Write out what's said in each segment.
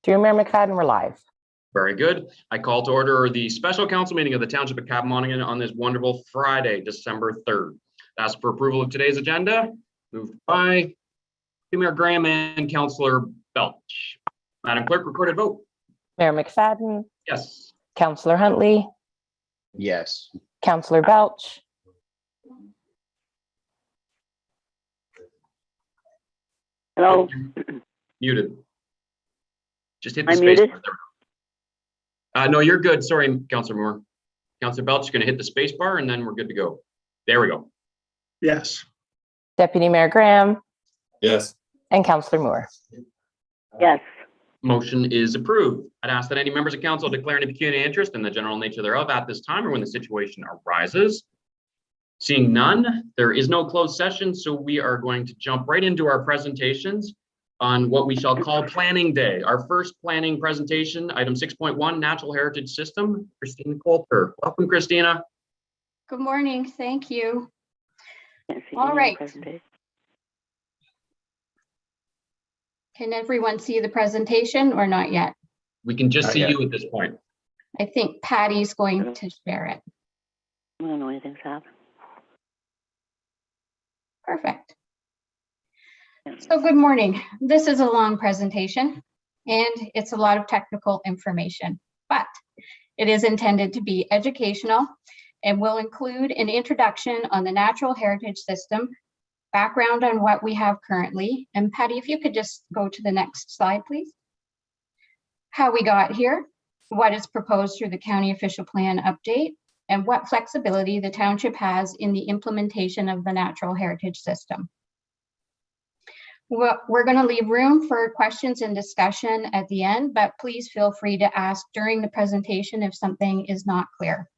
Through Mayor McFadden, we're live. Very good. I call to order the special council meeting of the Township of Kapamonaghan on this wonderful Friday, December 3rd. Ask for approval of today's agenda. Moved by Mayor Graham and Councillor Belch. Madam Clerk, recorded vote. Mayor McFadden, Yes. Councillor Huntley, Yes. Councillor Belch, Hello, Muted. Just hit the I'm space muted? bar. There we go. No, you're good. Sorry, Councillor Moore. Councillor Belch is going to hit the space bar and then we're good to go. There we go. Yes. Deputy Mayor Graham, Yes. and Councillor Moore. yes, Motion is approved. I'd ask that any members of council declare any pecuniary interest in the general nature thereof at this time or when the situation arises. Seeing none, there is no closed session, so we are going to jump right into our presentations on what we shall call Planning Day. Our first planning presentation, item 6.1, Natural Heritage System, Christina Coulter. Welcome, Christina. Good morning, thank you. can't see All any right. presentation. Can everyone see the presentation or not yet? We can just Not see yet. you at this point. I think Patty's going to share it. I don't know anything's happened. Perfect. So good morning. This is a long presentation and it's a lot of technical information, but it is intended to be educational and will include an introduction on the natural heritage system, background on what we have currently. And Patty, if you could just go to the next slide, please. How we got here, what is proposed through the county official plan update, and what flexibility the township has in the implementation of the natural heritage system. We're going to leave room for questions and discussion at the end, but please feel free to ask during the presentation if something is not clear.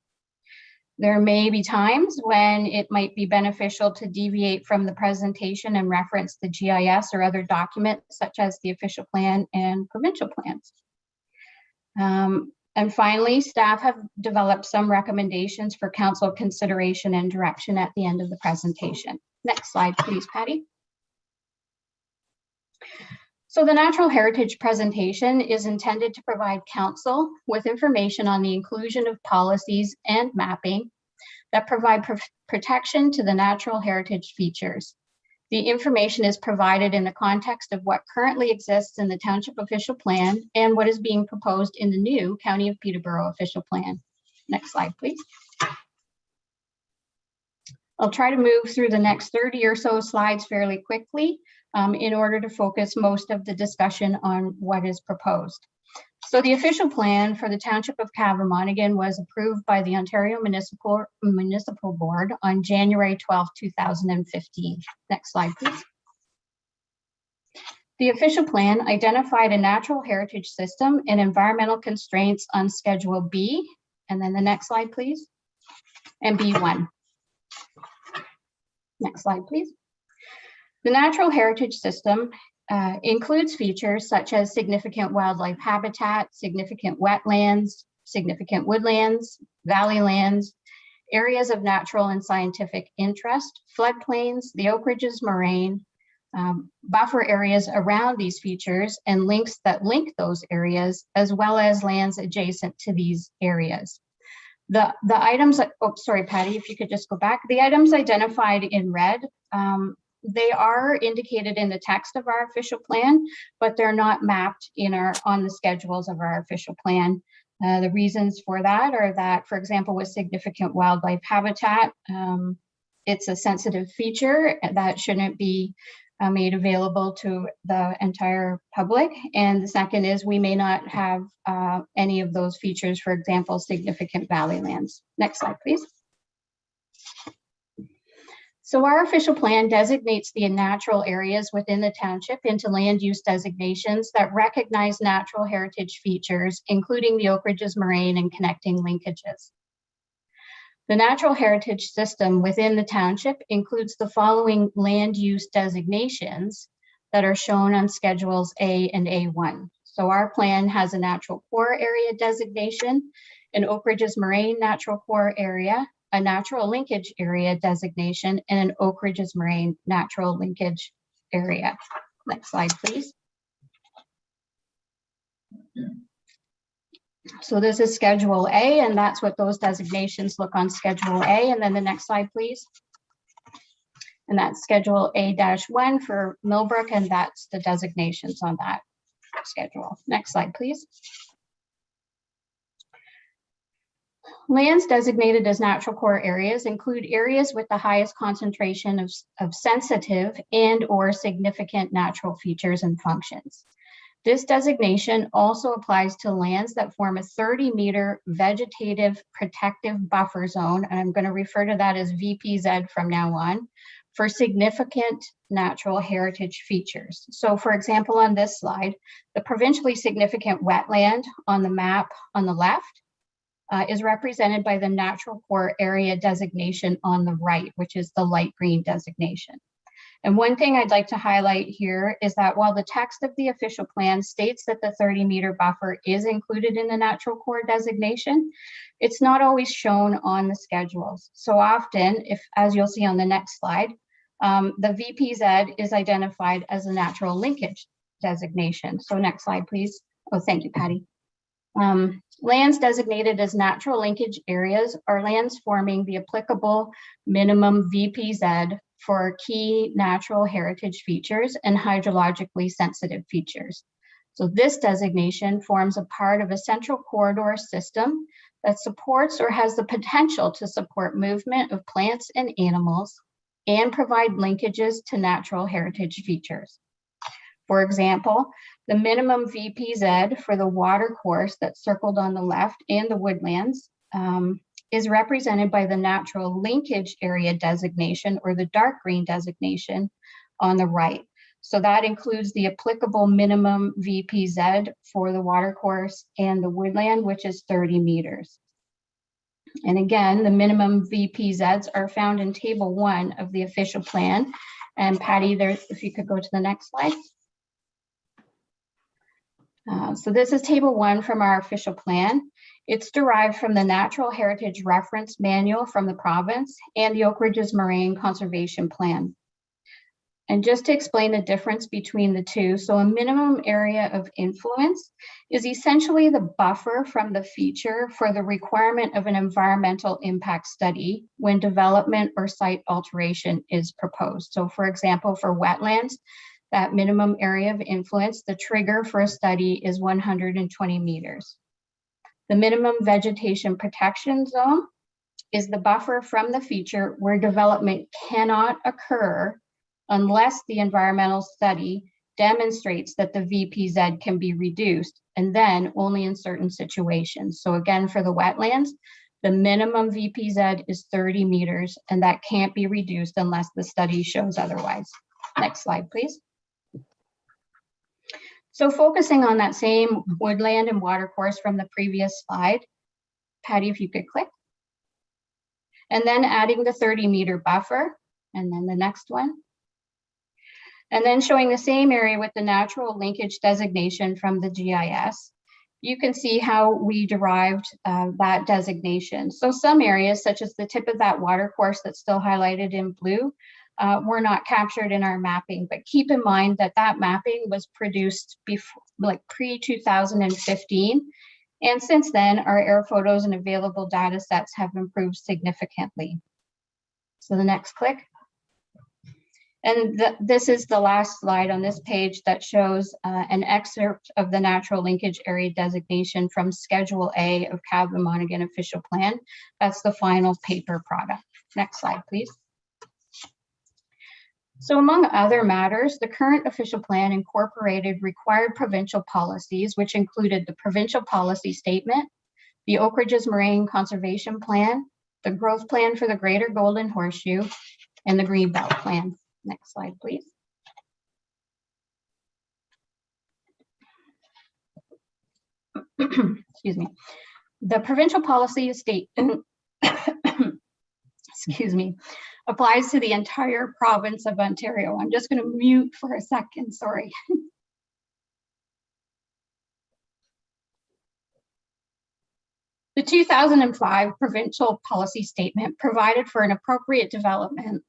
There may be times when it might be beneficial to deviate from the presentation and reference the GIS or other documents such as the official plan and provincial plans. And finally, staff have developed some recommendations for council consideration and direction at the end of the presentation. Next slide, please, Patty. So the natural heritage presentation is intended to provide council with information on the inclusion of policies and mapping that provide protection to the natural heritage features. The information is provided in the context of what currently exists in the township official plan and what is being proposed in the new County of Peterborough official plan. Next slide, please. I'll try to move through the next 30 or so slides fairly quickly in order to focus most of the discussion on what is proposed. So the official plan for the Township of Kapamonaghan was approved by the Ontario Municipal Board on January 12, 2015. Next slide, please. The official plan identified a natural heritage system and environmental constraints on Schedule B, and then the next slide, please, and B1. Next slide, please. The natural heritage system includes features such as significant wildlife habitat, significant wetlands, significant woodlands, valley lands, areas of natural and scientific interest, floodplains, the Oak Ridges moraine, buffer areas around these features, and links that link those areas, as well as lands adjacent to these areas. The items, oh, sorry, Patty, if you could just go back. The items identified in red, they are indicated in the text of our official plan, but they're not mapped in on the schedules of our official plan. The reasons for that are that, for example, with significant wildlife habitat, it's a sensitive feature that shouldn't be made available to the entire public. And the second is we may not have any of those features, for example, significant valley lands. Next slide, please. So our official plan designates the natural areas within the township into land use designations that recognize natural heritage features, including the Oak Ridges moraine and connecting linkages. The natural heritage system within the township includes the following land use designations that are shown on schedules A and A1. So our plan has a natural core area designation, an Oak Ridges moraine natural core area, a natural linkage area designation, and an Oak Ridges moraine natural linkage area. Next slide, please. So this is Schedule A, and that's what those designations look on Schedule A. And then the next slide, please. And that's Schedule A-1 for Millbrook, and that's the designations on that schedule. Next slide, please. Lands designated as natural core areas include areas with the highest concentration of sensitive and or significant natural features and functions. This designation also applies to lands that form a 30-meter vegetative protective buffer zone, and I'm going to refer to that as VPZ from now on, for significant natural heritage features. So for example, on this slide, the provincially significant wetland on the map on the left is represented by the natural core area designation on the right, which is the light green designation. And one thing I'd like to highlight here is that while the text of the official plan states that the 30-meter buffer is included in the natural core designation, it's not always shown on the schedules. So often, as you'll see on the next slide, the VPZ is identified as a natural linkage designation. So next slide, please. Oh, thank you, Patty. Lands designated as natural linkage areas are lands forming the applicable minimum VPZ for key natural heritage features and hydrologically sensitive features. So this designation forms a part of a central corridor system that supports or has the potential to support movement of plants and animals and provide linkages to natural heritage features. For example, the minimum VPZ for the water course that's circled on the left and the woodlands is represented by the natural linkage area designation, or the dark green designation on the right. So that includes the applicable minimum VPZ for the water course and the woodland, which is 30 meters. And again, the minimum VPZs are found in table 1 of the official plan. And Patty, if you could go to the next slide. So this is table 1 from our official plan. It's derived from the Natural Heritage Reference Manual from the province and the Oak Ridges Moraine Conservation Plan. And just to explain the difference between the two, so a minimum area of influence is essentially the buffer from the feature for the requirement of an environmental impact study when development or site alteration is proposed. So for example, for wetlands, that minimum area of influence, the trigger for a study is 120 meters. The minimum vegetation protection zone is the buffer from the feature where development cannot occur unless the environmental study demonstrates that the VPZ can be reduced, and then only in certain situations. So again, for the wetlands, the minimum VPZ is 30 meters, and that can't be reduced unless the study shows otherwise. Next slide, please. So focusing on that same woodland and water course from the previous slide, Patty, if you could click. And then adding the 30-meter buffer, and then the next one. And then showing the same area with the natural linkage designation from the GIS. You can see how we derived that designation. So some areas, such as the tip of that water course that's still highlighted in blue, were not captured in our mapping, but keep in mind that that mapping was produced before, like pre-2015. And since then, our air photos and available data sets have improved significantly. So the next click. And this is the last slide on this page that shows an excerpt of the natural linkage area designation from Schedule A of Caddo-Monaghan official plan. That's the final paper product. Next slide, please. So among other matters, the current official plan incorporated required provincial policies, which included the provincial policy statement, the Oak Ridges Moraine Conservation Plan, the growth plan for the Greater Golden Horseshoe, and the Greenbelt Plan. Next slide, please. Excuse me. The provincial policy statement, excuse me, applies to the entire province of Ontario. I'm just going to mute for a second, sorry. The 2005 provincial policy statement provided for an appropriate development.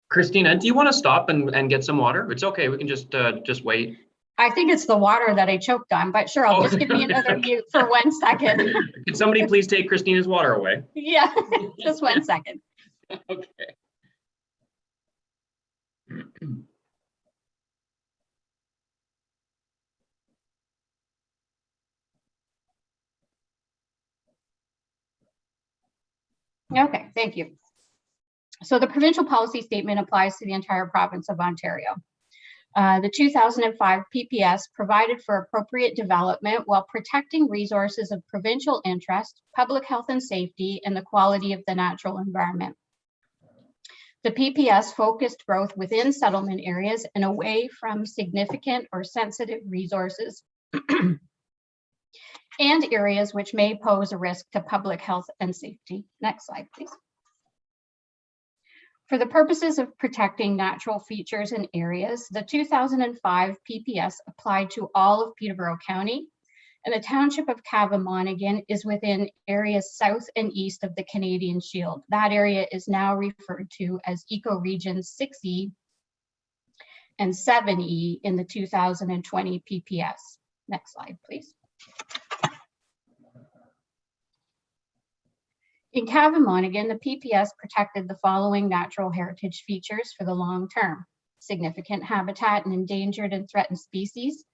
Christina, do you want to stop and get some water? It's okay, we can just wait. I think it's the water that I choked on, but sure, I'll just give me another mute for 1 second. Could somebody please take Christina's water away? Yeah, just 1 second. Okay. Okay, thank you. So the provincial policy statement applies to the entire province of Ontario. The 2005 PPS provided for appropriate development while protecting resources of provincial interest, public health and safety, and the quality of the natural environment. The PPS focused growth within settlement areas and away from significant or sensitive resources and areas which may pose a risk to public health and safety. Next slide, please. For the purposes of protecting natural features and areas, the 2005 PPS applied to all of Peterborough County, and the township of Cavan-Monaghan is within areas south and east of the Canadian Shield. That area is now referred to as ecoregions 6E and 7E in the 2020 PPS. Next slide, please. In Cavan-Monaghan, the PPS protected the following natural heritage features for the long term: significant habitat and endangered and threatened species,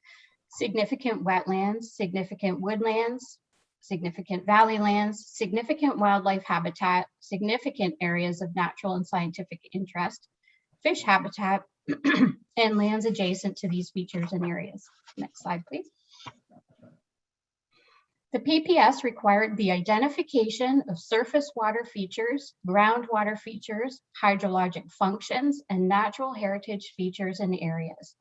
significant wetlands, significant woodlands, significant valley lands, significant wildlife habitat, significant areas of natural and scientific interest, fish habitat, and lands adjacent to these features and areas. Next slide, please. The PPS required the identification of surface water features, groundwater features, hydrologic functions, and natural heritage features and areas,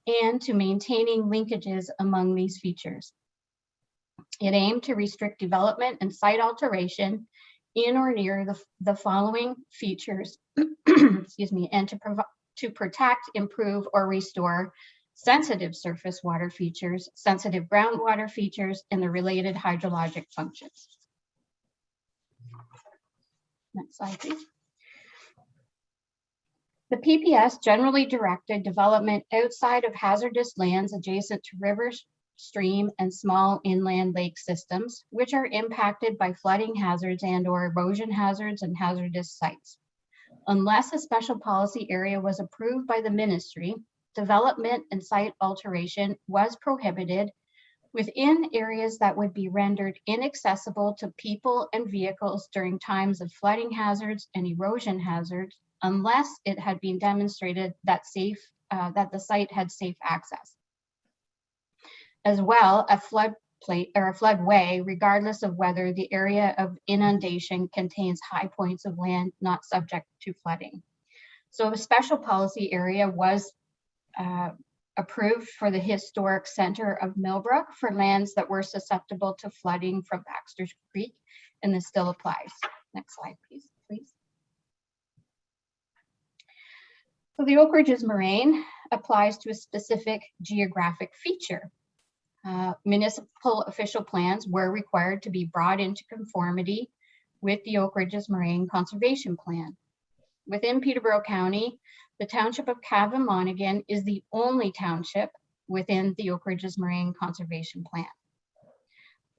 and to maintaining linkages among these features. It aimed to restrict development and site alteration in or near the following features, excuse me, and to protect, improve, or restore sensitive surface water features, sensitive groundwater features, and the related hydrologic functions. Next slide, please. The PPS generally directed development outside of hazardous lands adjacent to rivers, stream, and small inland lake systems, which are impacted by flooding hazards and/or erosion hazards and hazardous sites. Unless a special policy area was approved by the ministry, development and site alteration was prohibited within areas that would be rendered inaccessible to people and vehicles during times of flooding hazards and erosion hazards, unless it had been demonstrated that the site had safe access. As well, a floodplain or a floodway, regardless of whether the area of inundation contains high points of land not subject to flooding. So a special policy area was approved for the historic center of Millbrook for lands that were susceptible to flooding from Baxter's Creek, and this still applies. Next slide, please. So the Oak Ridges Moraine applies to a specific geographic feature. Municipal official plans were required to be brought into conformity with the Oak Ridges Moraine Conservation Plan. Within Peterborough County, the township of Cavan-Monaghan is the only township within the Oak Ridges Moraine Conservation Plan.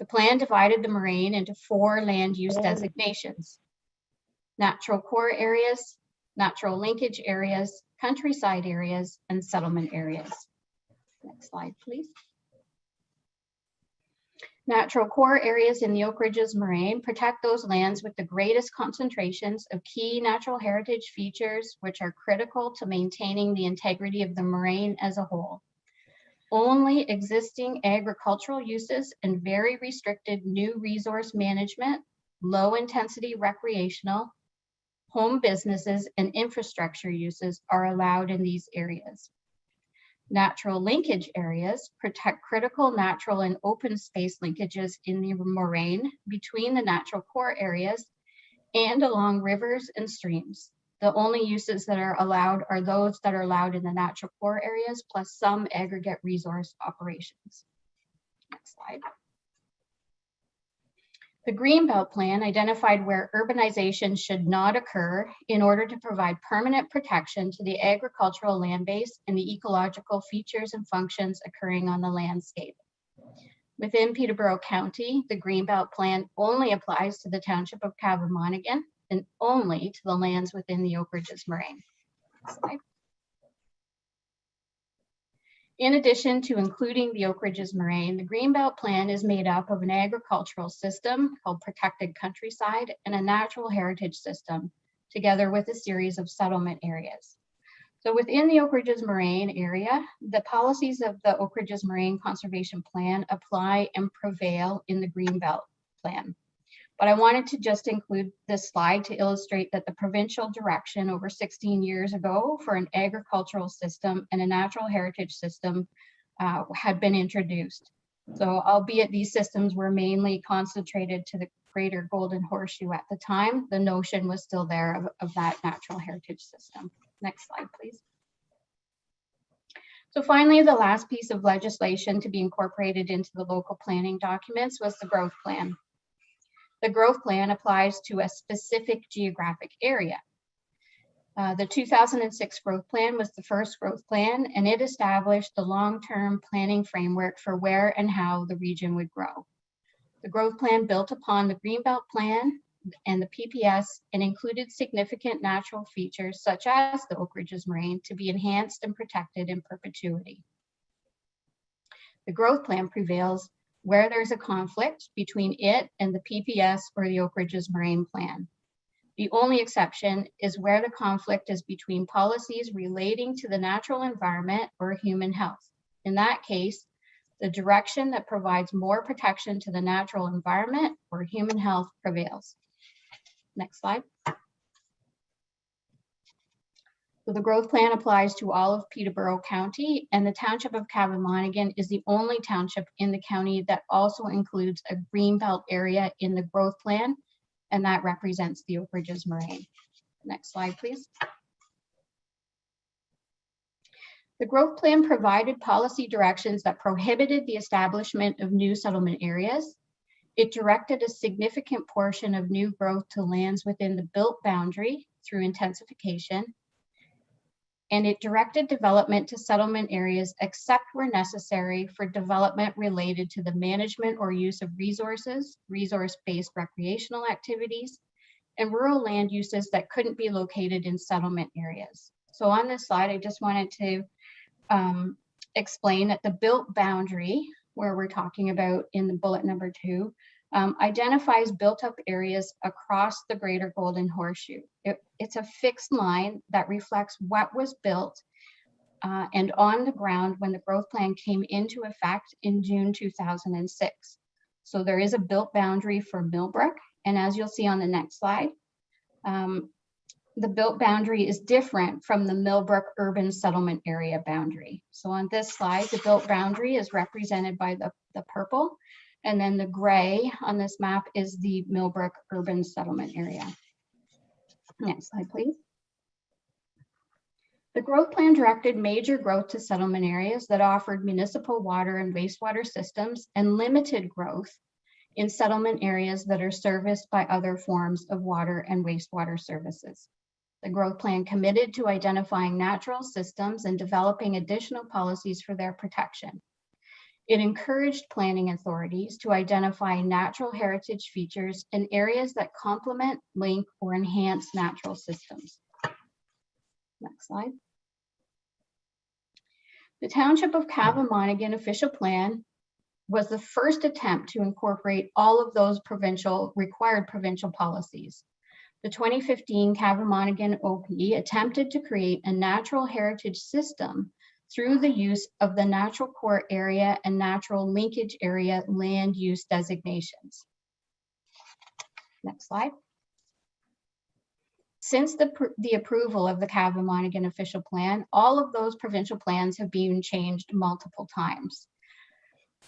The plan divided the moraine into 4 land use designations: natural core areas, natural linkage areas, countryside areas, and settlement areas. Next slide, please. Natural core areas in the Oak Ridges Moraine protect those lands with the greatest concentrations of key natural heritage features, which are critical to maintaining the integrity of the moraine as a whole. Only existing agricultural uses and very restricted new resource management, low intensity recreational, home businesses, and infrastructure uses are allowed in these areas. Natural linkage areas protect critical natural and open space linkages in the moraine between the natural core areas and along rivers and streams. The only uses that are allowed are those that are allowed in the natural core areas, plus some aggregate resource operations. Next slide. The Greenbelt Plan identified where urbanization should not occur in order to provide permanent protection to the agricultural land base and the ecological features and functions occurring on the landscape. Within Peterborough County, the Greenbelt Plan only applies to the township of Kavimonaghan and only to the lands within the Oak Ridges Moraine. Next slide. In addition to including the Oak Ridges Moraine, the Greenbelt Plan is made up of an agricultural system called Protected Countryside and a natural heritage system, together with a series of settlement areas. So within the Oak Ridges Moraine area, the policies of the Oak Ridges Moraine Conservation Plan apply and prevail in the Greenbelt Plan. But I wanted to just include this slide to illustrate that the provincial direction over 16 years ago for an agricultural system and a natural heritage system had been introduced. So albeit these systems were mainly concentrated to the greater Golden Horseshoe at the time, the notion was still there of that natural heritage system. Next slide, please. So finally, the last piece of legislation to be incorporated into the local planning documents was the growth plan. The growth plan applies to a specific geographic area. The 2006 growth plan was the first growth plan, and it established the long-term planning framework for where and how the region would grow. The growth plan built upon the Greenbelt Plan and the PPS and included significant natural features such as the Oak Ridges Moraine to be enhanced and protected in perpetuity. The growth plan prevails where there's a conflict between it and the PPS or the Oak Ridges Moraine Plan. The only exception is where the conflict is between policies relating to the natural environment or human health. In that case, the direction that provides more protection to the natural environment or human health prevails. Next slide. So the growth plan applies to all of Peterborough County, and the township of Kavimonaghan is the only township in the county that also includes a greenbelt area in the growth plan, and that represents the Oak Ridges Moraine. Next slide, please. The growth plan provided policy directions that prohibited the establishment of new settlement areas. It directed a significant portion of new growth to lands within the built boundary through intensification. And it directed development to settlement areas except where necessary for development related to the management or use of resources, resource-based recreational activities, and rural land uses that couldn't be located in settlement areas. So on this slide, I just wanted to explain that the built boundary, where we're talking about in the bullet number 2, identifies built-up areas across the greater Golden Horseshoe. It's a fixed line that reflects what was built and on the ground when the growth plan came into effect in June 2006. So there is a built boundary for Millbrook, and as you'll see on the next slide, the built boundary is different from the Millbrook urban settlement area boundary. So on this slide, the built boundary is represented by the purple, and then the gray on this map is the Millbrook urban settlement area. Next slide, please. The growth plan directed major growth to settlement areas that offered municipal water and wastewater systems and limited growth in settlement areas that are serviced by other forms of water and wastewater services. The growth plan committed to identifying natural systems and developing additional policies for their protection. It encouraged planning authorities to identify natural heritage features in areas that complement, link, or enhance natural systems. Next slide. The Township of Kavimonaghan official plan was the first attempt to incorporate all of those required provincial policies. The 2015 Kavimonaghan OP attempted to create a natural heritage system through the use of the natural core area and natural linkage area land use designations. Next slide. Since the approval of the Kavimonaghan official plan, all of those provincial plans have been changed multiple times.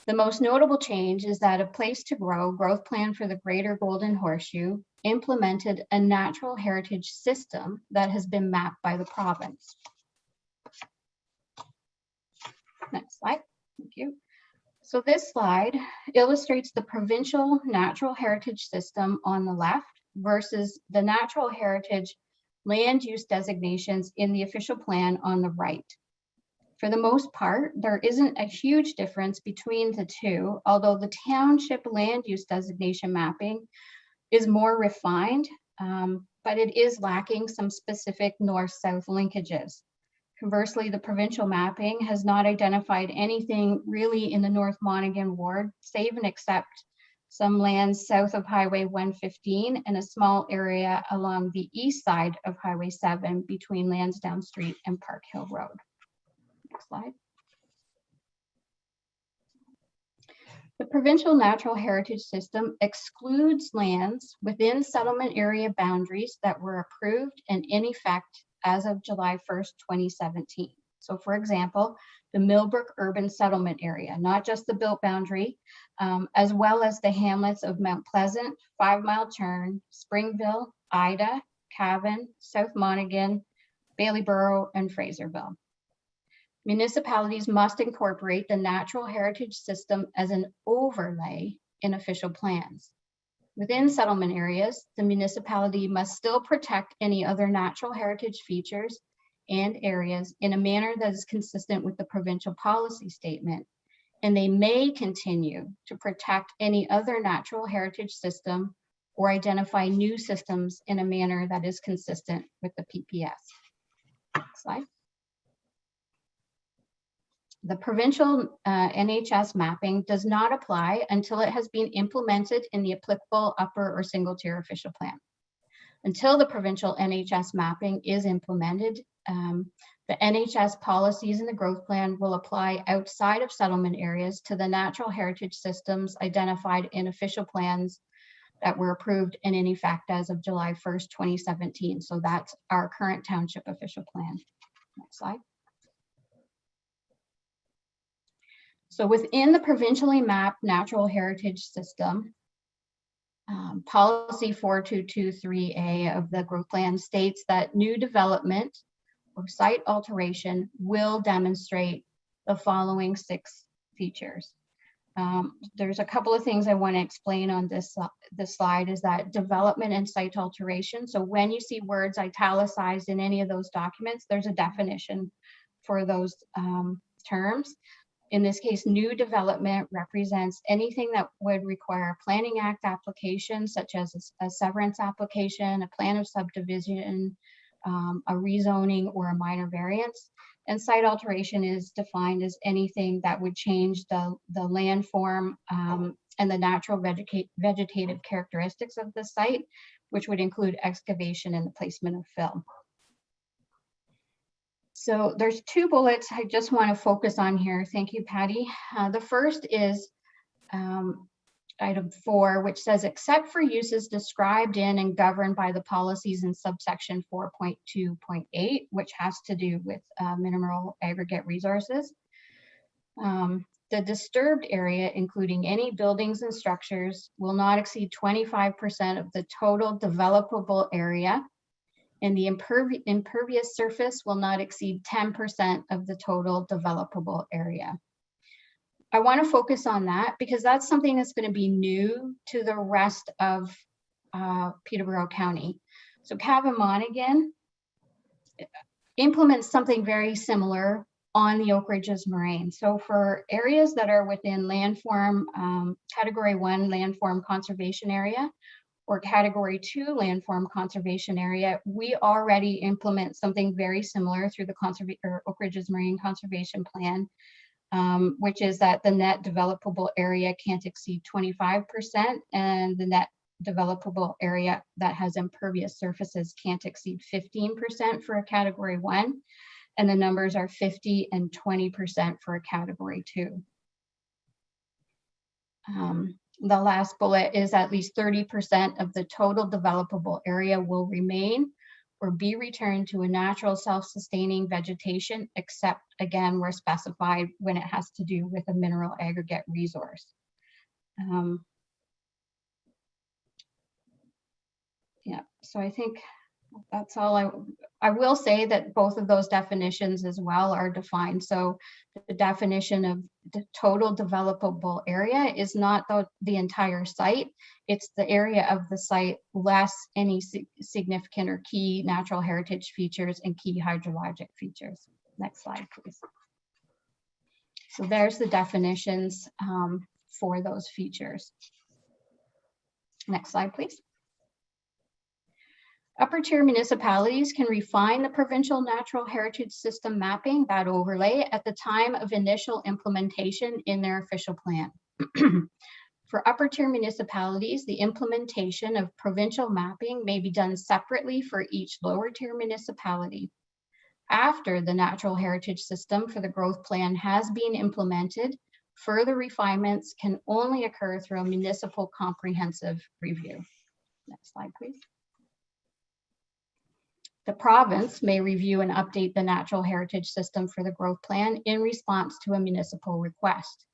The most notable change is that a Place to Grow growth plan for the Greater Golden Horseshoe implemented a natural heritage system that has been mapped by the province. Next slide, thank you. So this slide illustrates the provincial natural heritage system on the left versus the natural heritage land use designations in the official plan on the right. For the most part, there isn't a huge difference between the two, although the township land use designation mapping is more refined, but it is lacking some specific north-south linkages. Conversely, the provincial mapping has not identified anything really in the North Monaghan ward, save and except some lands south of Highway 115 and a small area along the east side of Highway 7 between Lansdowne Street and Park Hill Road. Next slide. The provincial natural heritage system excludes lands within settlement area boundaries that were approved and in effect as of July 1st, 2017. So for example, the Millbrook urban settlement area, not just the built boundary, as well as the hamlets of Mount Pleasant, 5 Mile Turn, Springville, Ida, Cavan, South Monaghan, Bailey-Borough, and Fraserville. Municipalities must incorporate the natural heritage system as an overlay in official plans. Within settlement areas, the municipality must still protect any other natural heritage features and areas in a manner that is consistent with the provincial policy statement, and they may continue to protect any other natural heritage system or identify new systems in a manner that is consistent with the PPS. Next slide. The provincial NHS mapping does not apply until it has been implemented in the applicable upper or single tier official plan. Until the provincial NHS mapping is implemented, the NHS policies in the growth plan will apply outside of settlement areas to the natural heritage systems identified in official plans that were approved and in effect as of July 1st, 2017. So that's our current township official plan. Next slide. So within the provincially mapped natural heritage system, policy 4223A of the growth plan states that new development or site alteration will demonstrate the following 6 features. There's a couple of things I want to explain on this slide is that development and site alteration. So when you see words italicized in any of those documents, there's a definition for those terms. In this case, new development represents anything that would require a Planning Act application, such as a severance application, a plan of subdivision, a rezoning, or a minor variance. And site alteration is defined as anything that would change the landform and the natural vegetative characteristics of the site, which would include excavation and the placement of fill. So there's 2 bullets I just want to focus on here. Thank you, Patty. The first is item 4, which says, except for uses described in and governed by the policies in subsection 4.2.8, which has to do with mineral aggregate resources. The disturbed area, including any buildings and structures, will not exceed 25% of the total developable area, and the impervious surface will not exceed 10% of the total developable area. I want to focus on that because that's something that's going to be new to the rest of Peterborough County. So Cavan Monaghan implements something very similar on the Oak Ridges Moraine. So for areas that are within landform, category 1 landform conservation area, or category 2 landform conservation area, we already implement something very similar through the Oak Ridges Marine Conservation Plan, which is that the net developable area can't exceed 25%, and the net developable area that has impervious surfaces can't exceed 15% for a category 1, and the numbers are 50 and 20% for a category 2. The last bullet is at least 30% of the total developable area will remain or be returned to a natural self-sustaining vegetation, except again, we're specified when it has to do with a mineral aggregate resource. Yeah, so I think That's all I will say that both of those definitions as well are defined. So the definition of the total developable area is not the entire site. It's the area of the site less any significant or key natural heritage features and key hydrologic features. Next slide, please. So there's the definitions for those features. Next slide, please. Upper tier municipalities can refine the provincial natural heritage system mapping, that overlay, at the time of initial implementation in their official plan. For upper tier municipalities, the implementation of provincial mapping may be done separately for each lower tier municipality. After the natural heritage system for the growth plan has been implemented, further refinements can only occur through a municipal comprehensive review. Next slide, please. The province may review and update the natural heritage system for the growth plan in response to a municipal request.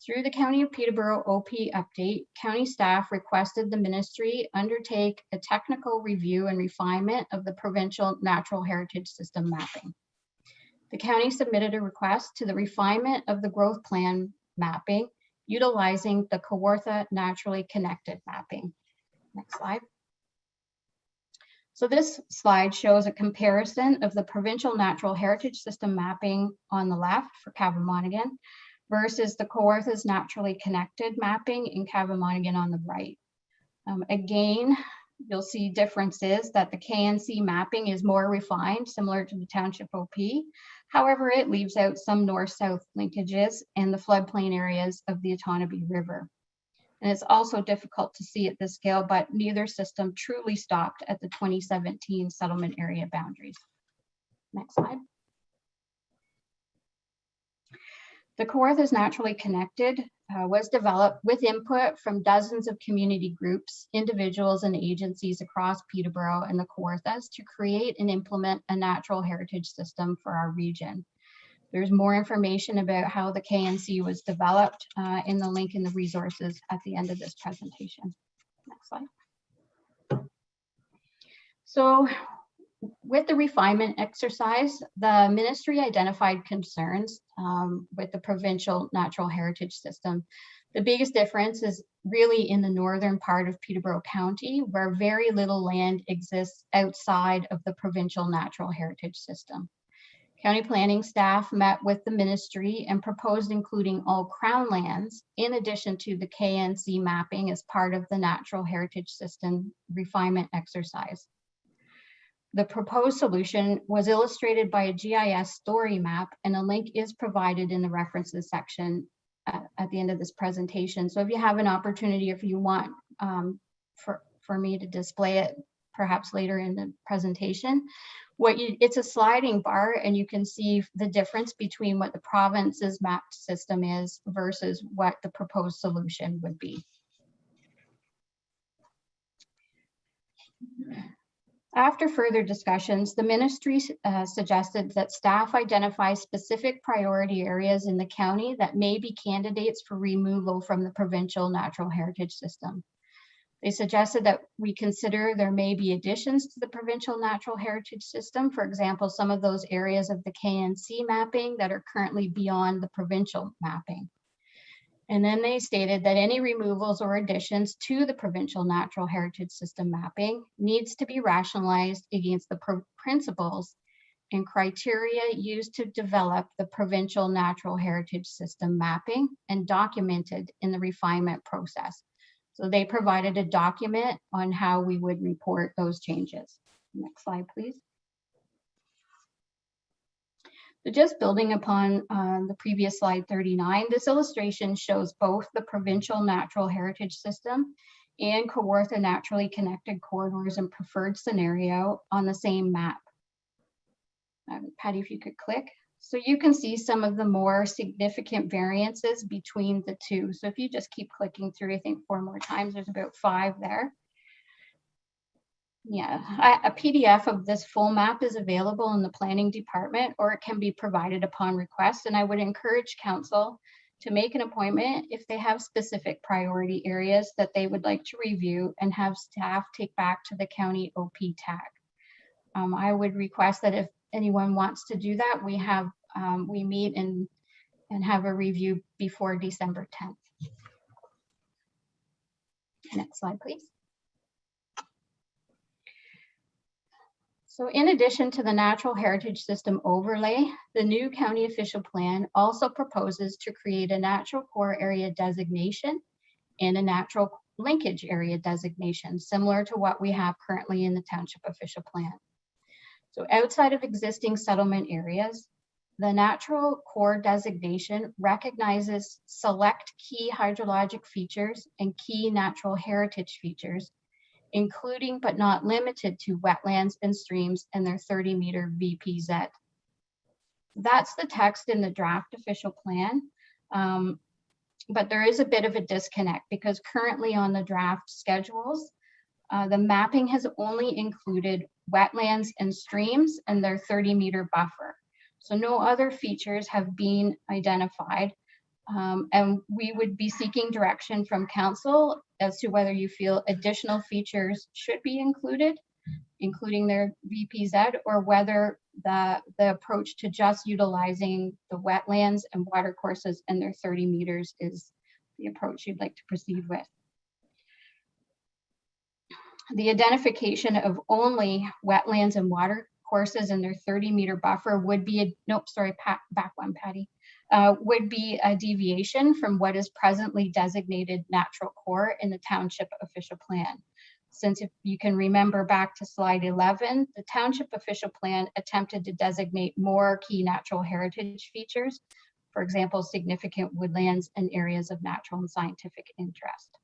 Through the County of Peterborough OP update, county staff requested the ministry undertake a technical review and refinement of the provincial natural heritage system mapping. The county submitted a request to the refinement of the growth plan mapping utilizing the Kawartha Naturally Connected mapping. Next slide. So this slide shows a comparison of the provincial natural heritage system mapping on the left for Kavimonaghan versus the Kawartha's Naturally Connected mapping in Kavimonaghan on the right. Again, you'll see differences that the KNC mapping is more refined, similar to the Township OP. However, it leaves out some north-south linkages and the floodplain areas of the Otonabee River. And it's also difficult to see at this scale, but neither system truly stopped at the 2017 settlement area boundaries. Next slide. The Kawartha's Naturally Connected was developed with input from dozens of community groups, individuals, and agencies across Peterborough and the Kawarthas to create and implement a natural heritage system for our region. There's more information about how the KNC was developed in the link in the resources at the end of this presentation. Next slide. So with the refinement exercise, the ministry identified concerns with the provincial natural heritage system. The biggest difference is really in the northern part of Peterborough County, where very little land exists outside of the provincial natural heritage system. County planning staff met with the ministry and proposed including all Crown lands in addition to the KNC mapping as part of the natural heritage system refinement exercise. The proposed solution was illustrated by a GIS story map, and a link is provided in the references section at the end of this presentation. So if you have an opportunity, if you want for me to display it perhaps later in the presentation, it's a sliding bar, and you can see the difference between what the province's mapped system is versus what the proposed solution would be. After further discussions, the ministry suggested that staff identify specific priority areas in the county that may be candidates for removal from the provincial natural heritage system. They suggested that we consider there may be additions to the provincial natural heritage system. For example, some of those areas of the KNC mapping that are currently beyond the provincial mapping. And then they stated that any removals or additions to the provincial natural heritage system mapping needs to be rationalized against the principles and criteria used to develop the provincial natural heritage system mapping and documented in the refinement process. So they provided a document on how we would report those changes. Next slide, please. So just building upon the previous slide 39, this illustration shows both the provincial natural heritage system and Kawartha Naturally Connected Corridors and Preferred Scenario on the same map. Patty, if you could click. So you can see some of the more significant variances between the two. So if you just keep clicking through, I think 4 more times, there's about 5 there. Yeah, a PDF of this full map is available in the planning department, or it can be provided upon request. And I would encourage council to make an appointment if they have specific priority areas that they would like to review and have staff take back to the county OP tag. I would request that if anyone wants to do that, we meet and have a review before December 10th. Next slide, please. So in addition to the Natural Heritage System overlay, the new county official plan also proposes to create a natural core area designation and a natural linkage area designation, similar to what we have currently in the township official plan. So outside of existing settlement areas, the natural core designation recognizes select key hydrologic features and key natural heritage features, including but not limited to wetlands and streams and their 30-meter VPZ. That's the text in the draft official plan, but there is a bit of a disconnect because currently on the draft schedules, the mapping has only included wetlands and streams and their 30-meter buffer. So no other features have been identified. And we would be seeking direction from council as to whether you feel additional features should be included, including their VPZ, or whether the approach to just utilizing the wetlands and water courses and their 30 meters is the approach you'd like to proceed with. The identification of only wetlands and water courses and their 30-meter buffer would be back one, Patty. Would be a deviation from what is presently designated natural core in the township official plan. Since if you can remember back to slide 11, the township official plan attempted to designate more key natural heritage features, for example, significant woodlands and areas of natural and scientific interest.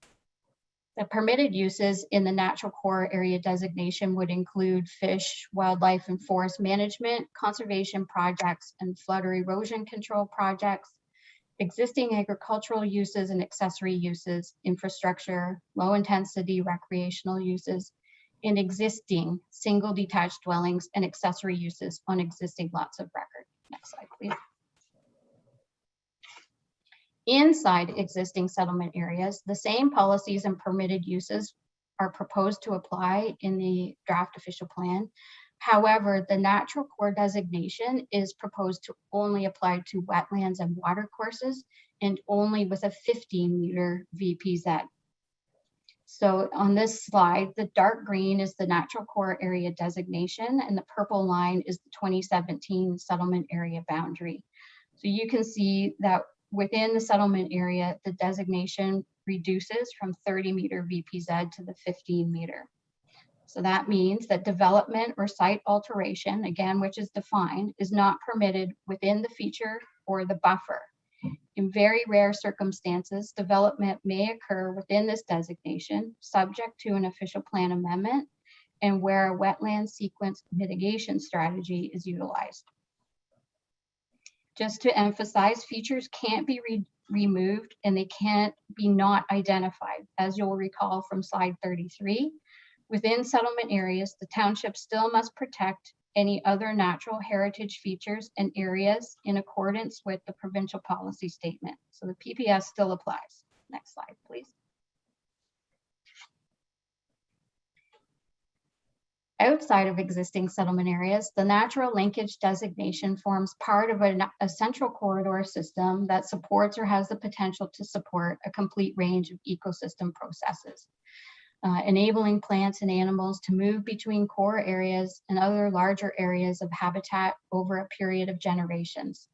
The permitted uses in the natural core area designation would include fish, wildlife, and forest management, conservation projects, and flood or erosion control projects, existing agricultural uses and accessory uses, infrastructure, low-intensity recreational uses, and existing single detached dwellings and accessory uses on existing lots of record. Next slide, please. Inside existing settlement areas, the same policies and permitted uses are proposed to apply in the draft official plan. However, the natural core designation is proposed to only apply to wetlands and water courses and only with a 15-meter VPZ. So on this slide, the dark green is the natural core area designation and the purple line is the 2017 settlement area boundary. So you can see that within the settlement area, the designation reduces from 30-meter VPZ to the 15-meter. So that means that development or site alteration, again, which is defined, is not permitted within the feature or the buffer. In very rare circumstances, development may occur within this designation, subject to an official plan amendment, and where a wetland sequence mitigation strategy is utilized. Just to emphasize, features can't be removed and they can't be not identified. As you'll recall from slide 33, within settlement areas, the township still must protect any other natural heritage features and areas in accordance with the provincial policy statement. So the PPS still applies. Next slide, please. Outside of existing settlement areas, the natural linkage designation forms part of a central corridor system that supports or has the potential to support a complete range of ecosystem processes, enabling plants and animals to move between core areas and other larger areas of habitat over a period of generations.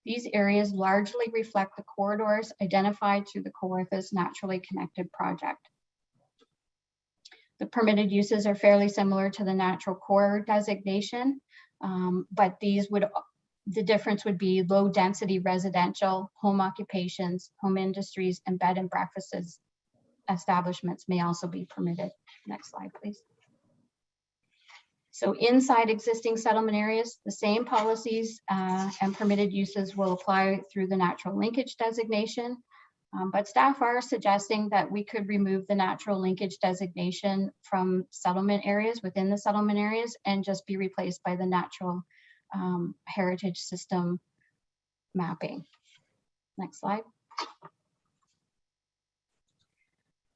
These areas largely reflect the corridors identified through the Kawarthas Naturally Connected project. The permitted uses are fairly similar to the natural core designation, but the difference would be low density residential, home occupations, home industries, and bed and breakfasts establishments may also be permitted. Next slide, please. So inside existing settlement areas, the same policies and permitted uses will apply through the natural linkage designation. But staff are suggesting that we could remove the natural linkage designation from settlement areas within the settlement areas and just be replaced by the natural heritage system mapping. Next slide.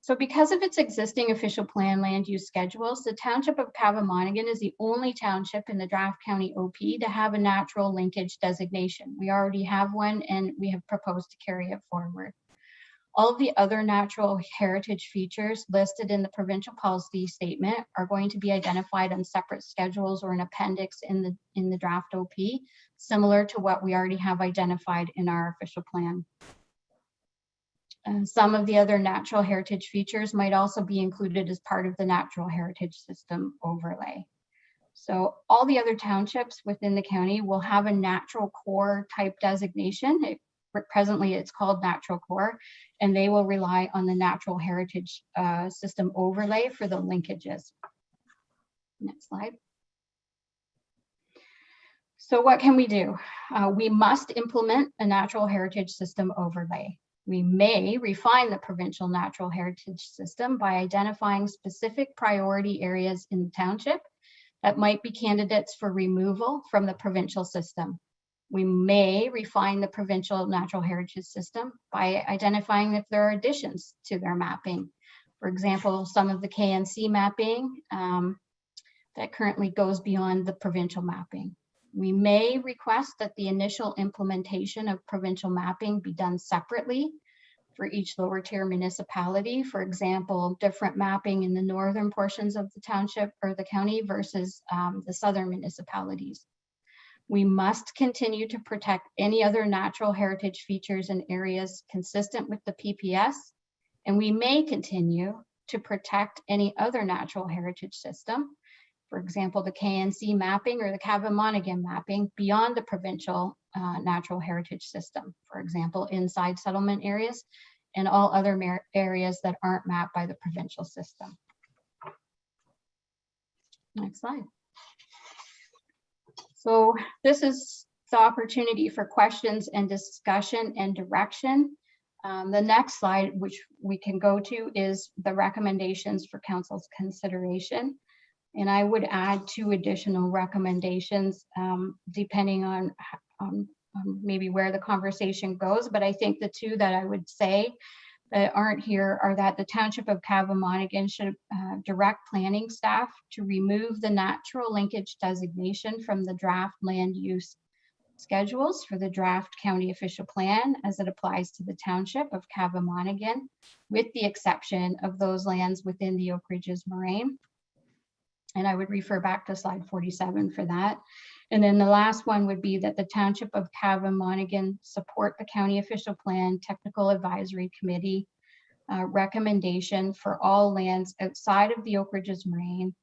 So because of its existing official plan land use schedules, the township of Kavamonigan is the only township in the Draft County OP to have a natural linkage designation. We already have one and we have proposed to carry it forward. All of the other natural heritage features listed in the provincial policy statement are going to be identified on separate schedules or an appendix in the draft OP, similar to what we already have identified in our official plan. Some of the other natural heritage features might also be included as part of the natural heritage system overlay. So all the other townships within the county will have a natural core type designation. Presently it's called natural core, and they will rely on the natural heritage system overlay for the linkages. Next slide. So what can we do? We must implement a natural heritage system overlay. We may refine the provincial natural heritage system by identifying specific priority areas in the township that might be candidates for removal from the provincial system. We may refine the provincial natural heritage system by identifying if there are additions to their mapping. For example, some of the KNC mapping that currently goes beyond the provincial mapping. We may request that the initial implementation of provincial mapping be done separately for each lower tier municipality. For example, different mapping in the northern portions of the township or the county versus the southern municipalities. We must continue to protect any other natural heritage features and areas consistent with the PPS, and we may continue to protect any other natural heritage system, for example, the KNC mapping or the Kavamonigan mapping beyond the provincial natural heritage system, for example, inside settlement areas and all other areas that aren't mapped by the provincial system. Next slide. So this is the opportunity for questions and discussion and direction. The next slide, which we can go to, is the recommendations for council's consideration. And I would add 2 additional recommendations depending on maybe where the conversation goes. But I think the 2 that I would say that aren't here are that the Township of Kavamonigan should direct planning staff to remove the natural linkage designation from the draft land use schedules for the draft county official plan as it applies to the Township of Kavamonigan, with the exception of those lands within the Oak Ridges Moraine. And I would refer back to slide 47 for that. And then the last one would be that the Township of Kavamonigan support the county official plan technical advisory committee recommendation for all lands outside of the Oak Ridges Moraine,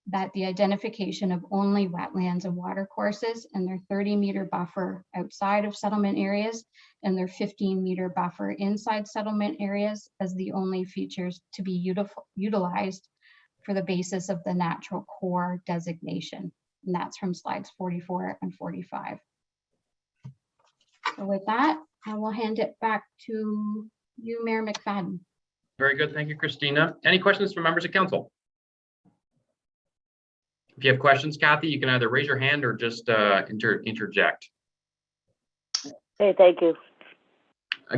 that the identification of only wetlands and watercourses and their 30-meter buffer outside of settlement areas and their 15-meter buffer inside settlement areas as the only features to be utilized for the basis of the natural core designation. And that's from slides 44 and 45. So with that, I will hand it back to you, Mayor McFadden. Very good. Thank you, Christina. Any questions from members of council? If you have questions, Kathy, you can either raise your hand or just interject. Okay, thank you.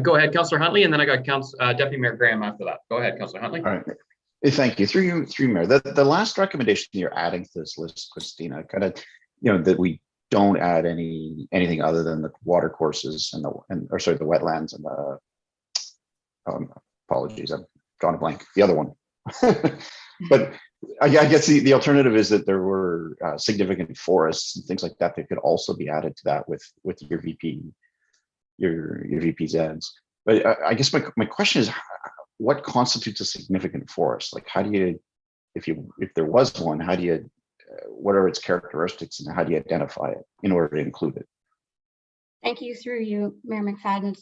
Go ahead, Councillor Huntley, and then I got Deputy Mayor Graham after that. Go ahead, Councillor Huntley. All right. Thank you. Through you, Mayor. The last recommendation you're adding to this list, Christina, kind of, that we don't add anything other than the water courses and the wetlands and the apologies, I've drawn a blank. The other one, but I guess the alternative is that there were significant forests and things like that that could also be added to that with your VPZs. But I guess my question is, what constitutes a significant forest? Like, how do you, if there was one, how do you, what are its characteristics and how do you identify it in order to include it? Thank you, through you, Mayor McFadden.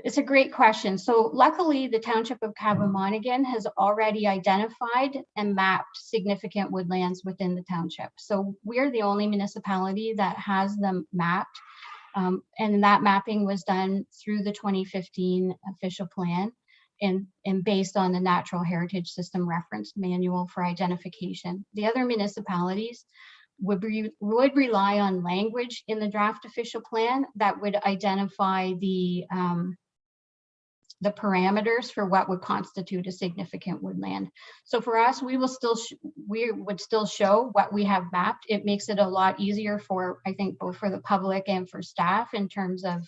It's a great question. So luckily, the Township of Kavamonigan has already identified and mapped significant woodlands within the township. So we're the only municipality that has them mapped. And that mapping was done through the 2015 official plan and based on the Natural Heritage System Reference Manual for identification. The other municipalities would rely on language in the draft official plan that would identify the the parameters for what would constitute a significant woodland. So for us, we would still show what we have mapped. It makes it a lot easier for, I think, both for the public and for staff in terms of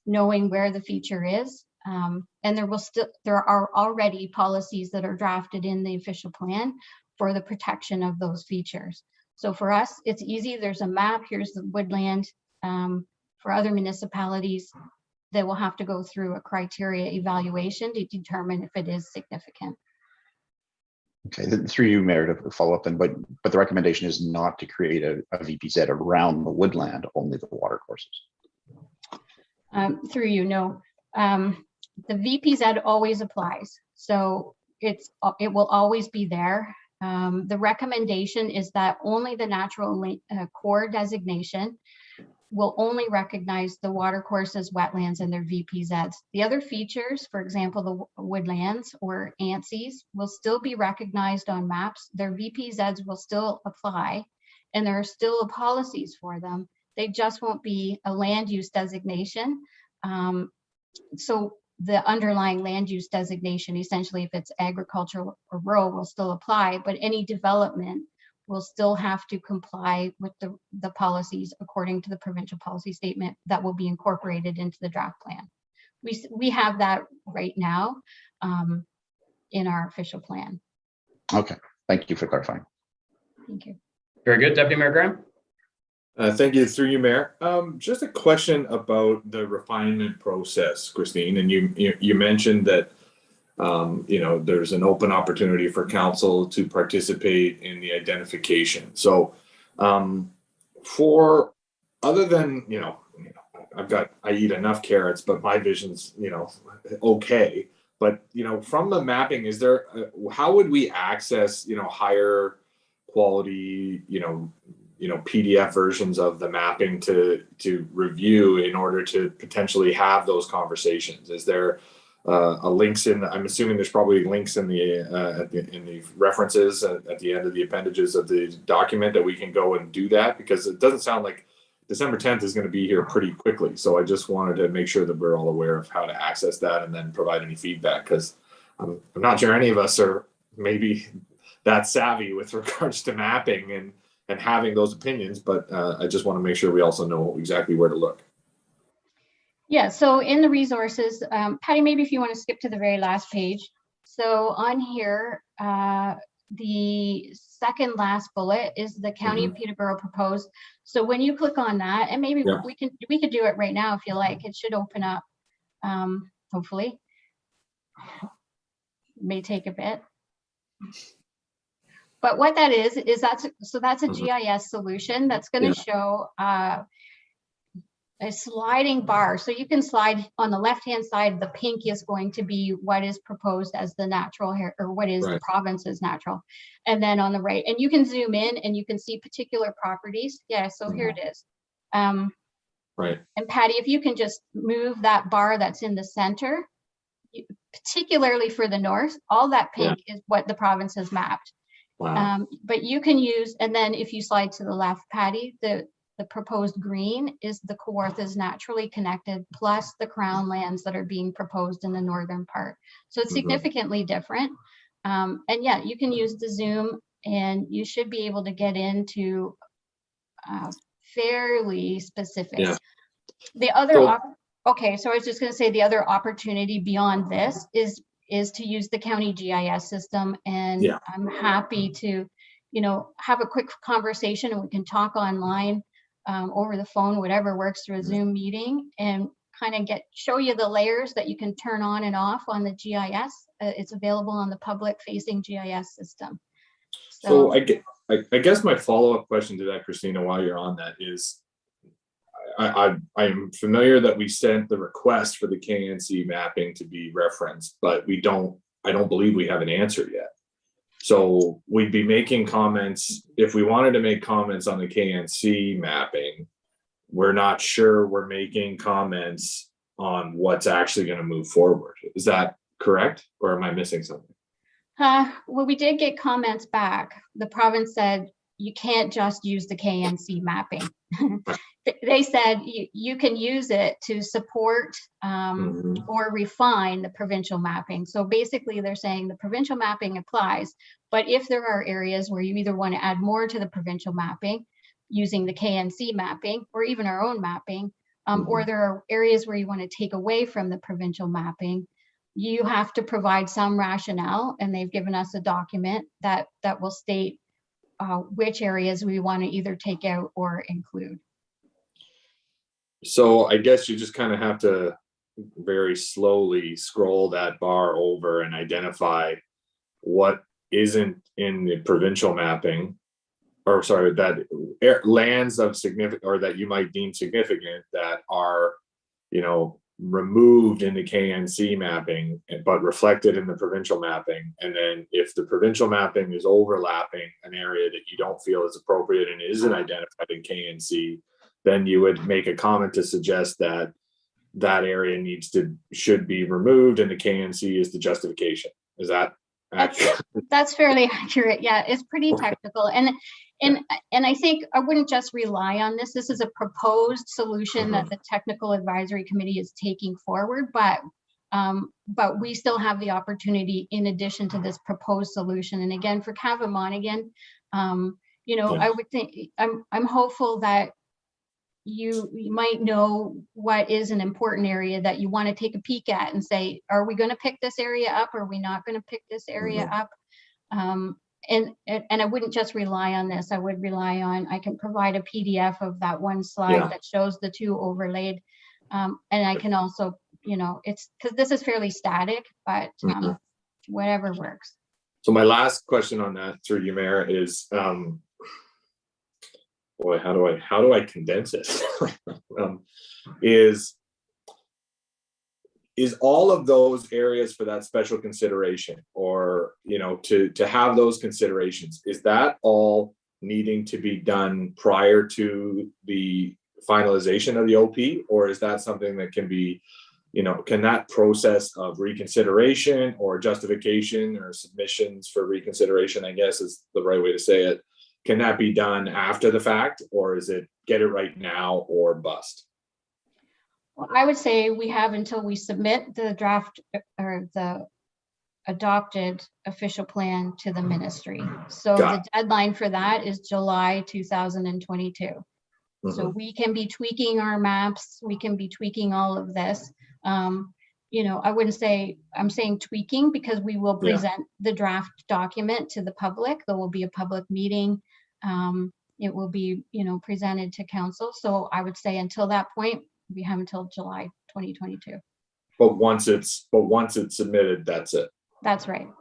knowing where the feature is. And there are already policies that are drafted in the official plan for the protection of those features. So for us, it's easy. There's a map. Here's the woodland. For other municipalities, they will have to go through a criteria evaluation to determine if it is significant. Okay, through you, Mayor, to follow up, but the recommendation is not to create a VPZ around the woodland, only the water courses. Through you, no. The VPZ always applies, so it will always be there. The recommendation is that only the natural core designation will only recognize the water courses, wetlands, and their VPZs. The other features, for example, the woodlands or ANSIs, will still be recognized on maps. Their VPZs will still apply, and there are still policies for them. They just won't be a land use designation. So the underlying land use designation, essentially, if it's agricultural or rural, will still apply, but any development will still have to comply with the policies according to the provincial policy statement that will be incorporated into the draft plan. We have that right now in our official plan. Okay, thank you for clarifying. Thank you. Very good. Deputy Mayor Graham? Thank you. Through you, Mayor. Just a question about the refinement process, Christine. And you mentioned that there's an open opportunity for council to participate in the identification. So, for other than I eat enough carrots, but my vision's okay. But from the mapping, is there how would we access higher quality PDF versions of the mapping to review in order to potentially have those conversations? Is there links in? I'm assuming there's probably links in the references at the end of the appendages of the document that we can go and do that, because it doesn't sound like December 10th is going to be here pretty quickly. So I just wanted to make sure that we're all aware of how to access that and then provide any feedback, because I'm not sure any of us are maybe that savvy with regards to mapping and having those opinions, but I just want to make sure we also know exactly where to look. Yeah, so in the resources, Patty, maybe if you want to skip to the very last page. So on here, the second last bullet is the County of Peterborough proposed. So when you click on that, and maybe we could do it right now if you like, it should open up, hopefully. May take a bit. But what that is that's a GIS solution that's going to show a sliding bar. So you can slide on the left-hand side, the pink is going to be what is proposed as the natural hair, or what is the province's natural. And then on the right, and you can zoom in and you can see particular properties. Yeah, so here it is. Right. And Patty, if you can just move that bar that's in the center, particularly for the north, all that pink is what the province has mapped. Wow. But you can use, and then if you slide to the left, Patty, the proposed green is the Kawarthas naturally connected, plus the crown lands that are being proposed in the northern part. So it's significantly different. And yeah, you can use the zoom and you should be able to get into fairly specific. Yeah. The other, okay, so I was just going to say the other opportunity beyond this is to use the county GIS system. And I'm happy to, have a quick conversation and we can talk online over the phone, whatever works through a Zoom meeting, and kind of show you the layers that you can turn on and off on the GIS. It's available on the public facing GIS system. So I guess my follow-up question to that, Christina, while you're on that is, I am familiar that we sent the request for the KNC mapping to be referenced, but I don't believe we have an answer yet. So we'd be making comments, if we wanted to make comments on the KNC mapping, we're not sure we're making comments on what's actually going to move forward. Is that correct? Or am I missing something? Well, we did get comments back. The province said, you can't just use the KNC mapping. They said you can use it to support Mhm. or refine the provincial mapping. So basically they're saying the provincial mapping applies, but if there are areas where you either want to add more to the provincial mapping using the KNC mapping or even our own mapping, or there are areas where you want to take away from the provincial mapping, you have to provide some rationale, and they've given us a document that will state which areas we want to either take out or include. So I guess you just kind of have to very slowly scroll that bar over and identify what isn't in the provincial mapping, or sorry, that lands of significant, or that you might deem significant, that are, you know, removed in the KNC mapping, but reflected in the provincial mapping. And then if the provincial mapping is overlapping an area that you don't feel is appropriate and isn't identified in KNC, then you would make a comment to suggest that that area should be removed, and the KNC is the justification. Is that accurate? That's fairly accurate. Yeah, it's pretty technical. And I think I wouldn't just rely on this. This is a proposed solution that the technical advisory committee is taking forward, but we still have the opportunity in addition to this proposed solution. And again, for Kava Monaghan, you know, I would think I'm hopeful that you might know what is an important area that you want to take a peek at and say, are we going to pick this area up? Or are we not going to pick this area up? And I wouldn't just rely on this. I would rely on, I can provide a PDF of that one slide that shows the two overlaid. And I can also, you know, it's because this is fairly static, but whatever works. So my last question on that, through you, Mayor, is boy, how do I condense it? Is all of those areas for that special consideration, or, you know, to have those considerations, is that all needing to be done prior to the finalization of the OP, or is that something that can be, you know, can that process of reconsideration or justification or submissions for reconsideration, I guess is the right way to say it, can that be done after the fact, or is it get it right now or bust? Well, I would say we have until we submit the draft or the adopted official plan to the ministry. So the deadline for that is July 2022. So we can be tweaking our maps, we can be tweaking all of this. You know, I wouldn't say, I'm saying tweaking because we will present the draft document to the public. There will be a public meeting. It will be, you know, presented to council. So I would say until that point, we have until July 2022. But once it's submitted, that's it. That's right. Okay.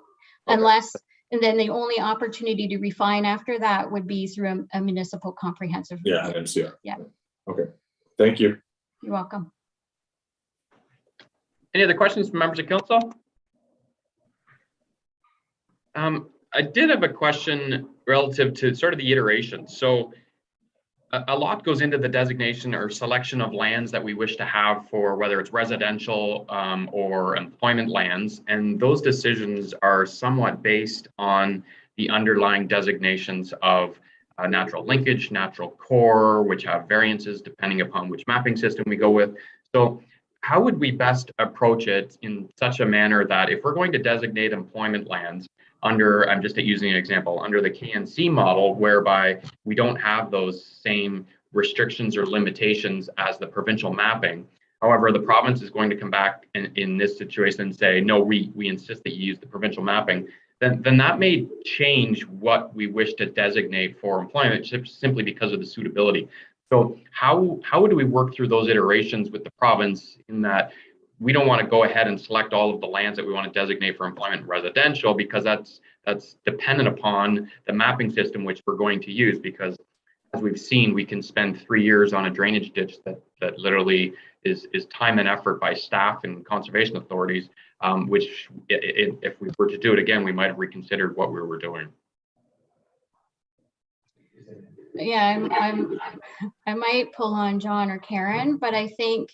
Unless, and then the only opportunity to refine after that would be through a municipal comprehensive review. Yeah, MCR. Yeah. Okay. Thank you. You're welcome. Any other questions from members of council? I did have a question relative to sort of the iteration. So a lot goes into the designation or selection of lands that we wish to have for whether it's residential or employment lands. And those decisions are somewhat based on the underlying designations of natural linkage, natural core, which have variances depending upon which mapping system we go with. So how would we best approach it in such a manner that if we're going to designate employment lands under, I'm just using an example, under the KNC model, whereby we don't have those same restrictions or limitations as the provincial mapping. However, the province is going to come back in this situation and say, no, we insist that you use the provincial mapping. Then that may change what we wish to designate for employment simply because of the suitability. So how would we work through those iterations with the province in that we don't want to go ahead and select all of the lands that we want to designate for employment and residential, because that's dependent upon the mapping system which we're going to use, because as we've seen, we can spend 3 years on a drainage ditch that literally is time and effort by staff and conservation authorities, which if we were to do it again, we might have reconsidered what we were doing. Yeah, I might pull on John or Karen, but I think,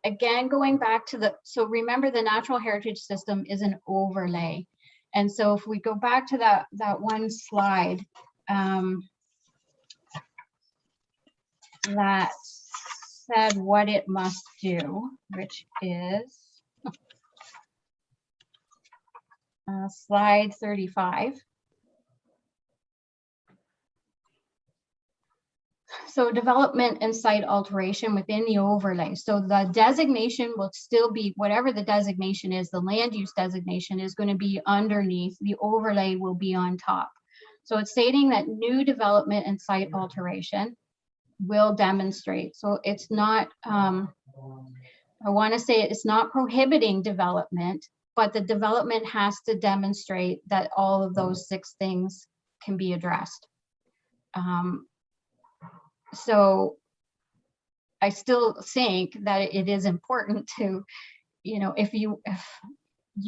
again, going back to so remember the natural heritage system is an overlay. And so if we go back to that one slide, that said what it must do, which is slide 35. So development and site alteration within the overlay. So the designation will still be, whatever the designation is, the land use designation is going to be underneath, the overlay will be on top. So it's stating that new development and site alteration will demonstrate. So it's not, I want to say it's not prohibiting development, but the development has to demonstrate that all of those 6 things can be addressed. So I still think that it is important to, you know, if you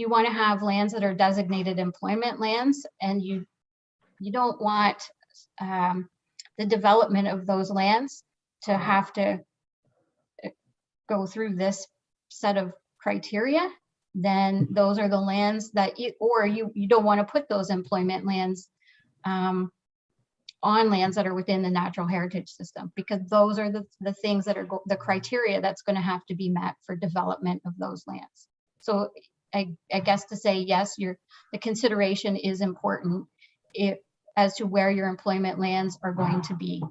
want to have lands that are designated employment lands, and you don't want the development of those lands to have to go through this set of criteria, then those are the lands that you don't want to put those employment lands on lands that are within the natural heritage system, because those are the things that are the criteria that's going to have to be met for development of those lands. So I guess to say yes, the consideration is important as to where your employment lands are going to be.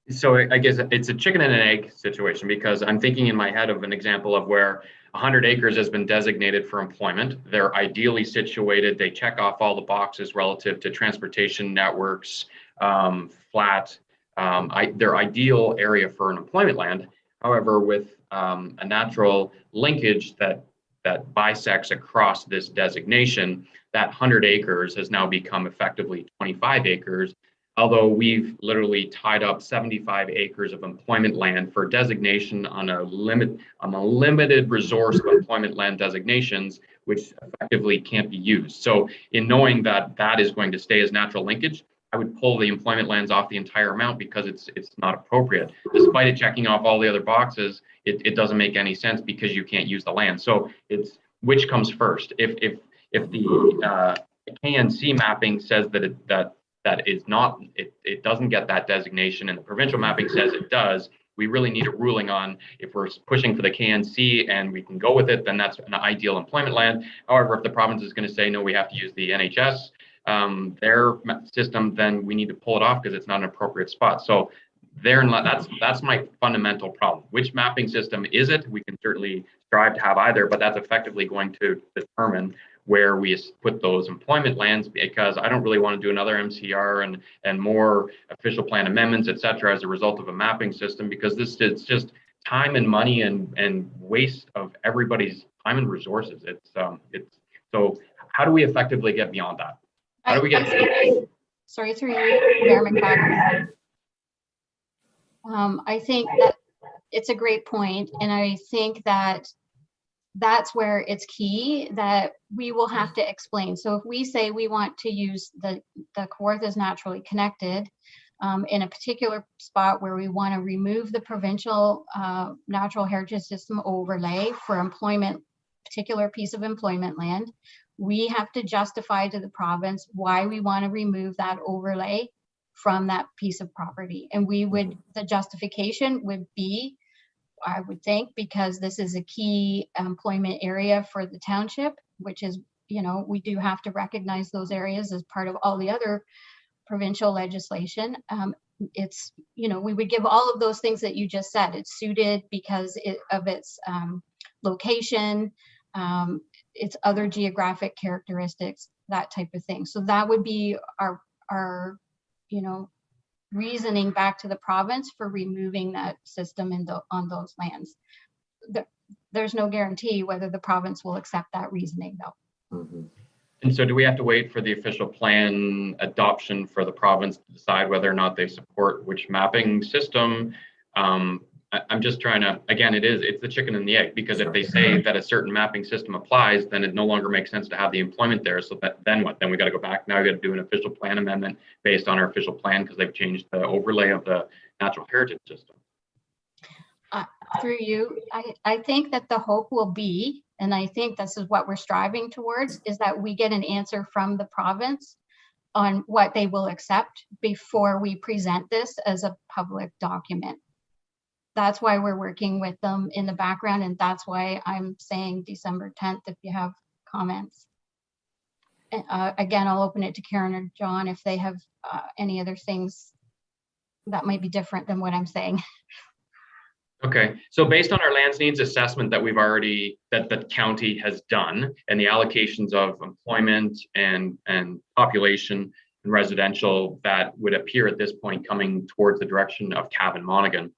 So I guess it's a chicken and an egg situation, because I'm thinking in my head of an example of where 100 acres has been designated for employment. They're ideally situated. They check off all the boxes relative to transportation networks, flat. Their ideal area for an employment land. However, with a natural linkage that bisects across this designation, that 100 acres has now become effectively 25 acres. Although we've literally tied up 75 acres of employment land for designation on a limited resource of employment land designations, which effectively can't be used. So in knowing that that is going to stay as natural linkage, I would pull the employment lands off the entire amount, because it's not appropriate. Despite it checking off all the other boxes, it doesn't make any sense because you can't use the land. So it's which comes first. If the KNC mapping says that is not, it doesn't get that designation, and the provincial mapping says it does, we really need a ruling on if we're pushing for the KNC and we can go with it, then that's an ideal employment land. However, if the province is going to say, no, we have to use the NHS, their system, then we need to pull it off because it's not an appropriate spot. So that's my fundamental problem. Which mapping system is it? We can certainly strive to have either, but that's effectively going to determine where we put those employment lands, because I don't really want to do another MCR and more official plan amendments, et cetera, as a result of a mapping system, because it's just time and money and waste of everybody's time and resources. So how do we effectively get beyond that? How do we get? Sorry, through you, Mayor McFadden. I think that it's a great point, and I think that that's where it's key that we will have to explain. So if we say we want to use the Kawarthas naturally connected in a particular spot where we want to remove the provincial natural heritage system overlay for employment, particular piece of employment land, we have to justify to the province why we want to remove that overlay from that piece of property. And the justification would be, I would think, because this is a key employment area for the township, which is, we do have to recognize those areas as part of all the other provincial legislation. We would give all of those things that you just said. It's suited because of its location, its other geographic characteristics, that type of thing. So that would be our reasoning back to the province for removing that system on those lands. There's no guarantee whether the province will accept that reasoning, though. Mm-hmm. And so do we have to wait for the official plan adoption for the province to decide whether or not they support which mapping system? I'm just trying to, again, it's the chicken and the egg, because if they say that a certain mapping system applies, then it no longer makes sense to have the employment there. So then what? Then we got to go back. Now we got to do an official plan amendment based on our official plan because they've changed the overlay of the natural heritage system. Through you, I think that the hope will be, and I think this is what we're striving towards, is that we get an answer from the province on what they will accept before we present this as a public document. That's why we're working with them in the background, and that's why I'm saying December 10th if you have comments. Again, I'll open it to Karen or John if they have any other things that might be different than what I'm saying. Okay, so based on our lands needs assessment that we've already, that the county has done, and the allocations of employment and population and residential that would appear at this point coming towards the direction of Cavan Monaghan,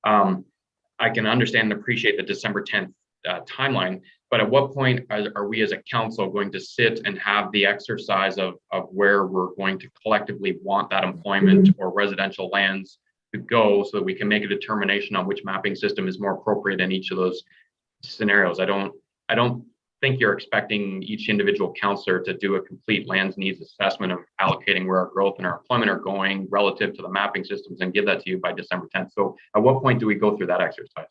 I can understand and appreciate the December 10th timeline, but at what point are we as a council going to sit and have the exercise of where we're going to collectively want that employment or residential lands to go, so that we can make a determination on which mapping system is more appropriate in each of those scenarios? I don't think you're expecting each individual councillor to do a complete lands needs assessment of allocating where our growth and our employment are going relative to the mapping systems and give that to you by December 10th. So at what point do we go through that exercise?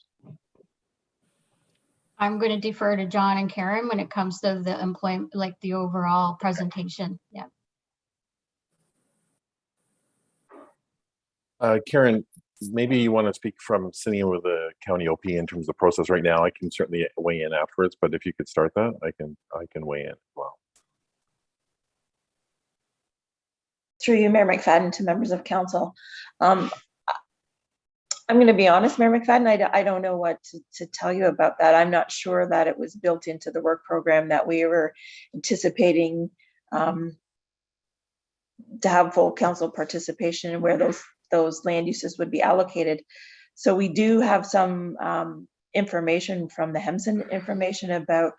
I'm going to defer to John and Karen when it comes to the employment, like the overall presentation. Yeah. Karen, maybe you want to speak from sitting with the county OP in terms of the process right now. I can certainly weigh in afterwards, but if you could start that, I can weigh in as well. Through you, Mayor McFadden, to members of council. I'm going to be honest, Mayor McFadden, I don't know what to tell you about that. I'm not sure that it was built into the work program that we were anticipating to have full council participation and where those land uses would be allocated. So we do have some information from the HEMSN information about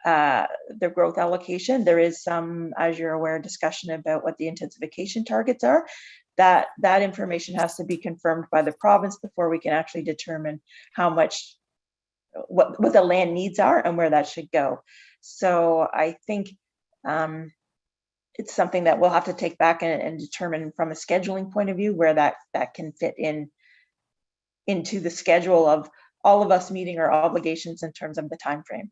their growth allocation. There is some, as you're aware, discussion about what the intensification targets are. That information has to be confirmed by the province before we can actually determine how much, what the land needs are and where that should go. So I think it's something that we'll have to take back and determine from a scheduling point of view where that can fit into the schedule of all of us meeting our obligations in terms of the time frame.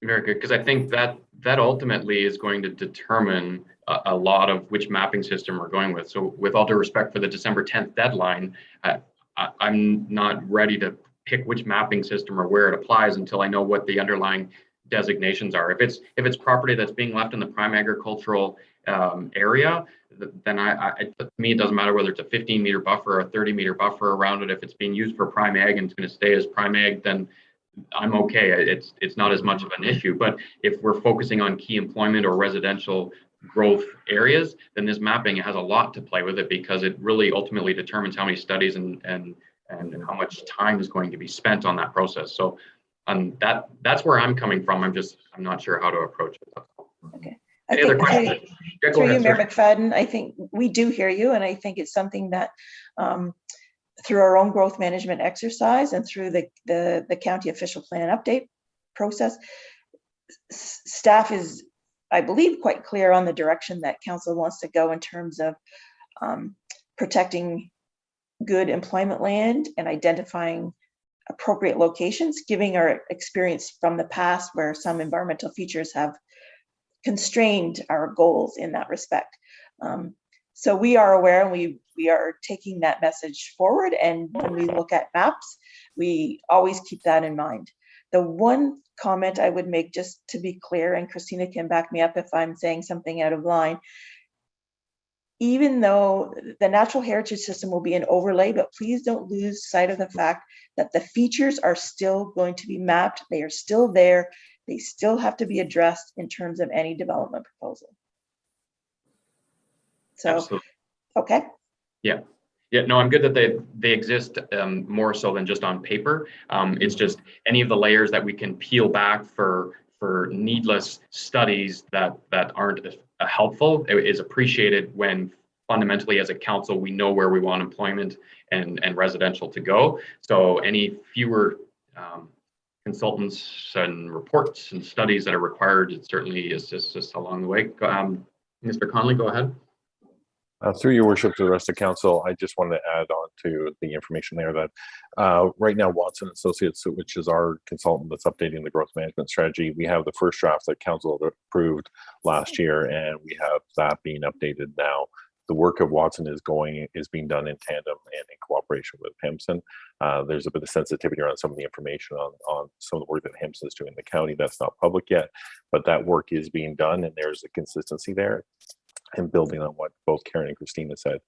Very good, because I think that ultimately is going to determine a lot of which mapping system we're going with. So with all due respect for the December 10th deadline, I'm not ready to pick which mapping system or where it applies until I know what the underlying designations are. If it's property that's being left in the prime agricultural area, then to me, it doesn't matter whether it's a 15-meter buffer or a 30-meter buffer around it. If it's being used for prime ag and it's going to stay as prime ag, then I'm okay. It's not as much of an issue. But if we're focusing on key employment or residential growth areas, then this mapping has a lot to play with it, because it really ultimately determines how many studies and how much time is going to be spent on that process. So that's where I'm coming from. I'm not sure how to approach it. Okay. Any other questions? Yeah, go through ahead, you, Mayor sir. McFadden, I think we do hear you, and I think it's something that through our own growth management exercise and through the county official plan update process, staff is, I believe, quite clear on the direction that council wants to go in terms of protecting good employment land and identifying appropriate locations, giving our experience from the past where some environmental features have constrained our goals in that respect. So we are aware, and we are taking that message forward. And when we look at maps, we always keep that in mind. The one comment I would make, just to be clear, and Christina can back me up if I'm saying something out of line, even though the natural heritage system will be an overlay, but please don't lose sight of the fact that the features are still going to be mapped. They are still there. They still have to be addressed in terms of any development proposal. So, Absolutely. okay. Yeah, no, I'm good that they exist more so than just on paper. It's just any of the layers that we can peel back for needless studies that aren't helpful is appreciated when fundamentally as a council we know where we want employment and residential to go. So any fewer consultants and reports and studies that are required, it certainly assists us along the way. Mr. Conley, go ahead. Through your worship to the rest of council, I just wanted to add on to the information there that right now Watson Associates, which is our consultant that's updating the growth management strategy, we have the first draft that council approved last year, and we have that being updated now. The work of Watson is being done in tandem and in cooperation with Hempson. There's a bit of sensitivity around some of the information on some of the work that Hempson is doing in the county that's not public yet, but that work is being done, and there's a consistency there. And building on what both Karen and Christina said,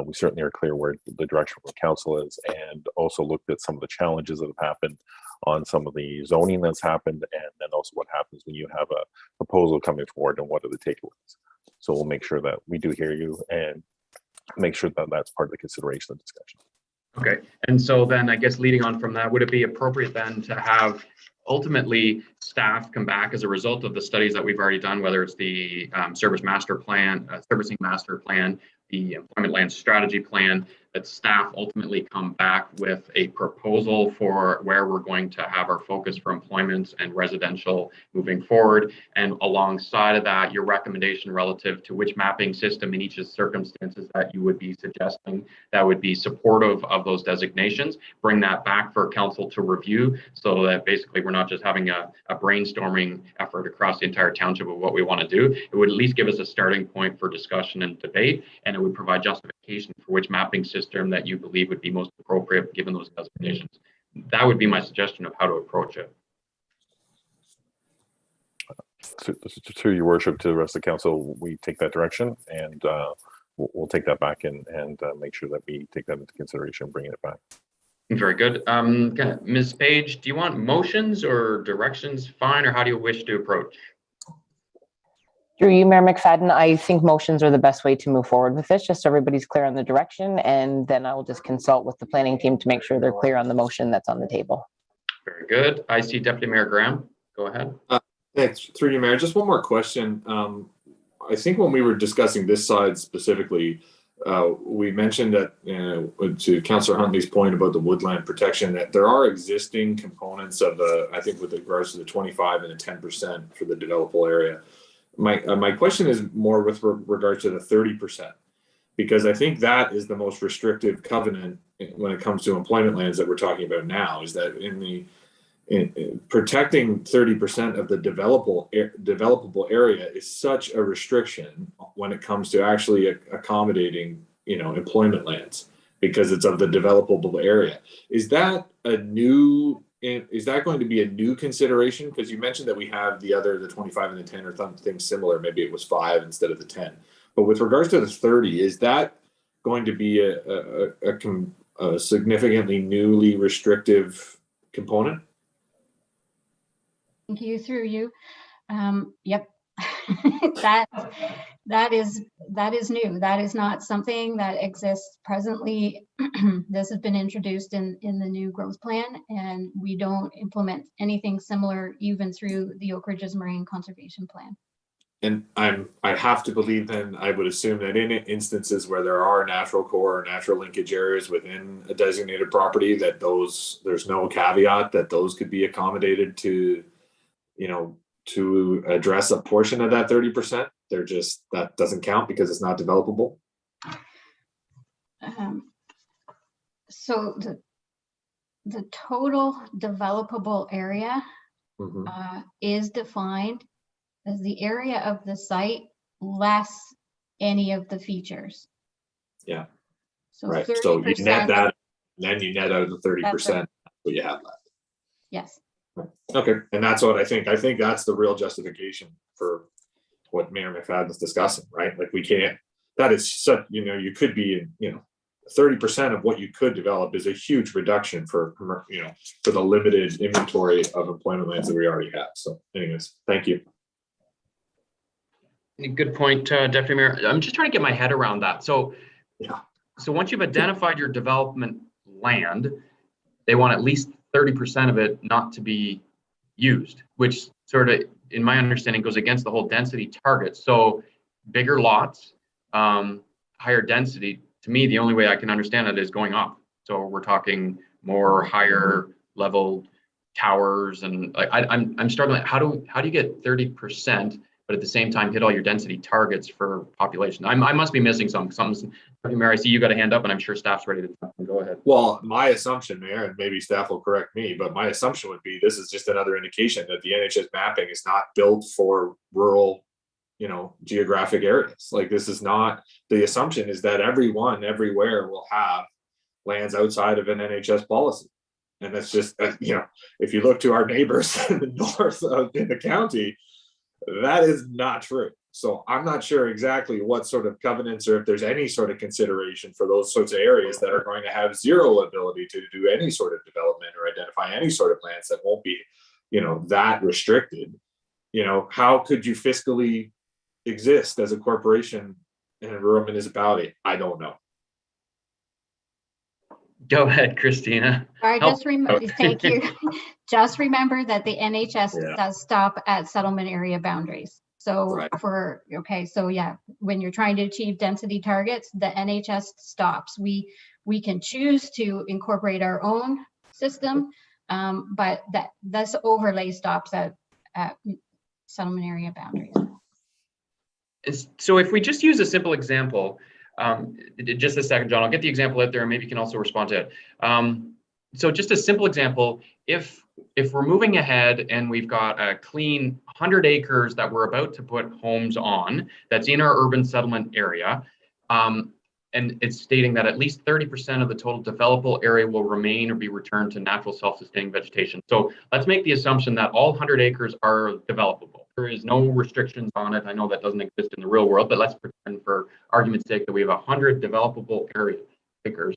we certainly are clear where the direction from council is, and also looked at some of the challenges that have happened on some of the zoning that's happened, and then also what happens when you have a proposal coming forward and what are the takeaways. So we'll make sure that we do hear you and make sure that that's part of the consideration of the discussion. Okay, and so then I guess leading on from that, would it be appropriate then to have ultimately staff come back as a result of the studies that we've already done, whether it's the servicing master plan, the employment land strategy plan, that staff ultimately come back with a proposal for where we're going to have our focus for employment and residential moving forward, and alongside of that, your recommendation relative to which mapping system in each of the circumstances that you would be suggesting that would be supportive of those designations, bring that back for council to review, so that basically we're not just having a brainstorming effort across the entire township of what we want to do. It would at least give us a starting point for discussion and debate, and it would provide justification for which mapping system that you believe would be most appropriate given those designations. That would be my suggestion of how to approach it. To your worship, to the rest of the council, we take that direction, and we'll take that back and make sure that we take that into consideration, bringing it back. Very good. Ms. Page, do you want motions or directions fine, or how do you wish to approach? Through you, Mayor McFadden, I think motions are the best way to move forward with this, just so everybody's clear on the direction, and then I will just consult with the planning team to make sure they're clear on the motion that's on the table. Very good. I see Deputy Mayor Graham. Go ahead. Thanks. Through you, Mayor. Just one more question. I think when we were discussing this side specifically, we mentioned that to Councillor Huntley's point about the woodland protection, that there are existing components of the, I think with regards to the 25 and the 10% for the developable area. My question is more with regard to the 30%, because I think that is the most restrictive covenant when it comes to employment lands that we're talking about now, is that in protecting 30% of the developable area is such a restriction when it comes to actually accommodating, employment lands, because it's of the developable area. Is that going to be a new consideration? Because you mentioned that we have the 25 and the 10 or something similar. Maybe it was 5 instead of the 10. But with regards to the 30, is that going to be a significantly newly restrictive component? Thank you. Through you. Yep. that is new. That is not something that exists presently. This has been introduced in the new growth plan, and we don't implement anything similar even through the Oak Ridges Marine Conservation Plan. And I have to believe then, I would assume that in instances where there are natural core or natural linkage areas within a designated property, that there's no caveat that those could be accommodated to address a portion of that 30%. That doesn't count because it's not developable. So the total developable area is defined as the area of the site less any of the features. Yeah. So right. 30%, So you net that, and then you net out the 30%. What you have left. Yes. Okay, and that's what I think. I think that's the real justification for what Mayor McFadden is discussing, right? Like we can't. That is such. You could be 30% of what you could develop is a huge reduction for for the limited inventory of employment lands that we already have. So, anyways, thank you. Good point, Deputy Mayor. I'm just trying to get my head around that. So, Yeah. So once you've identified your development land, they want at least 30% of it not to be used, which sort of, in my understanding, goes against the whole density target. So bigger lots, higher density, to me, the only way I can understand it is going up. So we're talking more higher level towers, and I'm struggling. How do you get 30% but at the same time, hit all your density targets for population. I must be missing something. Mary, I see you got a hand up, and I'm sure staff's ready to go ahead. Well, my assumption, Mayor, and maybe staff will correct me, but my assumption would be this is just another indication that the NHS mapping is not built for rural, geographic areas. Like, this is not, the assumption is that everyone everywhere will have lands outside of an NHS policy. And that's just, if you look to our neighbors in the north in the county, that is not true. So I'm not sure exactly what sort of covenants, or if there's any sort of consideration for those sorts of areas that are going to have zero ability to do any sort of development or identify any sort of lands that won't be, that restricted. How could you fiscally exist as a corporation in a rural municipality? I don't know. Go ahead, Christina. All right, Help. thank you. Just remember that the NHS Yeah. does stop at settlement area boundaries. So Right. when you're trying to achieve density targets, the NHS stops. We can choose to incorporate our own system, but this overlay stops at settlement area boundaries. So if we just use a simple example, just a second, John, I'll get the example out there and maybe you can also respond to it. So just a simple example, if we're moving ahead and we've got a clean 100 acres that we're about to put homes on, that's in our urban settlement area, and it's stating that at least 30% of the total developable area will remain or be returned to natural self-sustaining vegetation. So let's make the assumption that all 100 acres are developable. There is no restrictions on it. I know that doesn't exist in the real world, but let's pretend for argument's sake that we have 100 developable acres.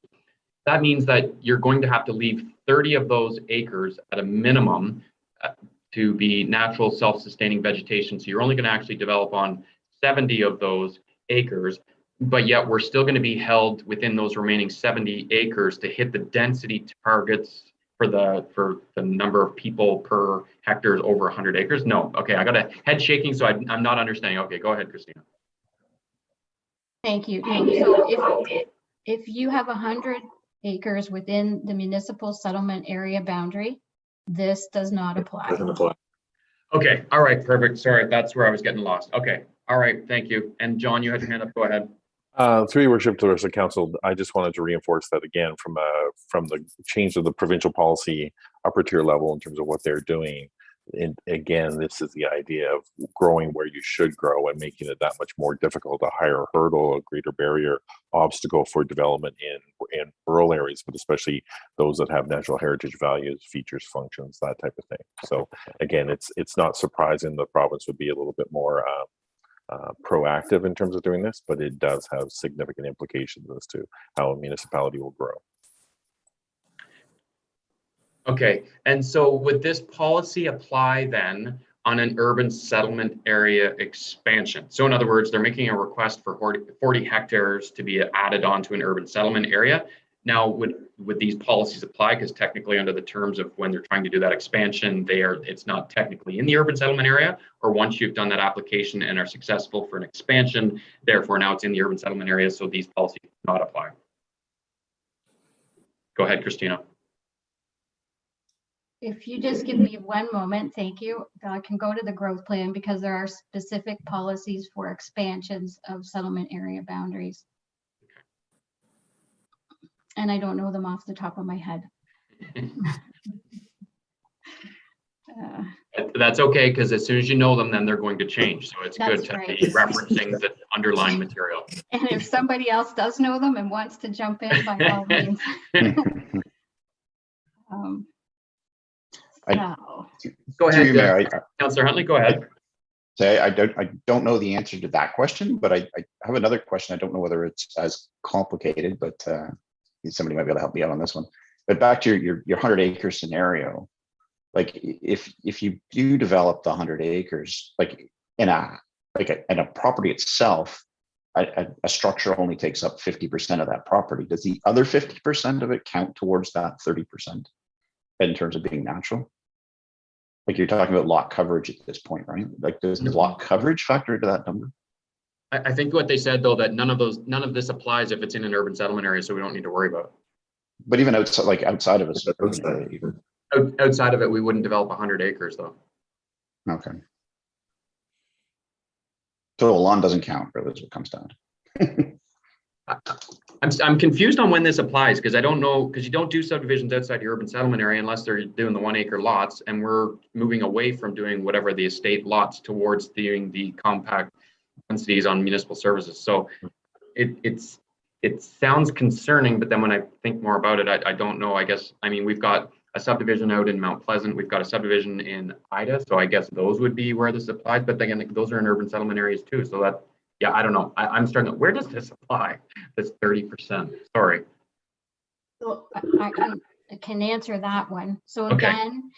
That means that you're going to have to leave 30 of those acres at a minimum to be natural self-sustaining vegetation. So you're only going to actually develop on 70 of those acres, but yet we're still going to be held within those remaining 70 acres to hit the density targets for the number of people per hectare over 100 acres. No, okay, I got a head shaking, so I'm not understanding. Okay, go ahead, Christina. Thank you. So if you have 100 acres within the municipal settlement area boundary, this does not apply. Doesn't apply. Okay, all right, perfect. Sorry, that's where I was getting lost. Okay, all right, thank you. And John, you had your hand up, go ahead. Through your worship to the rest of the council, I just wanted to reinforce that again from the change of the provincial policy upper tier level in terms of what they're doing. And again, this is the idea of growing where you should grow and making it that much more difficult, a higher hurdle, a greater barrier, obstacle for development in rural areas, but especially those that have natural heritage values, features, functions, that type of thing. So again, it's not surprising the province would be a little bit more proactive in terms of doing this, but it does have significant implications as to how a municipality will grow. Okay, and so would this policy apply then on an urban settlement area expansion? So in other words, they're making a request for 40 hectares to be added onto an urban settlement area. Now, would these policies apply? Because technically under the terms of when they're trying to do that expansion, it's not technically in the urban settlement area, or once you've done that application and are successful for an expansion, therefore now it's in the urban settlement area, so these policies do not apply. Go ahead, Christina. If you just give me one moment, thank you. I can go to the growth plan because there are specific policies for expansions of settlement area boundaries. And I don't know them off the top of my head. That's okay, because as soon as you know them, then they're going to change. So it's good That's to right. be referencing the underlying material. And if somebody else does know them and wants to jump in, by all means. Go Through you, ahead, Mayor, Councillor Huntley, go ahead. I don't know the answer to that question, but I have another question. I don't know whether it's as complicated, but somebody might be able to help me out on this one. But back to your 100 acre scenario, like if you do develop the 100 acres, like in a property itself, a structure only takes up 50% of that property. Does the other 50% of it count towards that 30% in terms of being natural? Like you're talking about lot coverage at this point, right? Like does lot coverage factor into that number? I think what they said though, that none of this applies if it's in an urban settlement area, so we don't need to worry about it. But even outside of a Outside of it, we wouldn't develop 100 acres though. Okay. So a lawn doesn't count, really, is what comes down to. I'm confused on when this applies, because I don't know, because you don't do subdivisions outside your urban settlement area unless they're doing the 1 acre lots, and we're moving away from doing whatever the estate lots towards doing the compact densities on municipal services. So it sounds concerning, but then when I think more about it, I don't know. I guess, I mean, we've got a subdivision out in Mount Pleasant, we've got a subdivision in Ida, so I guess those would be where this applies, but again, those are in urban settlement areas too, so that, yeah, I don't know. I'm starting to, where does this apply? This 30%, sorry. So I can answer that one. So Okay. again,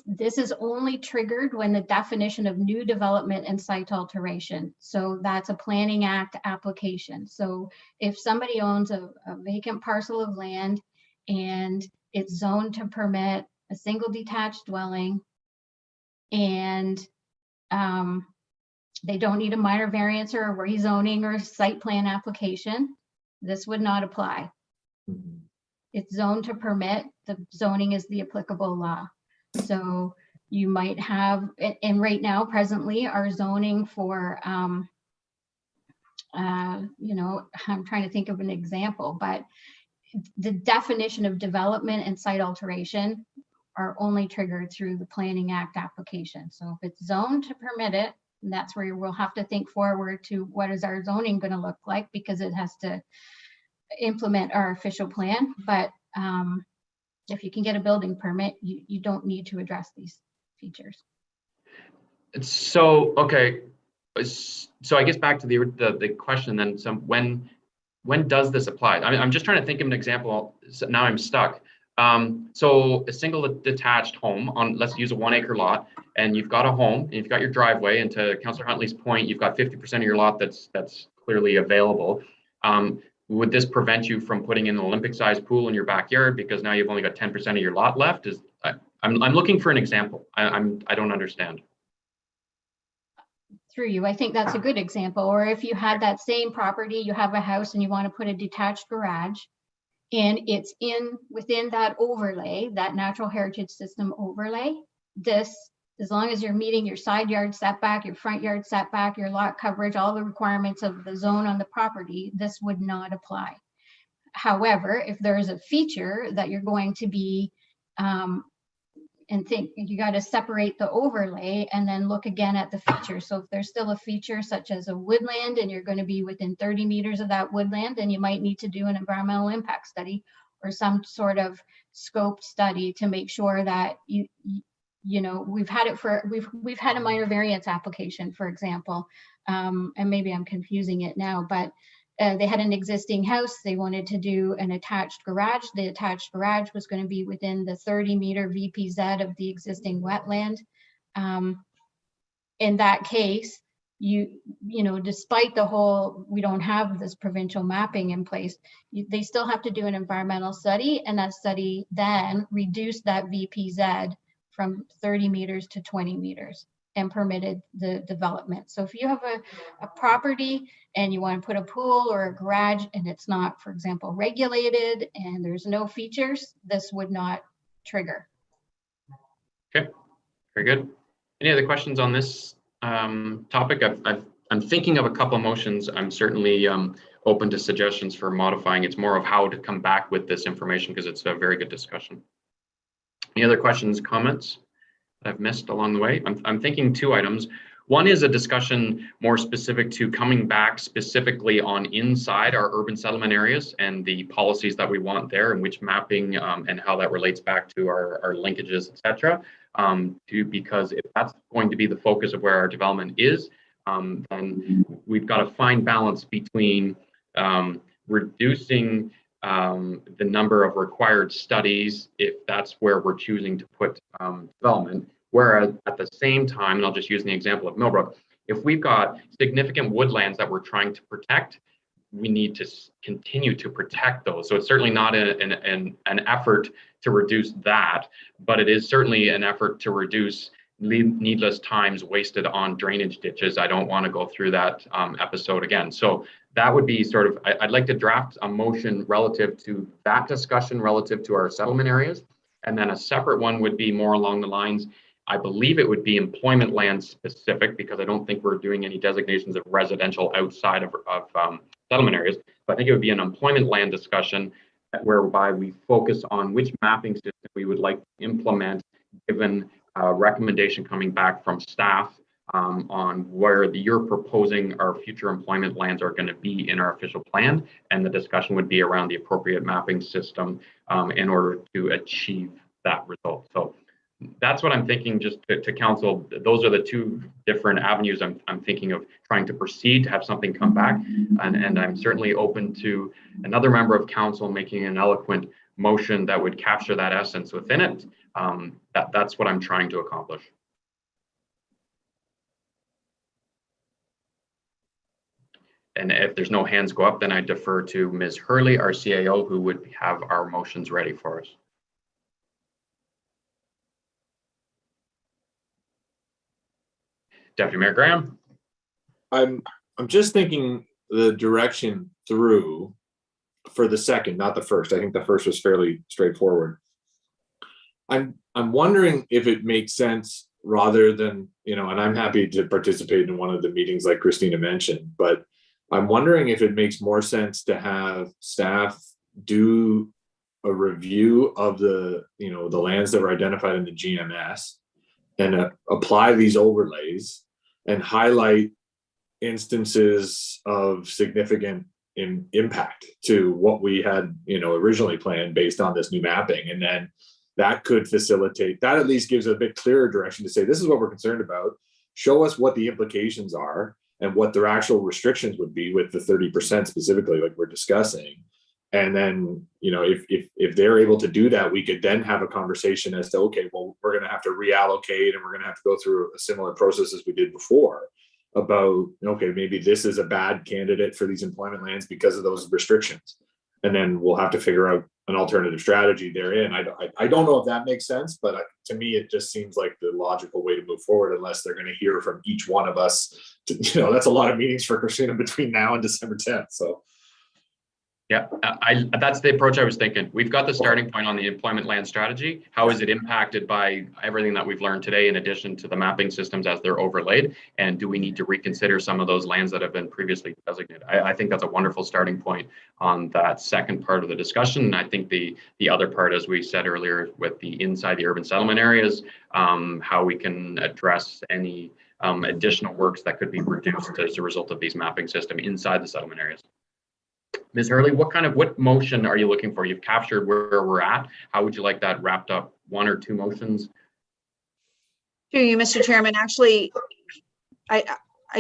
this is only triggered when the definition of new development and site alteration. So that's a Planning Act application. So if somebody owns a vacant parcel of land and it's zoned to permit a single detached dwelling, and they don't need a minor variance or a rezoning or site plan application, this would not apply. It's zoned to permit, the zoning is the applicable law. So you might have, and right now, presently, our zoning for, you know, I'm trying to think of an example, but the definition of development and site alteration are only triggered through the Planning Act application. So if it's zoned to permit it, and that's where we'll have to think forward to what is our zoning going to look like, because it has to implement our official plan. But if you can get a building permit, you don't need to address these features. So, okay, so I guess back to the question then, so when does this apply? I mean, I'm just trying to think of an example, so now I'm stuck. So a single detached home on, let's use a 1 acre lot, and you've got a home, and you've got your driveway, and to Councillor Huntley's point, you've got 50% of your lot that's clearly available. Would this prevent you from putting in an Olympic-sized pool in your backyard because now you've only got 10% of your lot left? I'm looking for an example. I don't understand. Through you, I think that's a good example. Or if you had that same property, you have a house and you want to put a detached garage, and it's within that overlay, that natural heritage system overlay, this, as long as you're meeting your side yard setback, your front yard setback, your lot coverage, all the requirements of the zone on the property, this would not apply. However, if there is a feature that you're going to be, and think, you got to separate the overlay and then look again at the feature. So if there's still a feature such as a woodland and you're going to be within 30 meters of that woodland, then you might need to do an environmental impact study or some sort of scoped study to make sure that you know, we've had a minor variance application, for example, and maybe I'm confusing it now, but they had an existing house. They wanted to do an attached garage. The attached garage was going to be within the 30-meter VPZ of the existing wetland. In that case, you know, despite the whole, we don't have this provincial mapping in place, they still have to do an environmental study, and that study then reduced that VPZ from 30 meters to 20 meters and permitted the development. So if you have a property and you want to put a pool or a garage and it's not, for example, regulated and there's no features, this would not trigger. Okay, very good. Any other questions on this topic? I'm thinking of a couple of motions. I'm certainly open to suggestions for modifying. It's more of how to come back with this information because it's a very good discussion. Any other questions, comments I've missed along the way? I'm thinking 2 items. One is a discussion more specific to coming back specifically on inside our urban settlement areas and the policies that we want there and which mapping and how that relates back to our linkages, et cetera. Because if that's going to be the focus of where our development is, then we've got a fine balance between reducing the number of required studies if that's where we're choosing to put development. Whereas at the same time, and I'll just use the example of Millbrook, if we've got significant woodlands that we're trying to protect, we need to continue to protect those. So it's certainly not an effort to reduce that, but it is certainly an effort to reduce needless times wasted on drainage ditches. I don't want to go through that episode again. So that would be sort of, I'd like to draft a motion relative to that discussion relative to our settlement areas. And then a separate one would be more along the lines, I believe it would be employment land specific because I don't think we're doing any designations of residential outside of settlement areas. But I think it would be an employment land discussion whereby we focus on which mapping system we would like to implement, given a recommendation coming back from staff on where you're proposing our future employment lands are going to be in our official plan. And the discussion would be around the appropriate mapping system in order to achieve that result. So that's what I'm thinking, just to council. Those are the two different avenues I'm thinking of trying to proceed to have something come back. And I'm certainly open to another member of council making an eloquent motion that would capture that essence within it. That's what I'm trying to accomplish. And if there's no hands go up, then I defer to Ms. Hurley, our CAO, who would have our motions ready for us. Deputy Mayor Graham. I'm just thinking the direction through for the second, not the first. I think the first was fairly straightforward. I'm wondering if it makes sense rather than, and I'm happy to participate in one of the meetings like Christina mentioned, but I'm wondering if it makes more sense to have staff do a review of the lands that were identified in the GMS and apply these overlays and highlight instances of significant impact to what we had, originally planned based on this new mapping. And then that could facilitate, that at least gives a bit clearer direction to say, this is what we're concerned about. Show us what the implications are and what their actual restrictions would be with the 30% specifically, like we're discussing. And then, if they're able to do that, we could then have a conversation as to, okay, well, we're going to have to reallocate and we're going to have to go through a similar process as we did before about, okay, maybe this is a bad candidate for these employment lands because of those restrictions. And then we'll have to figure out an alternative strategy therein. I don't know if that makes sense, but to me, it just seems like the logical way to move forward, unless they're going to hear from each one of us. That's a lot of meetings for Christina between now and December 10th. So. Yeah, that's the approach I was thinking. We've got the starting point on the employment land strategy. How is it impacted by everything that we've learned today in addition to the mapping systems as they're overlaid? And do we need to reconsider some of those lands that have been previously designated? I think that's a wonderful starting point on that second part of the discussion. And I think the other part, as we said earlier, with the inside the urban settlement areas, how we can address any additional works that could be reduced as a result of these mapping system inside the settlement areas. Ms. Hurley, what motion are you looking for? You've captured where we're at. How would you like that wrapped up? One or two motions? Through you, Mr. Chairman. Actually, I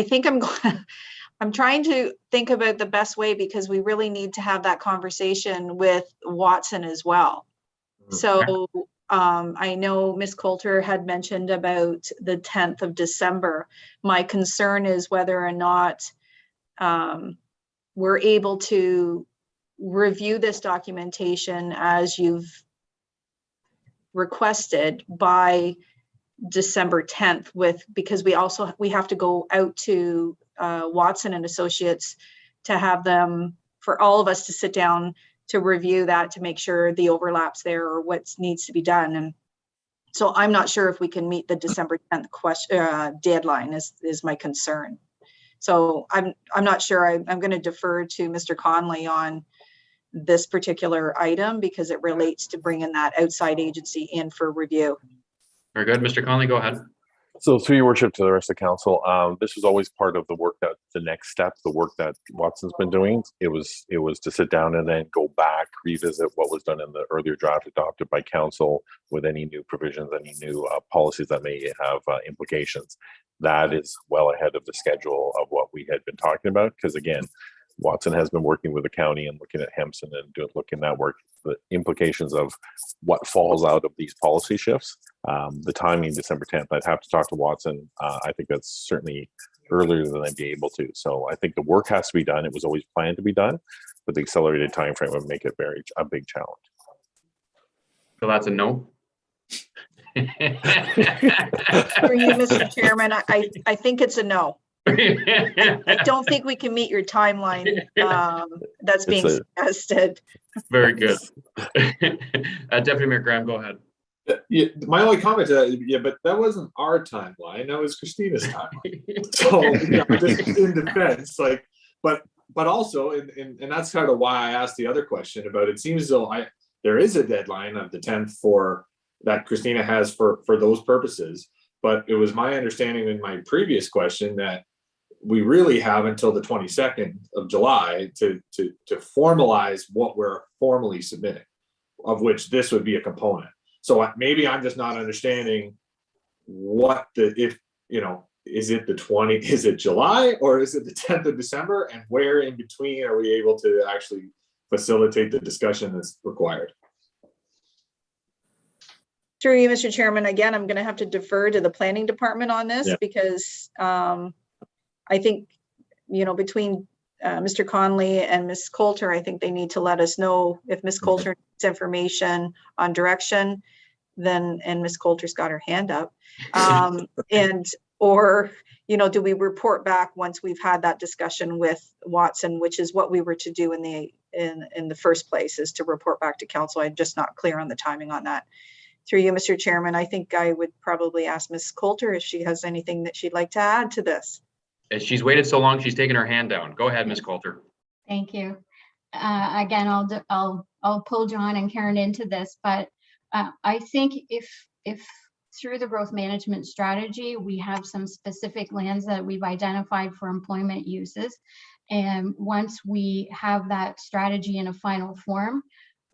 think I'm trying to think about the best way, because we really need to have that conversation with Watson as well. So I know Ms. Coulter had mentioned about the 10th of December. My concern is whether or not we're able to review this documentation as you've requested by December 10th, because we have to go out to Watson and Associates to have them, for all of us to sit down to review that, to make sure the overlaps there or what needs to be done. And so I'm not sure if we can meet the December 10th deadline is my concern. So I'm not sure. I'm going to defer to Mr. Conley on this particular item because it relates to bringing that outside agency in for review. Very good. Mr. Conley, go ahead. So through your worship to the rest of council, this was always part of the work that the next step, the work that Watson's been doing. It was to sit down and then go back, revisit what was done in the earlier draft adopted by council with any new provisions, any new policies that may have implications. That is well ahead of the schedule of what we had been talking about. Because again, Watson has been working with the county and looking at Hempson and looking at work, the implications of what falls out of these policy shifts. The timing, December 10th, I'd have to talk to Watson. I think that's certainly earlier than I'd be able to. So I think the work has to be done. It was always planned to be done, but the accelerated timeframe would make it a big challenge. So that's a no. For you, Mr. Chairman, I think it's a no. I don't think we can meet your timeline that's being suggested. Very good. Deputy Mayor Graham, go ahead. Yeah, my only comment to that, yeah, but that wasn't our timeline. That was Christina's timeline. So, you know, just in defense, like, but also, and that's kind of why I asked the other question about, it seems as though there is a deadline of the 10th for that Christina has for those purposes. But it was my understanding in my previous question that we really have until the 22nd of July to formalize what we're formally submitting, of which this would be a component. So maybe I'm just not understanding if, you know, is it July or is it the 10th of December, and where in between are we able to actually facilitate the discussion that's required? Through you, Mr. Chairman, again, I'm going to have to defer to the planning department on this Yeah. because I think, you know, between Mr. Conley and Ms. Coulter, I think they need to let us know if Ms. Coulter needs information on direction, then, and Ms. Coulter's got her hand up. Or, you know, do we report back once we've had that discussion with Watson, which is what we were to do in the first place, is to report back to council. I'm just not clear on the timing on that. Through you, Mr. Chairman, I think I would probably ask Ms. Coulter if she has anything that she'd like to add to this. As she's waited so long, she's taken her hand down. Go ahead, Ms. Coulter. Thank you. Again, I'll pull John and Karen into this, but I think if through the growth management strategy, we have some specific lands that we've identified for employment uses. And once we have that strategy in a final form,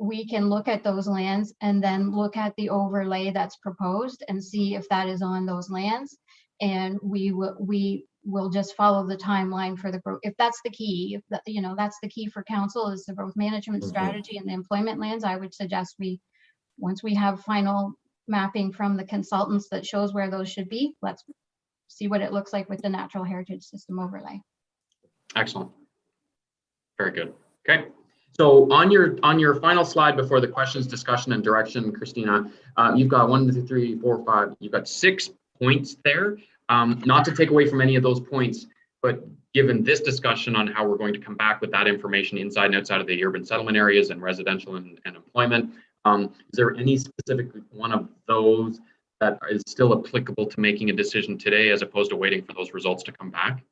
we can look at those lands and then look at the overlay that's proposed and see if that is on those lands. And we will just follow the timeline for the growth. If that's the key, if you know, that's the key for council, is the growth management strategy and the employment lands. I would suggest once we have final mapping from the consultants that shows where those should be, let's see what it looks like with the natural heritage system overlay. Excellent. Very good. Okay. So on your final slide before the questions, discussion, and direction, Christina, you've got 1, 2, 3, 4, 5. You've got 6 points there. Not to take away from any of those points, but given this discussion on how we're going to come back with that information inside and outside of the urban settlement areas and residential and employment, is there any specific one of those that is still applicable to making a decision today as opposed to waiting for those results to come back?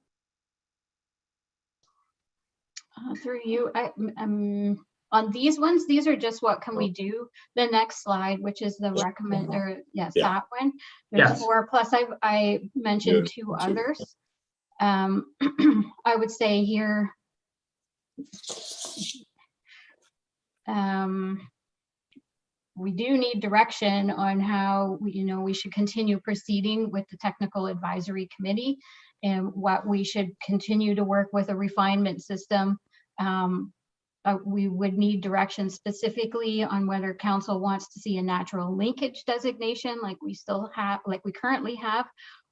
Through you, on these ones, these are just what can we do. The next slide, which is the recommend, or yes, Yeah. that one. There's Yes. 4, plus I mentioned 2 others. I would say here, we do need direction on how we should continue proceeding with the technical advisory committee, and what we should continue to work with a refinement system. We would need direction specifically on whether council wants to see a natural linkage designation like we currently have,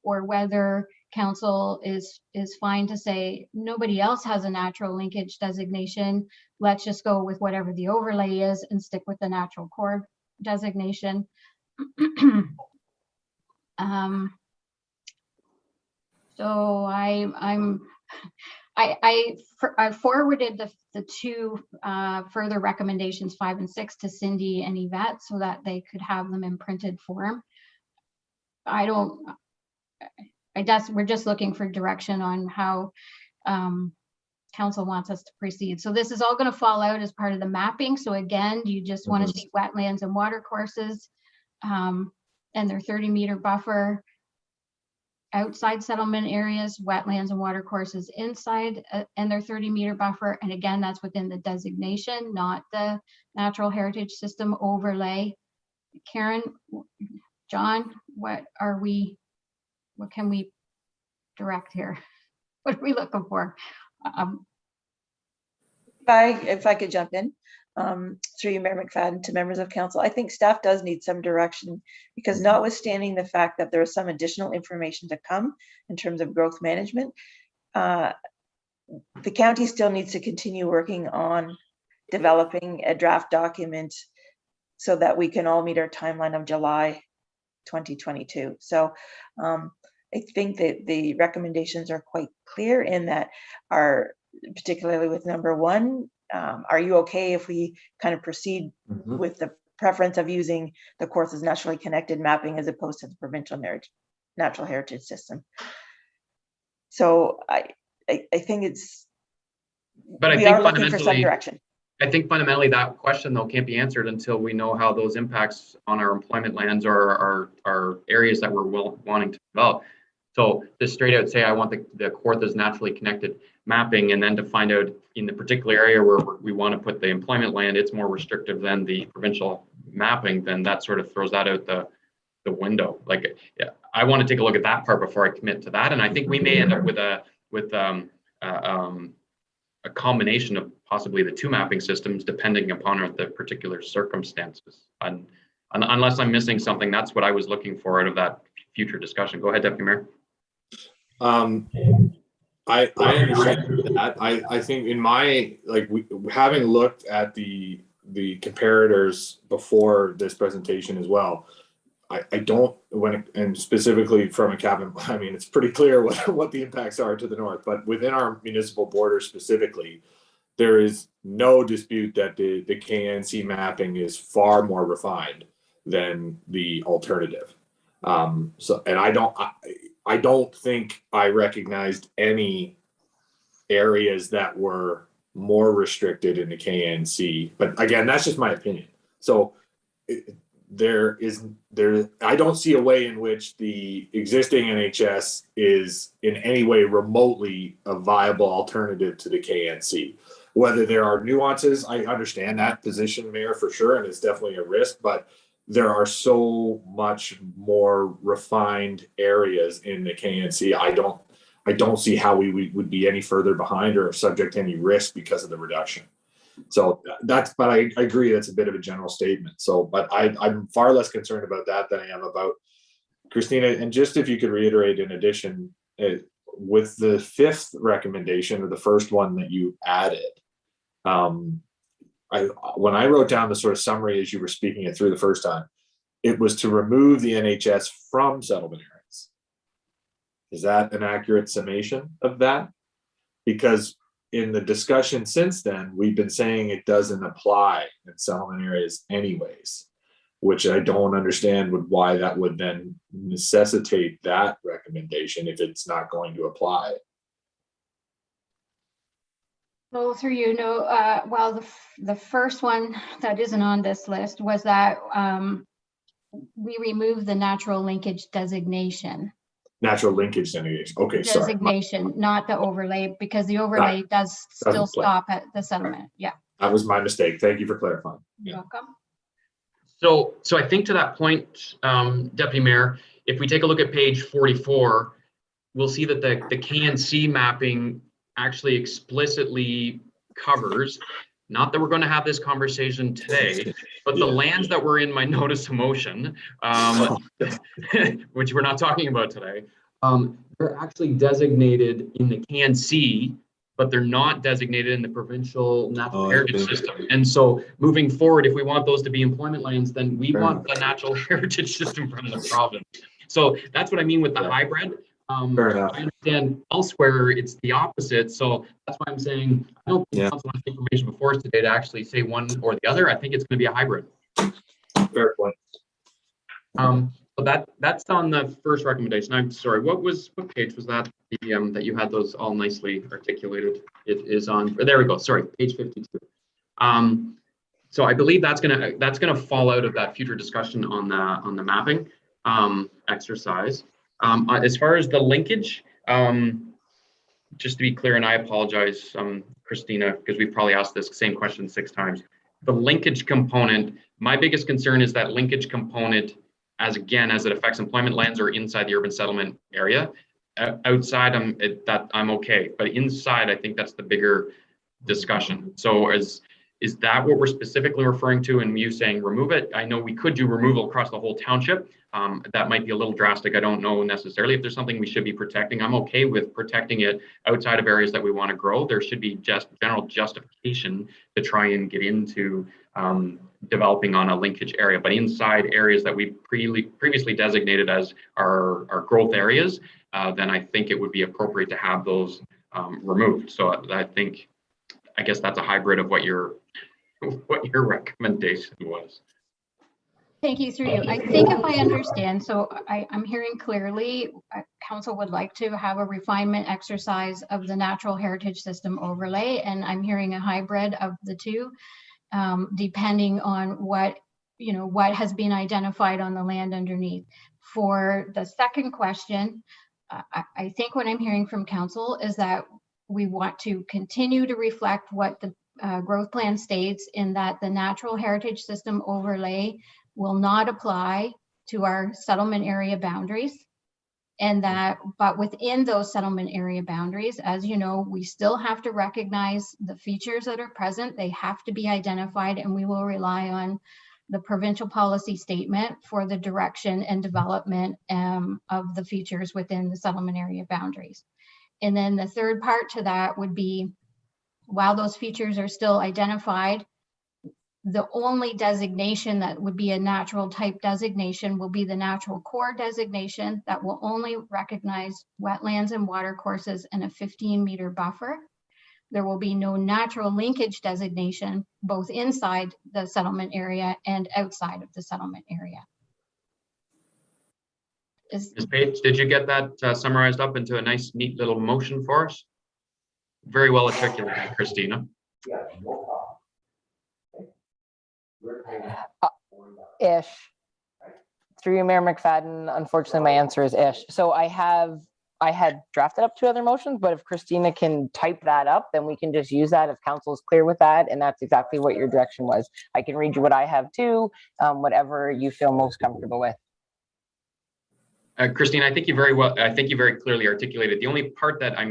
or whether council is fine to say nobody else has a natural linkage designation. Let's just go with whatever the overlay is and stick with the natural core designation. So I forwarded the 2 further recommendations, 5 and 6, to Cindy and Yvette so that they could have them in printed form. We're just looking for direction on how council wants us to proceed. So this is all going to fall out as part of the mapping. So again, do you just want to see wetlands and water courses and their 30-meter buffer outside settlement areas, wetlands and water courses inside and their 30-meter buffer? And again, that's within the designation, not the natural heritage system overlay. Karen, John, what can we direct here? What are we looking for? If I could jump in, through you, Mayor McFadden, to members of council, I think staff does need some direction, because notwithstanding the fact that there is some additional information to come in terms of growth management, the county still needs to continue working on developing a draft document so that we can all meet our timeline of July 2022. So I think that the recommendations are quite clear in that particularly with number 1, are you okay if we kind of proceed with the preference of using the Kawarthas naturally connected mapping as opposed to the provincial natural heritage system. So I think it's, But I we think are looking for some fundamentally, direction. I think fundamentally that question though can't be answered until we know how those impacts on our employment lands or our areas that we're wanting to develop. So to straight out say, I want the Kawarthas naturally connected mapping, and then to find out in the particular area where we want to put the employment land, it's more restrictive than the provincial mapping, then that sort of throws that out the window. Like, yeah, I want to take a look at that part before I commit to that. And I think we may end up with a combination of possibly the two mapping systems depending upon the particular circumstances. And unless I'm missing something, that's what I was looking for out of that future discussion. Go ahead, Deputy Mayor. I understand that. I think in my, like, having looked at the comparators before this presentation as well, I don't, and specifically from a cabin, I mean, it's pretty clear what the impacts are to the north, but within our municipal border specifically, there is no dispute that the KNC mapping is far more refined than the alternative. So, and I don't think I recognized any areas that were more restricted in the KNC, but again, that's just my opinion. So I don't see a way in which the existing NHS is in any way remotely a viable alternative to the KNC. Whether there are nuances, I understand that position, Mayor, for sure, and it's definitely a risk, but there are so much more refined areas in the KNC. I don't see how we would be any further behind or subject to any risk because of the reduction. So but I agree that's a bit of a general statement. So, but I'm far less concerned about that than I am about Christina. And just if you could reiterate in addition, with the fifth recommendation or the first one that you added, when I wrote down the sort of summary as you were speaking it through the first time, it was to remove the NHS from settlement areas. Is that an accurate summation of that? Because in the discussion since then, we've been saying it doesn't apply in settlement areas anyways, which I don't understand why that would then necessitate that recommendation if it's not going to apply. So through you know, well, the first one that isn't on this list was that we removed the natural linkage designation. Natural linkage designation. Okay, sorry. Designation, not the overlay, because the overlay does still stop at the settlement. Yeah. That was my mistake. Thank you for clarifying. You're welcome. So I think to that point, Deputy Mayor, if we take a look at page 44, we'll see that the KNC mapping actually explicitly covers, not that we're going to have this conversation today, but the lands that were in my notice of motion, which we're not talking about today, they're actually designated in the KNC, but they're not designated in the provincial natural heritage system. And so moving forward, if we want those to be employment lands, then we want the natural heritage system from the province. So that's what I mean with the hybrid. Fair enough. I understand elsewhere it's the opposite. So that's why I'm saying I don't think council wants information before us today to actually say one or the other. I think it's going to be a hybrid. Fair point. So that's on the first recommendation. I'm sorry, what page was that? That you had those all nicely articulated. It is on, there we go. Sorry, page 52. So I believe that's gonna fall out of that future discussion on the mapping exercise. As far as the linkage, just to be clear, and I apologize, Christina, because we've probably asked this same question 6 times. The linkage component, my biggest concern is that linkage component as it affects employment lands or inside the urban settlement area. Outside, I'm okay, but inside, I think that's the bigger discussion. So is that what we're specifically referring to and you saying remove it? I know we could do removal across the whole township. That might be a little drastic. I don't know necessarily if there's something we should be protecting. I'm okay with protecting it outside of areas that we want to grow. There should be just general justification to try and get into developing on a linkage area, but inside areas that we previously designated as our growth areas, then I think it would be appropriate to have those removed. So I guess that's a hybrid of what your recommendation was. Thank you, through you. I think if I understand, so I'm hearing clearly, council would like to have a refinement exercise of the natural heritage system overlay, and I'm hearing a hybrid of the two, depending on what has been identified on the land underneath. For the second question, I think what I'm hearing from council is that we want to continue to reflect what the growth plan states, in that the natural heritage system overlay will not apply to our settlement area boundaries. And that, but within those settlement area boundaries, as you know, we still have to recognize the features that are present. They have to be identified, and we will rely on the provincial policy statement for the direction and development of the features within the settlement area boundaries. And then the third part to that would be, while those features are still identified, the only designation that would be a natural type designation will be the natural core designation that will only recognize wetlands and water courses in a 15-meter buffer. There will be no natural linkage designation, both inside the settlement area and outside of the settlement area. Ms. Page, did you get that summarized up into a nice, neat little motion for us? Very well articulated, Christina. Ish. Through you, Mayor McFadden, unfortunately, my answer is ish. So I had drafted up two other motions, but if Christina can type that up, then we can just use that if council is clear with that. And that's exactly what your direction was. I can read you what I have too, whatever you feel most comfortable with. Christine, I think you very clearly articulated. The only part that I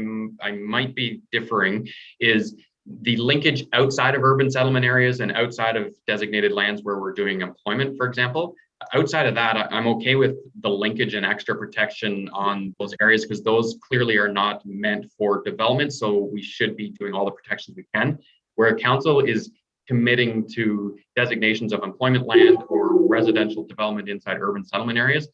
might be differing is the linkage outside of urban settlement areas and outside of designated lands where we're doing employment, for example. Outside of that, I'm okay with the linkage and extra protection on those areas, because those clearly are not meant for development. So we should be doing all the protections we can. Where council is committing to designations of employment land or residential development inside urban settlement areas,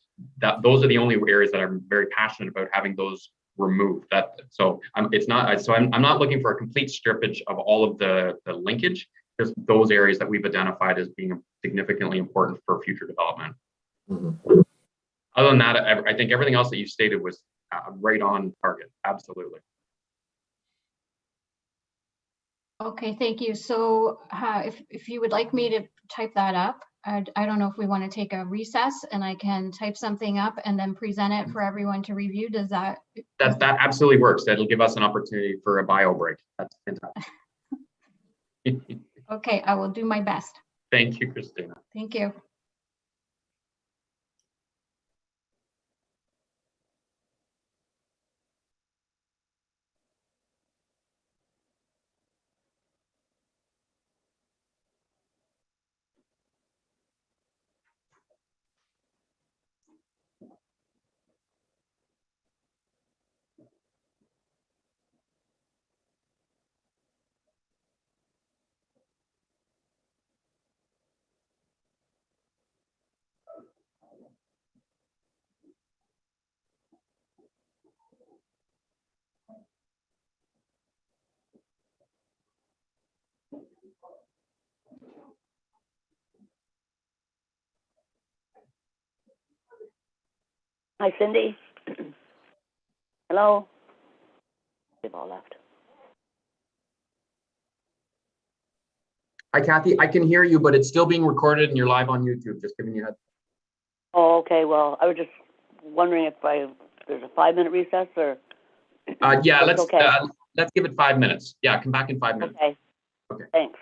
those are the only areas that I'm very passionate about having those removed. I'm not looking for a complete strippage of all of the linkage, just those areas that we've identified as being significantly important for future development. Mhm. Other than that, I think everything else that you stated was right on target. Absolutely. Okay, thank you. So if you would like me to type that up, I don't know if we want to take a recess and I can type something up and then present it for everyone to review. Does that? That absolutely works. That'll give us an opportunity for a bio break. That's fantastic. Okay, I will do my best. Thank you, Christina. Thank you. Hi, Cindy. Hello? They've all left. Hi, Kathy. I can hear you, but it's still being recorded and you're live on YouTube. Just giving you a heads. Oh, okay. Well, I was just wondering if there's a 5-minute recess or. Yeah, That's okay. Let's give it 5 minutes. Yeah, come back in 5 minutes. Okay. Okay. Thanks.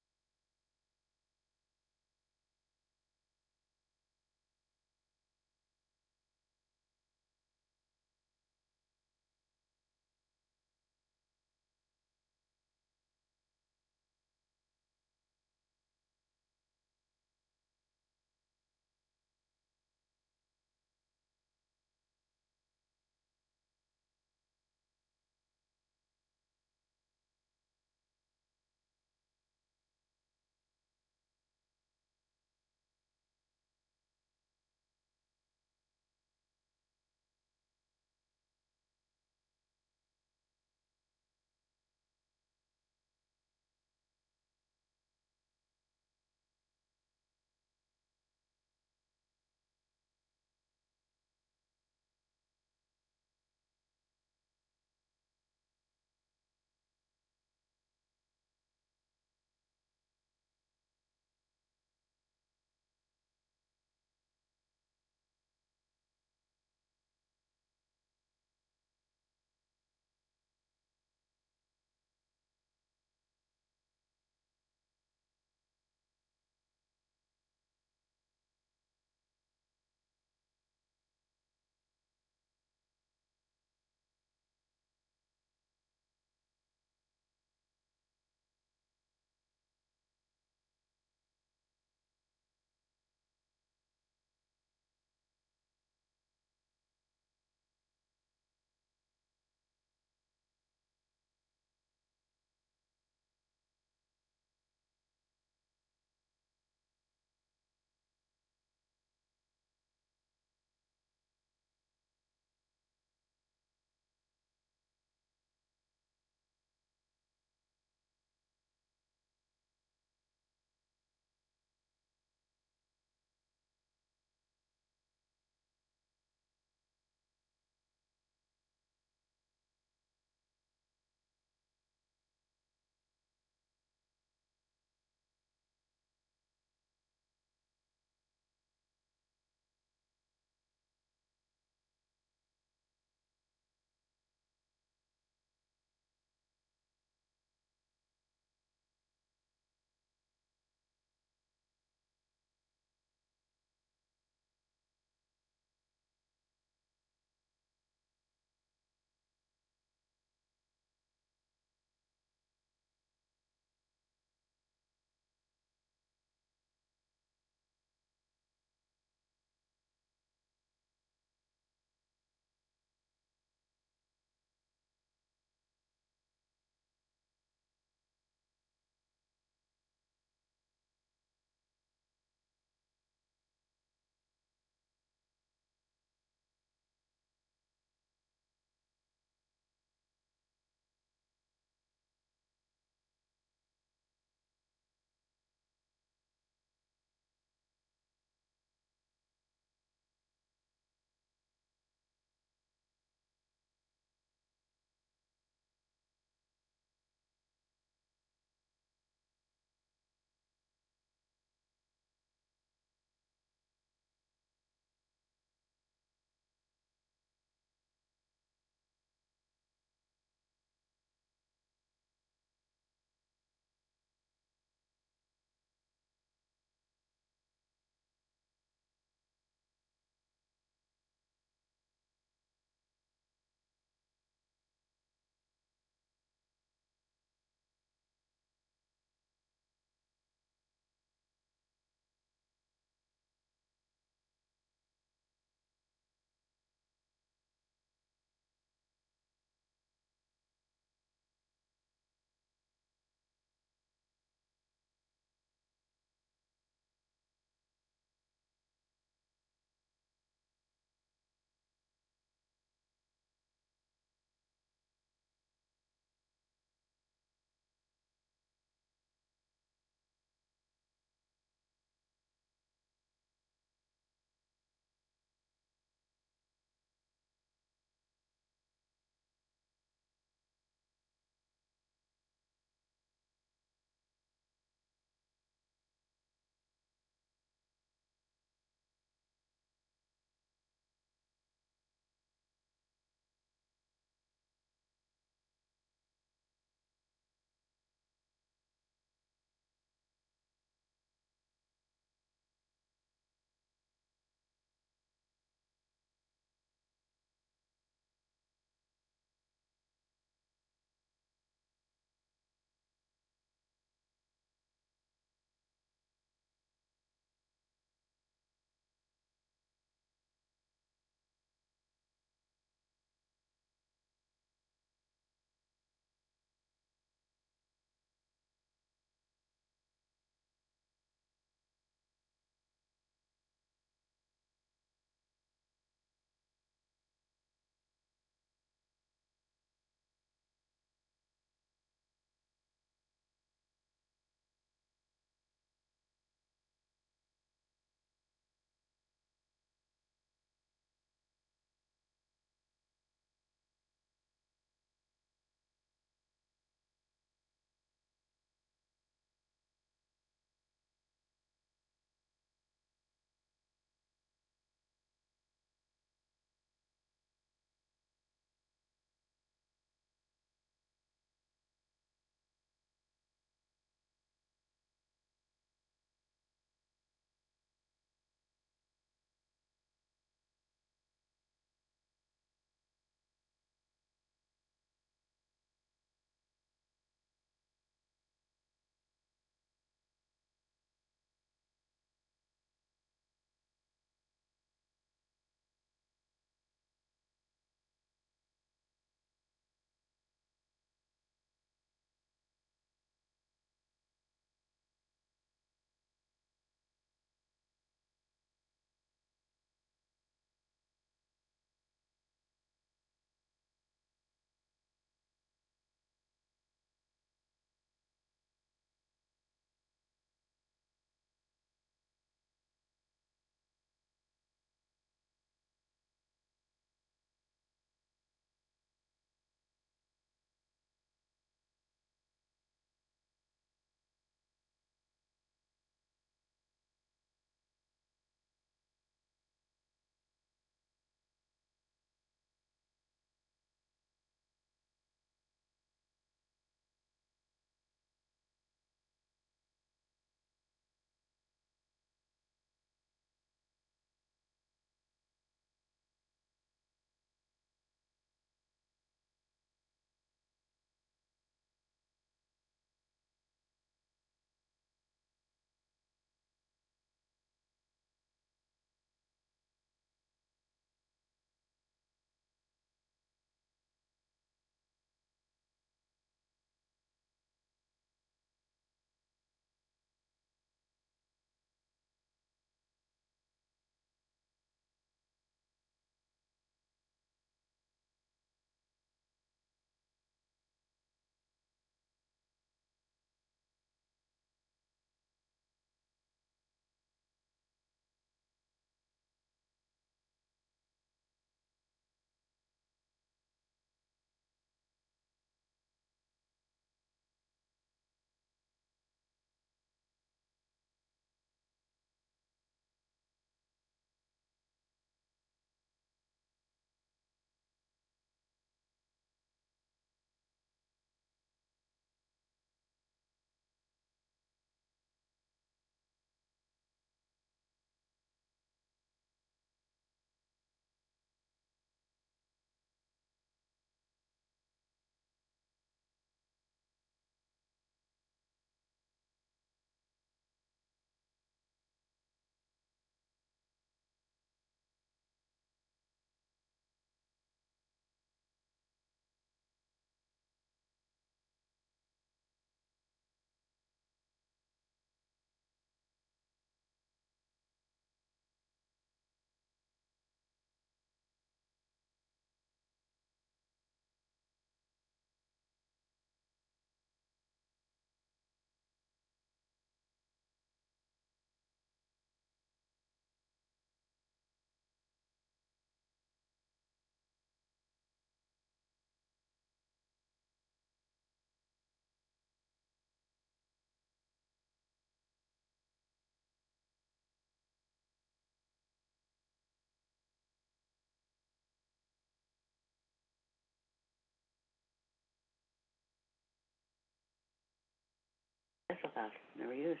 so fast. Never used.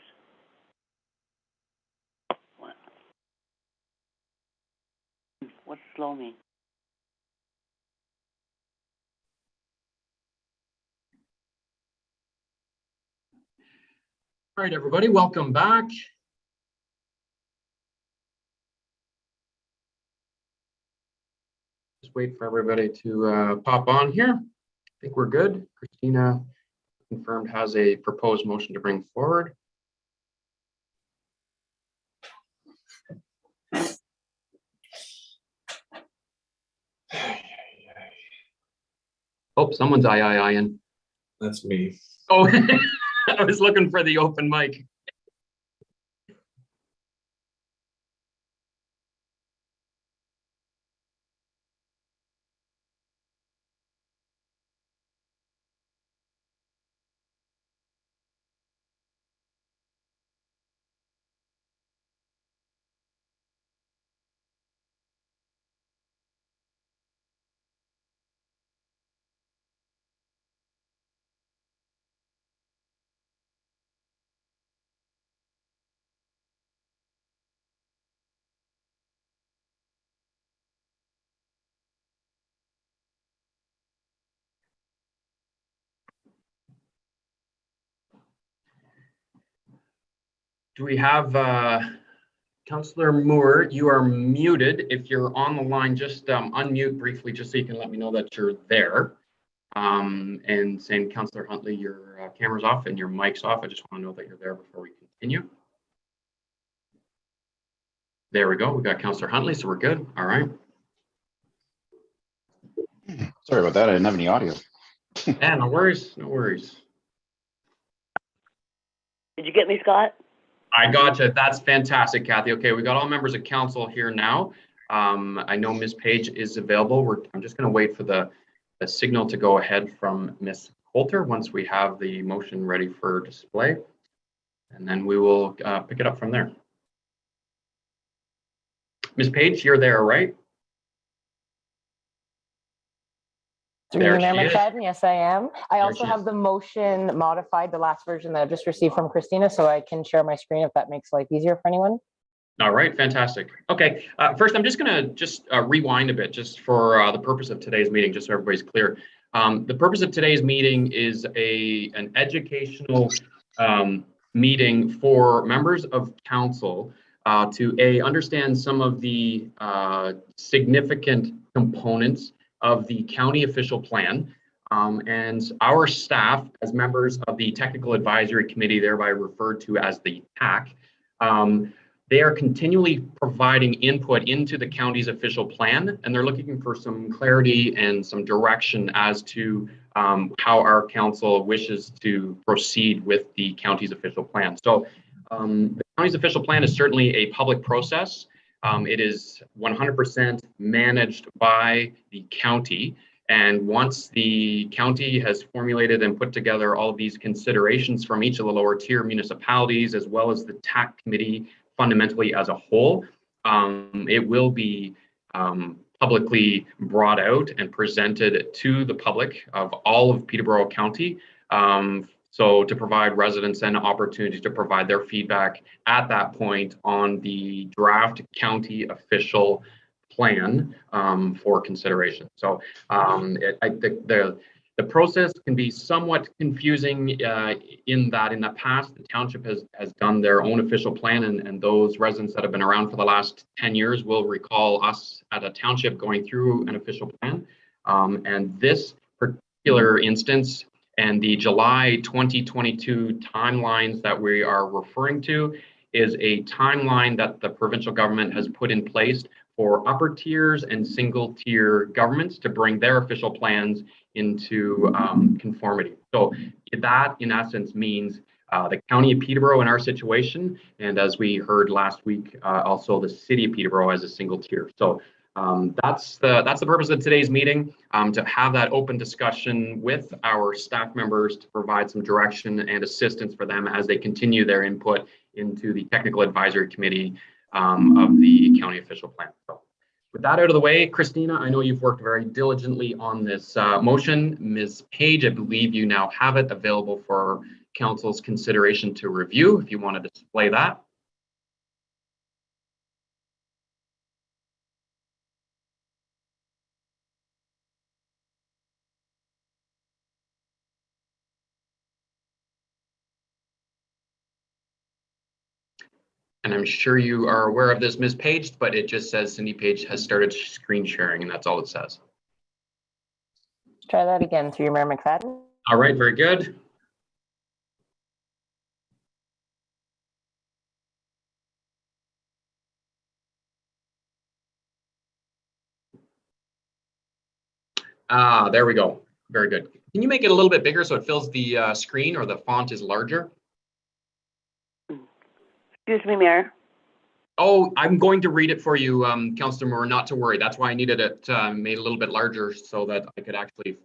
What? What's slow mean? All right, everybody, welcome back. Just wait for everybody to pop on here. I think we're good. Christina confirmed has a proposed motion to bring forward. Oh, someone's in. That's me. Oh, I was looking for the open mic. Do we have Councillor Moore? You are muted. If you're on the line, just unmute briefly, just so you can let me know that you're there. And saying, Councillor Huntley, your camera's off and your mic's off. I just want to know that you're there before we continue. There we go. We got Councillor Huntley, so we're good. All right. Sorry about that. I didn't have any audio. Yeah, no worries. No worries. Did you get me, Scott? I gotcha. That's fantastic, Kathy. Okay, we got all members of council here now. I know Ms. Page is available. I'm just going to wait for the signal to go ahead from Ms. Coulter once we have the motion ready for display, and then we will pick it up from there. Ms. Page, you're there, right? Through you, There Mayor she is. McFadden, yes, I am. I There also she have is. the motion modified, the last version that I've just received from Christina, so I can share my screen if that makes life easier for anyone. All right, fantastic. Okay, first I'm just going to rewind a bit just for the purpose of today's meeting, just so everybody's clear. The purpose of today's meeting is an educational meeting for members of council to understand some of the significant components of the county official plan. And our staff, as members of the Technical Advisory Committee, thereby referred to as the TAC, they are continually providing input into the county's official plan, and they're looking for some clarity and some direction as to how our council wishes to proceed with the county's official plan. So the county's official plan is certainly a public process. It is 100% managed by the county. And once the county has formulated and put together all of these considerations from each of the lower tier municipalities, as well as the TAC committee fundamentally as a whole, it will be publicly brought out and presented to the public of all of Peterborough County. So to provide residents an opportunity to provide their feedback at that point on the draft county official plan for consideration. So I think the process can be somewhat confusing in that in the past, the township has done their own official plan, and those residents that have been around for the last 10 years will recall us at a township going through an official plan. And this particular instance and the July 2022 timelines that we are referring to is a timeline that the provincial government has put in place for upper tiers and single tier governments to bring their official plans into conformity. So that in essence means the county of Peterborough in our situation, and as we heard last week, also the city of Peterborough as a single tier. So that's the purpose of today's meeting, to have that open discussion with our staff members to provide some direction and assistance for them as they continue their input into the Technical Advisory Committee of the county official plan. So with that out of the way, Christina, I know you've worked very diligently on this motion. Ms. Page, I believe you now have it available for council's consideration to review, if you want to display that. And I'm sure you are aware of this, Ms. Page, but it just says Cindy Page has started screen sharing, and that's all it says. Try that again through Mayor McFadden. All right, very good. There we go. Very good. Can you make it a little bit bigger so it fills the screen, or the font is larger? Excuse me, Mayor. Oh, I'm going to read it for you, Councillor Moore, not to worry. That's why I needed it made a little bit larger so that I could actually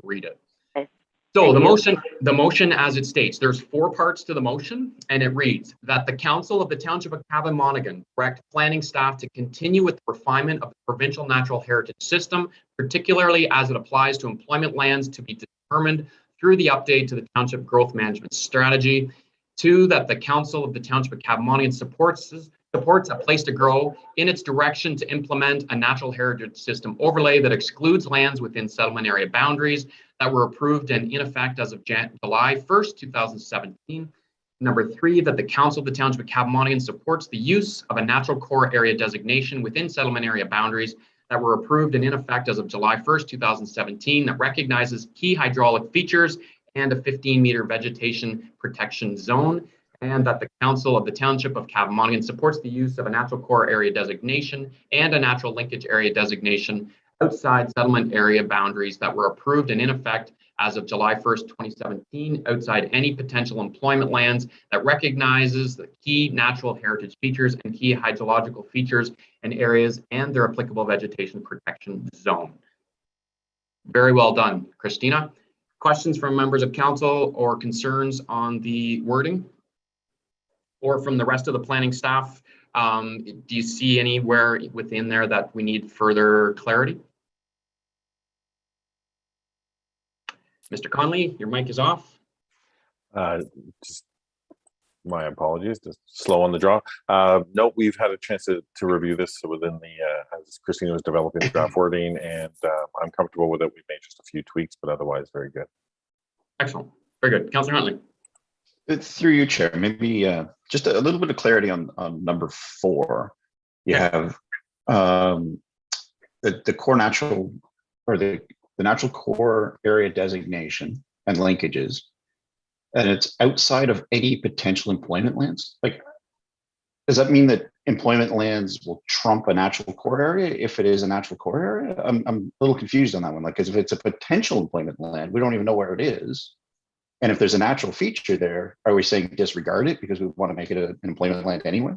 read it. Okay. So Thank you. the motion as it states, there's 4 parts to the motion, and it reads that the Council of the Township of Cavan-Monaghan direct planning staff to continue with the refinement of the provincial natural heritage system, particularly as it applies to employment lands to be determined through the update to the Township Growth Management Strategy. 2, that the Council of the Township of Cavan-Monaghan supports a Place to Grow in its direction to implement a natural heritage system overlay that excludes lands within settlement area boundaries that were approved and in effect as of July 1st, 2017. Number 3, that the Council of the Township of Cavan-Monaghan supports the use of a natural core area designation within settlement area boundaries that were approved and in effect as of July 1st, 2017, that recognizes key hydraulic features and a 15-meter vegetation protection zone, and that the Council of the Township of Cavan-Monaghan supports the use of a natural core area designation and a natural linkage area designation outside settlement area boundaries that were approved and in effect as of July 1st, 2017, outside any potential employment lands, that recognizes the key natural heritage features and key hydrological features and areas and their applicable vegetation protection zone. Very well done, Christina. Questions from members of council or concerns on the wording? Or from the rest of the planning staff? Do you see anywhere within there that we need further clarity? Mr. Conley, your mic is off. Just my apologies, just slow on the draw. No, we've had a chance to review this within the, as Christina was developing the draft wording, and I'm comfortable with it. We've made just a few tweaks, but otherwise very good. Excellent, very good. Councillor Huntley. Through you, Chair, maybe just a little bit of clarity on number 4. You have the core natural, or the natural core area designation and linkages, and it's outside of any potential employment lands. Like, does that mean that employment lands will trump a natural core area if it is a natural core area? I'm a little confused on that one. Like, because if it's a potential employment land, we don't even know where it is. And if there's a natural feature there, are we saying disregard it because we want to make it an employment land anyway?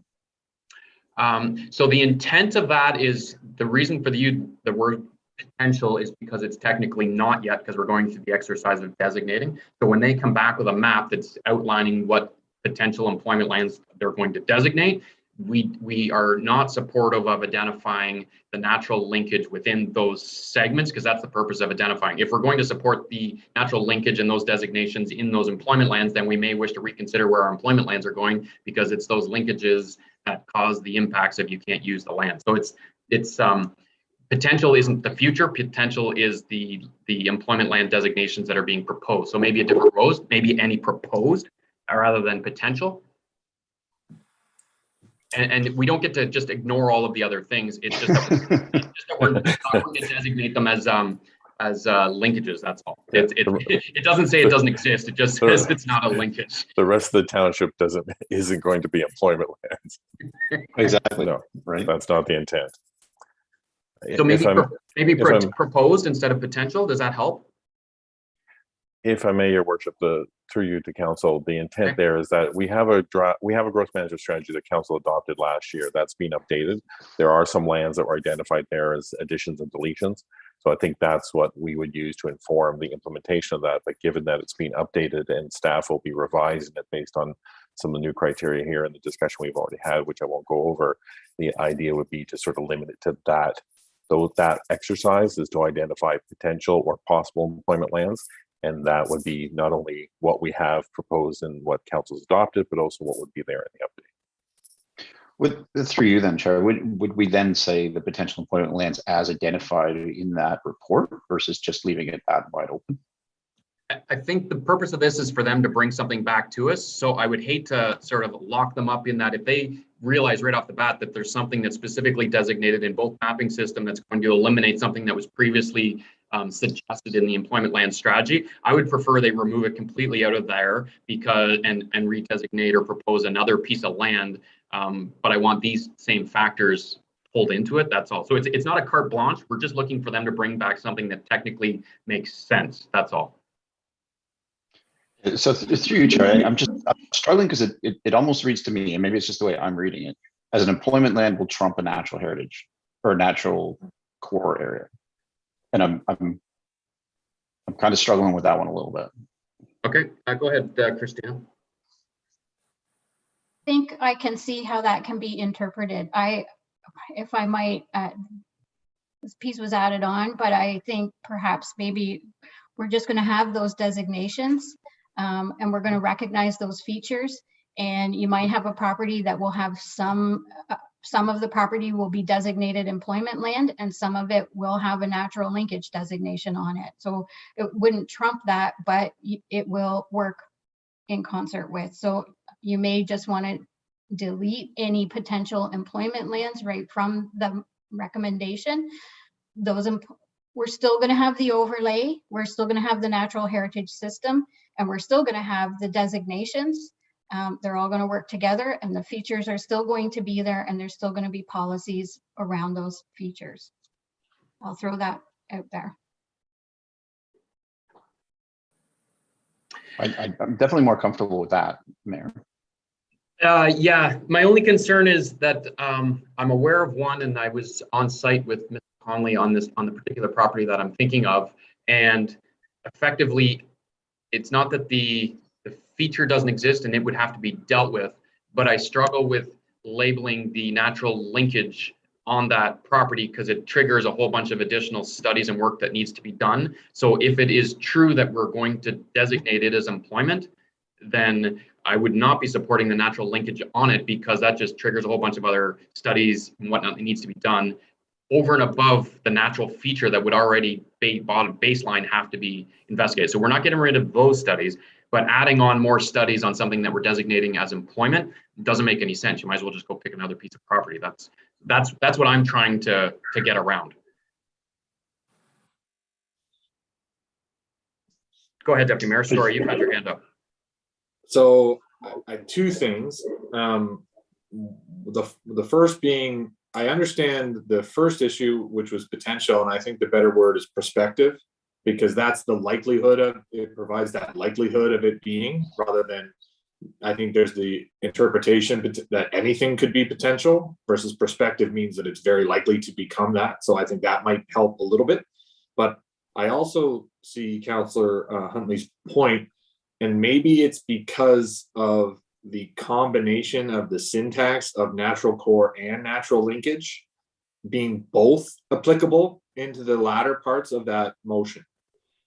So the intent of that is, the reason for the word potential is because it's technically not yet, because we're going through the exercise of designating. So when they come back with a map that's outlining what potential employment lands they're going to designate, we are not supportive of identifying the natural linkage within those segments, because that's the purpose of identifying. If we're going to support the natural linkage and those designations in those employment lands, then we may wish to reconsider where our employment lands are going, because it's those linkages that cause the impacts if you can't use the land. So it's potential isn't the future. Potential is the employment land designations that are being proposed. So maybe a different rows, maybe any proposed rather than potential. And we don't get to just ignore all of the other things. It's just that we're not going to designate them as linkages. That's all. It doesn't say it doesn't exist. It just says it's not a linkage. The rest of the township isn't going to be employment lands. Exactly. No, right. That's not the intent. So maybe proposed instead of potential. Does that help? If I may, Your Worship, through you to council, the intent there is that we have a growth management strategy that council adopted last year that's been updated. There are some lands that were identified there as additions and deletions. So I think that's what we would use to inform the implementation of that. But given that it's been updated and staff will be revising it based on some of the new criteria here and the discussion we've already had, which I won't go over, the idea would be to sort of limit it to that. So that exercise is to identify potential or possible employment lands. And that would be not only what we have proposed and what council's adopted, but also what would be there in the update. Through you then, Chair, would we then say the potential employment lands as identified in that report versus just leaving it that wide open? I think the purpose of this is for them to bring something back to us. So I would hate to sort of lock them up in that if they realize right off the bat that there's something that's specifically designated in both mapping system that's going to eliminate something that was previously suggested in the employment land strategy, I would prefer they remove it completely out of there because and redesignate or propose another piece of land. But I want these same factors pulled into it. That's all. So it's not a carte blanche. We're just looking for them to bring back something that technically makes sense. That's all. So through you, Chair, I'm struggling because it almost reads to me, and maybe it's just the way I'm reading it, as an employment land will trump a natural heritage or a natural core area. And I'm kind of struggling with that one a little bit. Okay, go ahead, Christina. I think I can see how that can be interpreted. If I might, this piece was added on, but I think perhaps maybe we're just going to have those designations and we're going to recognize those features. And you might have a property that will have some of the property will be designated employment land and some of it will have a natural linkage designation on it. So it wouldn't trump that, but it will work in concert with. So you may just want to delete any potential employment lands right from the recommendation. We're still going to have the overlay. We're still going to have the natural heritage system, and we're still going to have the designations. They're all going to work together, and the features are still going to be there, and there's still going to be policies around those features. I'll throw that out there. I'm definitely more comfortable with that, Mayor. Yeah, my only concern is that I'm aware of one, and I was on site with Mr. Conley on the particular property that I'm thinking of, and effectively, it's not that the feature doesn't exist and it would have to be dealt with, but I struggle with labeling the natural linkage on that property because it triggers a whole bunch of additional studies and work that needs to be done. So if it is true that we're going to designate it as employment, then I would not be supporting the natural linkage on it because that just triggers a whole bunch of other studies and whatnot that needs to be done over and above the natural feature that would already baseline have to be investigated. So we're not getting rid of those studies, but adding on more studies on something that we're designating as employment doesn't make any sense. You might as well just go pick another piece of property. That's what I'm trying to get around. Go ahead, Deputy Mayor. Sorry, you've had your hand up. So I have two things. The first being, I understand the first issue, which was potential, and I think the better word is perspective, because that's the likelihood of it, provides that likelihood of it being, rather than, I think there's the interpretation that anything could be potential versus perspective means that it's very likely to become that. So I think that might help a little bit. But I also see Councillor Huntley's point, and maybe it's because of the combination of the syntax of natural core and natural linkage being both applicable into the latter parts of that motion.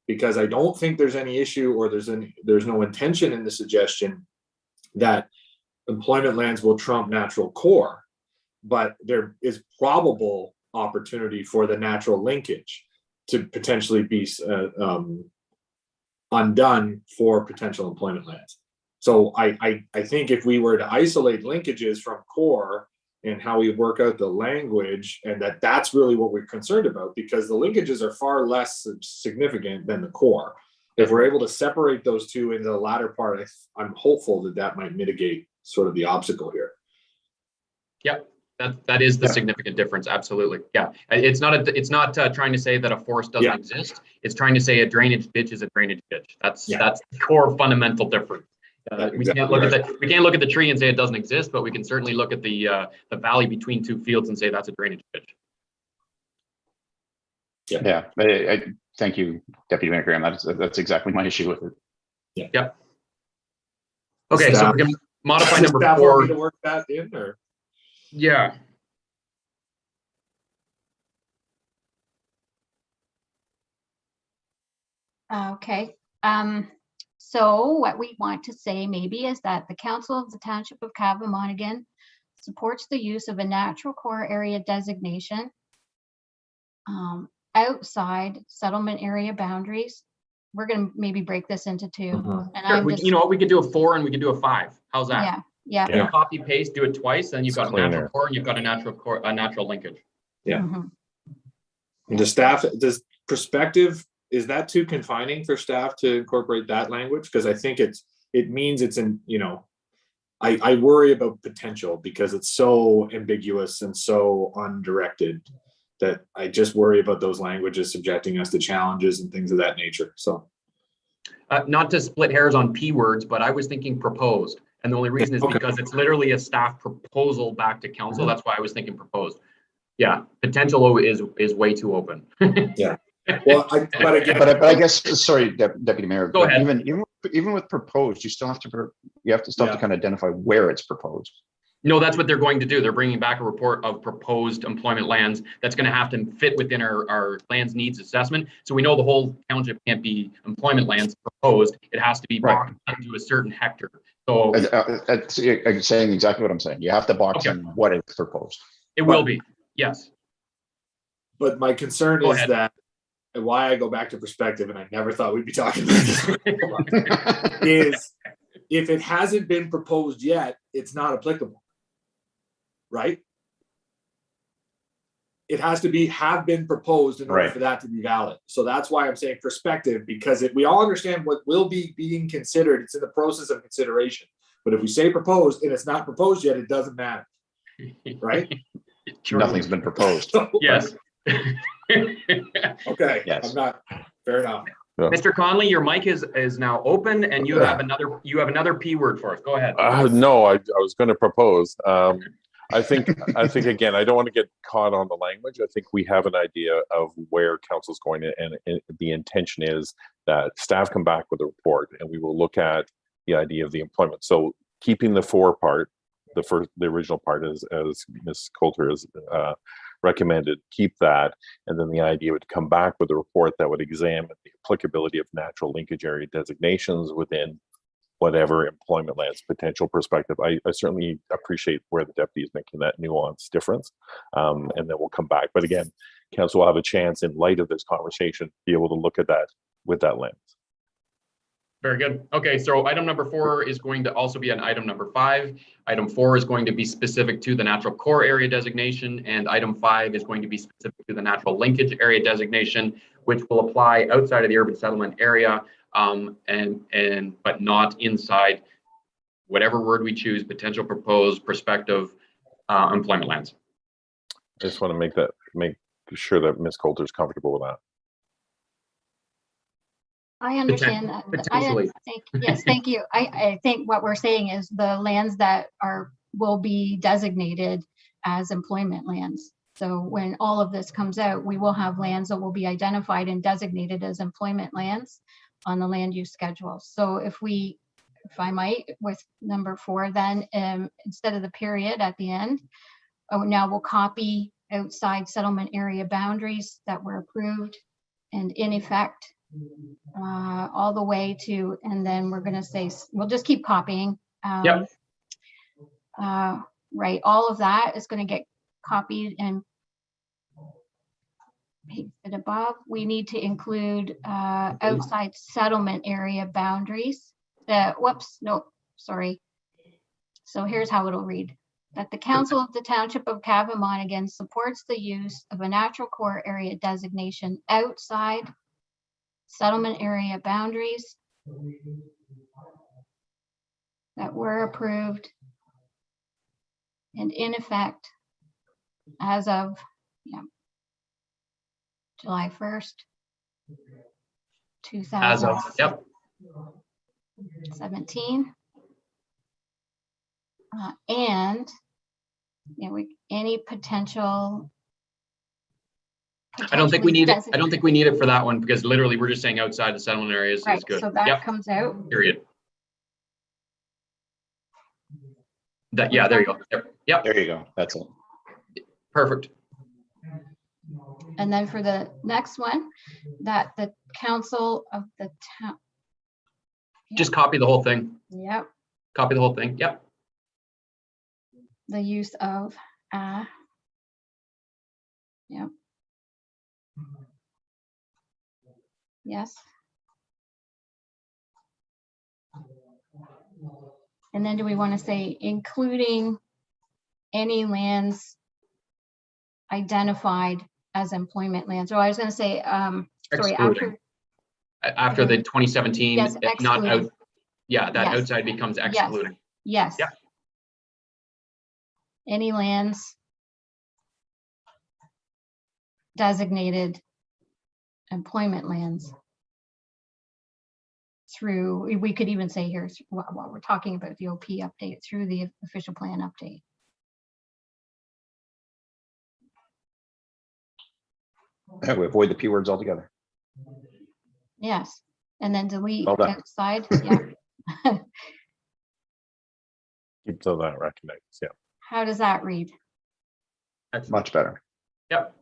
Because I don't think there's any issue or there's no intention in the suggestion that employment lands will trump natural core, but there is probable opportunity for the natural linkage to potentially be undone for potential employment lands. So I think if we were to isolate linkages from core and how we work out the language, and that's really what we're concerned about, because the linkages are far less significant than the core. If we're able to separate those two into the latter part, I'm hopeful that might mitigate sort of the obstacle here. Yep, that is the significant difference. Absolutely, yeah. It's not trying to say that a forest doesn't exist. It's trying to say a drainage ditch is a drainage ditch. That's the core fundamental difference. We can't look at the tree and say it doesn't exist, but we can certainly look at the valley between two fields and say that's a drainage ditch. Yeah. I thank you, Deputy Mayor Graham. That's exactly my issue with it. Yep. Okay, so we can modify number Staff 4. want me to work that in, or? Yeah. Okay. So what we want to say maybe is that the Council of the Township of Cavan-Monaghan supports the use of a natural core area designation outside settlement area boundaries. We're gonna maybe break this into two. Mhm. And Sure, I'm we, just, you know what, we could do a 4 and we could do a 5. How's that? yeah, yeah. You copy paste, do it twice, then you've It's got a natural cleaner. core and you've got a natural linkage. Yeah. Mhm. And does perspective, is that too confining for staff to incorporate that language? Because I think it means it's in, I worry about potential because it's so ambiguous and so undirected that I just worry about those languages subjecting us to challenges and things of that nature. So, Not to split hairs on P words, but I was thinking proposed. And the only reason is Okay. because it's literally a staff proposal back to council. Mhm. That's why I was thinking proposed. Yeah, potential is way too open. well, but again, But I guess, sorry, Deputy Mayor. Go but ahead. Even with proposed, you still have to, you have to still have to Yeah. kind of identify where it's proposed. No, that's what they're going to do. They're bringing back a report of proposed employment lands that's going to have to fit within our lands needs assessment. So we know the whole township can't be employment lands proposed. It has to be Right. boxed into a certain hectare. So I'm saying exactly what I'm saying. You have to box Okay. in what is proposed. it will be, yes. but my concern Go is ahead. that, and why I go back to perspective, and I never thought we'd be talking about this, is if it hasn't been proposed yet, it's not applicable. Right? It has to have been proposed in order Right. for that to be valid. So that's why I'm saying perspective, because we all understand what will be being considered. It's in the process of consideration. But if we say proposed and it's not proposed yet, it doesn't matter. Right? Nothing's been proposed. Yes. Okay. Yes. I'm not, fair enough. Mr. Conley, your mic is now open and you have another P word for us. Go ahead. No, I was going to propose. I think again, I don't want to get caught on the language. I think we have an idea of where council's going to, and the intention is that staff come back with a report and we will look at the idea of the employment. So keeping the 4 part, the original part as Ms. Coulter has recommended, keep that. And then the idea would come back with a report that would examine the applicability of natural linkage area designations within whatever employment lands potential perspective. I certainly appreciate where the deputy is making that nuanced difference. And then we'll come back. But again, council will have a chance in light of this conversation, be able to look at that with that lens. Very good. Okay, so item number 4 is going to also be an item number 5. Item 4 is going to be specific to the natural core area designation, and item 5 is going to be specific to the natural linkage area designation, which will apply outside of the urban settlement area, but not inside whatever word we choose, potential, proposed, prospective, employment lands. I just want to make sure that Ms. Coulter is comfortable with that. I understand that. Potentially. Yes, thank you. I think what we're saying is the lands that will be designated as employment lands. So when all of this comes out, we will have lands that will be identified and designated as employment lands on the land use schedule. So if I might, with number 4, then instead of the period at the end, now we'll copy outside settlement area boundaries that were approved and in effect all the way to, and then we're going to say, we'll just keep copying. Yep. Right, all of that is going to get copied and pasted above. We need to include outside settlement area boundaries. Whoops, no, sorry. So here's how it'll read. That the Council of the Township of Cavan-Monaghan supports the use of a natural core area designation outside settlement area boundaries that were approved and in effect as of July 1st, As of, yep. 2017. And any potential. I don't think we need it. I potentially don't think we need it for that one because literally we're just saying outside the settlement areas is Right, good. so that Yep, comes out. period. Yeah, there you go. Yep, There you go. That's it. perfect. And then for the next one, that the Council of the Town, Just copy the whole thing. Yep, Copy the whole thing. Yep. the use of, yep. Yes. And then do we want to say including any lands identified as employment lands? Oh, I was going to say, sorry, Excluding. After the 2017, Yes, not out. excluding. Yeah, that Yes. outside becomes excluding. Yes. Yeah. Any lands designated employment lands through, we could even say here, while we're talking about the OP update, through the official plan update. Yeah, we avoid the P words altogether. Yes, and then delete Well done. outside, yeah. Keep so that recognized, yeah. How does that read? Excellent. Much better. Yep.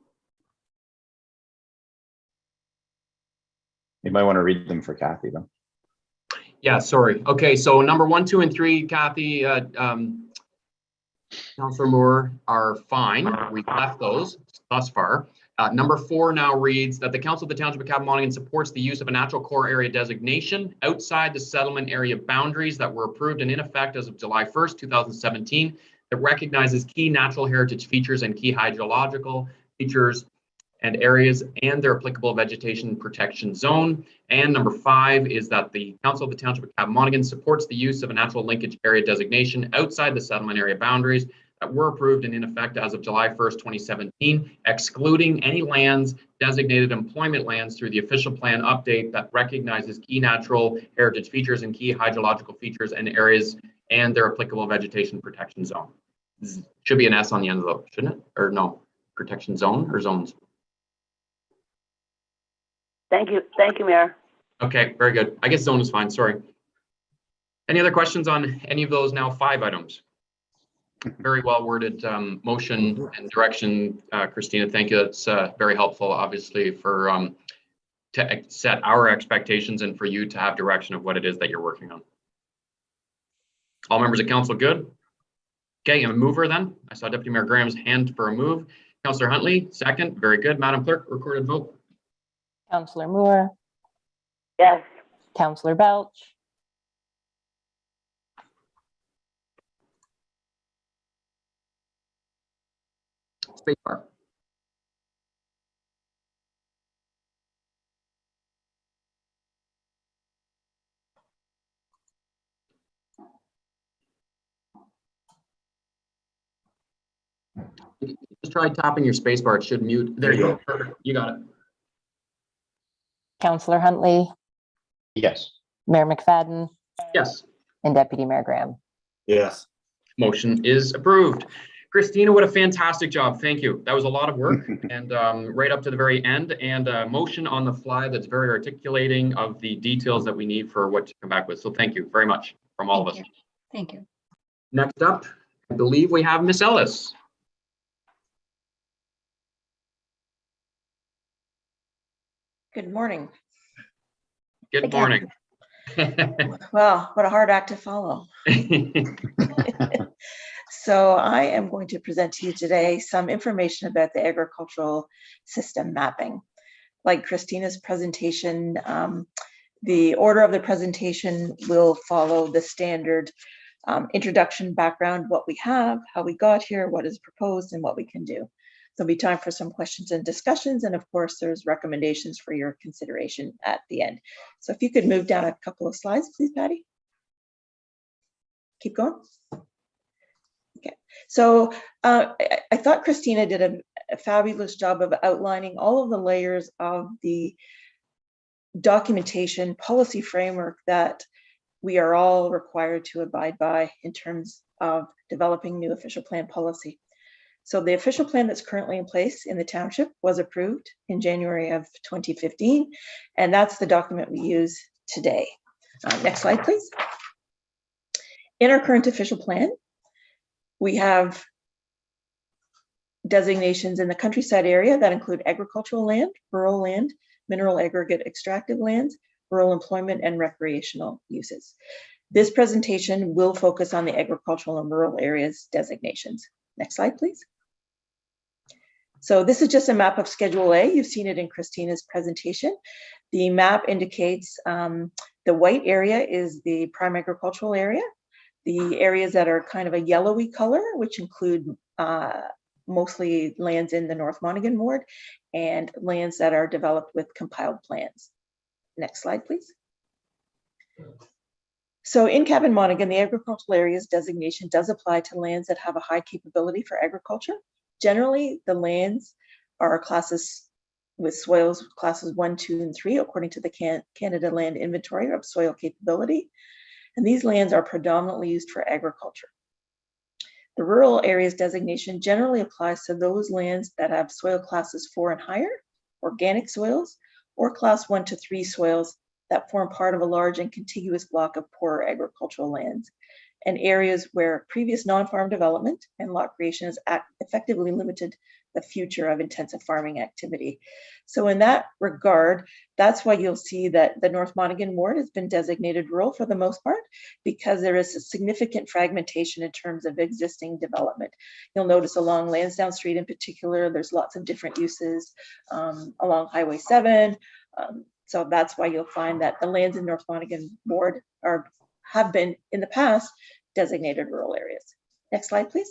You might want to read them for Kathy though. Yeah, sorry. Okay, so number 1, 2, and 3, Kathy, Councillor Moore are fine. We've left those thus far. Number 4 now reads that the Council of the Township of Cappamonigan supports the use of a natural core area designation outside the settlement area boundaries that were approved and in effect as of July 1st, 2017, that recognizes key natural heritage features and key hydrological features and areas and their applicable vegetation protection zone. And number 5 is that the Council of the Township of Cappamonigan supports the use of a natural linkage area designation outside the settlement area boundaries that were approved and in effect as of July 1st, 2017, excluding any lands designated employment lands through the official plan update that recognizes key natural heritage features and key hydrological features and areas and their applicable vegetation protection zone. Should be an S on the end of those, shouldn't it? Or no, protection zone or zones? Thank you, Mayor. Okay, very good. I guess zone is fine, sorry. Any other questions on any of those now 5 items? Very well worded motion and direction, Christina. Thank you. That's very helpful, obviously, for to set our expectations and for you to have direction of what it is that you're working on. All members of council, good? Okay, a mover then. I saw Deputy Mayor Graham's hand for a move. Councillor Huntley, second. Very good. Madam Clerk, recorded vote. Councillor Moore, Yes. Councillor Belch, Spacebar. Just try tapping your spacebar. It should mute. There you go. Perfect. You got it. Councillor Huntley, Yes. Mayor McFadden, Yes. and Deputy Mayor Graham. Yes. Motion is approved. Christina, what a fantastic job. Thank you. That was a lot of work and right up to the very end, and a motion on the fly that's very articulating of the details that we need for what to come back with. So thank you very much from all of us. Thank you. Next up, I believe we have Miss Ellis. Good morning. Good Again. morning. Well, what a hard act to follow. So I am going to present to you today some information about the agricultural system mapping. Like Christina's presentation, the order of the presentation will follow the standard introduction, background, what we have, how we got here, what is proposed, and what we can do. There'll be time for some questions and discussions, and of course, there's recommendations for your consideration at the end. So if you could move down a couple of slides, please, Patty. Keep going. Okay, so I thought Christina did a fabulous job of outlining all of the layers of the documentation policy framework that we are all required to abide by in terms of developing new official plan policy. So the official plan that's currently in place in the township was approved in January of 2015, and that's the document we use today. Next slide, please. In our current official plan, we have designations in the countryside area that include agricultural land, rural land, mineral aggregate extractive lands, rural employment, and recreational uses. This presentation will focus on the agricultural and rural areas designations. Next slide, please. So this is just a map of Schedule A. You've seen it in Christina's presentation. The map indicates the white area is the prime agricultural area. The areas that are kind of a yellowy color, which include mostly lands in the North Monaghan ward and lands that are developed with compiled plans. Next slide, please. So in Cavan Monaghan, the agricultural areas designation does apply to lands that have a high capability for agriculture. Generally, the lands are classes with soils classes 1, 2, and 3, according to the Canada Land Inventory of Soil Capability. And these lands are predominantly used for agriculture. The rural areas designation generally applies to those lands that have soil classes 4 and higher, organic soils, or class 1 to 3 soils that form part of a large and contiguous block of poorer agricultural lands, and areas where previous non-farm development and lot creation has effectively limited the future of intensive farming activity. So in that regard, that's why you'll see that the North Monaghan ward has been designated rural for the most part, because there is a significant fragmentation in terms of existing development. You'll notice along Lansdowne Street in particular, there's lots of different uses along Highway 7. So that's why you'll find that the lands in North Monaghan ward have been in the past designated rural areas. Next slide, please.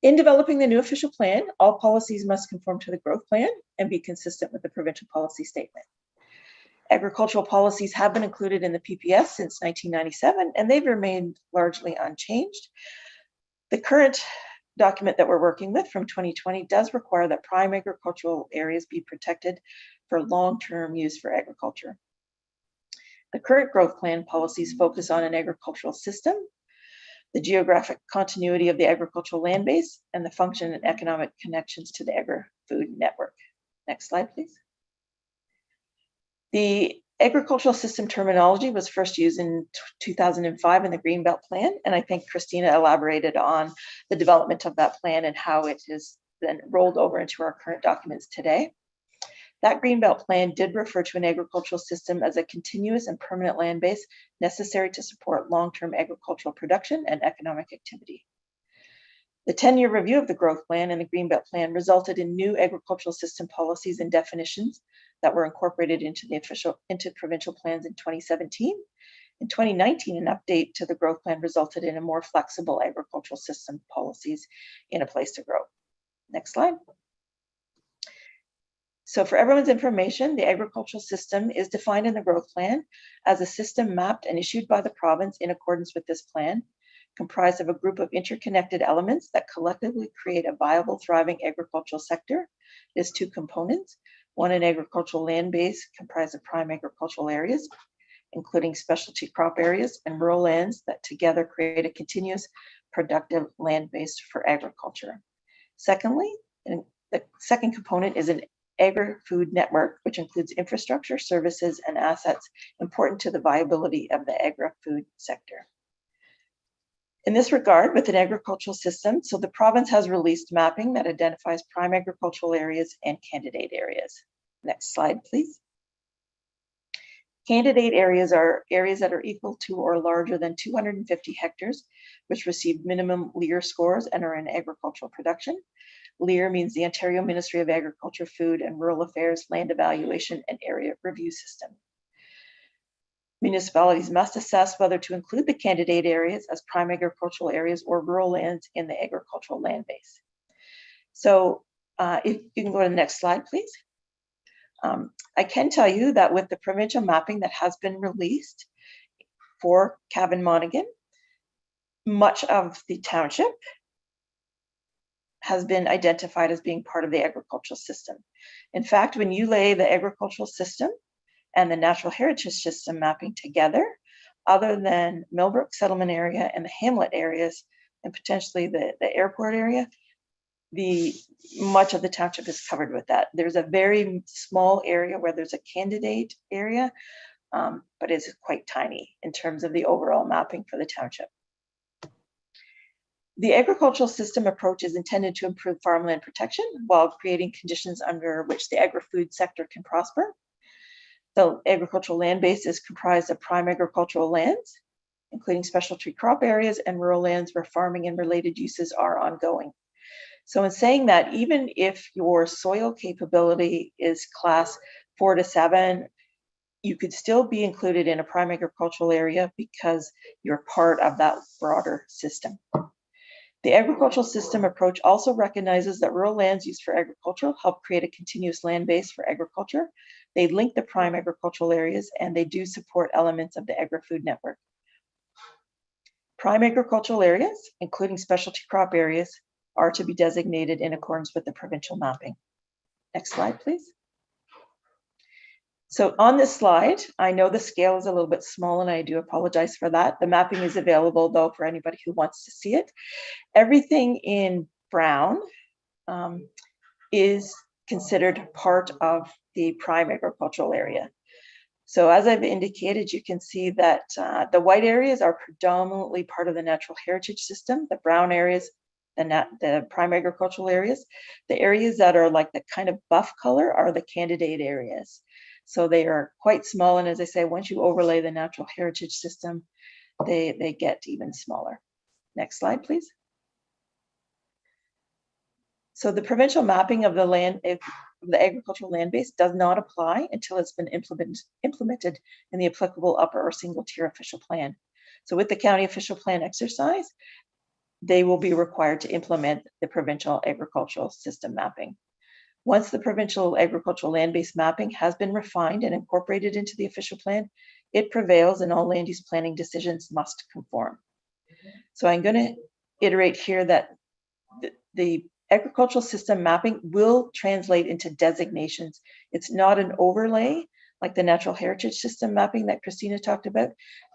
In developing the new official plan, all policies must conform to the growth plan and be consistent with the provincial policy statement. Agricultural policies have been included in the PPS since 1997, and they've remained largely unchanged. The current document that we're working with from 2020 does require that prime agricultural areas be protected for long-term use for agriculture. The current growth plan policies focus on an agricultural system, the geographic continuity of the agricultural land base, and the function and economic connections to the agri-food network. Next slide, please. The agricultural system terminology was first used in 2005 in the Greenbelt Plan, and I think Christina elaborated on the development of that plan and how it has then rolled over into our current documents today. That Greenbelt Plan did refer to an agricultural system as a continuous and permanent land base necessary to support long-term agricultural production and economic activity. The 10-year review of the growth plan and the Greenbelt Plan resulted in new agricultural system policies and definitions that were incorporated into provincial plans in 2017. In 2019, an update to the growth plan resulted in a more flexible agricultural system policies in a place to grow. Next slide. So for everyone's information, the agricultural system is defined in the growth plan as a system mapped and issued by the province in accordance with this plan, comprised of a group of interconnected elements that collectively create a viable, thriving agricultural sector. It has two components: one, an agricultural land base comprised of prime agricultural areas, including specialty crop areas and rural lands that together create a continuous productive land base for agriculture. Secondly, the second component is an agri-food network, which includes infrastructure, services, and assets important to the viability of the agri-food sector. In this regard, with an agricultural system, so the province has released mapping that identifies prime agricultural areas and candidate areas. Next slide, please. Candidate areas are areas that are equal to or larger than 250 hectares, which receive minimum LEAR scores and are in agricultural production. LEAR means the Ontario Ministry of Agriculture, Food and Rural Affairs Land Evaluation and Area Review System. Municipalities must assess whether to include the candidate areas as prime agricultural areas or rural lands in the agricultural land base. So if you can go to the next slide, please. I can tell you that with the provincial mapping that has been released for Cavan Monaghan, much of the township has been identified as being part of the agricultural system. In fact, when you lay the agricultural system and the natural heritage system mapping together, other than Millbrook settlement area and the hamlet areas, and potentially the airport area, much of the township is covered with that. There's a very small area where there's a candidate area, but it's quite tiny in terms of the overall mapping for the township. The agricultural system approach is intended to improve farmland protection while creating conditions under which the agri-food sector can prosper. The agricultural land base is comprised of prime agricultural lands, including specialty crop areas, and rural lands where farming and related uses are ongoing. So in saying that, even if your soil capability is class 4 to 7, you could still be included in a prime agricultural area because you're part of that broader system. The agricultural system approach also recognizes that rural lands used for agriculture help create a continuous land base for agriculture. They link the prime agricultural areas, and they do support elements of the agri-food network. Prime agricultural areas, including specialty crop areas, are to be designated in accordance with the provincial mapping. Next slide, please. So on this slide, I know the scale is a little bit small and I do apologize for that. The mapping is available though for anybody who wants to see it. Everything in brown is considered part of the prime agricultural area. So as I've indicated, you can see that the white areas are predominantly part of the natural heritage system. The brown areas, the prime agricultural areas. The areas that are like the kind of buff color are the candidate areas. So they are quite small. And as I say, once you overlay the natural heritage system, they get even smaller. Next slide, please. So the provincial mapping of the land, the agricultural land base does not apply until it's been implemented in the applicable upper or single tier official plan. So with the county official plan exercise, they will be required to implement the provincial agricultural system mapping. Once the provincial agricultural land-based mapping has been refined and incorporated into the official plan, it prevails and all land use planning decisions must conform. So I'm going to iterate here that the agricultural system mapping will translate into designations. It's not an overlay like the natural heritage system mapping that Christina talked about.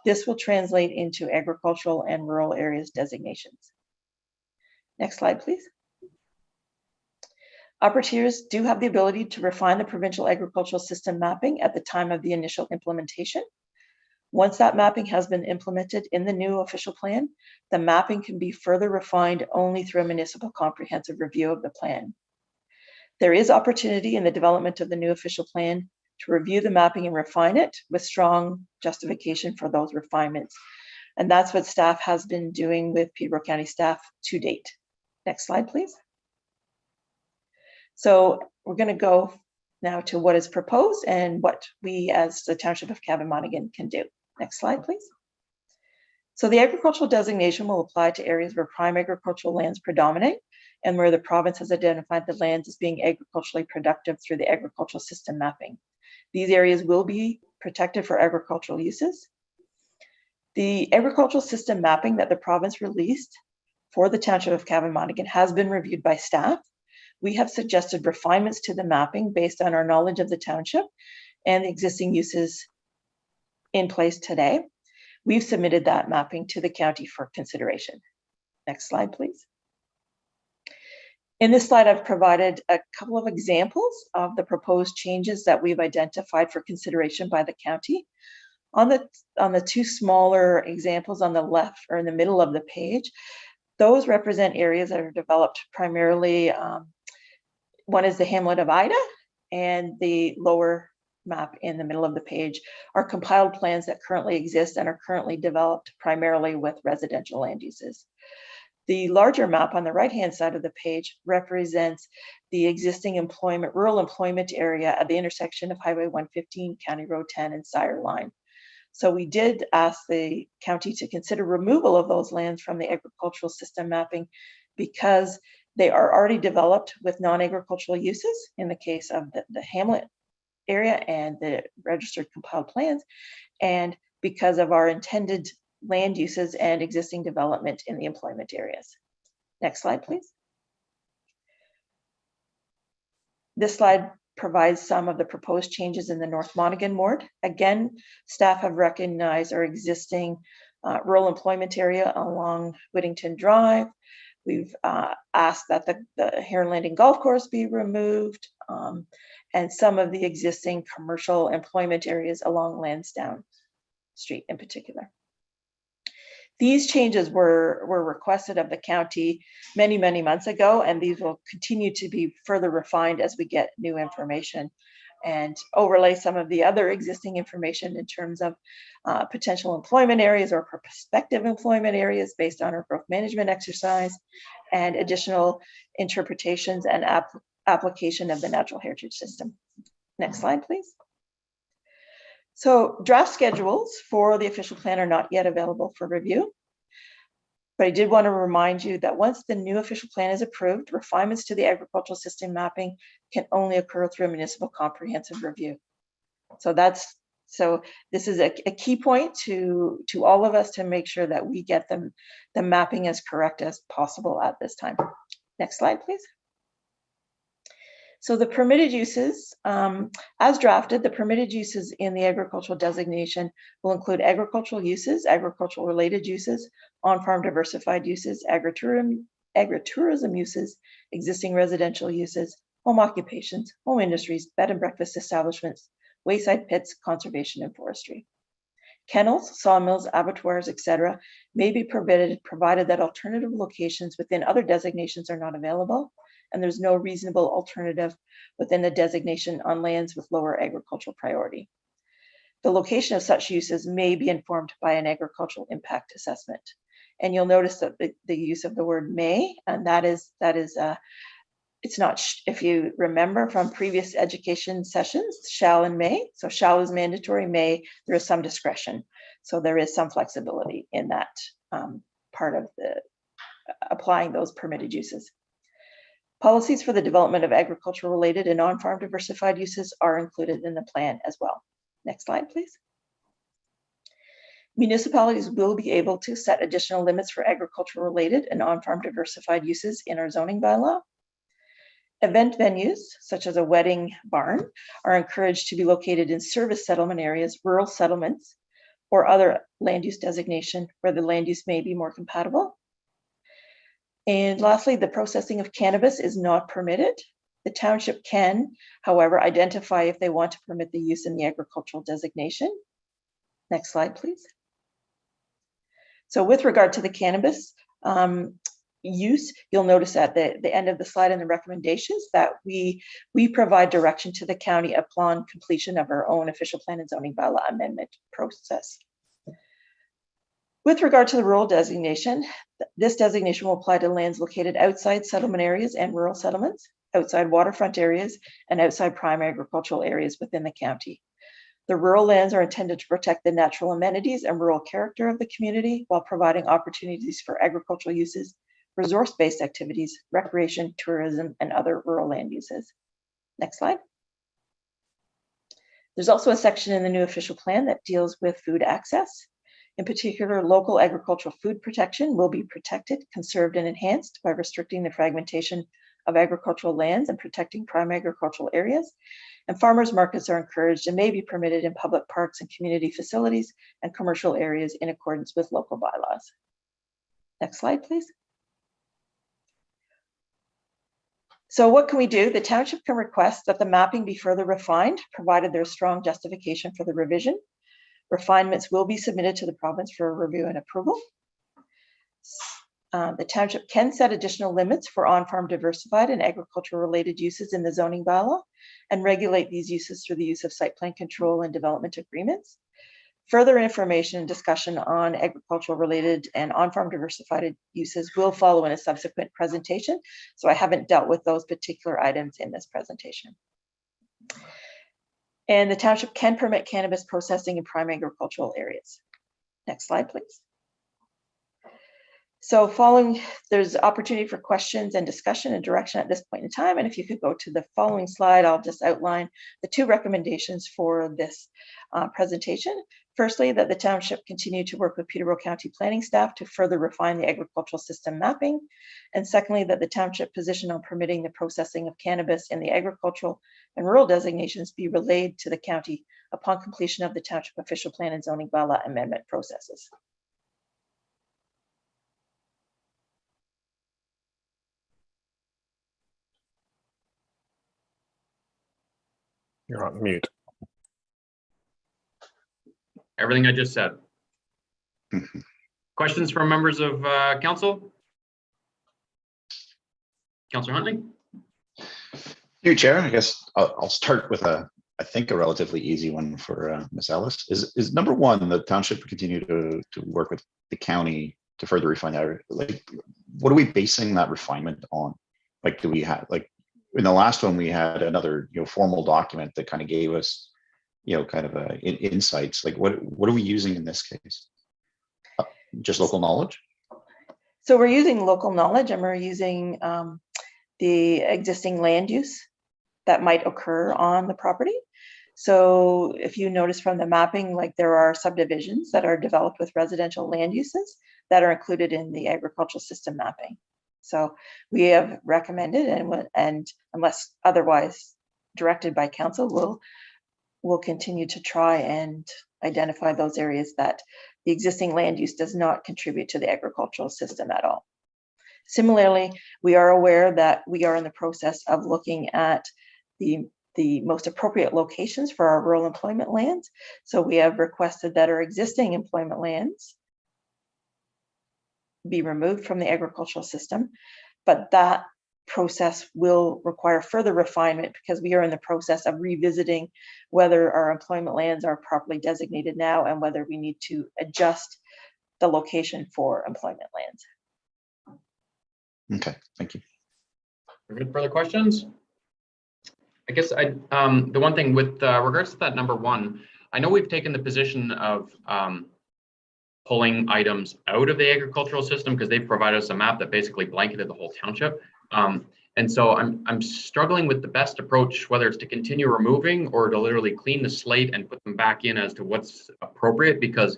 This will translate into agricultural and rural areas designations. Next slide, please. Upper tiers do have the ability to refine the provincial agricultural system mapping at the time of the initial implementation. Once that mapping has been implemented in the new official plan, the mapping can be further refined only through a municipal comprehensive review of the plan. There is opportunity in the development of the new official plan to review the mapping and refine it with strong justification for those refinements. And that's what staff has been doing with Peterborough County staff to date. Next slide, please. So we're going to go now to what is proposed and what we as the Township of Cavan-Monaghan can do. Next slide, please. So the agricultural designation will apply to areas where prime agricultural lands predominate and where the province has identified the lands as being agriculturally productive through the agricultural system mapping. These areas will be protected for agricultural uses. The agricultural system mapping that the province released for the Township of Cavan-Monaghan has been reviewed by staff. We have suggested refinements to the mapping based on our knowledge of the township and the existing uses in place today. We've submitted that mapping to the county for consideration. Next slide, please. In this slide, I've provided a couple of examples of the proposed changes that we've identified for consideration by the county. On the two smaller examples on the left or in the middle of the page, those represent areas that are developed primarily. One is the hamlet of Ida, and the lower map in the middle of the page are compiled plans that currently exist and are currently developed primarily with residential land uses. The larger map on the right-hand side of the page represents the existing rural employment area at the intersection of Highway 115, County Road 10, and Sire Line. So we did ask the county to consider removal of those lands from the agricultural system mapping because they are already developed with non-agricultural uses in the case of the hamlet area and the registered compiled plans, and because of our intended land uses and existing development in the employment areas. Next slide, please. This slide provides some of the proposed changes in the North Monaghan ward. Again, staff have recognized our existing rural employment area along Whittington Drive. We've asked that the Heron Landing Golf Course be removed and some of the existing commercial employment areas along Lansdowne Street in particular. These changes were requested of the county many, many months ago, and these will continue to be further refined as we get new information. and overlay some of the other existing information in terms of potential employment areas or prospective employment areas based on our growth management exercise, and additional interpretations and application of the natural heritage system. Next slide, please. So draft schedules for the official plan are not yet available for review. But I did want to remind you that once the new official plan is approved, refinements to the agricultural system mapping can only occur through a municipal comprehensive review. So this is a key point to all of us to make sure that we get the mapping as correct as possible at this time. Next slide, please. So the permitted uses, as drafted, the permitted uses in the agricultural designation will include agricultural uses, agricultural related uses, on-farm diversified uses, agritourism uses, existing residential uses, home occupations, home industries, bed and breakfast establishments, wayside pits, conservation and forestry. Kennels, sawmills, abattoirs, etc. may be permitted provided that alternative locations within other designations are not available, and there's no reasonable alternative within the designation on lands with lower agricultural priority. The location of such uses may be informed by an agricultural impact assessment. And you'll notice that the use of the word may, and that is it's not, if you remember from previous education sessions, shall and may. So shall is mandatory, may, there is some discretion. So there is some flexibility in that part of the applying those permitted uses. Policies for the development of agricultural related and on-farm diversified uses are included in the plan as well. Next slide, please. Municipalities will be able to set additional limits for agricultural related and on-farm diversified uses in our zoning bylaw. Event venues, such as a wedding barn, are encouraged to be located in service settlement areas, rural settlements, or other land use designation where the land use may be more compatible. And lastly, the processing of cannabis is not permitted. The township can, however, identify if they want to permit the use in the agricultural designation. Next slide, please. So with regard to the cannabis use, you'll notice at the end of the slide in the recommendations that we provide direction to the county upon completion of our own official plan and zoning bylaw amendment process. With regard to the rural designation, this designation will apply to lands located outside settlement areas and rural settlements, outside waterfront areas, and outside prime agricultural areas within the county. The rural lands are intended to protect the natural amenities and rural character of the community while providing opportunities for agricultural uses, resource-based activities, recreation, tourism, and other rural land uses. Next slide. There's also a section in the new official plan that deals with food access. In particular, local agricultural food protection will be protected, conserved, and enhanced by restricting the fragmentation of agricultural lands and protecting prime agricultural areas. And farmers markets are encouraged and may be permitted in public parks and community facilities and commercial areas in accordance with local bylaws. Next slide, please. So what can we do? The township can request that the mapping be further refined, provided there's strong justification for the revision. Refinements will be submitted to the province for review and approval. The township can set additional limits for on-farm diversified and agricultural related uses in the zoning bylaw and regulate these uses through the use of site plan control and development agreements. Further information and discussion on agricultural related and on-farm diversified uses will follow in a subsequent presentation. So I haven't dealt with those particular items in this presentation. And the township can permit cannabis processing in prime agricultural areas. Next slide, please. So there's opportunity for questions and discussion and direction at this point in time. And if you could go to the following slide, I'll just outline the two recommendations for this presentation. Firstly, that the township continue to work with Peterborough County planning staff to further refine the agricultural system mapping. And secondly, that the township position on permitting the processing of cannabis in the agricultural and rural designations be relayed to the county upon completion of the township official plan and zoning bylaw amendment processes. You're on mute. Everything I just said. Questions from members of council? Councillor Huntley? You, Chair, I guess I'll start with a I think a relatively easy one for Ms. Ellis is number one, the township will continue to work with the county to further refine that. Like, what are we basing that refinement on? Like, do we have, like, in the last one, we had another, formal document that kind of gave us, kind of insights. Like, what are we using in this case? Just local knowledge? So we're using local knowledge, and we're using the existing land use that might occur on the property. So if you notice from the mapping, like, there are subdivisions that are developed with residential land uses that are included in the agricultural system mapping. So we have recommended, and unless otherwise directed by council, we'll continue to try and identify those areas that the existing land use does not contribute to the agricultural system at all. Similarly, we are aware that we are in the process of looking at the most appropriate locations for our rural employment lands. So we have requested that our existing employment lands be removed from the agricultural system, but that process will require further refinement because we are in the process of revisiting whether our employment lands are properly designated now and whether we need to adjust the location for employment lands. Okay, thank you. Further questions? I guess the one thing with regards to that number one, I know we've taken the position of pulling items out of the agricultural system because they've provided us a map that basically blanketed the whole township. And so I'm struggling with the best approach, whether it's to continue removing or to literally clean the slate and put them back in as to what's appropriate, because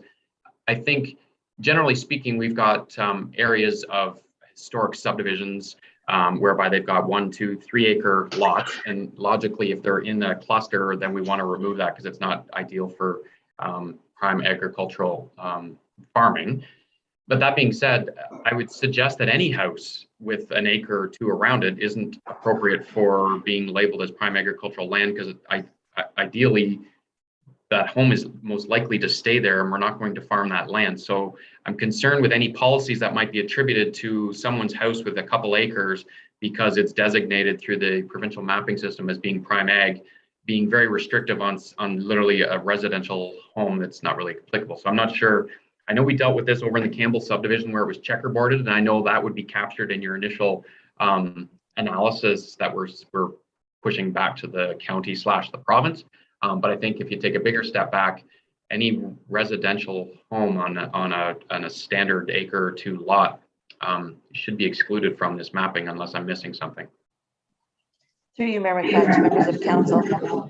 I think generally speaking, we've got areas of historic subdivisions whereby they've got 1, 2, 3 acre lots. And logically, if they're in a cluster, then we want to remove that because it's not ideal for prime agricultural farming. But that being said, I would suggest that any house with an acre or two around it isn't appropriate for being labeled as prime agricultural land, because ideally that home is most likely to stay there and we're not going to farm that land. So I'm concerned with any policies that might be attributed to someone's house with a couple acres because it's designated through the provincial mapping system as being prime ag, being very restrictive on literally a residential home that's not really applicable. So I'm not sure. I know we dealt with this over in the Campbell subdivision where it was checkerboarded, and I know that would be captured in your initial analysis that we're pushing back to the county / the province. But I think if you take a bigger step back, any residential home on a standard acre or two lot should be excluded from this mapping unless I'm missing something. Through you, Mayor McFadden, to members of council.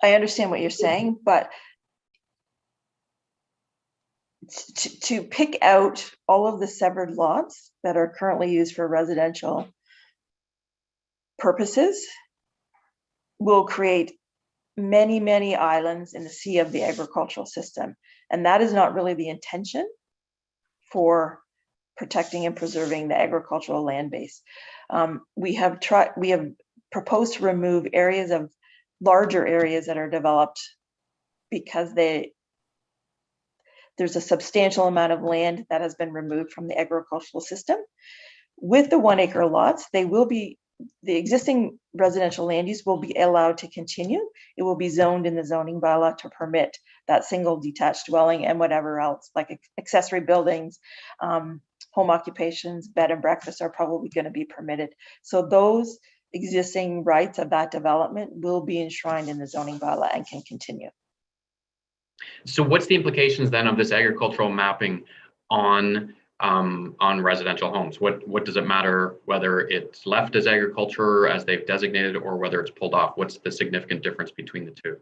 I understand what you're saying, but to pick out all of the severed lots that are currently used for residential purposes will create many, many islands in the sea of the agricultural system. And that is not really the intention for protecting and preserving the agricultural land base. We have proposed to remove areas of larger areas that are developed because there's a substantial amount of land that has been removed from the agricultural system. With the 1 acre lots, the existing residential land use will be allowed to continue. It will be zoned in the zoning bylaw to permit that single detached dwelling and whatever else, like accessory buildings, home occupations, bed and breakfast are probably going to be permitted. So those existing rights of that development will be enshrined in the zoning bylaw and can continue. So what's the implications then of this agricultural mapping on residential homes? What does it matter whether it's left as agriculture as they've designated or whether it's pulled off? What's the significant difference between the two?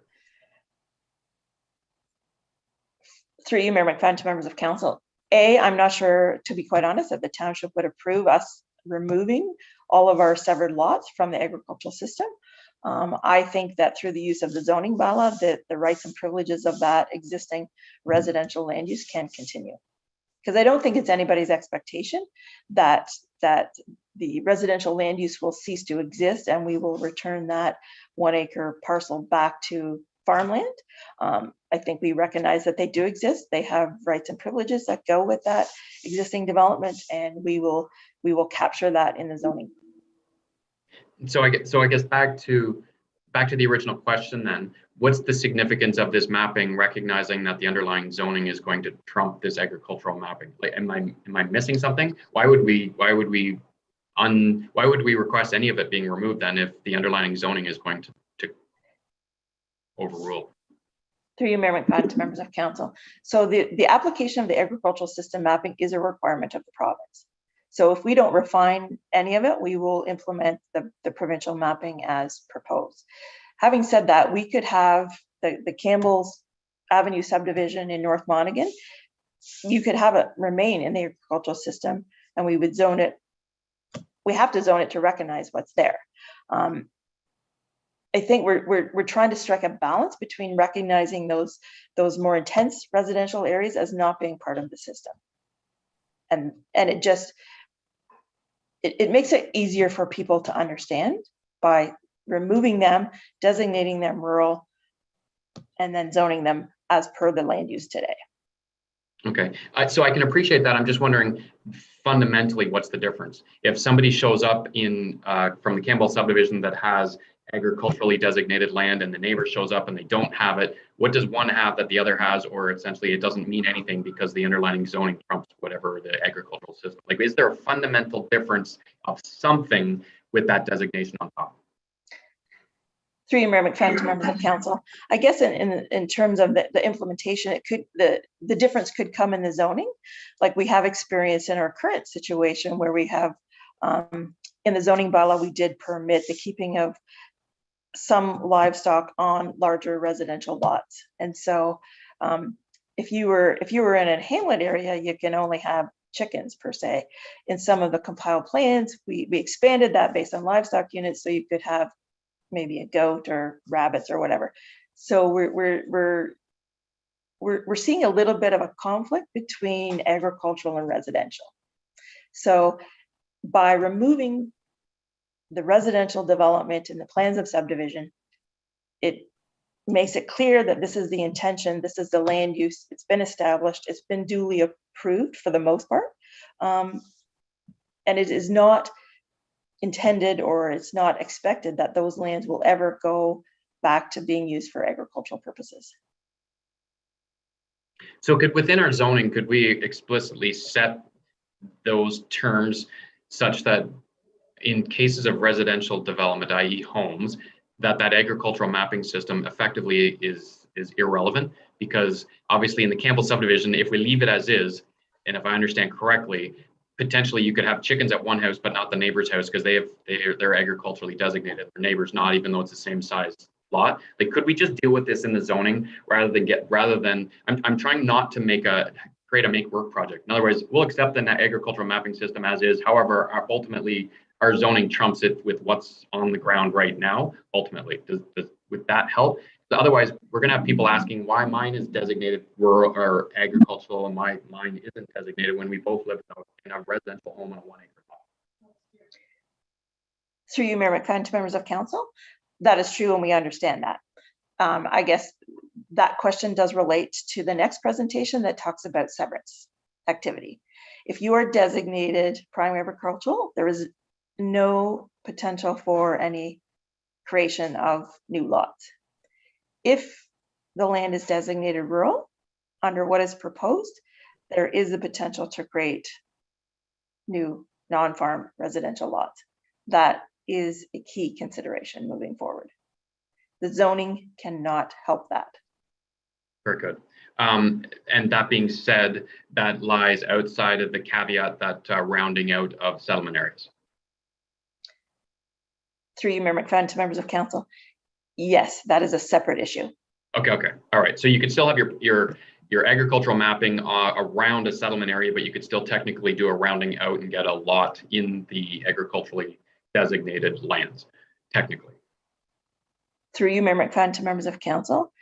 Through you, Mayor McFadden, to members of council. I'm not sure, to be quite honest, that the township would approve us removing all of our severed lots from the agricultural system. I think that through the use of the zoning bylaw, that the rights and privileges of that existing residential land use can continue. Because I don't think it's anybody's expectation that the residential land use will cease to exist and we will return that 1 acre parcel back to farmland. I think we recognize that they do exist. They have rights and privileges that go with that existing development, and we will capture that in the zoning. So I guess back to the original question then, what's the significance of this mapping, recognizing that the underlying zoning is going to trump this agricultural mapping? Like, am I missing something? Why would we request any of it being removed then if the underlying zoning is going to overrule? Through you, Mayor McFadden, to members of council. So the application of the agricultural system mapping is a requirement of the province. So if we don't refine any of it, we will implement the provincial mapping as proposed. Having said that, we could have the Campbell's Avenue subdivision in North Monaghan. You could have it remain in the agricultural system, and we would zone it. We have to zone it to recognize what's there. I think we're trying to strike a balance between recognizing those more intense residential areas as not being part of the system. And it makes it easier for people to understand by removing them, designating them rural, and then zoning them as per the land use today. Okay, so I can appreciate that. I'm just wondering fundamentally what's the difference? If somebody shows up in from the Campbell subdivision that has agriculturally designated land and the neighbor shows up and they don't have it, what does one have that the other has? Or essentially it doesn't mean anything because the underlying zoning trumps whatever the agricultural system. Like, is there a fundamental difference of something with that designation on top? Through you, Mayor McFadden, to members of council. I guess in terms of the implementation, it could the difference could come in the zoning, like we have experience in our current situation where we have in the zoning bylaw, we did permit the keeping of some livestock on larger residential lots. And so if you were in a hamlet area, you can only have chickens per se. In some of the compiled plans, we expanded that based on livestock units, so you could have maybe a goat or rabbits or whatever. So we're seeing a little bit of a conflict between agricultural and residential. So by removing the residential development in the plans of subdivision, it makes it clear that this is the intention, this is the land use, it's been established, it's been duly approved for the most part. And it is not intended, or it's not expected that those lands will ever go back to being used for agricultural purposes. So within our zoning, could we explicitly set those terms such that in cases of residential development, i.e. homes, that agricultural mapping system effectively is irrelevant? Because obviously in the Campbell subdivision, if we leave it as is, and if I understand correctly, potentially you could have chickens at one house, but not the neighbor's house because they're agriculturally designated. Their neighbor's not, even though it's the same size lot. Like, could we just deal with this in the zoning rather than I'm trying not to create a make work project. In other words, we'll accept the agricultural mapping system as is. However, ultimately our zoning trumps it with what's on the ground right now. Ultimately, would that help? Otherwise, we're going to have people asking why mine is designated rural or agricultural and mine isn't designated when we both live in a residential home on a 1 acre lot. Through you, Mayor McFadden, to members of council, that is true, and we understand that. I guess that question does relate to the next presentation that talks about severance activity. If you are designated prime agricultural, there is no potential for any creation of new lots. If the land is designated rural, under what is proposed, there is the potential to create new non-farm residential lots. That is a key consideration moving forward. The zoning cannot help that. Very good. And that being said, that lies outside of the caveat that rounding out of settlement areas. Through you, Mayor McFadden, to members of council, yes, that is a separate issue. Okay. All right. So you could still have your agricultural mapping around a settlement area, but you could still technically do a rounding out and get a lot in the agriculturally designated lands, technically. Through you, Mayor McFadden, to members of council,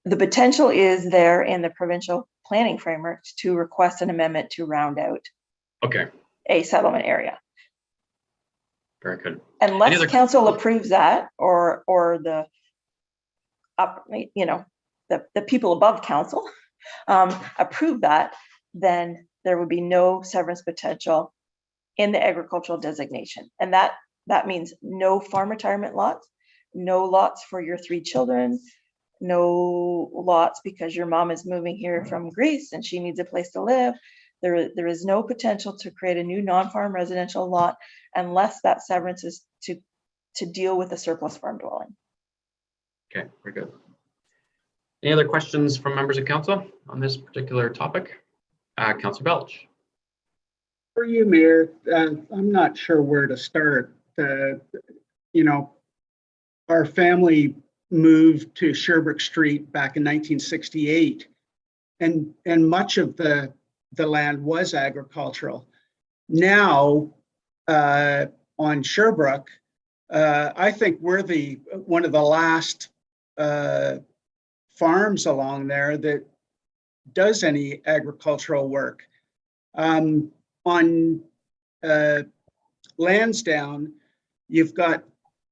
the potential is there in the provincial planning framework to request an amendment to round out a settlement area. Very good. Unless the council approves that, or the people above council approve that, then there would be no severance potential in the agricultural designation. And that That means no farm retirement lots, no lots for your 3 children, no lots because your mom is moving here from Greece and she needs a place to live. There is no potential to create a new non-farm residential lot unless that severance is to deal with a surplus farm dwelling. Okay, very good. Any other questions from members of council on this particular topic? Councillor Belch. For you, Mayor, I'm not sure where to start. Our family moved to Sherbrooke Street back in 1968, and much of the land was agricultural. Now, on Sherbrooke, I think we're one of the last farms along there that does any agricultural work. On Lansdowne, you've got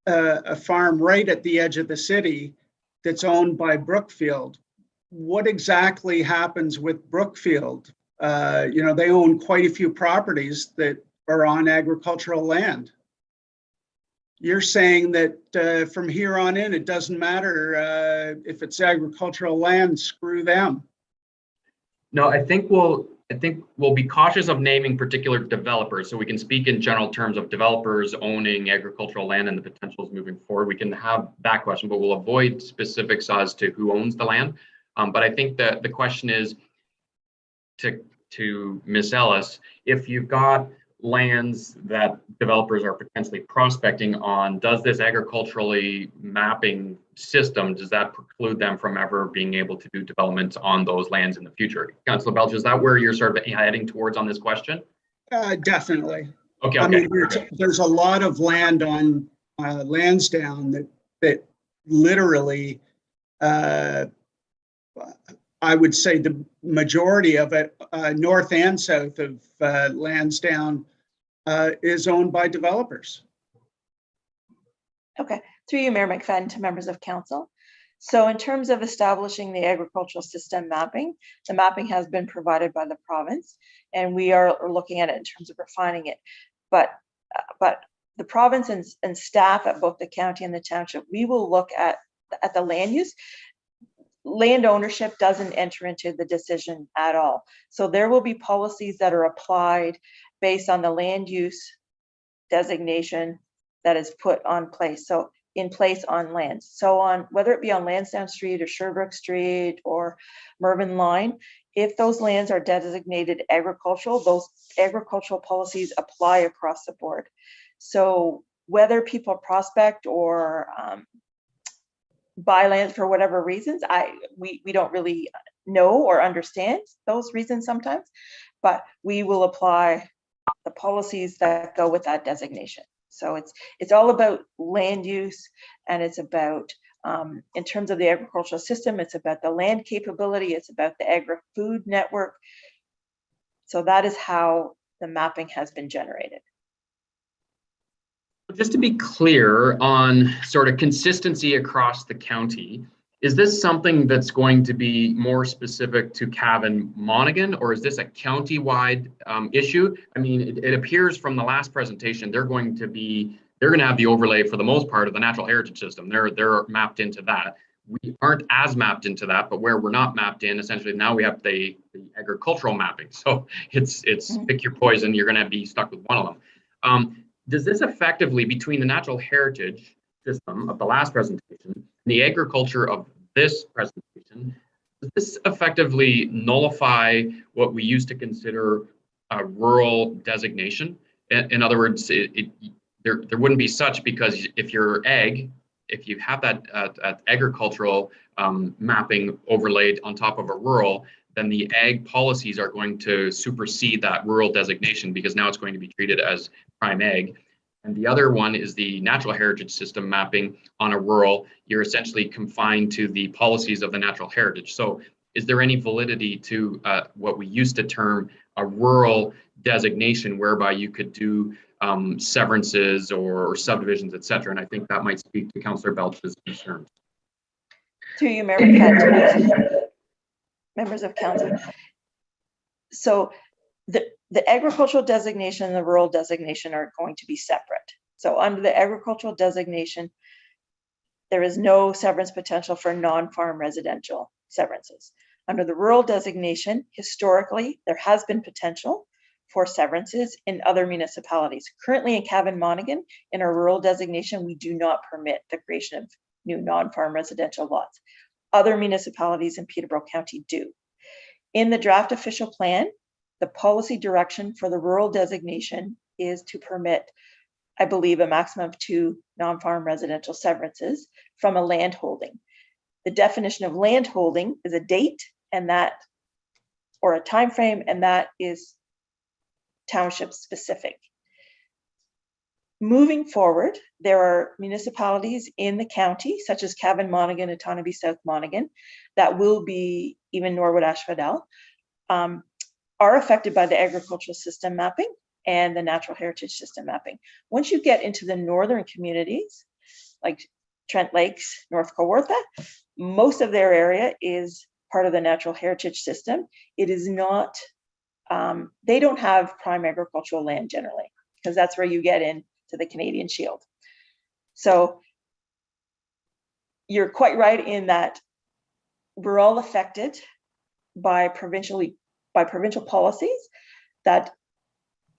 a farm right at the edge of the city that's owned by Brookfield. What exactly happens with Brookfield? They own quite a few properties that are on agricultural land. You're saying that from here on in, it doesn't matter if it's agricultural land, screw them. No, I think we'll be cautious of naming particular developers, so we can speak in general terms of developers owning agricultural land and the potentials moving forward. We can have that question, but we'll avoid specifics as to who owns the land. But I think that the question is to Ms. Ellis, if you've got lands that developers are potentially prospecting on, does this agriculturally mapping system, does that preclude them from ever being able to do development on those lands in the future? Councillor Belch, is that where you're sort of heading towards on this question? Definitely. Okay. I mean, there's a lot of land on Lansdowne that literally, I would say the majority of it, north and south of Lansdowne, is owned by developers. Okay, through you, Mayor McFadden, to members of council. So in terms of establishing the agricultural system mapping, the mapping has been provided by the province, and we are looking at it in terms of refining it. But the province and staff at both the county and the township, we will look at the land use. Land ownership doesn't enter into the decision at all. So there will be policies that are applied based on the land use designation that is put on place. So in place on lands. So on whether it be on Lansdowne Street or Sherbrooke Street or Mervyn Line, if those lands are designated agricultural, those agricultural policies apply across the board. So whether people prospect or buy land for whatever reasons, we don't really know or understand those reasons sometimes, but we will apply the policies that go with that designation. So it's all about land use, and it's about in terms of the agricultural system, it's about the land capability, it's about the agri-food network. So that is how the mapping has been generated. Just to be clear on sort of consistency across the county, is this something that's going to be more specific to Cavan Monaghan, or is this a county-wide issue? I mean, it appears from the last presentation, they're going to have the overlay for the most part of the natural heritage system. They're mapped into that. We aren't as mapped into that, but where we're not mapped in, essentially now we have the agricultural mapping. So it's pick your poison, you're going to be stuck with one of them. Does this effectively, between the natural heritage system of the last presentation and the agriculture of this presentation, does this effectively nullify what we used to consider a rural designation? In other words, there wouldn't be such, because if you have that agricultural mapping overlaid on top of a rural, then the ag policies are going to supersede that rural designation, because now it's going to be treated as prime ag. And the other one is the natural heritage system mapping on a rural. You're essentially confined to the policies of the natural heritage. So is there any validity to what we used to term a rural designation, whereby you could do severances or subdivisions, et cetera? And I think that might speak to Councillor Belch's concerns. Through you, Mayor McFadden, members of council. So the agricultural designation and the rural designation are going to be separate. So under the agricultural designation, there is no severance potential for non-farm residential severances. Under the rural designation, historically, there has been potential for severances in other municipalities. Currently in Cavan Monaghan, in our rural designation, we do not permit the creation of new non-farm residential lots. Other municipalities in Peterborough County do. In the draft official plan, the policy direction for the rural designation is to permit, I believe, a maximum of 2 non-farm residential severances from a land holding. The definition of land holding is a date and that, or a time frame, and that is township specific. Moving forward, there are municipalities in the county, such as Cavan Monaghan and Tonabee South Monaghan, that will be, even Norwood Ashfadel, are affected by the agricultural system mapping and the natural heritage system mapping. Once you get into the northern communities, like Trent Lakes, North Kawartha, most of their area is part of the natural heritage system. It is not, they don't have prime agricultural land generally, because that's where you get into the Canadian Shield. So you're quite right in that we're all affected by provincial policies that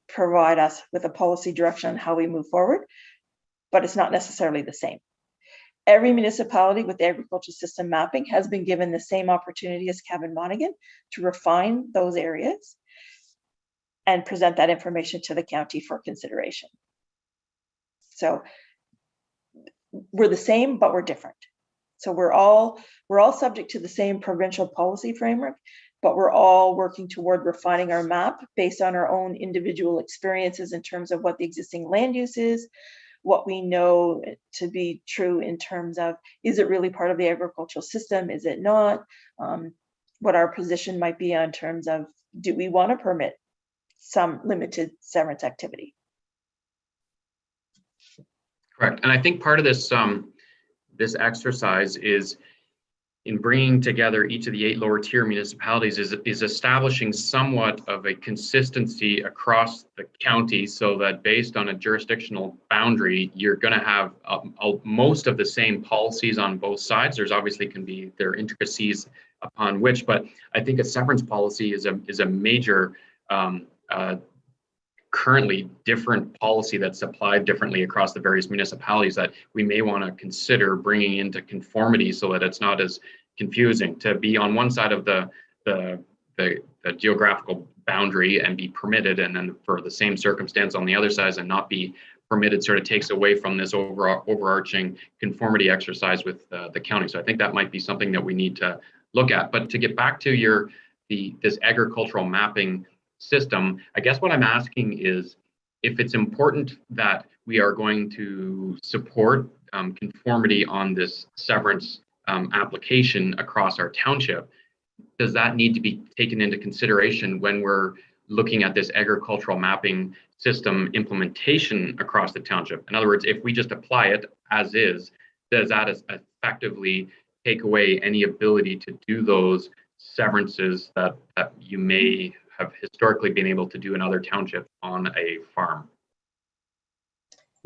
provide us with a policy direction on how we move forward, but it's not necessarily the same. Every municipality with the agricultural system mapping has been given the same opportunity as Cavan Monaghan to refine those areas and present that information to the county for consideration. So we're the same, but we're different. So we're all subject to the same provincial policy framework, but we're all working toward refining our map based on our own individual experiences in terms of what the existing land use is, what we know to be true in terms of, is it really part of the agricultural system? Is it not? What our position might be on terms of, do we want to permit some limited severance activity? Correct. And I think part of this, this exercise is in bringing together each of the 8 lower tier municipalities is establishing somewhat of a consistency across the county, so that based on a jurisdictional boundary, you're going to have most of the same policies on both sides. There's obviously can be their intricacies upon which, but I think a severance policy is a major currently different policy that's applied differently across the various municipalities that we may want to consider bringing into conformity, so that it's not as confusing to be on one side of the geographical boundary and be permitted, and then for the same circumstance on the other side and not be permitted, sort of takes away from this overarching conformity exercise with the county. So I think that might be something that we need to look at. But to get back to this agricultural mapping system, I guess what I'm asking is if it's important that we are going to support conformity on this severance application across our township, does that need to be taken into consideration when we're looking at this agricultural mapping system implementation across the township? In other words, if we just apply it as is, does that effectively take away any ability to do those severances that you may have historically been able to do in other townships on a farm?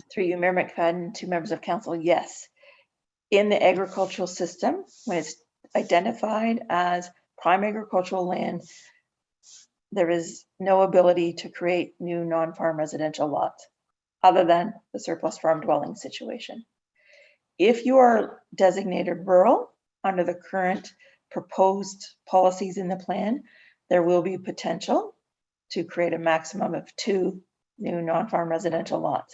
Through you, Mayor McFadden, 2 members of council, yes. In the agricultural system, when it's identified as prime agricultural land, there is no ability to create new non-farm residential lots other than the surplus farm dwelling situation. If you are designated rural under the current proposed policies in the plan, there will be potential to create a maximum of 2 new non-farm residential lots.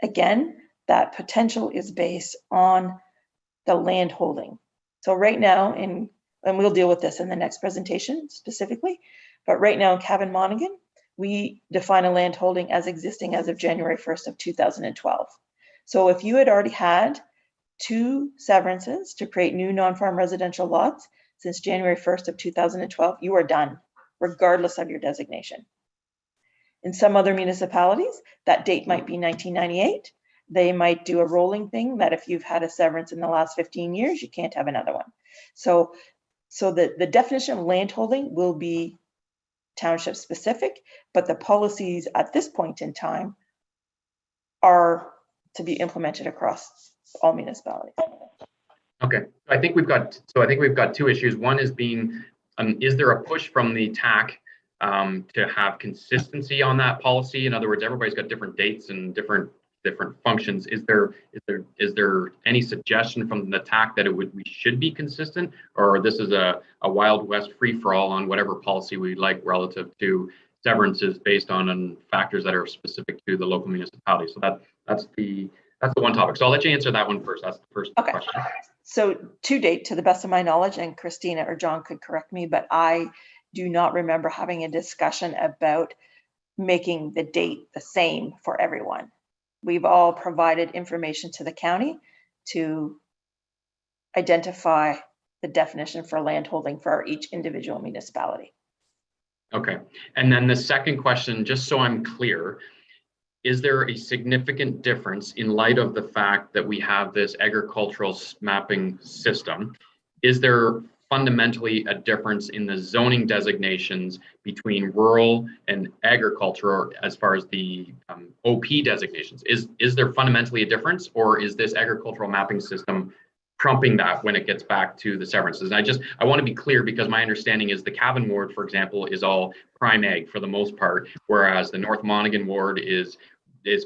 Again, that potential is based on the land holding. So right now, and we'll deal with this in the next presentation specifically, but right now in Cavan Monaghan, we define a land holding as existing as of January 1st of 2012. So if you had already had 2 severances to create new non-farm residential lots since January 1st of 2012, you are done, regardless of your designation. In some other municipalities, that date might be 1998. They might do a rolling thing that if you've had a severance in the last 15 years, you can't have another one. So the definition of land holding will be township specific, but the policies at this point in time are to be implemented across all municipalities. Okay, I think we've got two issues. One is is there a push from the TAC to have consistency on that policy? In other words, everybody's got different dates and different functions. Is there any suggestion from the TAC that we should be consistent, or this is a Wild West free for all on whatever policy we like relative to severances based on factors that are specific to the local municipality? So that's the one topic. So I'll let you answer that one first. That's the first question. So to date, to the best of my knowledge, and Christina or John could correct me, but I do not remember having a discussion about making the date the same for everyone. We've all provided information to the county to identify the definition for landholding for each individual municipality. Okay, and then the second question, just so I'm clear, is there a significant difference in light of the fact that we have this agricultural mapping system? Is there fundamentally a difference in the zoning designations between rural and agriculture as far as the OP designations? Is there fundamentally a difference, or is this agricultural mapping system trumping that when it gets back to the severances? And I want to be clear, because my understanding is the Cavan ward, for example, is all prime ag for the most part, whereas the North Monaghan ward is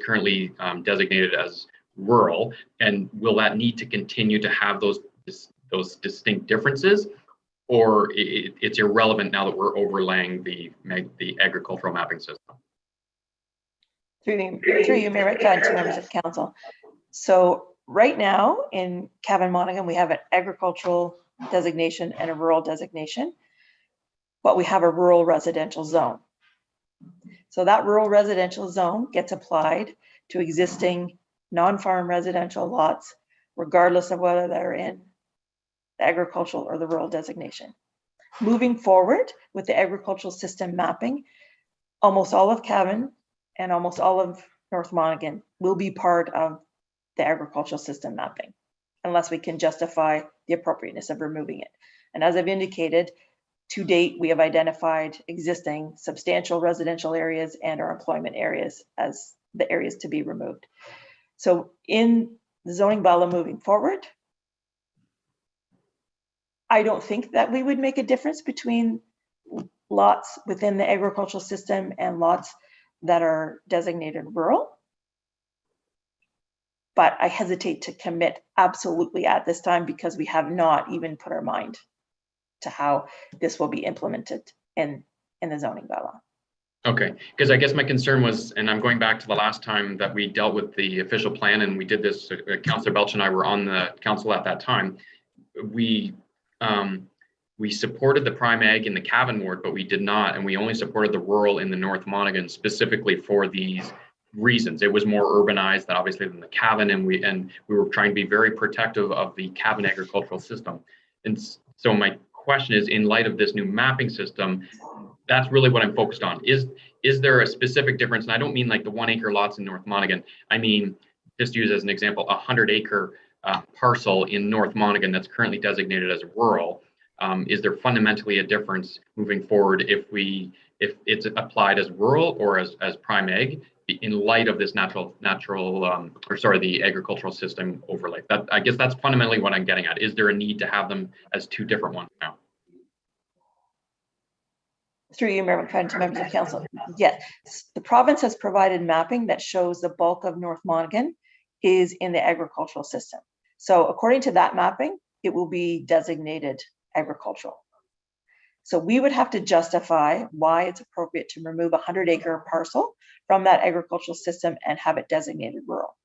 currently designated as rural. And will that need to continue to have those distinct differences, or it's irrelevant now that we're overlaying the agricultural mapping system? Through you, Mayor McFadden, to members of council. So right now in Cavan Monaghan, we have an agricultural designation and a rural designation, but we have a rural residential zone. So that rural residential zone gets applied to existing non-farm residential lots, regardless of whether they're in the agricultural or the rural designation. Moving forward with the agricultural system mapping, almost all of Cavan and almost all of North Monaghan will be part of the agricultural system mapping, unless we can justify the appropriateness of removing it. And as I've indicated, to date, we have identified existing substantial residential areas and our employment areas as the areas to be removed. So in the zoning bylaw moving forward, I don't think that we would make a difference between lots within the agricultural system and lots that are designated rural. But I hesitate to commit absolutely at this time, because we have not even put our mind to how this will be implemented in the zoning bylaw. Okay, because I guess my concern was, and I'm going back to the last time that we dealt with the official plan, and we did this, Councillor Belch and I were on the council at that time. We supported the prime ag in the Cavan ward, but we did not, and we only supported the rural in the North Monaghan specifically for these reasons. It was more urbanized than obviously than the Cavan, and we were trying to be very protective of the Cavan agricultural system. And so my question is, in light of this new mapping system, that's really what I'm focused on. Is there a specific difference? And I don't mean like the 1 acre lots in North Monaghan. I mean, just to use as an example, a 100 acre parcel in North Monaghan that's currently designated as rural. Is there fundamentally a difference moving forward if it's applied as rural or as prime ag in light of this the agricultural system overlay? I guess that's fundamentally what I'm getting at. Is there a need to have them as two different ones now? Through you, Mayor McFadden, to members of council. Yes, the province has provided mapping that shows the bulk of North Monaghan is in the agricultural system. So according to that mapping, it will be designated agricultural. So we would have to justify why it's appropriate to remove a 100 acre parcel from that agricultural system and have it designated rural.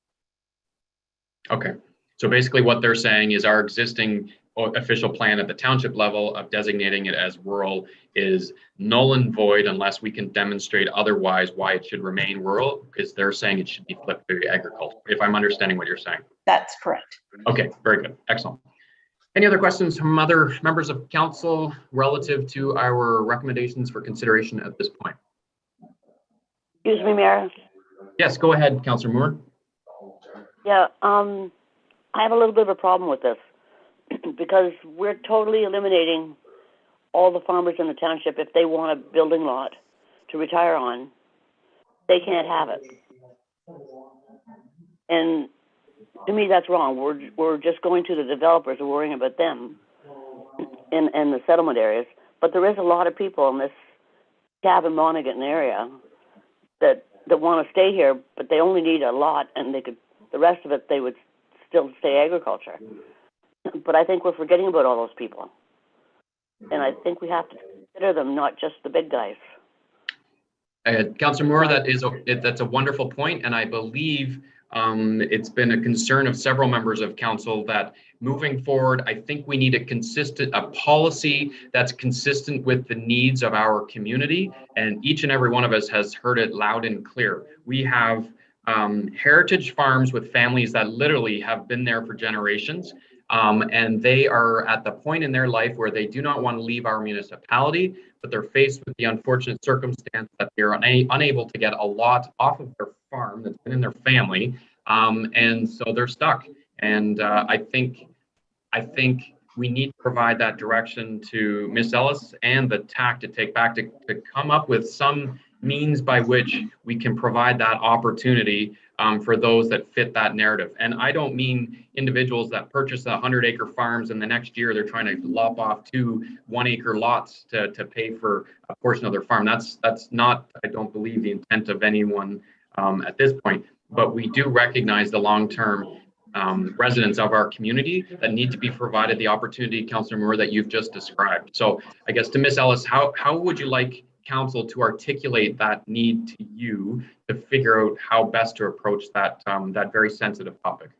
Okay, so basically what they're saying is our existing official plan at the township level of designating it as rural is null and void unless we can demonstrate otherwise why it should remain rural, because they're saying it should be flipped to agriculture, if I'm understanding what you're saying. That's correct. Okay, very good, excellent. Any other questions from other members of council relative to our recommendations for consideration at this point? Excuse me, Mayor. Yes, go ahead, Councillor Moore. Yeah, I have a little bit of a problem with this because we're totally eliminating all the farmers in the township. If they want a building lot to retire on, they can't have it. And to me, that's wrong. We're just going to the developers and worrying about them in the settlement areas. But there is a lot of people in this Cavan Monaghan area that want to stay here, but they only need a lot, and they could, the rest of it, they would still stay agriculture. But I think we're forgetting about all those people. And I think we have to consider them, not just the big guys. Councillor Moore, that's a wonderful point, and I believe it's been a concern of several members of council that moving forward, I think we need a policy that's consistent with the needs of our community, and each and every one of us has heard it loud and clear. We have heritage farms with families that literally have been there for generations. And they are at the point in their life where they do not want to leave our municipality, but they're faced with the unfortunate circumstance that they're unable to get a lot off of their farm that's been in their family, and so they're stuck. And I think we need to provide that direction to Ms. Ellis and the TAC to take back to come up with some means by which we can provide that opportunity for those that fit that narrative. And I don't mean individuals that purchase 100-acre farms and the next year they're trying to lop off 2 1-acre lots to pay for a portion of their farm. That's not, I don't believe, the intent of anyone at this point. But we do recognize the long-term residents of our community that need to be provided the opportunity, Councillor Moore, that you've just described. So I guess to Ms. Ellis, how would you like council to articulate that need to you to figure out how best to approach that that very sensitive topic?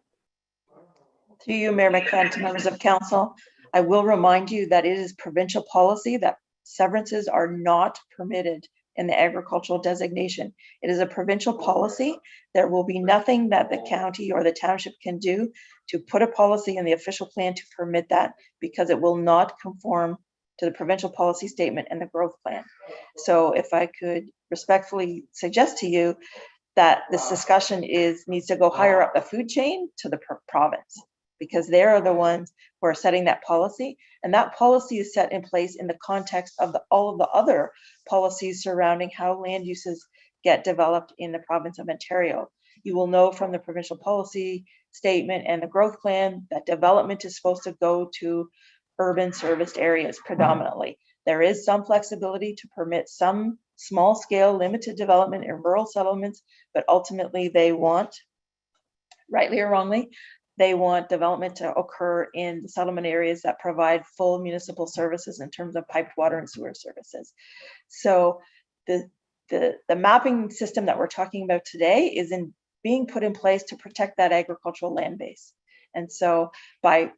To you, Mayor McFadden, to members of council, I will remind you that it is provincial policy that severances are not permitted in the agricultural designation. It is a provincial policy. There will be nothing that the county or the township can do to put a policy in the official plan to permit that, because it will not conform to the provincial policy statement and the growth plan. So if I could respectfully suggest to you that this discussion needs to go higher up the food chain to the province, because they are the ones who are setting that policy. And that policy is set in place in the context of all of the other policies surrounding how land uses get developed in the province of Ontario. You will know from the provincial policy statement and the growth plan that development is supposed to go to urban serviced areas predominantly. There is some flexibility to permit some small scale limited development in rural settlements, but ultimately they want, rightly or wrongly, they want development to occur in the settlement areas that provide full municipal services in terms of piped water and sewer services. So the mapping system that we're talking about today is being put in place to protect that agricultural land base. And so by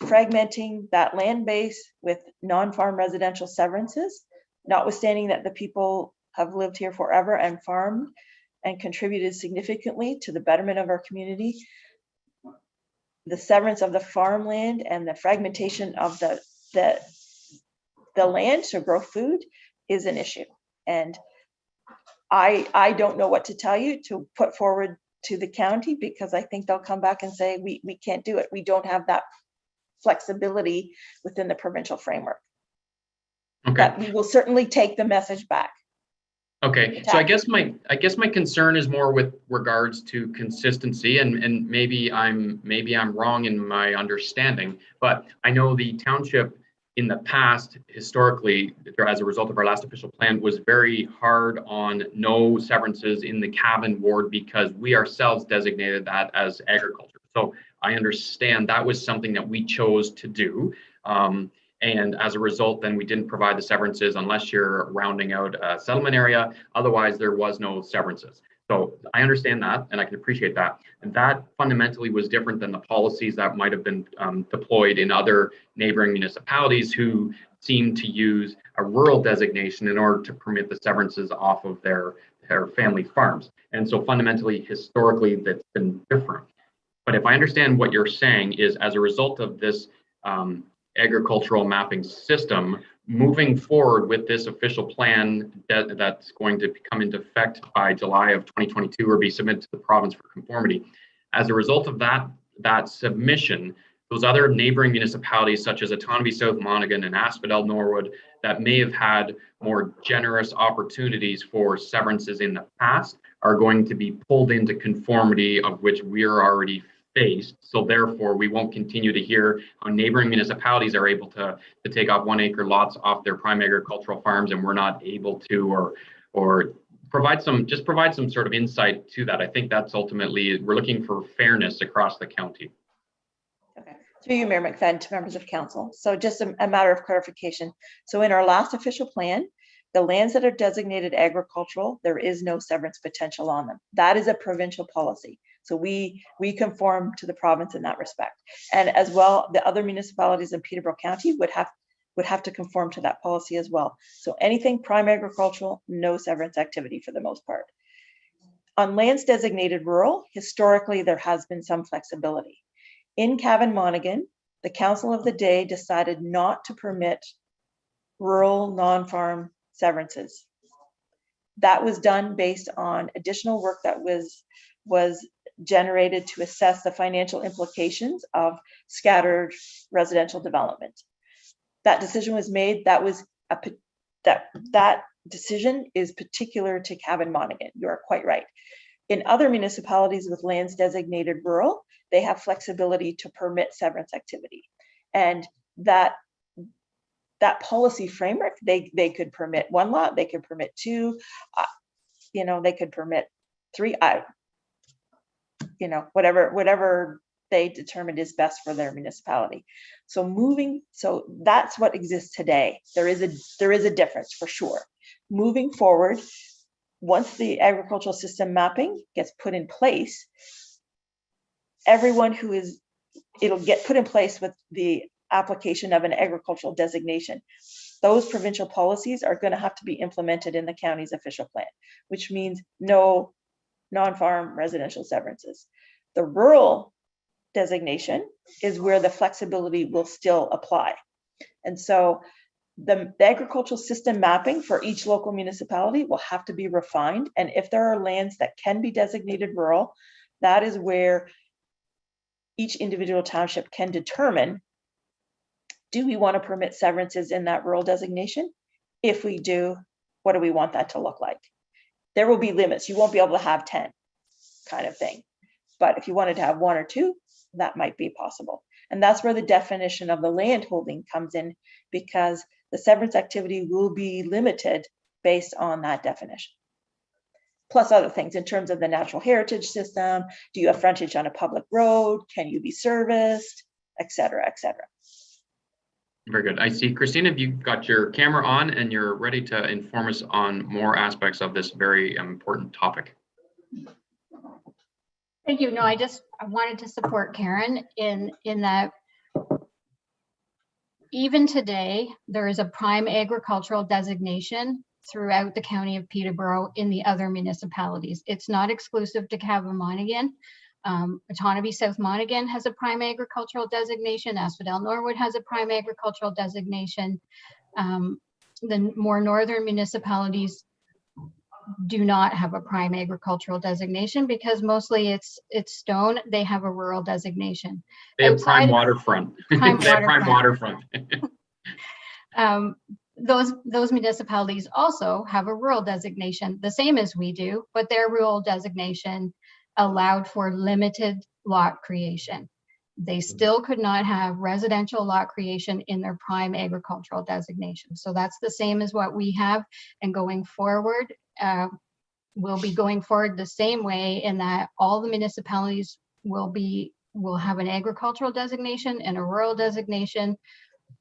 fragmenting that land base with non-farm residential severances, notwithstanding that the people have lived here forever and farmed and contributed significantly to the betterment of our community, the severance of the farmland and the fragmentation of the land to grow food is an issue. And I don't know what to tell you to put forward to the county, because I think they'll come back and say, we can't do it. We don't have that flexibility within the provincial framework. Okay. But we will certainly take the message back. Okay, so I guess my concern is more with regards to consistency, and maybe I'm wrong in my understanding, but I know the township in the past, historically, as a result of our last official plan, was very hard on no severances in the Cavan ward because we ourselves designated that as agriculture. So I understand that was something that we chose to do. And as a result, then we didn't provide the severances unless you're rounding out a settlement area. Otherwise, there was no severances. So I understand that, and I can appreciate that. And that fundamentally was different than the policies that might have been deployed in other neighboring municipalities who seem to use a rural designation in order to permit the severances off of their family farms. And so fundamentally, historically, that's been different. But if I understand what you're saying is, as a result of this agricultural mapping system, moving forward with this official plan that's going to come into effect by July of 2022 or be submitted to the province for conformity. As a result of that submission, those other neighboring municipalities such as Otonabee South Monaghan and Asphodel Norwood that may have had more generous opportunities for severances in the past are going to be pulled into conformity of which we are already faced. So therefore, we won't continue to hear how neighboring municipalities are able to take off 1 acre lots off their prime agricultural farms, and we're not able to, or provide some sort of insight to that. I think that's ultimately, we're looking for fairness across the county. Okay. Through you, Mayor McFadden, to members of council. So just a matter of clarification. So in our last official plan, the lands that are designated agricultural, there is no severance potential on them. That is a provincial policy. So we conform to the province in that respect. And as well, the other municipalities in Peterborough County would have to conform to that policy as well. So anything prime agricultural, no severance activity for the most part. On lands designated rural, historically, there has been some flexibility. In Cavan Monaghan, the council of the day decided not to permit rural non-farm severances. That was done based on additional work that was generated to assess the financial implications of scattered residential development. That decision was made. That decision is particular to Cavan Monaghan. You are quite right. In other municipalities with lands designated rural, they have flexibility to permit severance activity. And that policy framework, they could permit 1 lot, they could permit 2, they could permit 3, whatever they determined is best for their municipality. So that's what exists today. There is a difference for sure. Moving forward, once the agricultural system mapping gets put in place, it'll get put in place with the application of an agricultural designation. Those provincial policies are going to have to be implemented in the county's official plan, which means no non-farm residential severances. The rural designation is where the flexibility will still apply. And so the agricultural system mapping for each local municipality will have to be refined. And if there are lands that can be designated rural, that is where each individual township can determine, do we want to permit severances in that rural designation? If we do, what do we want that to look like? There will be limits. You won't be able to have 10 kind of thing. But if you wanted to have 1 or 2, that might be possible. And that's where the definition of the land holding comes in, because the severance activity will be limited based on that definition. Plus other things in terms of the natural heritage system. Do you have frontage on a public road? Can you be serviced? Et cetera, et cetera. Very good. I see, Christina, if you've got your camera on and you're ready to inform us on more aspects of this very important topic. Thank you. No, I wanted to support Karen in that even today, there is a prime agricultural designation throughout the county of Peterborough in the other municipalities. It's not exclusive to Cavan Monaghan. Otonabee South Monaghan has a prime agricultural designation. Asphodel Norwood has a prime agricultural designation. The more northern municipalities do not have a prime agricultural designation because mostly it's stone. They have a rural designation. They have prime waterfront. They have prime waterfront. Those municipalities also have a rural designation, the same as we do, but their rural designation allowed for limited lot creation. They still could not have residential lot creation in their prime agricultural designation. So that's the same as what we have. And going forward, we'll be going forward the same way in that all the municipalities will have an agricultural designation and a rural designation.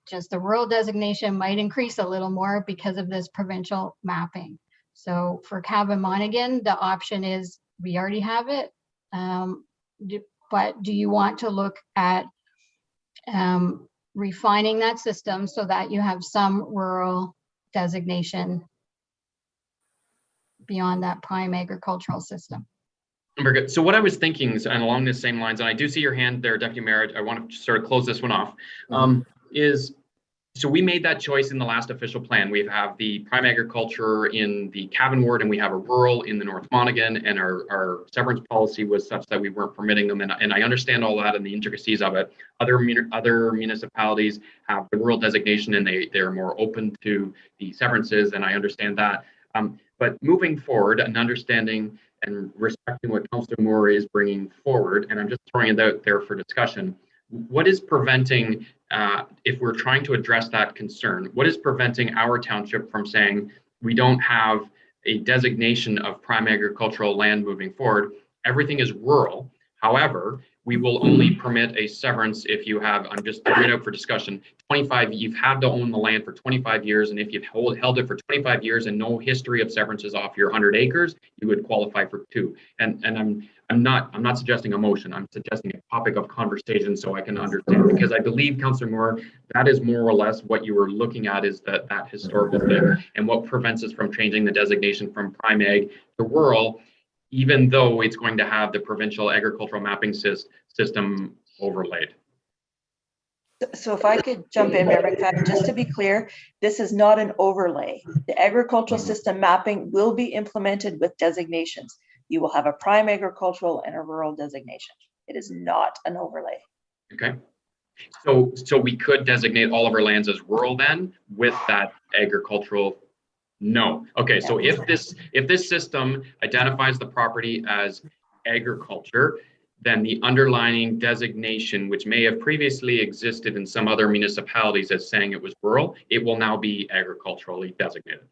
Just the rural designation might increase a little more because of this provincial mapping. So for Cavan Monaghan, the option is we already have it, but do you want to look at refining that system so that you have some rural designation beyond that prime agricultural system? Very good. So what I was thinking, and along the same lines, and I do see your hand there, Deputy Mayor, I want to sort of close this one off, so we made that choice in the last official plan. We have the prime agriculture in the Cavan ward, and we have a rural in the North Monaghan, and our severance policy was such that we weren't permitting them. And I understand all that and the intricacies of it. Other municipalities have the rural designation, and they're more open to the severances, and I understand that. But moving forward and understanding and respecting what Councillor Moore is bringing forward, and I'm just throwing it out there for discussion, what is preventing, if we're trying to address that concern, what is preventing our township from saying we don't have a designation of prime agricultural land moving forward? Everything is rural. However, we will only permit a severance if you have, I'm just throwing it out for discussion, 25, you've had to own the land for 25 years, and if you've held it for 25 years and no history of severances off your 100 acres, you would qualify for 2. And I'm not suggesting a motion, I'm suggesting a topic of conversation so I can understand, because I believe, Councillor Moore, that is more or less what you were looking at, is that historical thing, and what prevents us from changing the designation from prime ag to rural, even though it's going to have the provincial agricultural mapping system overlaid. So if I could jump in, Mayor McFadden, just to be clear, this is not an overlay. The agricultural system mapping will be implemented with designations. You will have a prime agricultural and a rural designation. It is not an overlay. Okay. So we could designate all of our lands as rural then with that agricultural. No. Okay. So if this system identifies the property as agriculture, then the underlying designation, which may have previously existed in some other municipalities as saying it was rural, it will now be agriculturally designated.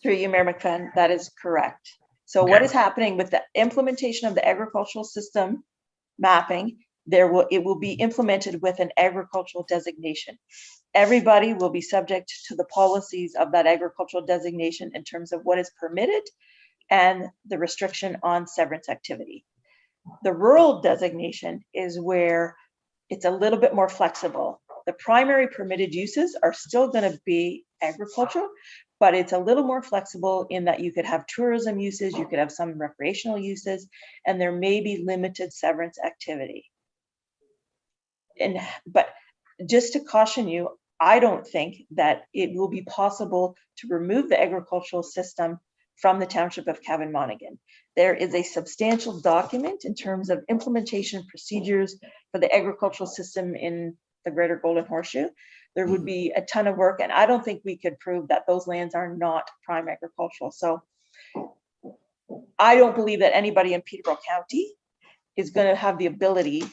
Through you, Mayor McFadden, that is correct. So Okay. what is happening with the implementation of the agricultural system mapping, it will be implemented with an agricultural designation. Everybody will be subject to the policies of that agricultural designation in terms of what is permitted and the restriction on severance activity. The rural designation is where it's a little bit more flexible. The primary permitted uses are still going to be agricultural, but it's a little more flexible in that you could have tourism uses, you could have some recreational uses, and there may be limited severance activity. But just to caution you, I don't think that it will be possible to remove the agricultural system from the township of Cavan Monaghan. There is a substantial document in terms of implementation procedures for the agricultural system in the Greater Golden Horseshoe. There would be a ton of work, and I don't think we could prove that those lands are not prime agricultural. So I don't believe that anybody in Peterborough County is going to have the ability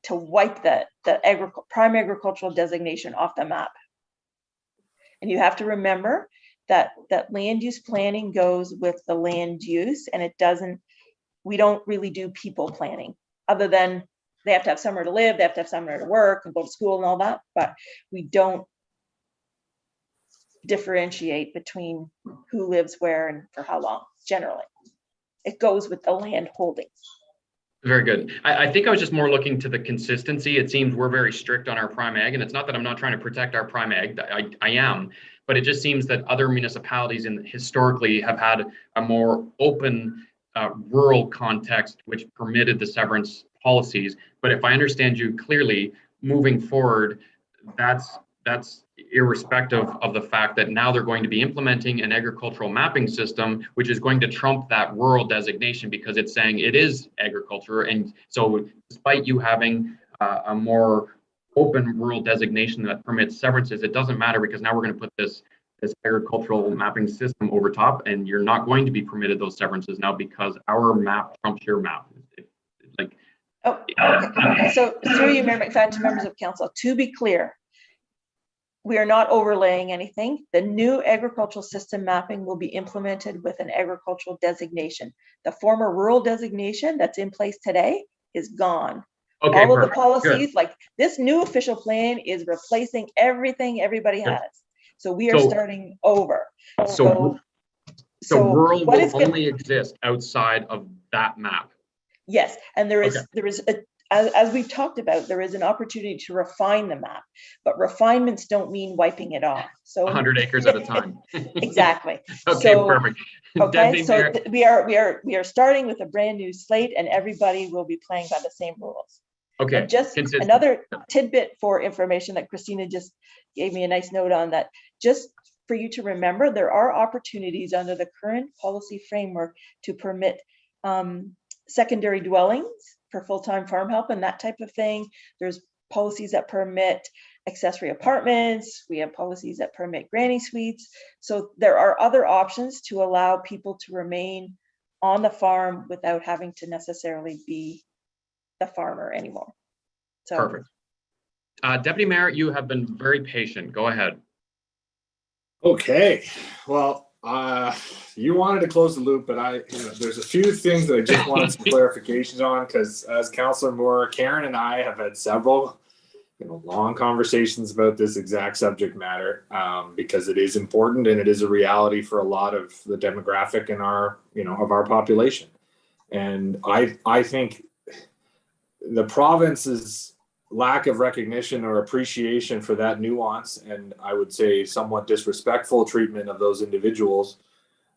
to wipe the prime agricultural designation off the map. And you have to remember that land use planning goes with the land use, and we don't really do people planning, other than they have to have somewhere to live, they have to have somewhere to work and go to school and all that, but we don't differentiate between who lives where and for how long. Generally, it goes with the land holdings. Very good. I think I was just more looking to the consistency. It seems we're very strict on our prime ag, and it's not that I'm not trying to protect our prime ag. I am, but it just seems that other municipalities historically have had a more open rural context, which permitted the severance policies. But if I understand you clearly, moving forward, that's irrespective of the fact that now they're going to be implementing an agricultural mapping system, which is going to trump that rural designation because it's saying it is agriculture. And so despite you having a more open rural designation that permits severances, it doesn't matter, because now we're going to put this agricultural mapping system over top, and you're not going to be permitted those severances now because our map trumps your map. Okay. So through you, Mayor McFadden, to members of council, to be clear, we are not overlaying anything. The new agricultural system mapping will be implemented with an agricultural designation. The former rural designation that's in place today is gone. Okay, all of perfect. the policies, Good. like this new official plan, is replacing everything everybody has. So we are starting over. So rural will only exist outside of that map. Yes, and there is as we've talked about, there is an opportunity to refine the map, but refinements don't mean wiping it off. So 100 acres at a time. Exactly. Okay, perfect. Okay, so we are starting with a brand new slate, and everybody will be playing by the same rules. Okay. And just another tidbit for information that Christina just gave me a nice note on, that just for you to remember, there are opportunities under the current policy framework to permit secondary dwellings for full-time farm help and that type of thing. There's policies that permit accessory apartments. We have policies that permit granny suites. So there are other options to allow people to remain on the farm without having to necessarily be the farmer anymore. So Perfect. Deputy Mayor, you have been very patient. Go ahead. Okay, well, you wanted to close the loop, but there's a few things that I just wanted some clarifications on, because as Councillor Moore, Karen and I have had several, long conversations about this exact subject matter, because it is important and it is a reality for a lot of the demographic in our, of our population. And I think the province's lack of recognition or appreciation for that nuance, and I would say somewhat disrespectful treatment of those individuals,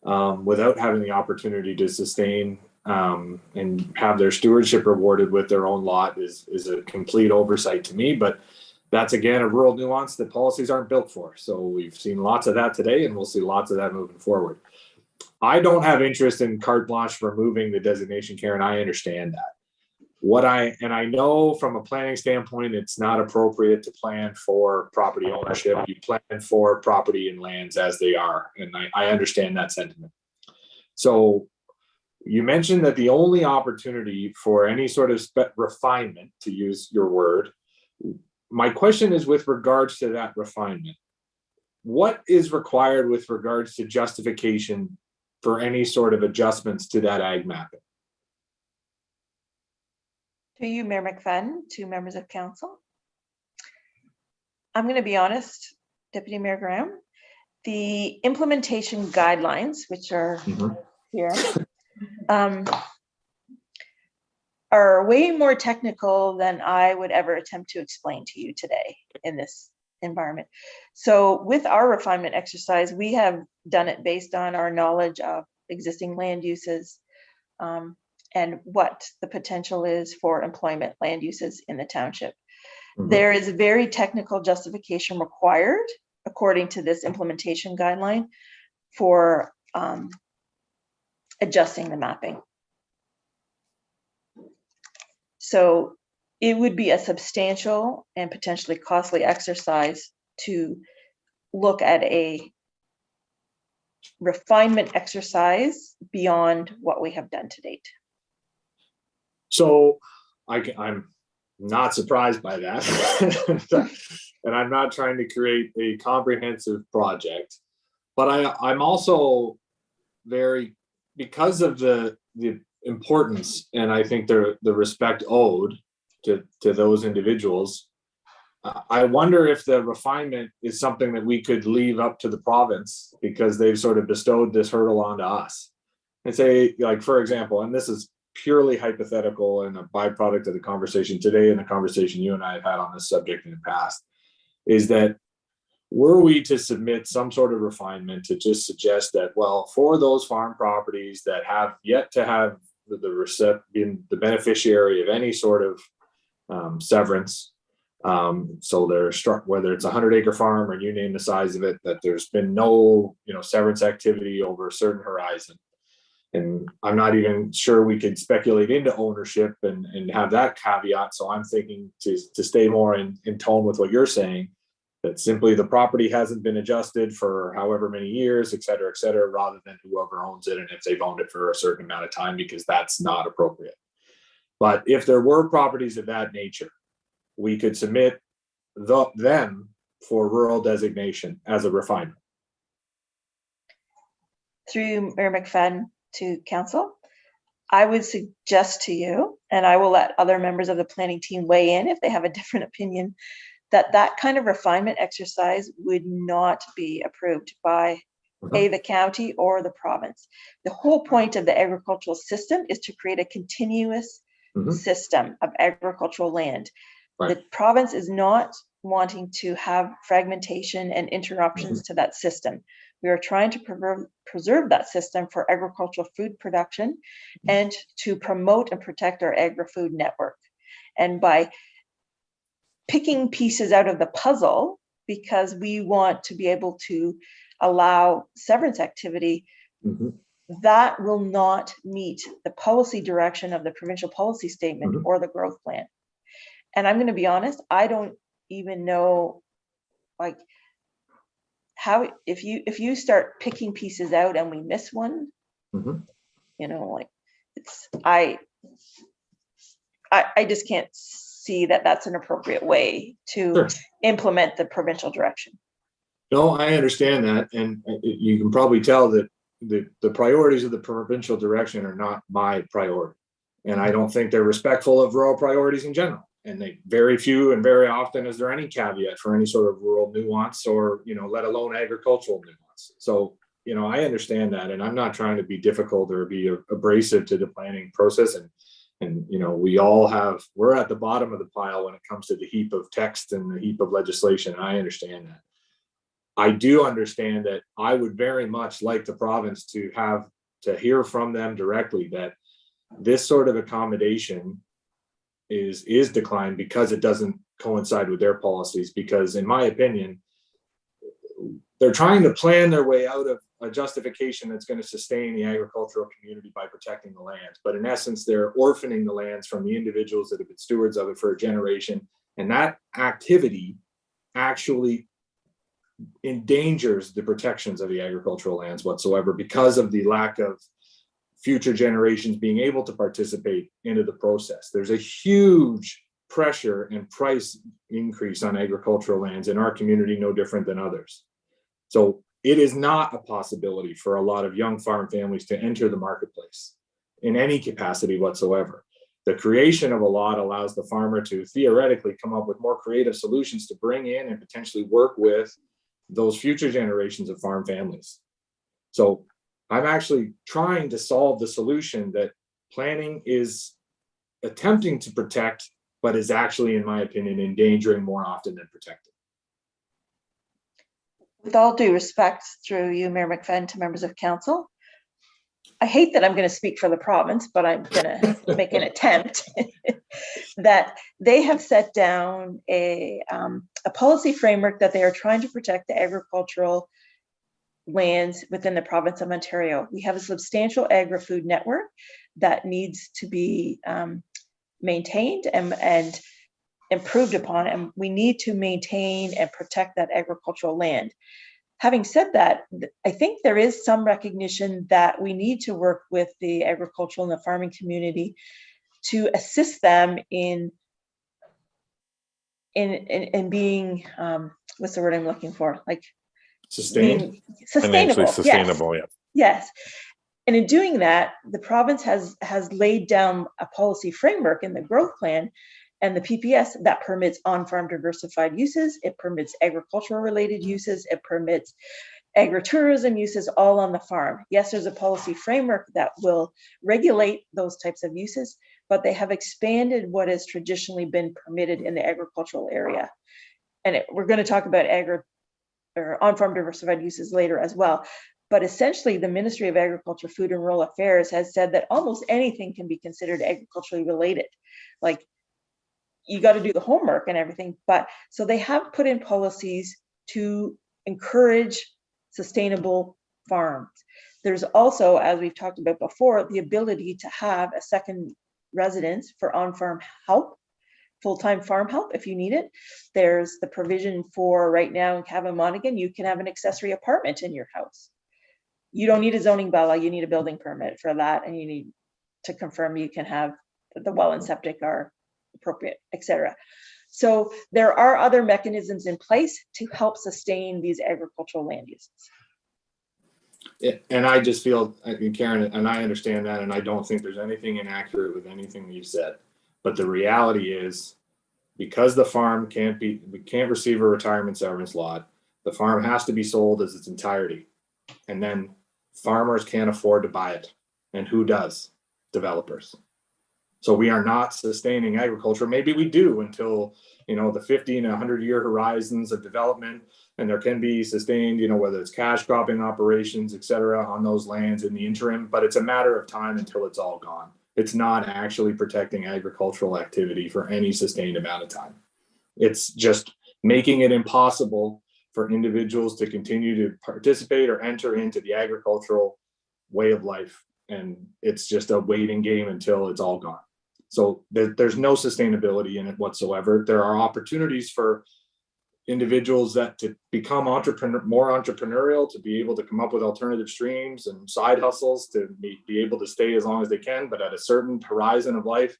without having the opportunity to sustain and have their stewardship rewarded with their own lot is a complete oversight to me. But that's, again, a rural nuance that policies aren't built for. So we've seen lots of that today, and we'll see lots of that moving forward. I don't have interest in carte blanche removing the designation, Karen. I understand that. I know from a planning standpoint, it's not appropriate to plan for property ownership. You plan for property and lands as they are. And I understand that sentiment. So you mentioned that the only opportunity for any sort of refinement, to use your word, my question is with regards to that refinement. What is required with regards to justification for any sort of adjustments to that ag mapping? to you, Mayor McFadden, to members of council. I'm going to be honest, Deputy Mayor Graham, the implementation guidelines, which are here, are way more technical than I would ever attempt to explain to you today in this environment. So with our refinement exercise, we have done it based on our knowledge of existing land uses, and what the potential is for employment land uses in the township. There is very technical justification required, according to this implementation guideline, for adjusting the mapping. So it would be a substantial and potentially costly exercise to look at a refinement exercise beyond what we have done to date. So I'm not surprised by that. And I'm not trying to create a comprehensive project, but I'm also very, because of the importance, and I think the respect owed to those individuals, I wonder if the refinement is something that we could leave up to the province, because they've sort of bestowed this hurdle onto us. And say, like, for example, and this is purely hypothetical and a byproduct of the conversation today and the conversation you and I have had on this subject in the past, is that were we to submit some sort of refinement to just suggest that, well, for those farm properties that have yet to have been the beneficiary of any sort of severance, so they're struck, whether it's a 100-acre farm or you name the size of it, that there's been no severance activity over a certain horizon. And I'm not even sure we could speculate into ownership and have that caveat. So I'm thinking to stay more in tone with what you're saying, that simply the property hasn't been adjusted for however many years, et cetera, rather than whoever owns it and if they've owned it for a certain amount of time, because that's not appropriate. But if there were properties of that nature, we could submit them for rural designation as a refinement. Through Mayor McFadden to council, I would suggest to you, and I will let other members of the planning team weigh in if they have a different opinion, that kind of refinement exercise would not be approved by the county or the province. The whole point of the agricultural system is to create a continuous system of agricultural land. The province is not wanting to have fragmentation and interruptions to that system. We are trying to preserve that system for agricultural food production and to promote and protect our agri-food network. And by picking pieces out of the puzzle, because we want to be able to allow severance activity, that will not meet the policy direction of the provincial policy statement or the growth plan. And I'm going to be honest, I don't even know, like, how, if you start picking pieces out and we miss one, You know, like it's, I just can't see that that's an appropriate way to Sure. implement the provincial direction. No, I understand that, and you can probably tell that the priorities of the provincial direction are not my priority. And I don't think they're respectful of rural priorities in general. And they very few and very often is there any caveat for any sort of rural nuance or, you know, let alone agricultural nuance. So, you know, I understand that, and I'm not trying to be difficult or be abrasive to the planning process. And, you know, we're at the bottom of the pile when it comes to the heap of text and the heap of legislation. And I understand that. I do understand that I would very much like the province to hear from them directly that this sort of accommodation is declined because it doesn't coincide with their policies. Because in my opinion, they're trying to plan their way out of a justification that's going to sustain the agricultural community by protecting the lands. But in essence, they're orphaning the lands from the individuals that have been stewards of it for a generation. And that activity actually endangers the protections of the agricultural lands whatsoever because of the lack of future generations being able to participate into the process. There's a huge pressure and price increase on agricultural lands in our community, no different than others. So it is not a possibility for a lot of young farm families to enter the marketplace in any capacity whatsoever. The creation of a lot allows the farmer to theoretically come up with more creative solutions to bring in and potentially work with those future generations of farm families. So I'm actually trying to solve the solution that planning is attempting to protect, but is actually, in my opinion, endangering more often than protecting. With all due respect, through you, Mayor McFadden, to members of council, I hate that I'm going to speak for the province, but I'm going to make an attempt that they have set down a policy framework that they are trying to protect the agricultural lands within the province of Ontario. We have a substantial agri-food network that needs to be maintained and improved upon, and we need to maintain and protect that agricultural land. Having said that, I think there is some recognition that we need to work with the agricultural and the farming community to assist them in being, what's the word I'm looking for? Like Sustained? Sustainable. Sustainable, Yes. yeah. Yes. And in doing that, the province has laid down a policy framework in the growth plan and the PPS that permits on-farm diversified uses. It permits agricultural related uses. It permits agritourism uses all on the farm. Yes, there's a policy framework that will regulate those types of uses, but they have expanded what has traditionally been permitted in the agricultural area. And we're going to talk about on-farm diversified uses later as well. But essentially, the Ministry of Agriculture, Food and Rural Affairs has said that almost anything can be considered agriculturally related. Like, you got to do the homework and everything. But so they have put in policies to encourage sustainable farms. There's also, as we've talked about before, the ability to have a second residence for on-farm help, full-time farm help if you need it. There's the provision for right now in Cavan Monaghan, you can have an accessory apartment in your house. You don't need a zoning bylaw, you need a building permit for that, and you need to confirm you can have the well and septic are appropriate, etc. So there are other mechanisms in place to help sustain these agricultural land uses. And I just feel, Karen, and I understand that, and I don't think there's anything inaccurate with anything you said. But the reality is, because the farm we can't receive a retirement severance lot, the farm has to be sold as its entirety. And then farmers can't afford to buy it. And who does? Developers. So we are not sustaining agriculture. Maybe we do until, the 50 and 100-year horizons of development, and there can be sustained, whether it's cash cropping operations, et cetera, on those lands in the interim, but it's a matter of time until it's all gone. It's not actually protecting agricultural activity for any sustained amount of time. It's just making it impossible for individuals to continue to participate or enter into the agricultural way of life. And it's just a waiting game until it's all gone. So there's no sustainability in it whatsoever. There are opportunities for individuals that to become more entrepreneurial, to be able to come up with alternative streams and side hustles, to be able to stay as long as they can. But at a certain horizon of life,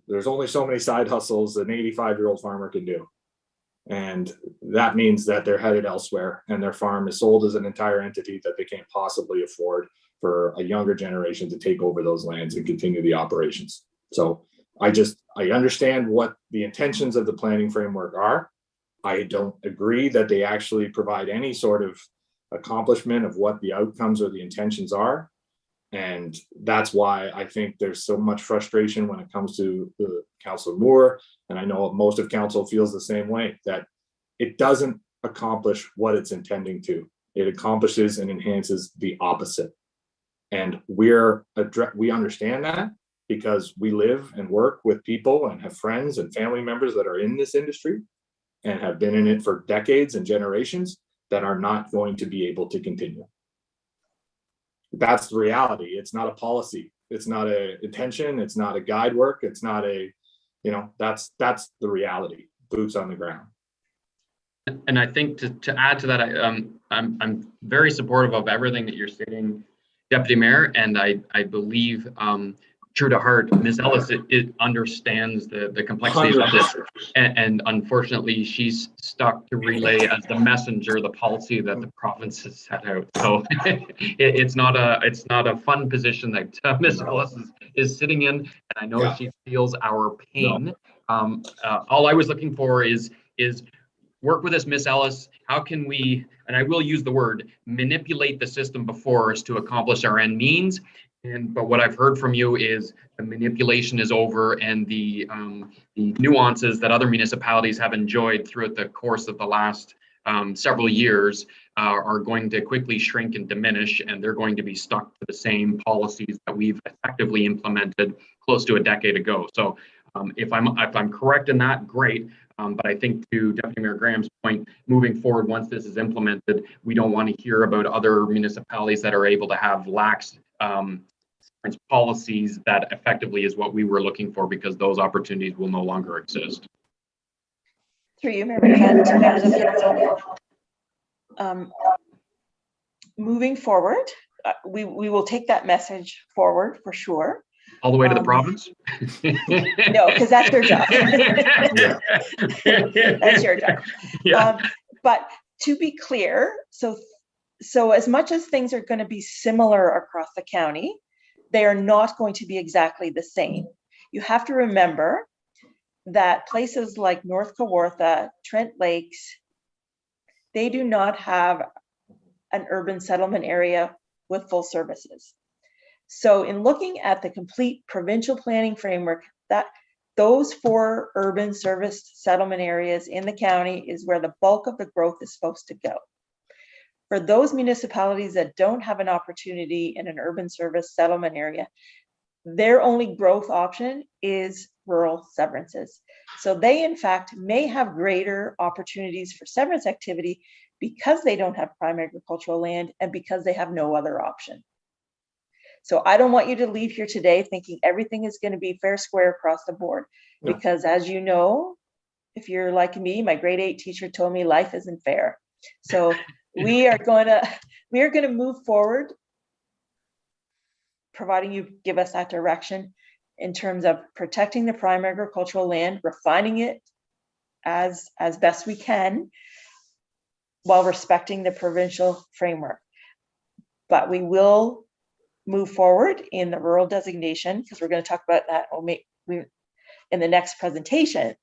there's only so many side hustles an 85-year-old farmer can do. And that means that they're headed elsewhere and their farm is sold as an entire entity that they can't possibly afford for a younger generation to take over those lands and continue the operations. So I understand what the intentions of the planning framework are. I don't agree that they actually provide any sort of accomplishment of what the outcomes or the intentions are. And that's why I think there's so much frustration when it comes to the Councillor Moore. And I know most of council feels the same way, that it doesn't accomplish what it's intending to. It accomplishes and enhances the opposite. And we understand that because we live and work with people and have friends and family members that are in this industry and have been in it for decades and generations that are not going to be able to continue. That's the reality. It's not a policy. It's not a intention. It's not a guide work. It's not a, that's the reality. Boots on the ground. And I think to add to that, I'm very supportive of everything that you're stating, Deputy Mayor, and I believe true to heart, Ms. Ellis it understands the complexities of this, and unfortunately she's stuck to relay as the messenger the policy that the province has set out. So it's not a fun position that Ms. Ellis is sitting in, and I know she feels our pain. All I was looking for is work with us, Ms. Ellis. How can we, and I will use the word, manipulate the system before us to accomplish our end means? But what I've heard from you is the manipulation is over, and the nuances that other municipalities have enjoyed throughout the course of the last several years are going to quickly shrink and diminish, and they're going to be stuck to the same policies that we've effectively implemented close to a decade ago. So if I'm correct in that, great. But I think to Deputy Mayor Graham's point, moving forward, once this is implemented, we don't want to hear about other municipalities that are able to have lax policies. That effectively is what we were looking for, because those opportunities will no longer exist. Through you, Mayor McFadden, to members of council. Moving forward, we will take that message forward for sure. All the way to the province? No, because that's your job. That's your job. Yeah. But to be clear, so as much as things are going to be similar across the county, they are not going to be exactly the same. You have to remember that places like North Kawartha, Trent Lakes, they do not have an urban settlement area with full services. So in looking at the complete provincial planning framework, that those 4 urban service settlement areas in the county is where the bulk of the growth is supposed to go. For those municipalities that don't have an opportunity in an urban service settlement area, their only growth option is rural severances. So they, in fact, may have greater opportunities for severance activity because they don't have prime agricultural land and because they have no other option. So I don't want you to leave here today thinking everything is going to be fair square across the board, because as you know, if you're like me, my grade 8 teacher told me life isn't fair. So we are going to move forward, providing you give us that direction in terms of protecting the prime agricultural land, refining it as best we can, while respecting the provincial framework. But we will move forward in the rural designation, because we're going to talk about that in the next presentation,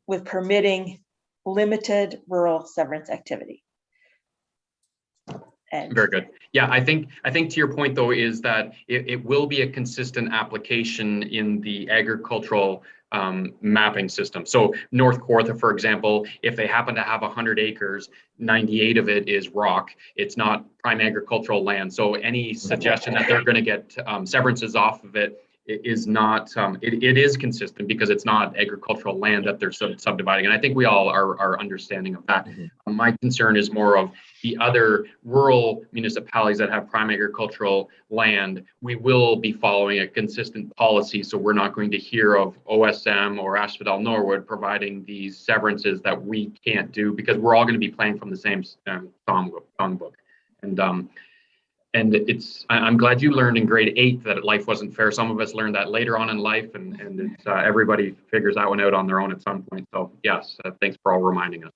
with permitting limited rural severance activity. And very good. Yeah, I think to your point though is that it will be a consistent application in the agricultural mapping system. So North Kawartha, for example, if they happen to have 100 acres, 98 of it is rock. It's not prime agricultural land. So any suggestion that they're going to get severances off of it is not, it is consistent because it's not agricultural land that they're subdividing. And I think we all are understanding of that. My concern is more of the other rural municipalities that have prime agricultural land. We will be following a consistent policy. So we're not going to hear of OSM or Asphodel Norwood providing these severances that we can't do, because we're all going to be playing from the same songbook. And I'm glad you learned in grade 8 that life wasn't fair. Some of us learned that later on in life, and it's, everybody figures that one out on their own at some point. So yes, thanks for all reminding us.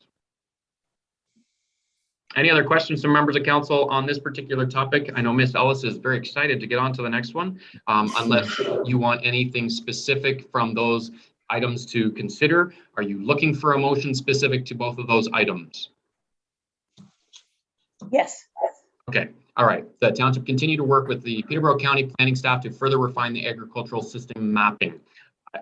Any other questions from members of council on this particular topic? I know Ms. Ellis is very excited to get on to the next one, unless you want anything specific from those items to consider. Are you looking for a motion specific to both of those items? Yes. Okay. All right. The township continue to work with the Peterborough County planning staff to further refine the agricultural system mapping. I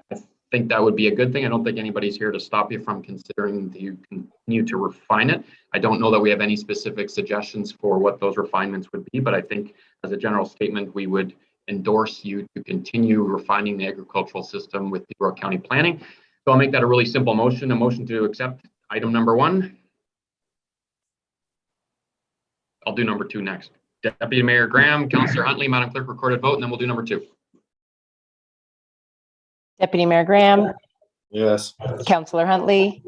think that would be a good thing. I don't think anybody's here to stop you from considering that you continue to refine it. I don't know that we have any specific suggestions for what those refinements would be, but I think as a general statement, we would endorse you to continue refining the agricultural system with Peterborough County planning. So I'll make that a really simple motion, a motion to accept item number 1. I'll do number 2 next. Deputy Mayor Graham, Councillor Huntley, Madam Clerk, recorded vote, and then we'll do number 2. Deputy Mayor Graham, Yes. Councillor Huntley,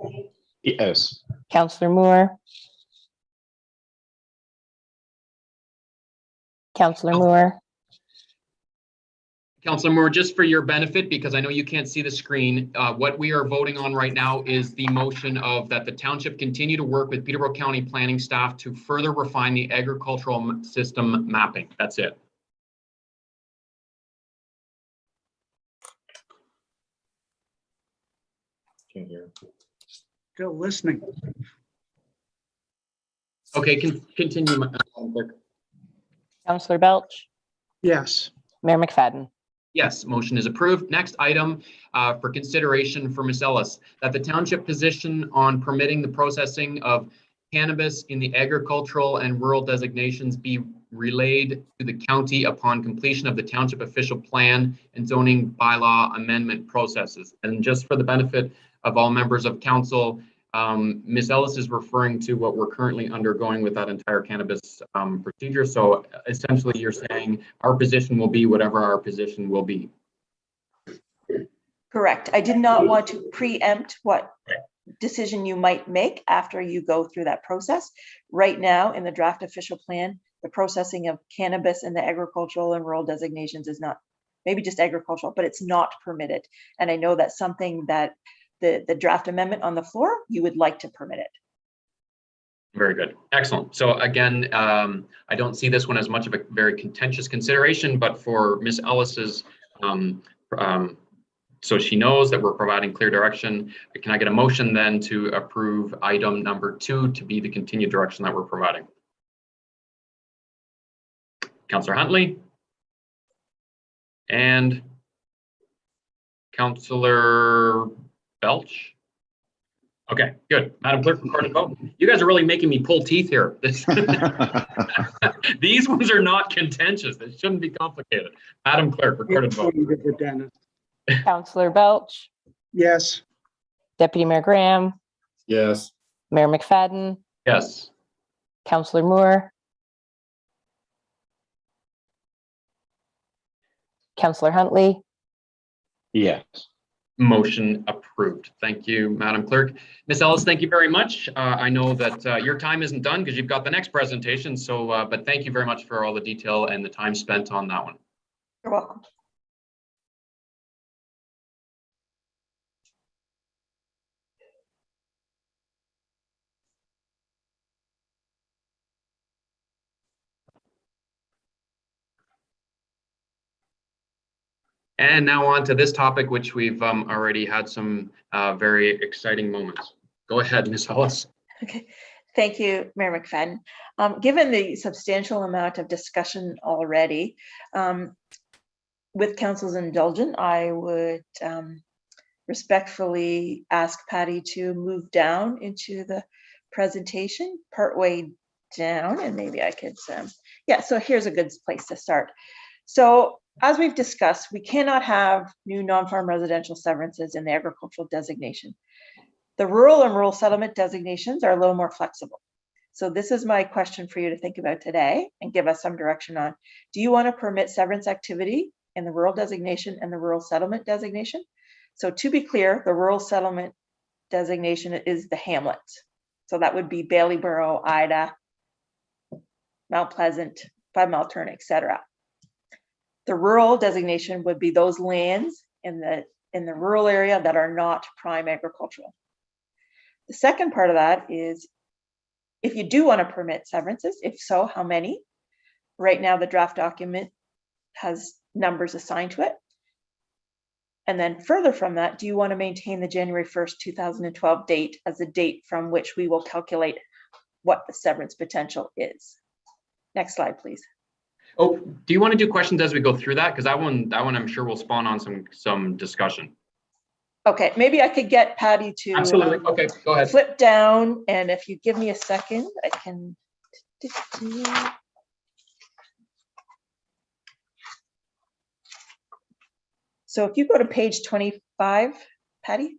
Yes. Councillor Moore, Councillor Moore, Councillor Moore, just for your benefit, because I know you can't see the screen, what we are voting on right now is the motion of that the township continue to work with Peterborough County planning staff to further refine the agricultural system mapping. That's it. Can't hear. Still listening. Okay, continue, Madam Clerk. Councillor Belch, Yes. Mayor McFadden. Yes, motion is approved. Next item for consideration for Ms. Ellis, that the township position on permitting the processing of cannabis in the agricultural and rural designations be relayed to the county upon completion of the township official plan and zoning bylaw amendment processes. And just for the benefit of all members of council, Ms. Ellis is referring to what we're currently undergoing with that entire cannabis procedure. So essentially you're saying our position will be whatever our position will be. Correct. I did not want to preempt what decision you might make after you go through that process. Right now, in the draft official plan, the processing of cannabis in the agricultural and rural designations is not, maybe just agricultural, but it's not permitted. And I know that's something that the draft amendment on the floor, you would like to permit it. Very good. Excellent. So again, I don't see this one as much of a very contentious consideration, but for Ms. Ellis's, so she knows that we're providing clear direction. Can I get a motion then to approve item number 2 to be the continued direction that we're providing? Councillor Huntley and Councillor Belch. Okay, good. Madam Clerk, recorded vote. You guys are really making me pull teeth here. These ones are not contentious. This shouldn't be complicated. Madam Clerk, recorded vote. Councillor Belch, Yes. Deputy Mayor Graham, Yes. Mayor McFadden, Yes. Councillor Moore, Councillor Huntley, Yes. Motion approved. Thank you, Madam Clerk. Ms. Ellis, thank you very much. I know that your time isn't done because you've got the next presentation. So, but thank you very much for all the detail and the time spent on that one. You're welcome. And now on to this topic, which we've already had some very exciting moments. Go ahead, Ms. Ellis. Okay, thank you, Mayor McFadden. Given the substantial amount of discussion already, with council's indulgence, I would respectfully ask Patty to move down into the presentation, partway down, and maybe I could, yeah, so here's a good place to start. So as we've discussed, we cannot have new non-farm residential severances in the agricultural designation. The rural and rural settlement designations are a little more flexible. So this is my question for you to think about today and give us some direction on. Do you want to permit severance activity in the rural designation and the rural settlement designation? So to be clear, the rural settlement designation is the hamlets. So that would be Baileyboro, Ida, Mount Pleasant, 5 Mile Turn, etc. The rural designation would be those lands in the rural area that are not prime agricultural. The second part of that is, if you do want to permit severances, if so, how many? Right now, the draft document has numbers assigned to it. And then further from that, do you want to maintain the January 1st, 2012 date as the date from which we will calculate what the severance potential is? Next slide, please. Oh, do you want to do questions as we go through that? Because that one I'm sure will spawn on some discussion. Okay, maybe I could get Patty to Absolutely. Okay, go ahead. flip down, and if you give me a second, I can. So if you go to page 25, Patty.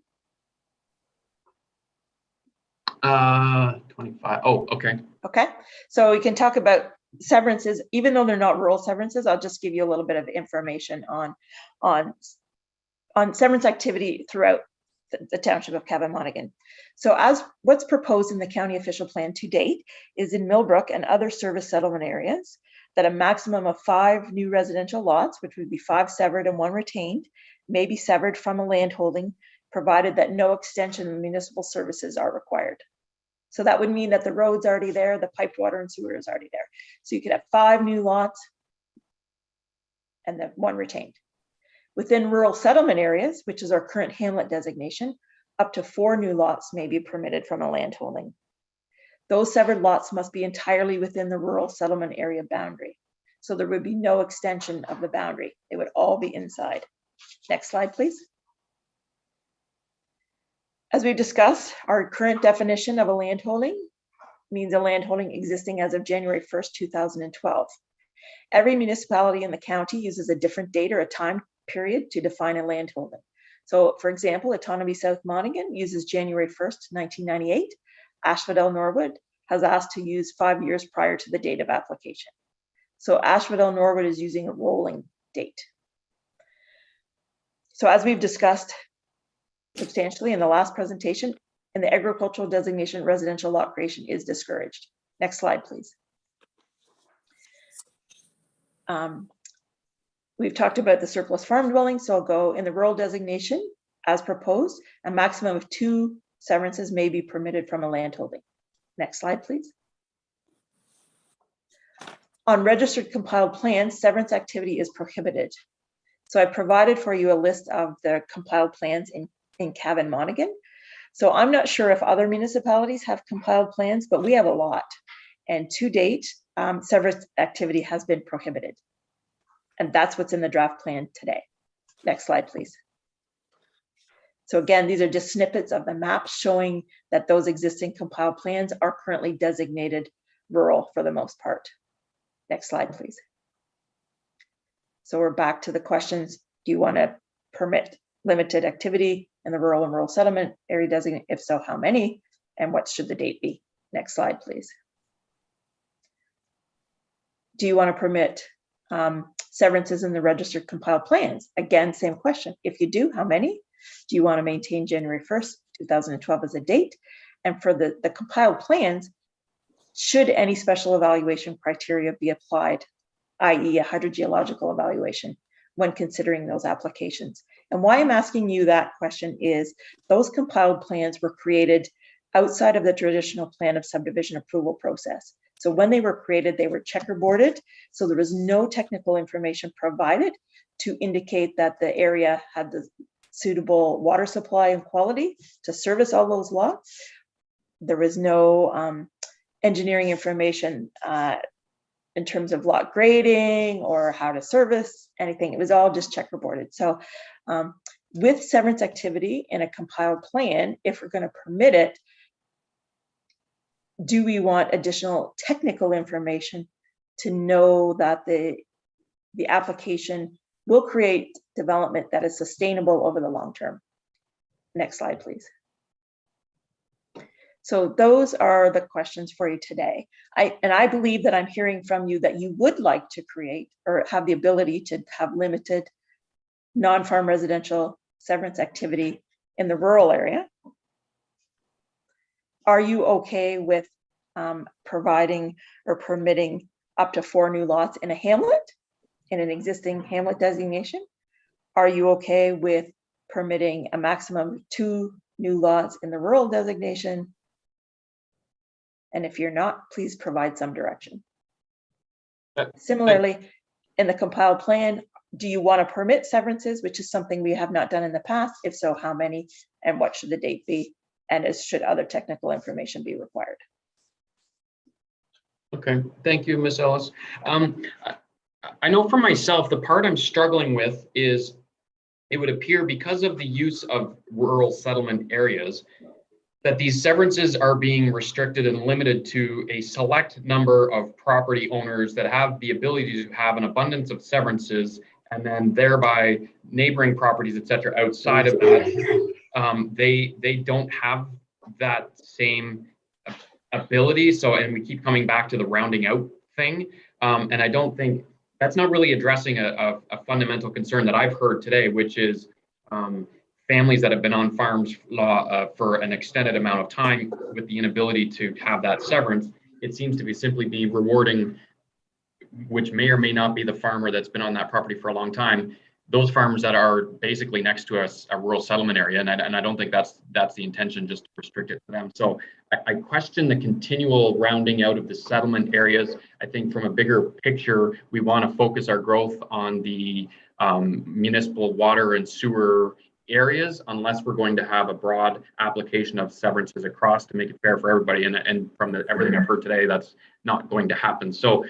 25. Oh, okay. Okay, so we can talk about severances, even though they're not rural severances. I'll just give you a little bit of information on severance activity throughout the township of Cavan-Monaghan. So as what's proposed in the county official plan to date is in Millbrook and other service settlement areas that a maximum of 5 new residential lots, which would be 5 severed and 1 retained, may be severed from a land holding, provided that no extension of municipal services are required. So that would mean that the road's already there, the piped water and sewer is already there. So you could have 5 new lots and then 1 retained. Within rural settlement areas, which is our current hamlet designation, up to 4 new lots may be permitted from a land holding. Those severed lots must be entirely within the rural settlement area boundary. So there would be no extension of the boundary. They would all be inside. Next slide, please. As we've discussed, our current definition of a land holding means a land holding existing as of January 1st, 2012. Every municipality in the county uses a different date or a time period to define a land holding. So for example, Autonomy South Monaghan uses January 1st, 1998. Asphodel Norwood has asked to use 5 years prior to the date of application. So Asphodel Norwood is using a rolling date. So as we've discussed substantially in the last presentation, in the agricultural designation, residential lot creation is discouraged. Next slide, please. We've talked about the surplus farm dwelling, so I'll go in the rural designation as proposed. A maximum of 2 severances may be permitted from a land holding. Next slide, please. On registered compiled plans, severance activity is prohibited. So I provided for you a list of the compiled plans in Cavan-Monaghan. So I'm not sure if other municipalities have compiled plans, but we have a lot. And to date, severance activity has been prohibited. And that's what's in the draft plan today. Next slide, please. So again, these are just snippets of the map showing that those existing compiled plans are currently designated rural for the most part. Next slide, please. So we're back to the questions. Do you want to permit limited activity in the rural and rural settlement area designation? If so, how many? And what should the date be? Next slide, please. Do you want to permit severances in the registered compiled plans? Again, same question. If you do, how many? Do you want to maintain January 1st, 2012 as a date? And for the compiled plans, should any special evaluation criteria be applied, i.e. a hydrogeological evaluation, when considering those applications? And why I'm asking you that question is those compiled plans were created outside of the traditional plan of subdivision approval process. So when they were created, they were checkerboarded. So there was no technical information provided to indicate that the area had the suitable water supply and quality to service all those lots. There was no engineering information in terms of lot grading or how to service anything. It was all just checkerboarded. So with severance activity in a compiled plan, if we're going to permit it, do we want additional technical information to know that the application will create development that is sustainable over the long term. Next slide, please. So those are the questions for you today. I believe that I'm hearing from you that you would like to create or have the ability to have limited non-farm residential severance activity in the rural area. Are you okay with providing or permitting up to 4 new lots in a hamlet, in an existing hamlet designation? Are you okay with permitting a maximum of 2 new lots in the rural designation? And if you're not, please provide some direction. Similarly, in the compiled plan, do you want to permit severances, which is something we have not done in the past? If so, how many and what should the date be? And should other technical information be required? Okay, thank you, Ms. Ellis. I know for myself, the part I'm struggling with is it would appear because of the use of rural settlement areas that these severances are being restricted and limited to a select number of property owners that have the ability to have an abundance of severances, and then thereby neighboring properties, et cetera, outside of that, they don't have that same ability. So, and we keep coming back to the rounding out thing. And I don't think that's not really addressing a fundamental concern that I've heard today, which is families that have been on farms for an extended amount of time with the inability to have that severance. It seems to be simply be rewarding, which may or may not be the farmer that's been on that property for a long time, those farmers that are basically next to a rural settlement area. And I don't think that's the intention, just to restrict it to them. So I question the continual rounding out of the settlement areas. I think from a bigger picture, we want to focus our growth on the municipal water and sewer areas, unless we're going to have a broad application of severances across to make it fair for everybody. And from everything I've heard today, that's not going to happen. So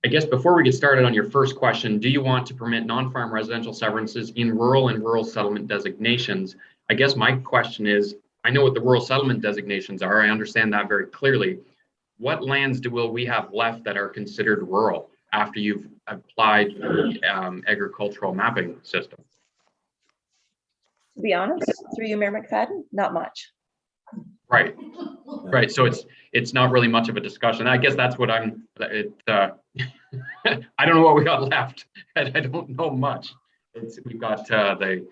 I guess before we get started on your first question, do you want to permit non-farm residential severances in rural and rural settlement designations? I guess my question is, I know what the rural settlement designations are. I understand that very clearly. What lands will we have left that are considered rural after you've applied the agricultural mapping system? To be honest, through you, Mayor McFadden, not much. Right. Right. So it's not really much of a discussion. I guess that's what I don't know what we got left. I don't know much. We've got do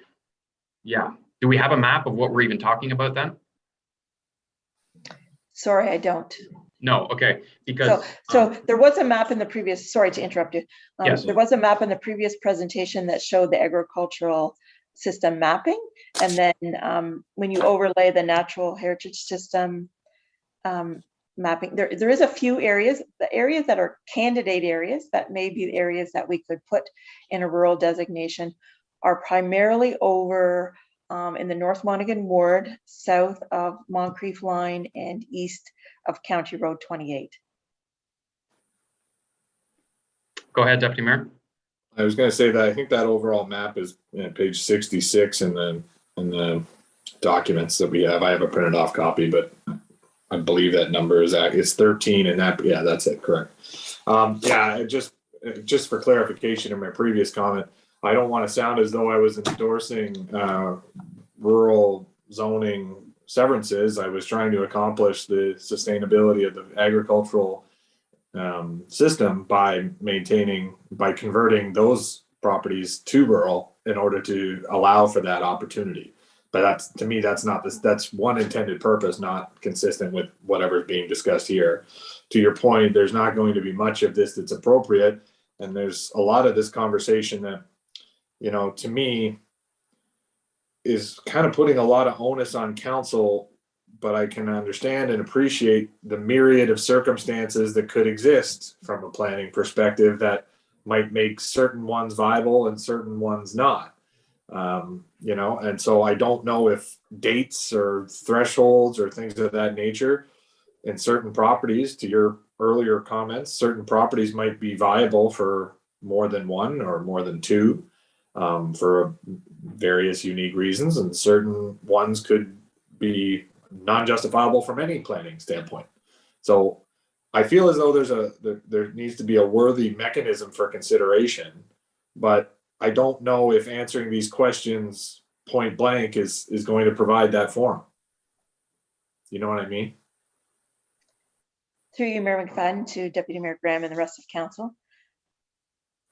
we have a map of what we're even talking about then? Sorry, I don't. No. Okay. Because so there was a map in the previous, sorry to interrupt you. Yes. There was a map in the previous presentation that showed the agricultural system mapping. And then when you overlay the natural heritage system mapping, there is a few areas, the areas that are candidate areas that may be areas that we could put in a rural designation are primarily over in the North Monaghan ward, south of Moncrief Line and east of County Road 28. Go ahead, Deputy Mayor. I was going to say that I think that overall map is page 66 in the documents that we have. I have a printed off copy, but I believe that number is it's 13, and that's it, correct. Just for clarification in my previous comment, I don't want to sound as though I was endorsing rural zoning severances. I was trying to accomplish the sustainability of the agricultural system by converting those properties to rural in order to allow for that opportunity. But to me, that's one intended purpose, not consistent with whatever's being discussed here. To your point, there's not going to be much of this that's appropriate. And there's a lot of this conversation that, to me, is kind of putting a lot of onus on council, but I can understand and appreciate the myriad of circumstances that could exist from a planning perspective that might make certain ones viable and certain ones not. And so I don't know if dates or thresholds or things of that nature in certain properties, to your earlier comments, certain properties might be viable for more than one or more than two for various unique reasons, and certain ones could be non-justifiable from any planning standpoint. So I feel as though there needs to be a worthy mechanism for consideration, but I don't know if answering these questions point blank is going to provide that forum. You know what I mean? Through you, Mayor McFadden, to Deputy Mayor Graham and the rest of council.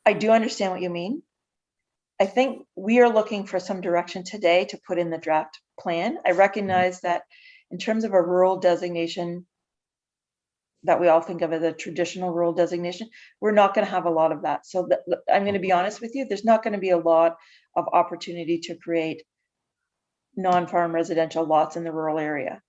I do understand what you mean. I think we are looking for some direction today to put in the draft plan. I recognize that in terms of a rural designation that we all think of as a traditional rural designation, we're not going to have a lot of that. So I'm going to be honest with you, there's not going to be a lot of opportunity to create non-farm residential lots in the rural area.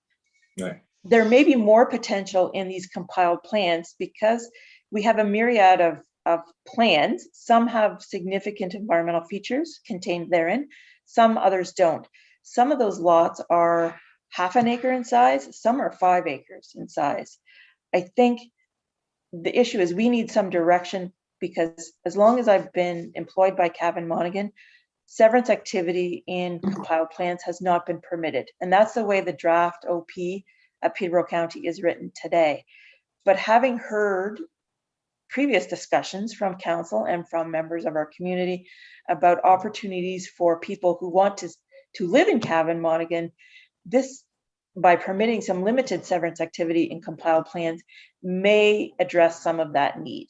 Right. There may be more potential in these compiled plans because we have a myriad of plans. Some have significant environmental features contained therein, some others don't. Some of those lots are half an acre in size, some are 5 acres in size. I think the issue is we need some direction, because as long as I've been employed by Cavan Monaghan, severance activity in compiled plans has not been permitted. And that's the way the draft OP at Peterborough County is written today. But having heard previous discussions from council and from members of our community about opportunities for people who want to live in Cavan Monaghan, this, by permitting some limited severance activity in compiled plans, may address some of that need.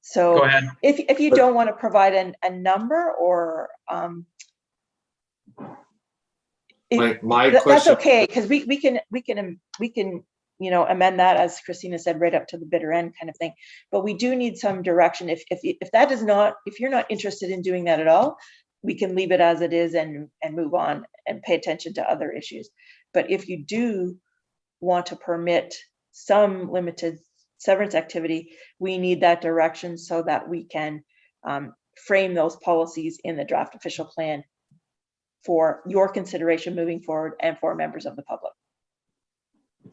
So Go ahead. if you don't want to provide a number or My that's question, okay, because we can amend that, as Christina said, right up to the bitter end kind of thing. But we do need some direction. If that is not, if you're not interested in doing that at all, we can leave it as it is and move on and pay attention to other issues. But if you do want to permit some limited severance activity, we need that direction so that we can frame those policies in the draft official plan for your consideration moving forward and for members of the public.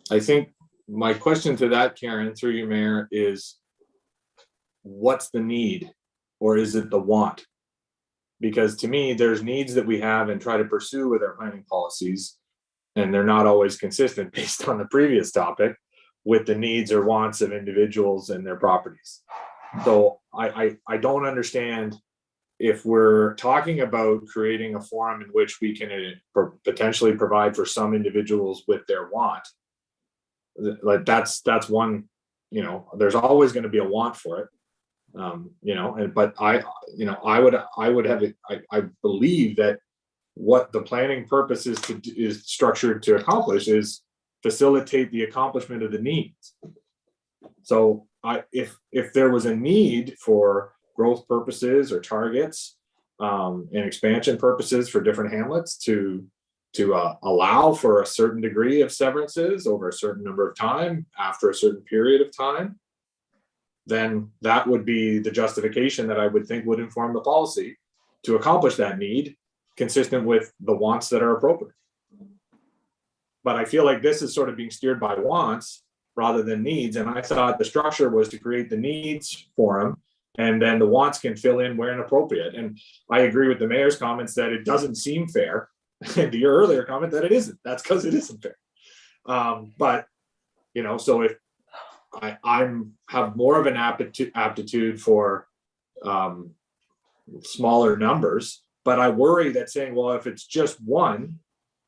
I think my question to that, Karen, through you, Mayor, is what's the need, or is it the want? Because to me, there's needs that we have and try to pursue with our planning policies, and they're not always consistent based on the previous topic with the needs or wants of individuals and their properties. So I don't understand, if we're talking about creating a forum in which we can potentially provide for some individuals with their want, like that's one, there's always going to be a want for it. But I believe that what the planning purpose is structured to accomplish is facilitate the accomplishment of the needs. So if there was a need for growth purposes or targets and expansion purposes for different hamlets to allow for a certain degree of severances over a certain number of time after a certain period of time, then that would be the justification that I would think would inform the policy to accomplish that need, consistent with the wants that are appropriate. But I feel like this is sort of being steered by wants rather than needs. And I thought the structure was to create the needs forum, and then the wants can fill in where inappropriate. And I agree with the mayor's comments that it doesn't seem fair, and to your earlier comment that it isn't. That's because it isn't fair. But so if I have more of an aptitude for smaller numbers, but I worry that saying, well, if it's just one,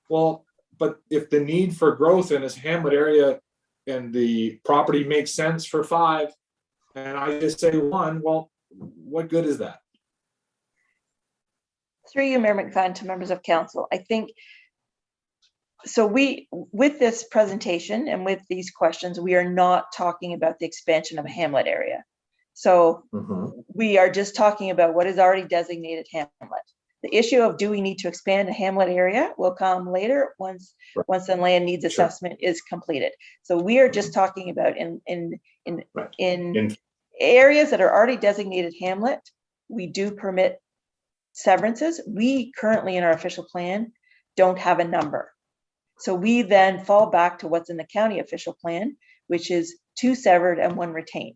well, but if the need for growth in this hamlet area and the property makes sense for 5, and I just say 1, well, what good is that? Through you, Mayor McFadden, to members of council, I think, so with this presentation and with these questions, we are not talking about the expansion of a hamlet area. So we are just talking about what is already designated hamlet. The issue of do we need to expand a hamlet area will come later once the land needs assessment is completed. So we are just talking about in areas that are already designated hamlet, we do permit severances. We currently in our official plan don't have a number. So we then fall back to what's in the county official plan, which is 2 severed and 1 retained.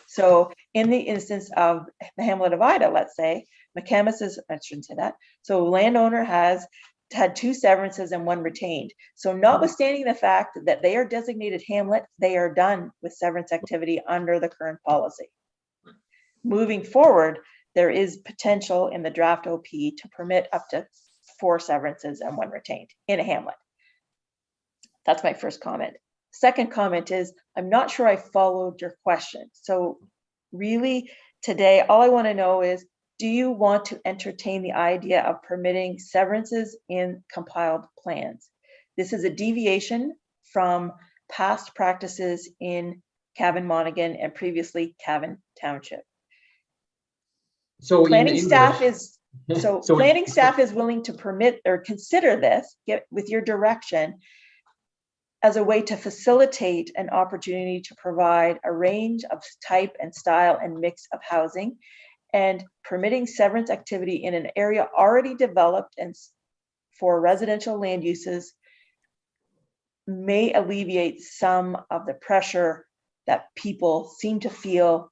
So in the instance of the hamlet of Ida, let's say, McCamus is, I shouldn't say that. So landowner has had 2 severances and 1 retained. So notwithstanding the fact that they are designated hamlet, they are done with severance activity under the current policy. Moving forward, there is potential in the draft OP to permit up to 4 severances and 1 retained in a hamlet. That's my first comment. Second comment is, I'm not sure I followed your question. So really today, all I want to know is, do you want to entertain the idea of permitting severances in compiled plans? This is a deviation from past practices in Cavan Monaghan and previously Cavan Township. So Planning in staff English- is so So- planning staff is willing to permit or consider this, with your direction, as a way to facilitate an opportunity to provide a range of type and style and mix of housing, and permitting severance activity in an area already developed and for residential land uses may alleviate some of the pressure that people seem to feel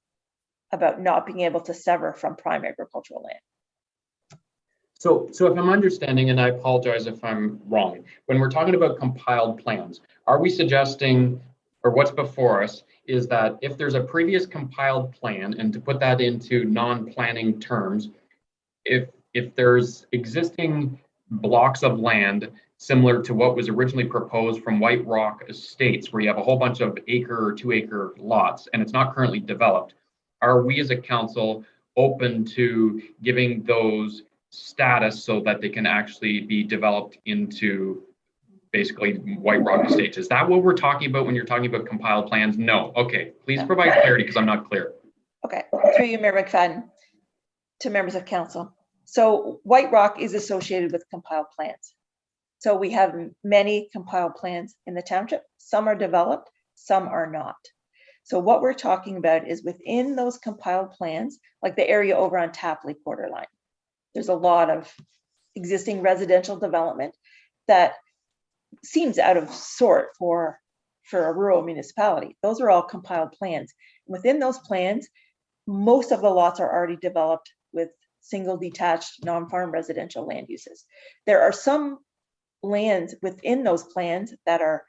about not being able to sever from prime agricultural land. So if I'm understanding, and I apologize if I'm wrong, when we're talking about compiled plans, are we suggesting, or what's before us, is that if there's a previous compiled plan, and to put that into non-planning terms, if there's existing blocks of land similar to what was originally proposed from White Rock Estates, where you have a whole bunch of acre or 2 acre lots, and it's not currently developed, are we as a council open to giving those status so that they can actually be developed into basically White Rock Estates? Is that what we're talking about when you're talking about compiled plans? No. Okay, please provide clarity because I'm not clear. Okay, through you, Mayor McFadden, to members of council. So White Rock is associated with compiled plans. So we have many compiled plans in the township. Some are developed, some are not. So what we're talking about is within those compiled plans, like the area over on Tapley Quarterline, there's a lot of existing residential development that seems out of sort for a rural municipality. Those are all compiled plans. Within those plans, most of the lots are already developed with single detached non-farm residential land uses. There are some lands within those plans that are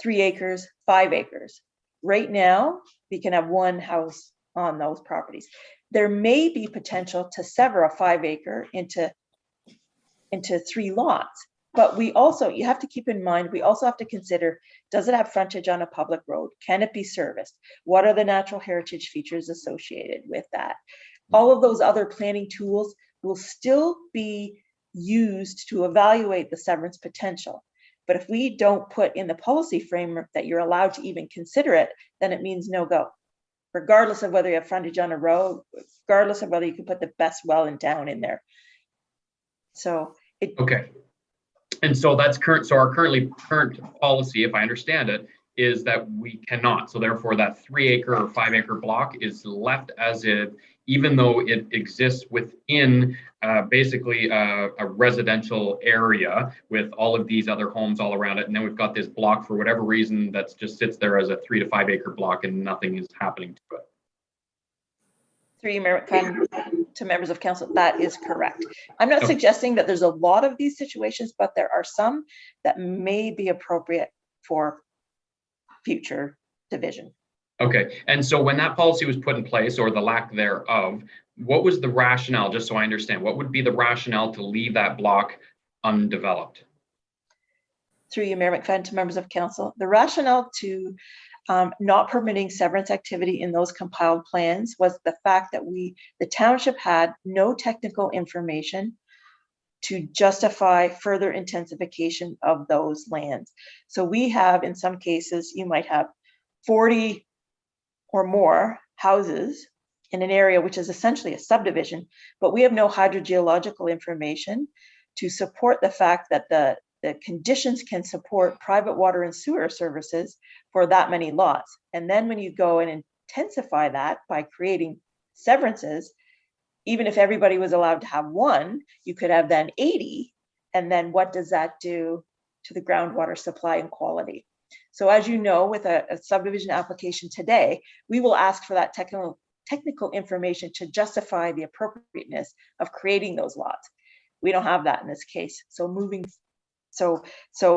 3 acres, 5 acres. Right now, we can have 1 house on those properties. There may be potential to sever a 5 acre into 3 lots. But we also, you have to keep in mind, we also have to consider, does it have frontage on a public road? Can it be serviced? What are the natural heritage features associated with that? All of those other planning tools will still be used to evaluate the severance potential. But if we don't put in the policy framework that you're allowed to even consider it, then it means no go, regardless of whether you have frontage on a road, regardless of whether you can put the best well in town in there. So it. Okay. And so that's current. So our current policy, if I understand it, is that we cannot. So therefore, that 3 acre or 5 acre block is left as it, even though it exists within basically a residential area with all of these other homes all around it. And then we've got this block for whatever reason that just sits there as a 3 to 5 acre block and nothing is happening to it. Through you, Mayor McFadden, to members of council, that is correct. I'm not suggesting that there's a lot of these situations, but there are some that may be appropriate for future division. Okay, and so when that policy was put in place, or the lack thereof, what was the rationale, just so I understand, what would be the rationale to leave that block undeveloped? Through you, Mayor McFadden, to members of council, the rationale to not permitting severance activity in those compiled plans was the fact that the township had no technical information to justify further intensification of those lands. So we have, in some cases, you might have 40 or more houses in an area which is essentially a subdivision, but we have no hydrogeological information to support the fact that the conditions can support private water and sewer services for that many lots. And then when you go and intensify that by creating severances, even if everybody was allowed to have 1, you could have then 80. And then what does that do to the groundwater supply and quality? So as you know, with a subdivision application today, we will ask for that technical information to justify the appropriateness of creating those lots. We don't have that in this case. So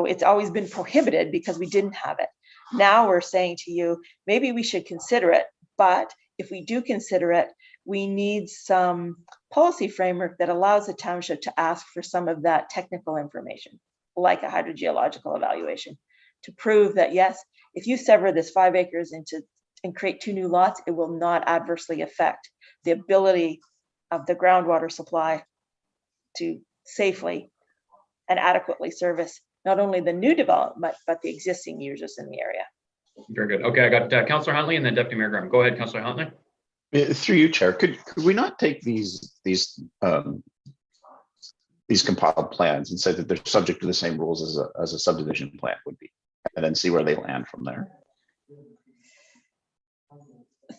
it's always been prohibited because we didn't have it. Now we're saying to you, maybe we should consider it, but if we do consider it, we need some policy framework that allows the township to ask for some of that technical information, like a hydrogeological evaluation, to prove that, yes, if you sever this 5 acres and create 2 new lots, it will not adversely affect the ability of the groundwater supply to safely and adequately service not only the new development, but the existing users in the area. Very good. Okay, I got Councillor Huntley and then Deputy Mayor Graham. Go ahead, Councillor Huntley. Through you, Chair, could we not take these compiled plans and say that they're subject to the same rules as a subdivision plan would be, and then see where they land from there?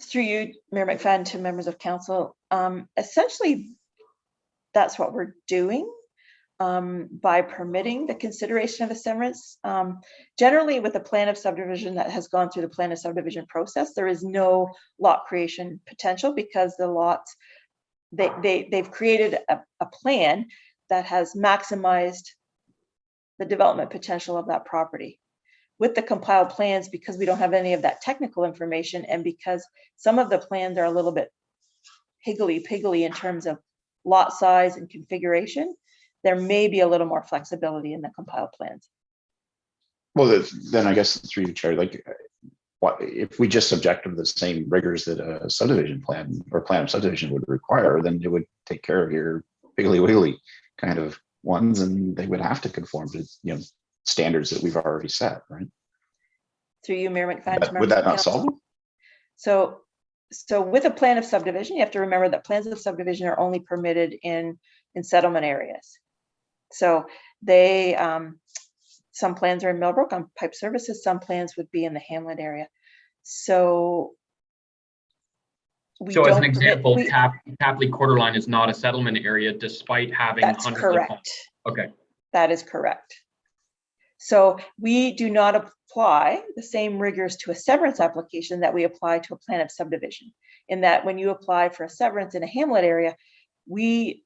Through you, Mayor McFadden, to members of council, essentially, that's what we're doing by permitting the consideration of a severance. Generally, with a plan of subdivision that has gone through the plan of subdivision process, there is no lot creation potential because the lots, they've created a plan that has maximized the development potential of that property. With the compiled plans, because we don't have any of that technical information, and because some of the plans are a little bit higgledy-piggledy in terms of lot size and configuration, there may be a little more flexibility in the compiled plans. Well, then I guess through you, Chair, like, what if we just subject them to the same rigors that a subdivision plan or plan of subdivision would require? Then it would take care of your piggly wiggly kind of ones, and they would have to conform to standards that we've already set, right? Through you, Mayor McFadden. Would that not solve it? So with a plan of subdivision, you have to remember that plans of subdivision are only permitted in settlement areas. So they, some plans are in Millbrook on pipe services, some plans would be in the Hamlet area. So So as an example, Tapley Quarterline is not a settlement area despite having that's hundreds correct. of homes. Okay. That is correct. So we do not apply the same rigors to a severance application that we apply to a plan of subdivision, in that when you apply for a severance in a Hamlet area,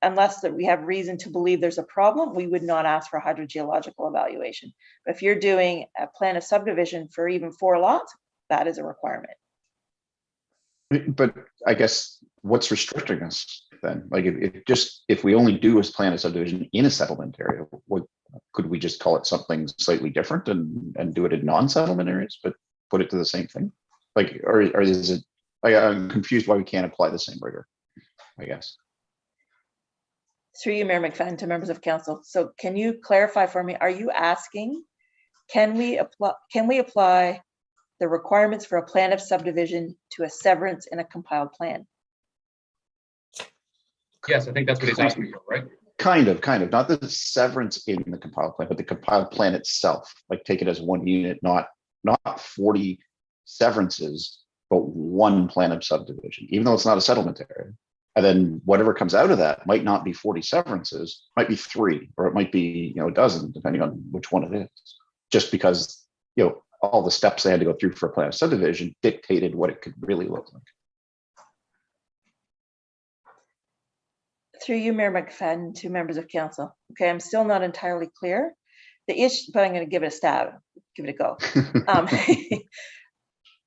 unless that we have reason to believe there's a problem, we would not ask for a hydrogeological evaluation. But if you're doing a plan of subdivision for even 4 lots, that is a requirement. But I guess what's restricting us then? Like if we only do a plan of subdivision in a settlement area, could we just call it something slightly different and do it in non-settlement areas, but put it to the same thing? Like, or is it? I'm confused why we can't apply the same rigor, I guess. Through you, Mayor McFadden, to members of council. So can you clarify for me, are you asking, can we apply the requirements for a plan of subdivision to a severance in a compiled plan? Yes, I think that's what he's asking for, right? Kind of, not the severance in the compiled plan, but the compiled plan itself. Like, take it as one unit, not 40 severances, but one plan of subdivision, even though it's not a settlement area. And then whatever comes out of that might not be 40 severances, might be 3, or it might be a dozen, depending on which one it is. Just because all the steps they had to go through for a plan of subdivision dictated what it could really look like. Through you, Mayor McFadden, to members of council. Okay, I'm still not entirely clear. The issue, but I'm going to give it a stab, give it a go.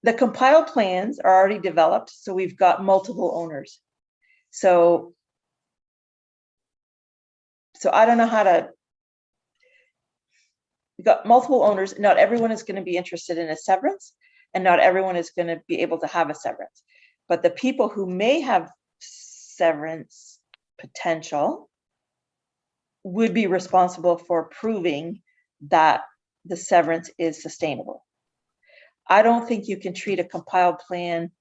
The compiled plans are already developed, so we've got multiple owners. So I don't know how to, we've got multiple owners. Not everyone is going to be interested in a severance, and not everyone is going to be able to have a severance. But the people who may have severance potential would be responsible for proving that the severance is sustainable. I don't think you can treat a compiled plan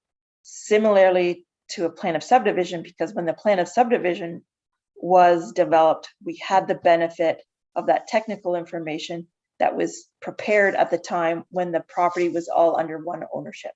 similarly to a plan of subdivision, because when the plan of subdivision was developed, we had the benefit of that technical information that was prepared at the time when the property was all under one ownership.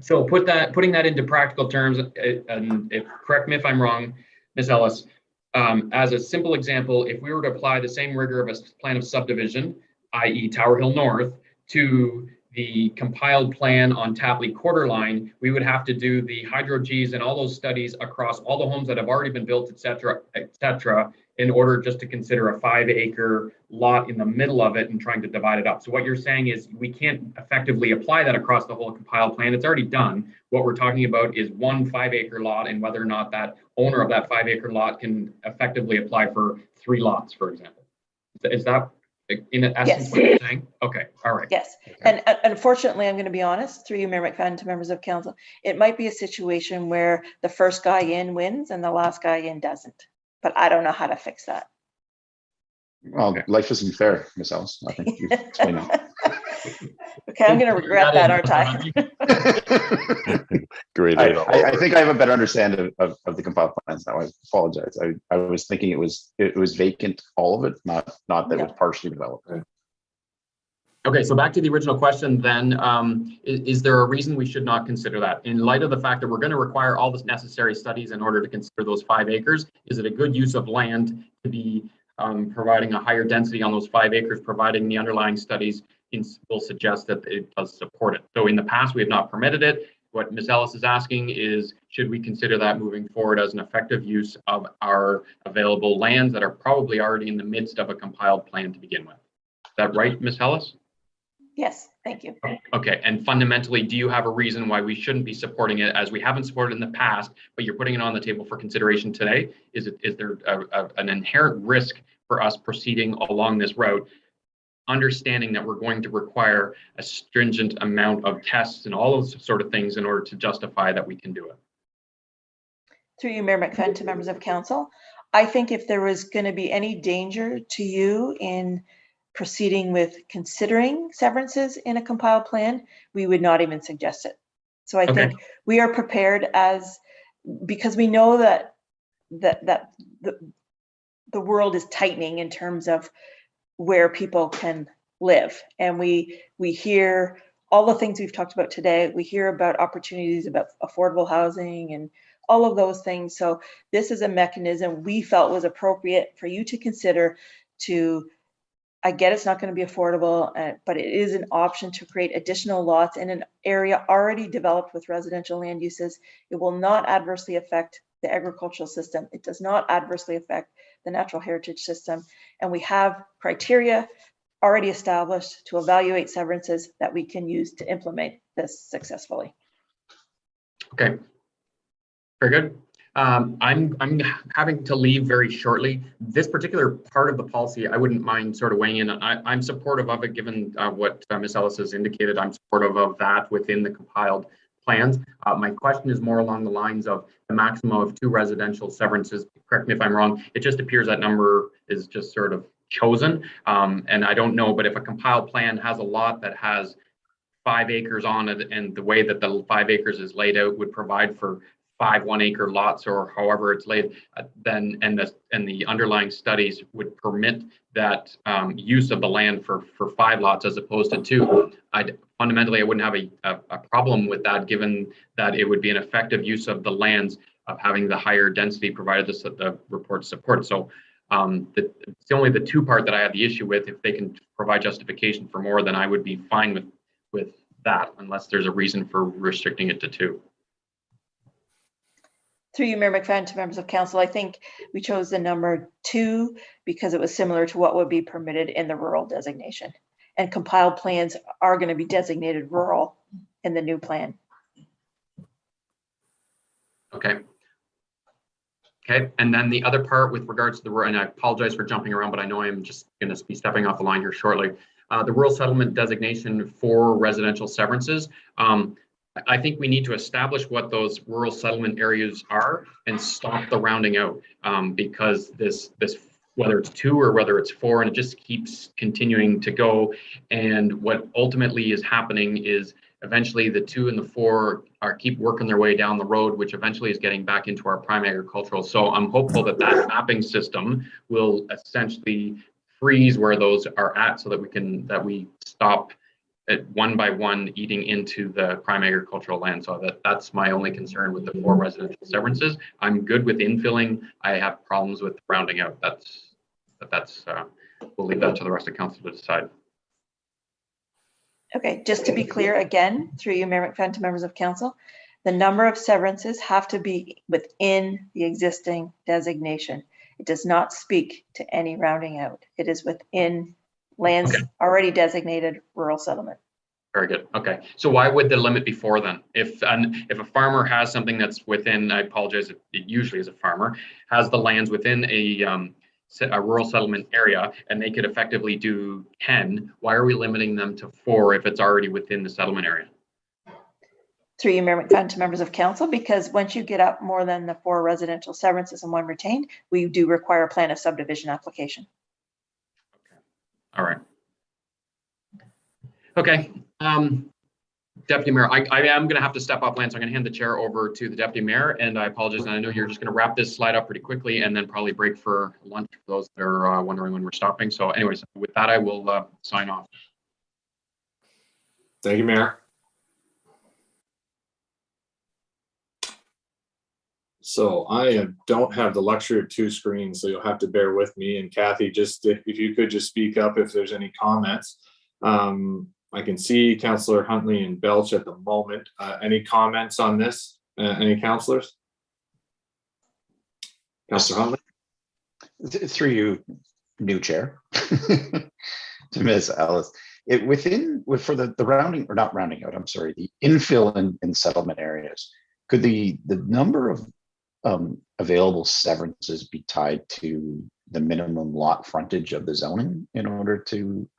So putting that into practical terms, and correct me if I'm wrong, Ms. Ellis, as a simple example, if we were to apply the same rigor of a plan of subdivision, i.e. Tower Hill North, to the compiled plan on Tapley Quarter Line, we would have to do the hydro Gs and all those studies across all the homes that have already been built, et cetera, in order just to consider a 5-acre lot in the middle of it and trying to divide it up. So what you're saying is we can't effectively apply that across the whole compiled plan. It's already done. What we're talking about is one 5-acre lot and whether or not that owner of that 5-acre lot can effectively apply for 3 lots, for example. Is that in essence Yes. what you're saying? Okay, all right. Yes, Okay. and unfortunately, I'm going to be honest, through you, Mayor McFadden, to members of council, it might be a situation where the first guy in wins and the last guy in doesn't. But I don't know how to fix that. Well, life isn't fair, Miss Ellis. I think you've explained it. Okay, I'm going to regret that, aren't I? Great. I think I have a better understanding of the compiled plans now. I apologize. I was thinking it was vacant, all of it, not that it was partially developed. Okay, so back to the original question then, is there a reason we should not consider that? In light of the fact that we're going to require all the necessary studies in order to consider those 5 acres, is it a good use of land to be providing a higher density on those 5 acres, providing the underlying studies will suggest that it does support it? So in the past, we have not permitted it. What Ms. Ellis is asking is, should we consider that moving forward as an effective use of our available lands that are probably already in the midst of a compiled plan to begin with? Is that right, Ms. Ellis? Yes, thank you. Okay, and fundamentally, do you have a reason why we shouldn't be supporting it, as we haven't supported in the past, but you're putting it on the table for consideration today? Is there an inherent risk for us proceeding along this route, understanding that we're going to require a stringent amount of tests and all those sort of things in order to justify that we can do it? Through you, Mayor McFadden, to members of council, I think if there was going to be any danger to you in proceeding with considering severances in a compiled plan, we would not even suggest it. So I think we are prepared because we know that the world is tightening in terms of where people can live. And we hear all the things we've talked about today. We hear about opportunities about affordable housing and all of those things. So this is a mechanism we felt was appropriate for you to consider to, I get it's not going to be affordable, but it is an option to create additional lots in an area already developed with residential land uses. It will not adversely affect the agricultural system. It does not adversely affect the natural heritage system. And we have criteria already established to evaluate severances that we can use to implement this successfully. Okay, very good. I'm having to leave very shortly. This particular part of the policy, I wouldn't mind sort of weighing in. I'm supportive of it, given what Ms. Ellis has indicated. I'm supportive of that within the compiled plans. My question is more along the lines of the maximum of 2 residential severances. Correct me if I'm wrong. It just appears that number is just sort of chosen. And I don't know, but if a compiled plan has a lot that has 5 acres on it, and the way that the 5 acres is laid out would provide for 5 1-acre lots, or however it's laid, then and the underlying studies would permit that use of the land for 5 lots as opposed to 2. Fundamentally, I wouldn't have a problem with that, given that it would be an effective use of the lands of having the higher density, provided the report support. So it's only the 2 part that I have the issue with. If they can provide justification for more, then I would be fine with that, unless there's a reason for restricting it to 2. Through you, Mayor McFadden, to members of council, I think we chose the number 2 because it was similar to what would be permitted in the rural designation. And compiled plans are going to be designated rural in the new plan. Okay. Okay, and then the other part with regards to the rural, and I apologize for jumping around, but I know I'm just going to be stepping off the line here shortly. The rural settlement designation for residential severances. I think we need to establish what those rural settlement areas are and stop the rounding out, because this whether it's 2 or whether it's 4, and it just keeps continuing to go. And what ultimately is happening is eventually the 2 and the 4 keep working their way down the road, which eventually is getting back into our prime agricultural. So I'm hopeful that mapping system will essentially freeze where those are at, so that we stop it one by one eating into the prime agricultural land. So that's my only concern with the 4 residential severances. I'm good with infilling. I have problems with rounding out. We'll leave that to the rest of council to decide. Okay, just to be clear, again, through you, Mayor McFadden, to members of council, the number of severances have to be within the existing designation. It does not speak to any rounding out. It is within lands Okay. already designated rural settlement. Very good. Okay. So why would the limit be 4 then? If a farmer has something that's within, I apologize, it usually is a farmer, has the lands within a rural settlement area and they could effectively do 10, why are we limiting them to 4 if it's already within the settlement area? Through you, Mayor McFadden, to members of council, because once you get up more than the 4 residential severances and 1 retained, we do require a plan of subdivision application. All right. Okay. Deputy Mayor, I am going to have to step off, Lance. I'm going to hand the chair over to the Deputy Mayor, and I apologize. And I know you're just going to wrap this slide up pretty quickly and then probably break for lunch for those that are wondering when we're stopping. So anyways, with that, I will sign off. Thank you, Mayor. So I don't have the luxury of 2 screens, so you'll have to bear with me. And Kathy, just if you could just speak up if there's any comments. I can see Councillor Huntley and Belch at the moment. Any comments on this? Any councillors? Councillor Huntley? Through you, new chair, to Ms. Ellis. For the rounding, or not rounding out, I'm sorry, the infill in settlement areas, could the number of available severances be tied to the minimum lot frontage of the zoning in order to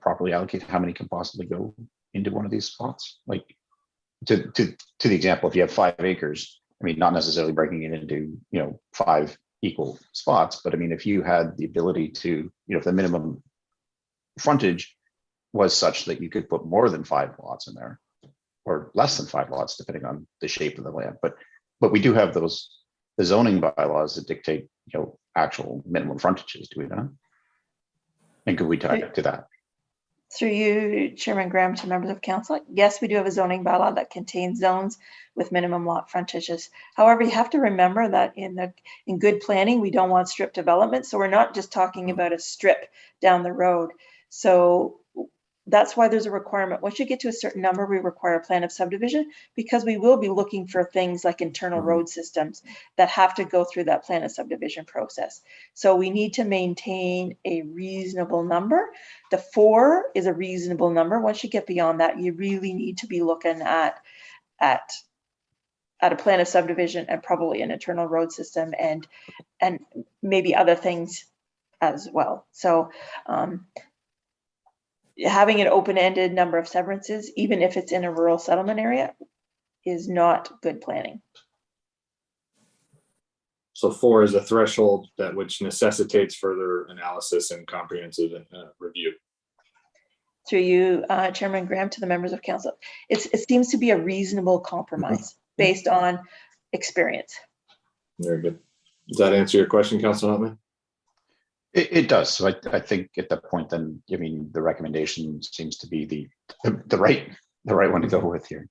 properly allocate how many can possibly go into one of these spots? Like to the example, if you have 5 acres, I mean, not necessarily breaking it into 5 equal spots, but I mean, if you had the ability to, if the minimum frontage was such that you could put more than 5 lots in there, or less than 5 lots, depending on the shape of the land. But we do have the zoning bylaws that dictate, actual minimum frontages, do we not? And could we tie it to that? Through you, Chairman Graham, to members of council, yes, we do have a zoning bylaw that contains zones with minimum lot frontages. However, you have to remember that in good planning, we don't want strip development. So we're not just talking about a strip down the road. So that's why there's a requirement. Once you get to a certain number, we require a plan of subdivision, because we will be looking for things like internal road systems that have to go through that plan of subdivision process. So we need to maintain a reasonable number. The 4 is a reasonable number. Once you get beyond that, you really need to be looking at a plan of subdivision and probably an internal road system and maybe other things as well. So having an open-ended number of severances, even if it's in a rural settlement area, is not good planning. So 4 is a threshold which necessitates further analysis and comprehensive review. Through you, Chairman Graham, to the members of council, it seems to be a reasonable compromise based on experience. Very good. Does that answer your question, Councilor Huntley? It does. So I think at that point, then, I mean, the recommendation seems to be the right one to go with here.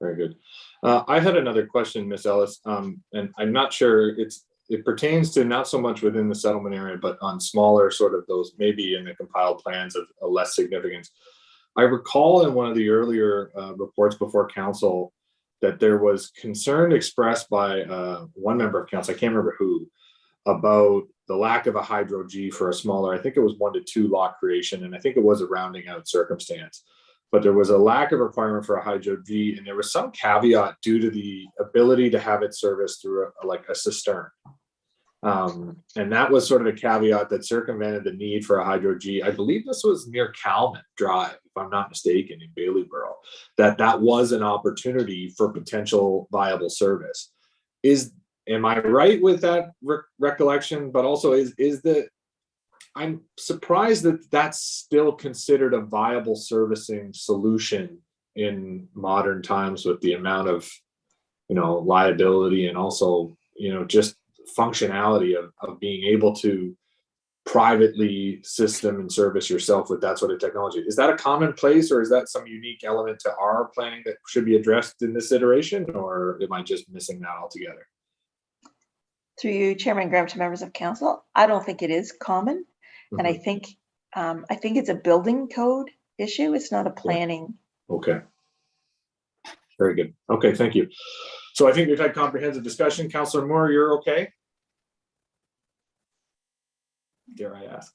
Very good. I had another question, Ms. Ellis, and I'm not sure it pertains to not so much within the settlement area, but on smaller sort of those maybe in the compiled plans of a less significance. I recall in one of the earlier reports before council that there was concern expressed by one member of council, I can't remember who, about the lack of a hydro G for a smaller, I think it was 1 to 2 lot creation, and I think it was a rounding out circumstance. But there was a lack of requirement for a hydro G, and there was some caveat due to the ability to have it serviced through a cistern. And that was sort of a caveat that circumvented the need for a hydro G. I believe this was near Calman Drive, if I'm not mistaken, in Baileyborough, that was an opportunity for potential viable service. Am I right with that recollection? But also I'm surprised that that's still considered a viable servicing solution in modern times with the amount of, liability and also, just functionality of being able to privately system and service yourself with that sort of technology. Is that a commonplace, or is that some unique element to our planning that should be addressed in this iteration, or am I just missing that altogether? Through you, Chairman Graham, to members of council, I don't think it is common. And I think it's a building code issue. It's not a planning. Okay. Very good. Okay, thank you. So I think we've had comprehensive discussion. Councillor Moore, you're okay? Dare I ask?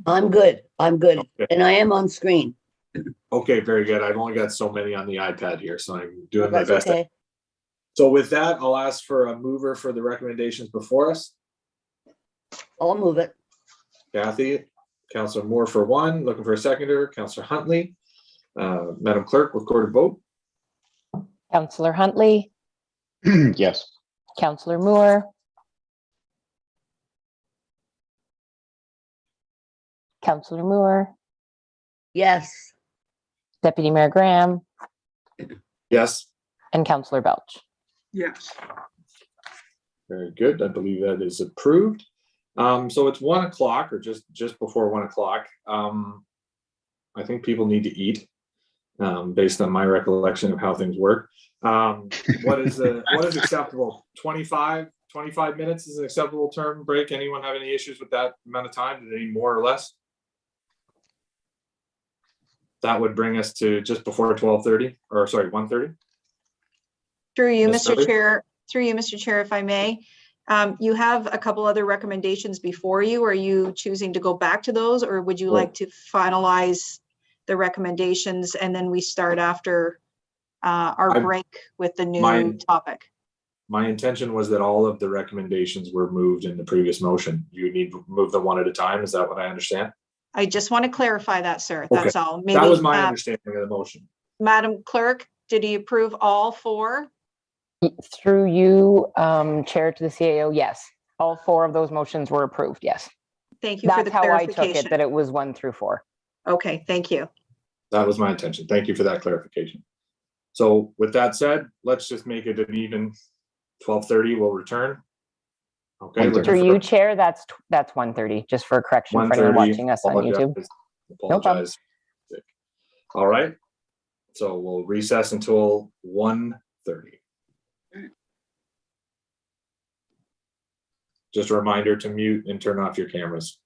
I'm good. I'm good. Okay. And I am on screen. Okay, very good. I've only got so many on the iPad here, so I'm doing my That's best. okay. So with that, I'll ask for a mover for the recommendations before us. I'll move it. Kathy, Councillor Moore for one, looking for a seconder, Councillor Huntley. Madam Clerk, recorded vote. Counselor Huntley, Yes. Counselor Moore, Counselor Moore, Yes. Deputy Mayor Graham, Yes, and Counselor Belch. Yes. very good. I believe that is approved. So it's 1 o'clock or just before 1 o'clock. I think people need to eat, based on my recollection of how things work. What is acceptable? 25 minutes is an acceptable term break. Anyone have any issues with that amount of time? Do they need more or less? That would bring us to just before 12:30, or sorry, 1:30. Through you, Ms. Mr. Murray? Chair, if I may. You have a couple other recommendations before you. Are you choosing to go back to those, or would you Right. like to finalize the recommendations and then we start after our I- break with the new Mine- topic? My intention was that all of the recommendations were moved in the previous motion. You need to move them one at a time. Is that what I understand? I just want to clarify that, sir. Okay. That's all. That Maybe, was my understanding of the motion. Madam Clerk, did he approve all four? Through you, Chair to the CAO, yes. All 4 of those motions were approved, yes. Thank you for That's the how I took it, clarification. that it was 1 through 4. Okay, thank you. That was my intention. Thank you for that clarification. So with that said, let's just make it an even 12:30. We'll return. Okay. 1:30. Through you, Chair, that's 1:30, just for correction for anyone 1:30. watching us on YouTube. Apologize. All right. So we'll recess until 1:30. Just a reminder to mute and turn off your cameras.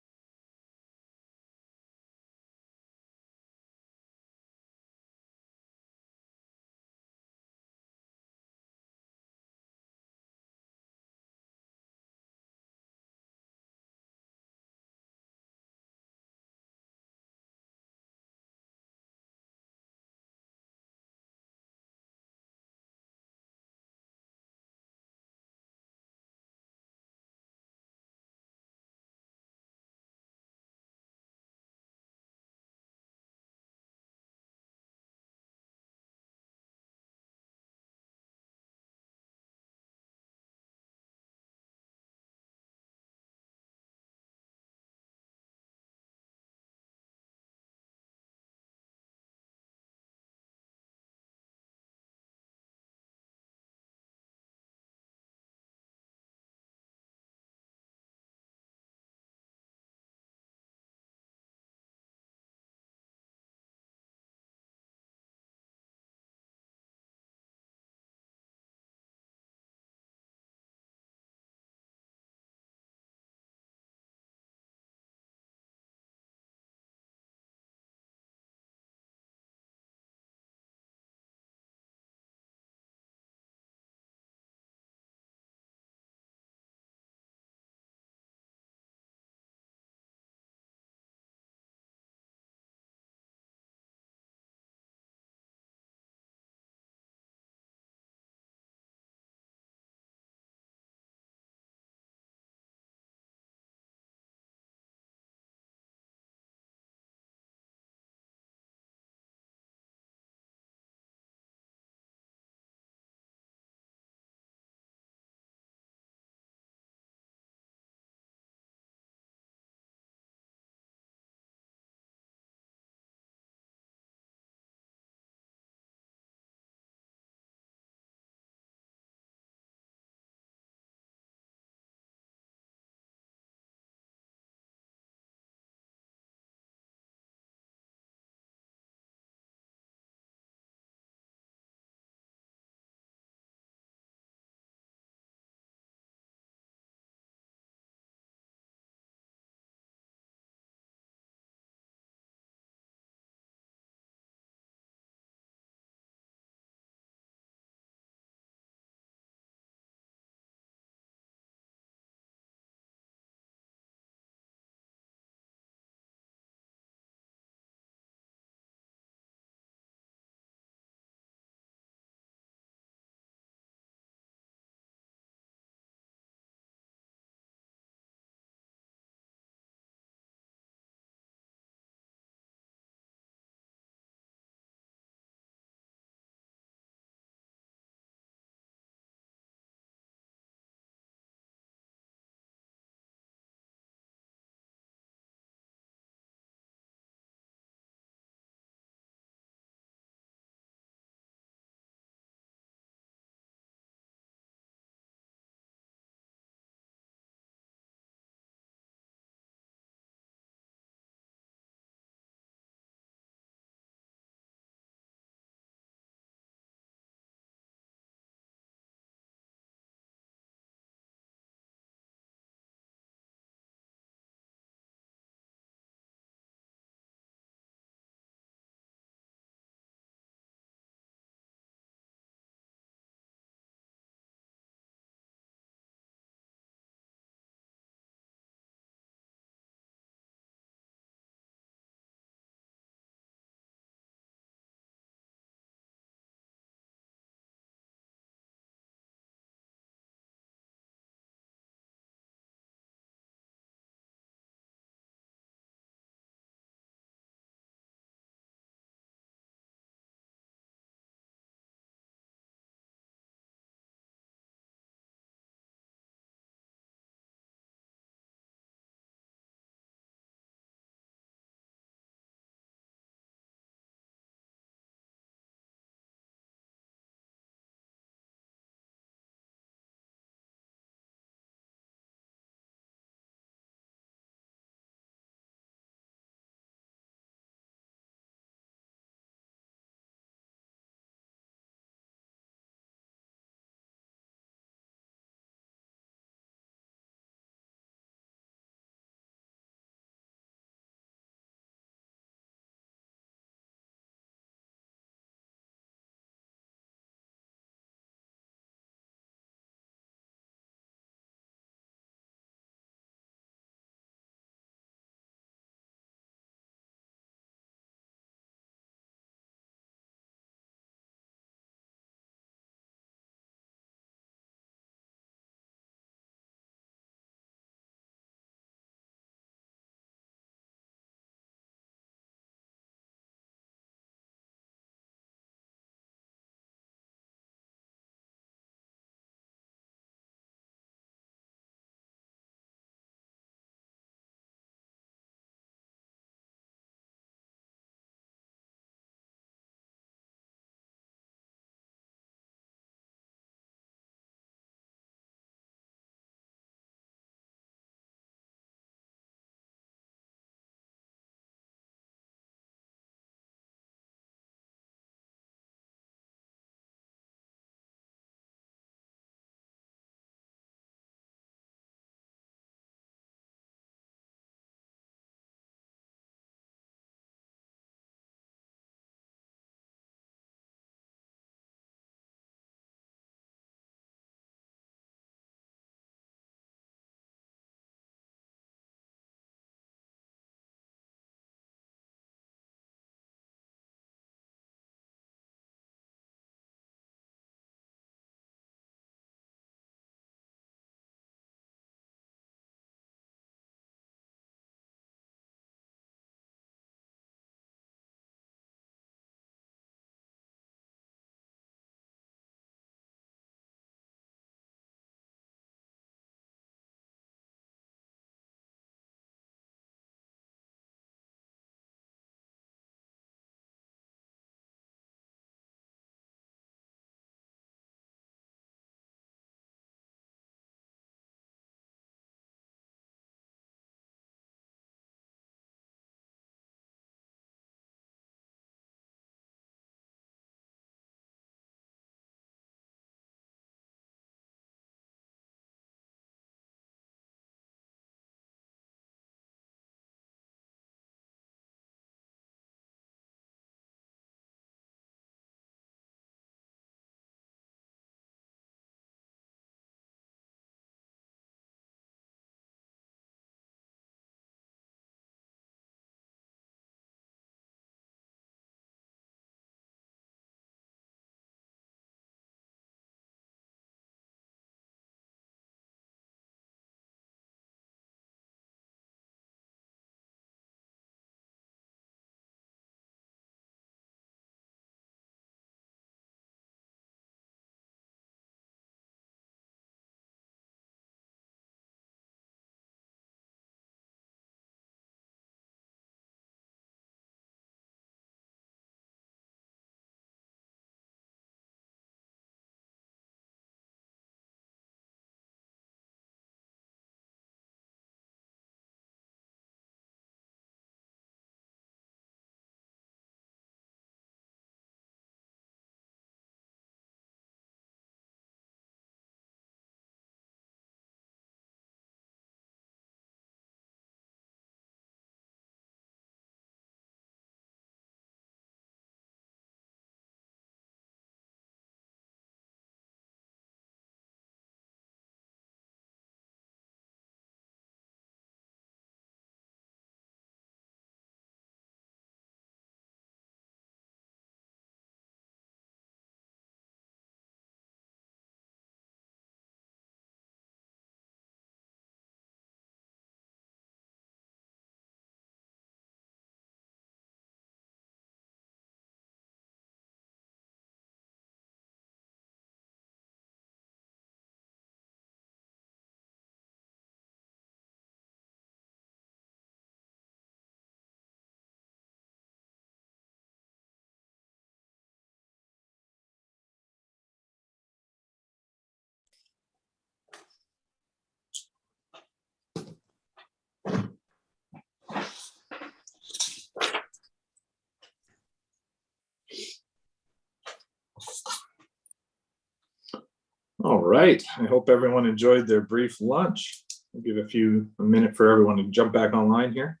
right. I hope everyone enjoyed their brief lunch. We'll give a minute for everyone to jump back online here.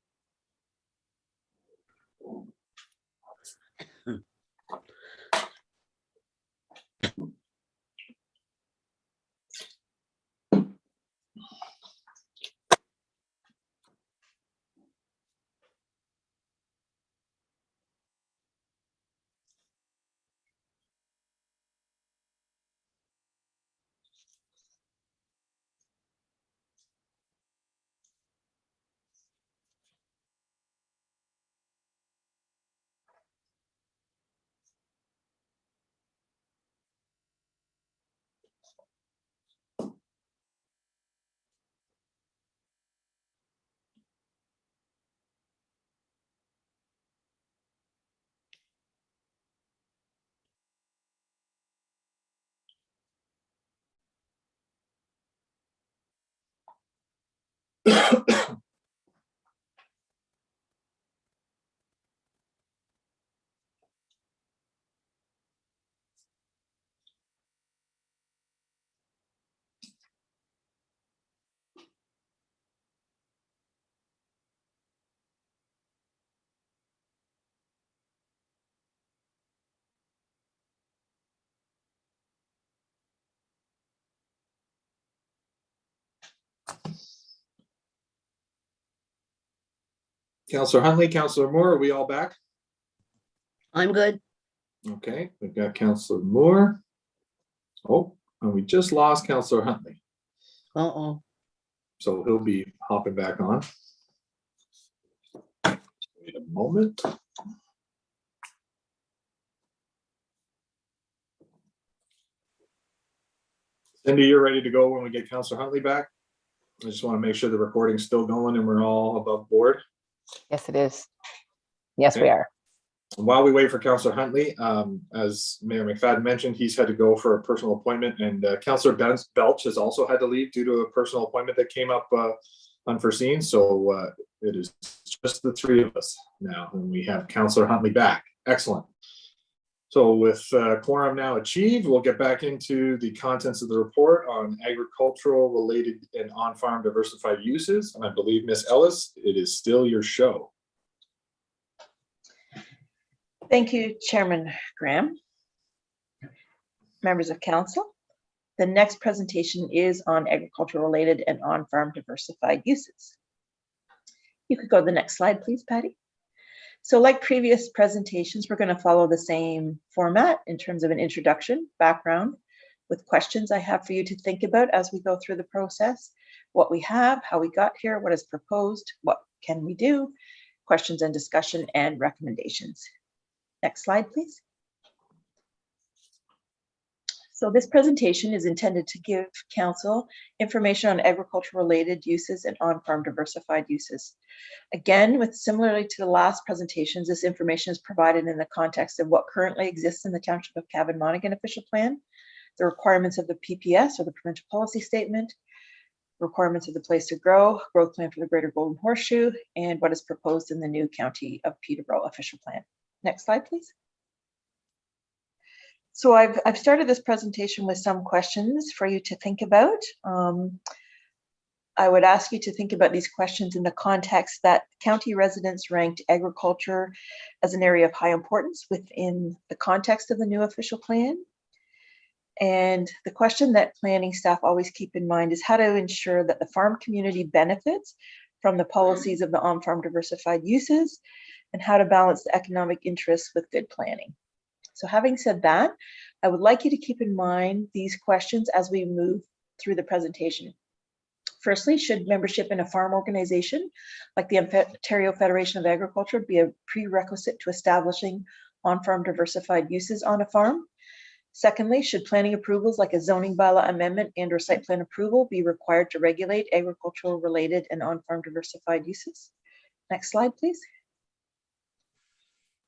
Councillor Huntley, Councillor Moore, are we all back? I'm good. Okay, we've got Councillor Moore. Oh, and we just lost Councillor Huntley. Uh-oh. So he'll be hopping back on. Wait a moment. Cindy, you're ready to go when we get Councillor Huntley back? I just want to make sure the recording's still going and we're all above board. Yes, it is. Yes, we Okay. are. While we wait for Councillor Huntley, as Mayor McFadden mentioned, he's had to go for a personal appointment, and Councillor Belch has also had to leave due to a personal appointment that came up unforeseen. So it is just the three of us now, and we have Councillor Huntley back. Excellent. So with quorum now achieved, we'll get back into the contents of the report on agricultural related and on-farm diversified uses. And I believe, Ms. Ellis, it is still your show. Thank you, Chairman Graham. Members of council, the next presentation is on agricultural related and on-farm diversified uses. You could go to the next slide, please, Patty. So like previous presentations, we're going to follow the same format in terms of an introduction, background, with questions I have for you to think about as we go through the process, what we have, how we got here, what is proposed, what can we do, questions and discussion, and recommendations. Next slide, please. So this presentation is intended to give council information on agriculture-related uses and on-farm diversified uses. Again, with similarly to the last presentations, this information is provided in the context of what currently exists in the Township of Cavan-Monaghan official plan, the requirements of the PPS or the provincial policy statement, requirements of the place to grow, growth plan for the Greater Golden Horseshoe, and what is proposed in the new County of Peterborough official plan. Next slide, please. So I've started this presentation with some questions for you to think about. I would ask you to think about these questions in the context that county residents ranked agriculture as an area of high importance within the context of the new official plan. And the question that planning staff always keep in mind is how to ensure that the farm community benefits from the policies of the on-farm diversified uses, and how to balance the economic interests with good planning. So having said that, I would like you to keep in mind these questions as we move through the presentation. Firstly, should membership in a farm organization like the Ontario Federation of Agriculture be a prerequisite to establishing on-farm diversified uses on a farm? Secondly, should planning approvals like a zoning bylaw amendment and or site plan approval be required to regulate agricultural related and on-farm diversified uses? Next slide, please.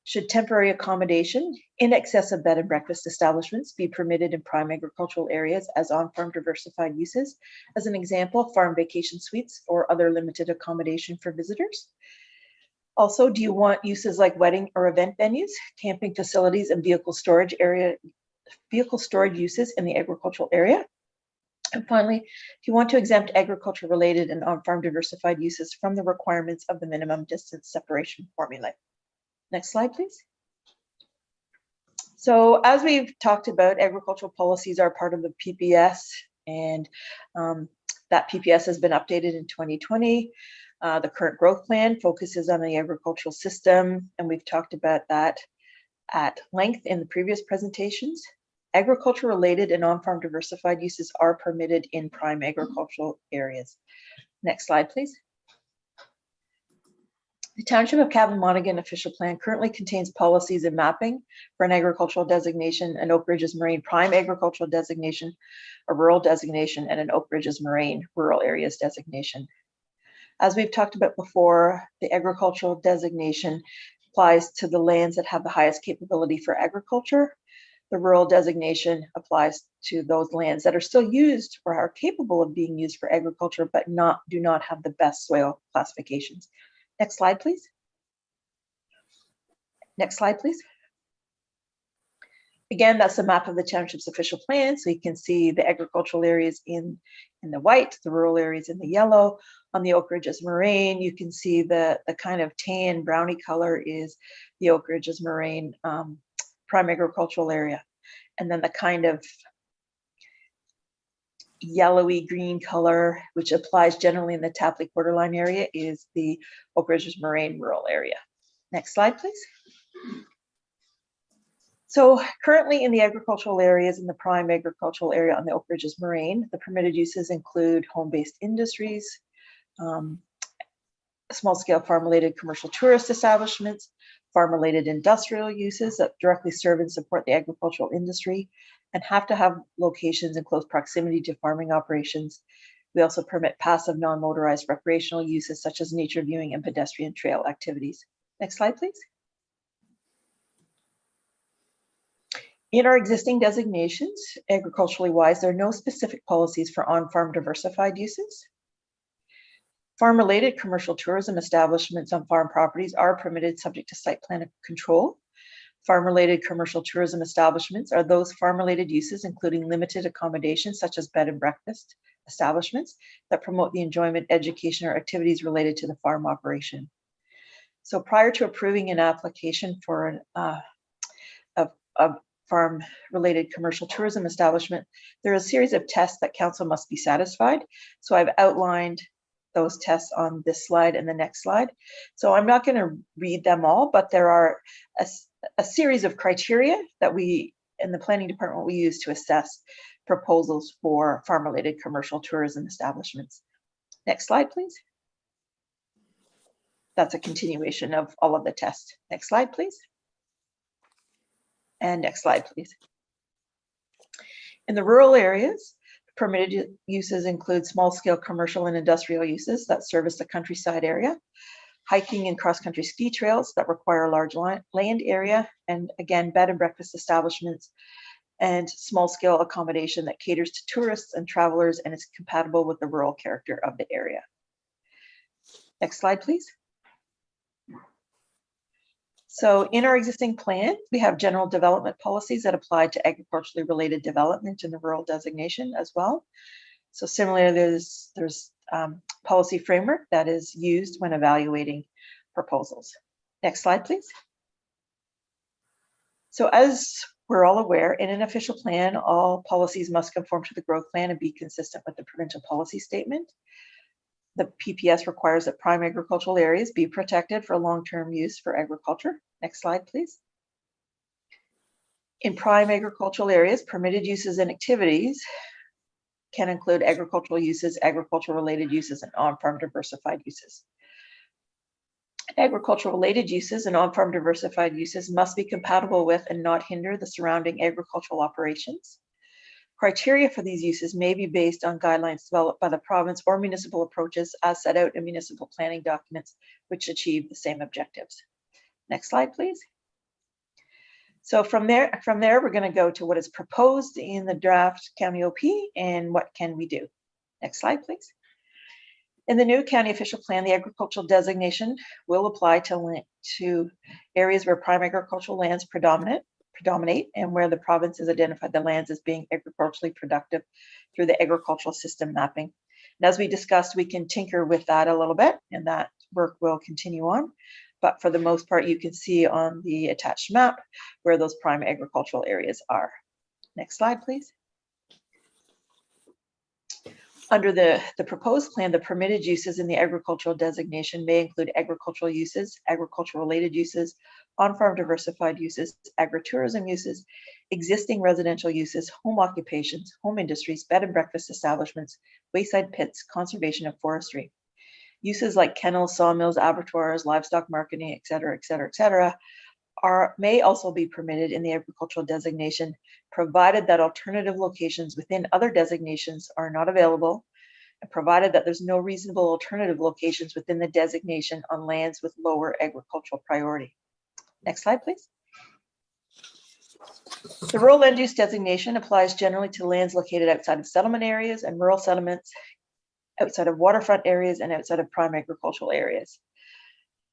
Should temporary accommodation in excess of bed and breakfast establishments be permitted in prime agricultural areas as on-farm diversified uses? As an example, farm vacation suites or other limited accommodation for visitors. Also, do you want uses like wedding or event venues, camping facilities, and vehicle storage uses in the agricultural area? And finally, if you want to exempt agriculture related and on-farm diversified uses from the requirements of the minimum distance separation formula. Next slide, please. So as we've talked about, agricultural policies are part of the PPS, and that PPS has been updated in 2020. The current growth plan focuses on the agricultural system, and we've talked about that at length in the previous presentations. Agriculture related and on-farm diversified uses are permitted in prime agricultural areas. Next slide, please. The Township of Cavan Monaghan official plan currently contains policies and mapping for an agricultural designation, an Oak Ridges Moraine prime agricultural designation, a rural designation, and an Oak Ridges Moraine rural areas designation. As we've talked about before, the agricultural designation applies to the lands that have the highest capability for agriculture. The rural designation applies to those lands that are still used or are capable of being used for agriculture, but do not have the best soil classifications. Next slide, please. Next slide, please. Again, that's a map of the township's official plan. So you can see the agricultural areas in the white, the rural areas in the yellow. On the Oak Ridges Moraine, you can see the kind of tan browny color is the Oak Ridges Moraine prime agricultural area. And then the kind of yellowy green color, which applies generally in the Tapley borderline area, is the Oak Ridges Moraine rural area. Next slide, please. So currently in the agricultural areas in the prime agricultural area on the Oak Ridges Moraine, the permitted uses include home-based industries, small-scale farm-related commercial tourist establishments, farm-related industrial uses that directly serve and support the agricultural industry and have to have locations in close proximity to farming operations. We also permit passive non-motorized recreational uses such as nature viewing and pedestrian trail activities. Next slide, please. In our existing designations, agriculturally wise, there are no specific policies for on-farm diversified uses. Farm-related commercial tourism establishments on farm properties are permitted subject to site plan control. Farm-related commercial tourism establishments are those farm-related uses, including limited accommodations such as bed and breakfast establishments that promote the enjoyment, education, or activities related to the farm operation. So prior to approving an application for a farm-related commercial tourism establishment, there is a series of tests that council must be satisfied. So I've outlined those tests on this slide and the next slide. So I'm not going to read them all, but there are a series of criteria that we in the planning department we use to assess proposals for farm-related commercial tourism establishments. Next slide, please. That's a continuation of all of the tests. Next slide, please. And next slide, please. In the rural areas, permitted uses include small-scale commercial and industrial uses that service the countryside area, hiking and cross-country ski trails that require a large land area, and again, bed and breakfast establishments and small-scale accommodation that caters to tourists and travelers and is compatible with the rural character of the area. Next slide, please. So in our existing plan, we have general development policies that apply to agriculturally related development in the rural designation as well. So similarly, there's policy framework that is used when evaluating proposals. Next slide, please. So as we're all aware, in an official plan, all policies must conform to the growth plan and be consistent with the provincial policy statement. The PPS requires that prime agricultural areas be protected for long-term use for agriculture. Next slide, please. In prime agricultural areas, permitted uses and activities can include agricultural uses, agricultural-related uses, and on-farm diversified uses. Agricultural-related uses and on-farm diversified uses must be compatible with and not hinder the surrounding agricultural operations. Criteria for these uses may be based on guidelines developed by the province or municipal approaches as set out in municipal planning documents which achieve the same objectives. Next slide, please. So from there, we're going to go to what is proposed in the draft county OP and what can we do. Next slide, please. In the new county official plan, the agricultural designation will apply to areas where prime agricultural lands predominate predominate and where the province has identified the lands as being agriculturally productive through the agricultural system mapping. And as we discussed, we can tinker with that a little bit, and that work will continue on. But for the most part, you can see on the attached map where those prime agricultural areas are. Next slide, please. Under the proposed plan, the permitted uses in the agricultural designation may include agricultural uses, agricultural-related uses, on-farm diversified uses, agritourism uses, existing residential uses, home occupations, home industries, bed and breakfast establishments, wayside pits, conservation and forestry. Uses like kennels, sawmills, abattoirs, livestock marketing, et cetera, may also be permitted in the agricultural designation, provided that alternative locations within other designations are not available, and provided that there's no reasonable alternative locations within the designation on lands with lower agricultural priority. Next slide, please. The rural land use designation applies generally to lands located outside of settlement areas and rural settlements, outside of waterfront areas, and outside of prime agricultural areas.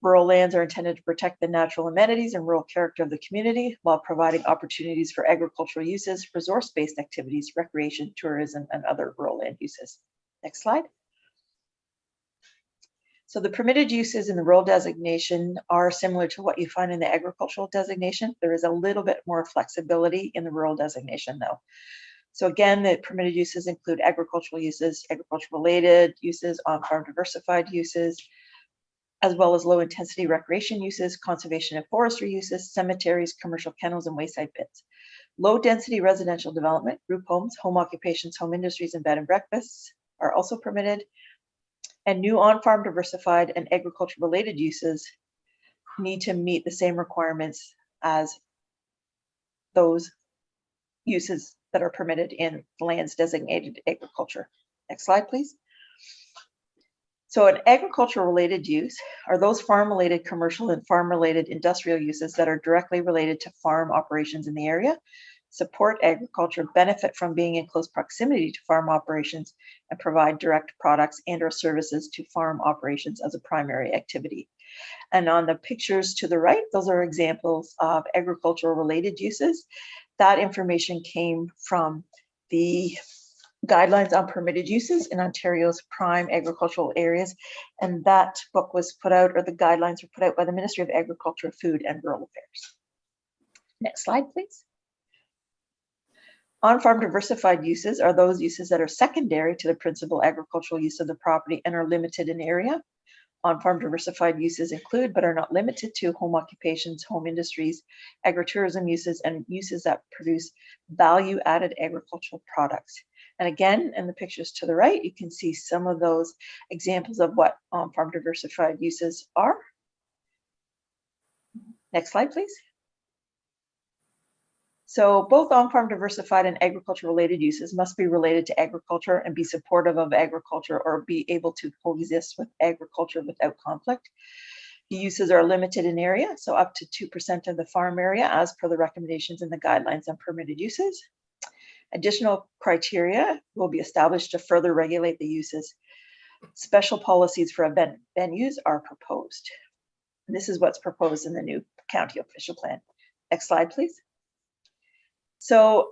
Rural lands are intended to protect the natural amenities and rural character of the community while providing opportunities for agricultural uses, resource-based activities, recreation, tourism, and other rural land uses. Next slide. So the permitted uses in the rural designation are similar to what you find in the agricultural designation. There is a little bit more flexibility in the rural designation though. So again, the permitted uses include agricultural uses, agricultural-related uses, on-farm diversified uses, as well as low-intensity recreation uses, conservation and forestry uses, cemeteries, commercial kennels, and wayside pits. Low-density residential development, group homes, home occupations, home industries, and bed and breakfasts are also permitted. And new on-farm diversified and agriculture-related uses need to meet the same requirements as those uses that are permitted in lands designated agriculture. Next slide, please. So an agriculture-related use are those farm-related commercial and farm-related industrial uses that are directly related to farm operations in the area, support agriculture, benefit from being in close proximity to farm operations, and provide direct products and or services to farm operations as a primary activity. And on the pictures to the right, those are examples of agricultural-related uses. That information came from the guidelines on permitted uses in Ontario's prime agricultural areas. And that book was put out, or the guidelines were put out by the Ministry of Agriculture, Food and Rural Affairs. Next slide, please. On-farm diversified uses are those uses that are secondary to the principal agricultural use of the property and are limited in area. On-farm diversified uses include, but are not limited to, home occupations, home industries, agritourism uses, and uses that produce value-added agricultural products. And again, in the pictures to the right, you can see some of those examples of what on-farm diversified uses are. Next slide, please. So both on-farm diversified and agriculture-related uses must be related to agriculture and be supportive of agriculture or be able to coexist with agriculture without conflict. The uses are limited in area, so up to 2% of the farm area as per the recommendations in the guidelines on permitted uses. Additional criteria will be established to further regulate the uses. Special policies for event venues are proposed. And this is what's proposed in the new county official plan. Next slide, please. So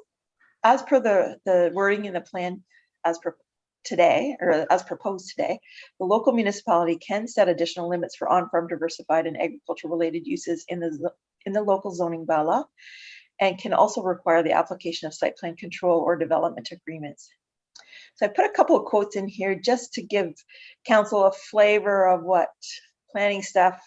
as per the wording in the plan as per today, or as proposed today, the local municipality can set additional limits for on-farm diversified and agriculture-related uses in the local zoning bylaw, and can also require the application of site plan control or development agreements. So I put a couple of quotes in here just to give council a flavor of what planning staff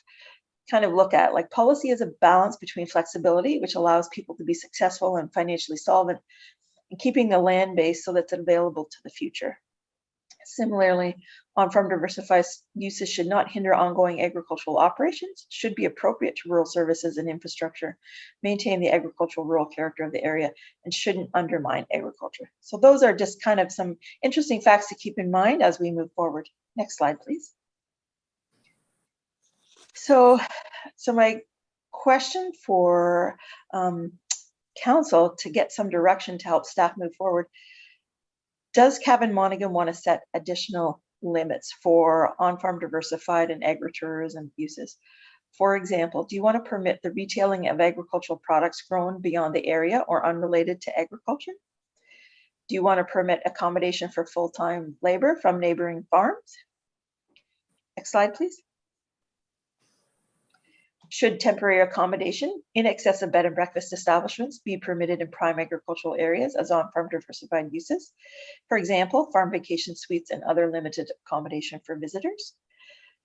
kind of look at. Like, policy is a balance between flexibility, which allows people to be successful and financially solvent, and keeping the land base so that it's available to the future. Similarly, on-farm diversified uses should not hinder ongoing agricultural operations, should be appropriate to rural services and infrastructure, maintain the agricultural rural character of the area, and shouldn't undermine agriculture. So those are just kind of some interesting facts to keep in mind as we move forward. Next slide, please. So my question for council to get some direction to help staff move forward: does Cavan Monaghan want to set additional limits for on-farm diversified and agritourism uses? For example, do you want to permit the retailing of agricultural products grown beyond the area or unrelated to agriculture? Do you want to permit accommodation for full-time labor from neighboring farms? Next slide, please. Should temporary accommodation in excess of bed and breakfast establishments be permitted in prime agricultural areas as on-farm diversified uses? For example, farm vacation suites and other limited accommodation for visitors.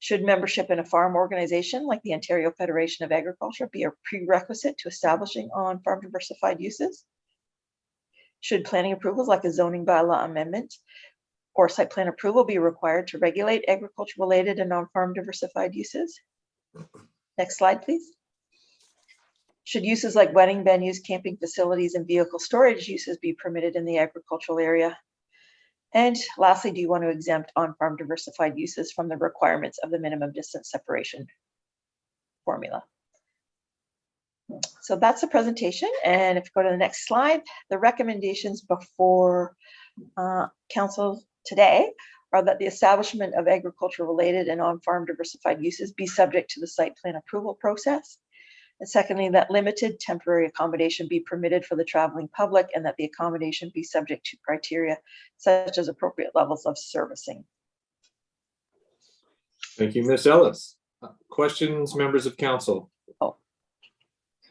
Should membership in a farm organization like the Ontario Federation of Agriculture be a prerequisite to establishing on-farm diversified uses? Should planning approvals like a zoning bylaw amendment or site plan approval be required to regulate agriculture-related and on-farm diversified uses? Next slide, please. Should uses like wedding venues, camping facilities, and vehicle storage uses be permitted in the agricultural area? And lastly, do you want to exempt on-farm diversified uses from the requirements of the minimum distance separation formula? So that's the presentation. And if you go to the next slide, the recommendations before council today are that the establishment of agriculture-related and on-farm diversified uses be subject to the site plan approval process. And secondly, that limited temporary accommodation be permitted for the traveling public and that the accommodation be subject to criteria such as appropriate levels of servicing. Thank you, Ms. Ellis. Questions, members of council?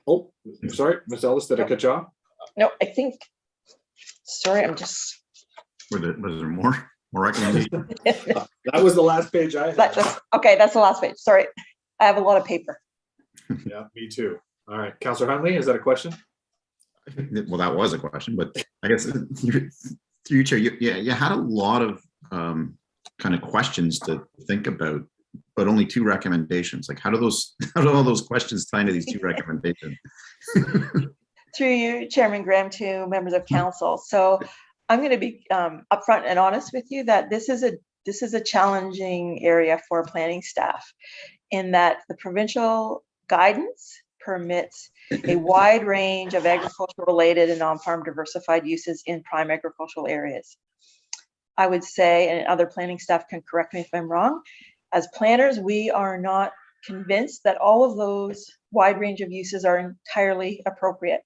Oh, sorry, Ms. Ellis, did I cut you off? No, I think, sorry, I'm just. Was there more recommendations? That was the last page I had. Okay, that's the last page. Sorry, I have a lot of paper. Yeah, me too. All right, Councillor Huntley, is that a question? Well, that was a question, but I guess through you, Chair, you had a lot of kind of questions to think about, but only 2 recommendations. Like, how do all those questions tie into these 2 recommendations? Through you, Chairman Graham, to members of council. So I'm going to be upfront and honest with you that this is a challenging area for planning staff, in that the provincial guidance permits a wide range of agricultural related and on-farm diversified uses in prime agricultural areas. I would say, and other planning staff can correct me if I'm wrong, as planners, we are not convinced that all of those wide range of uses are entirely appropriate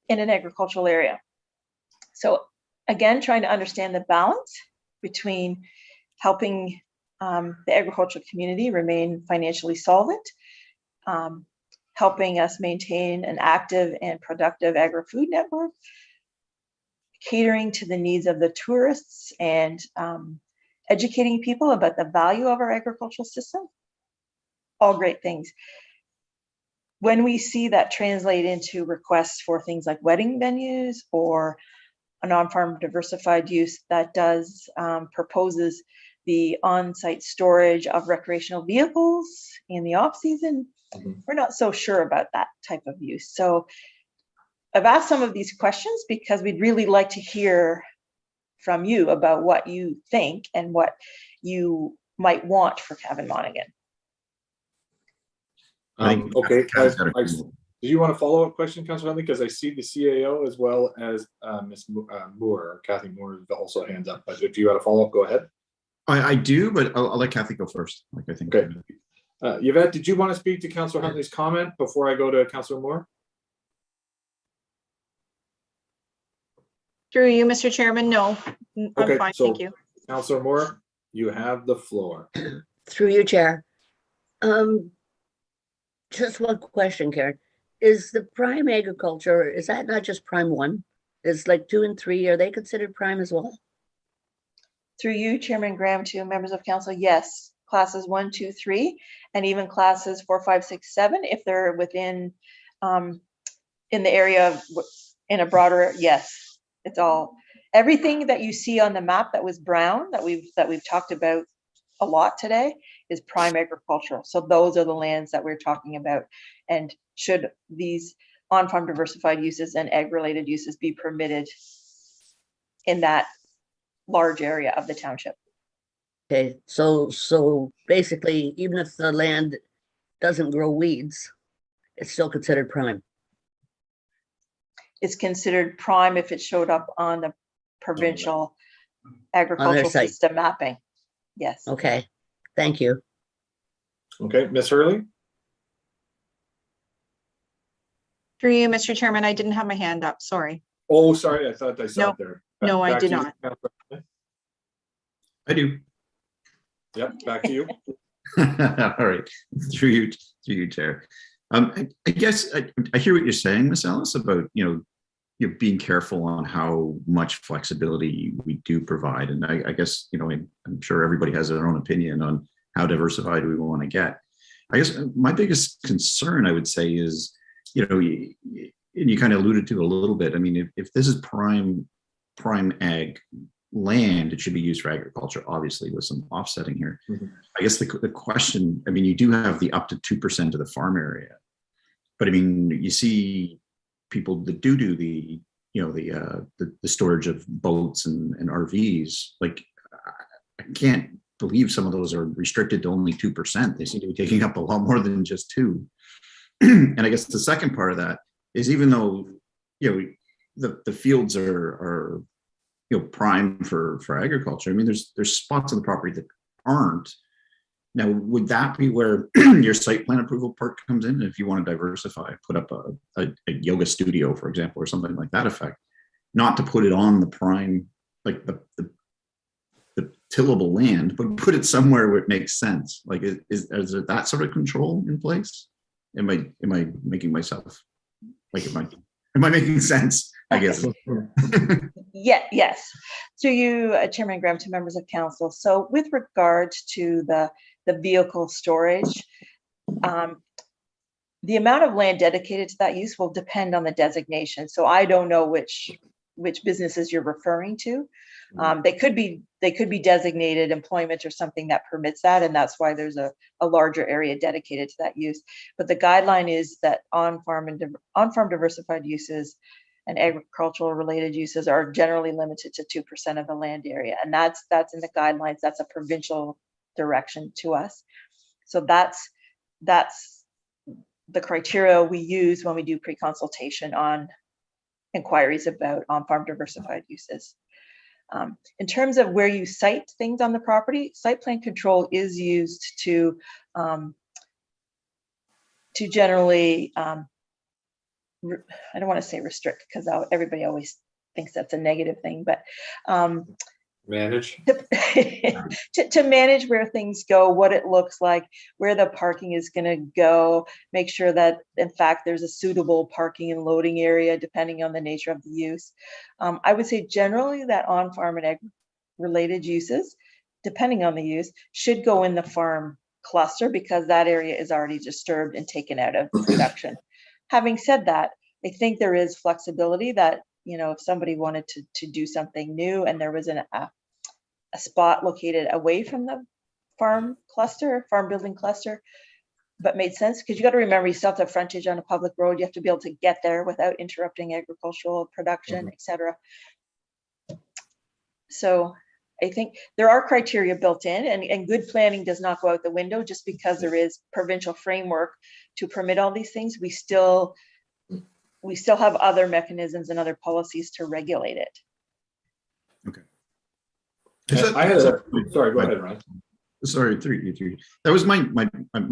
in an agricultural area. So again, trying to understand the balance between helping the agricultural community remain financially solvent, helping us maintain an active and productive agri-food network, catering to the needs of the tourists, and educating people about the value of our agricultural system. All great things. When we see that translate into requests for things like wedding venues or a non-farm diversified use that does proposes the on-site storage of recreational vehicles in the off-season, we're not so sure about that type of use. So I've asked some of these questions because we'd really like to hear from you about what you think and what you might want for Cavan Monaghan. Okay, do you want a follow-up question, Councillor Huntley? Because I see the CAO as well as Ms. Moore, Kathy Moore also hands up. But if you had a follow-up, go ahead. I do, but I'll let Kathy go first. Like, I think. Okay. Yvette, did you want to speak to Councillor Huntley's comment before I go to Councillor Moore? Through you, Mr. Chairman, no, I'm fine, so thank you. Councillor Moore, you have the floor. Through you, Chair. Just one question, Karen. Is the prime agriculture, is that not just prime 1? Is like 2 and 3, are they considered prime as well? Through you, Chairman Graham, to members of council, yes. Classes 1, 2, 3, and even classes 4, 5, 6, 7, if they're within, in the area of, in a broader, yes. It's all, everything that you see on the map that was brown, that we've talked about a lot today, is prime agricultural. So those are the lands that we're talking about. And should these on-farm diversified uses and ag-related uses be permitted in that large area of the township? Okay, so basically, even if the land doesn't grow weeds, it's still considered prime. It's considered prime if it showed up on the provincial agricultural site. system mapping. Yes. Okay, thank you. Okay, Ms. Hurley? Through you, Mr. Chairman, I didn't have my hand up, sorry. Oh, sorry, I thought I saw No, it there. no, I Back did to you, not. Councillor. I do. Yep, back to you. All right, through you, Chair. I guess I hear what you're saying, Miss Ellis, about you're being careful on how much flexibility we do provide, and I guess I'm sure everybody has their own opinion on how diversified we want to get. I guess my biggest concern, I would say, is and you kind of alluded to a little bit. I mean, if this is prime ag land, it should be used for agriculture, obviously, with some offsetting here. Mm-hmm. I guess the question, I mean, you do have the up to 2% of the farm area, but I mean, you see people that do the storage of boats and RVs. Like, I can't believe some of those are restricted to only 2%. They seem to be taking up a lot more than just 2. And I guess the second part of that is, even though the fields are prime for agriculture, I mean, there's spots on the property that aren't. Now, would that be where your site plan approval part comes in? If you want to diversify, put up a yoga studio, for example, or something like that effect, not to put it on the prime, like the tillable land, but put it somewhere where it makes sense. Like, is there that sort of control in place? Am I making myself, like, am I making sense? I guess. Yes. So you, Chairman Graham, to members of council. So with regards to the vehicle storage, the amount of land dedicated to that use will depend on the designation. So I don't know which businesses you're referring to. They could be designated employment or something that permits that, and that's why there's a larger area dedicated to that use. But the guideline is that on-farm diversified uses and agricultural related uses are generally limited to 2% of the land area, and that's in the guidelines. That's a provincial direction to us. So that's the criteria we use when we do pre-consultation on inquiries about on-farm diversified uses. In terms of where you site things on the property, site plan control is used to generally, I don't want to say restrict, because everybody always thinks that's a negative thing, but Manage. to manage where things go, what it looks like, where the parking is going to go, make sure that in fact there's a suitable parking and loading area depending on the nature of the use. I would say generally that on-farm and ag-related uses, depending on the use, should go in the farm cluster because that area is already disturbed and taken out of production. Having said that, I think there is flexibility that, if somebody wanted to do something new and there was a spot located away from the farm building cluster, but made sense, because you got to remember, you still have to have frontage on a public road. You have to be able to get there without interrupting agricultural production, etc. So I think there are criteria built in, and good planning does not go out the window just because there is provincial framework to permit all these things. We still have other mechanisms and other policies to regulate it. Okay. Sorry, go ahead, Ryan. Sorry, three. That was my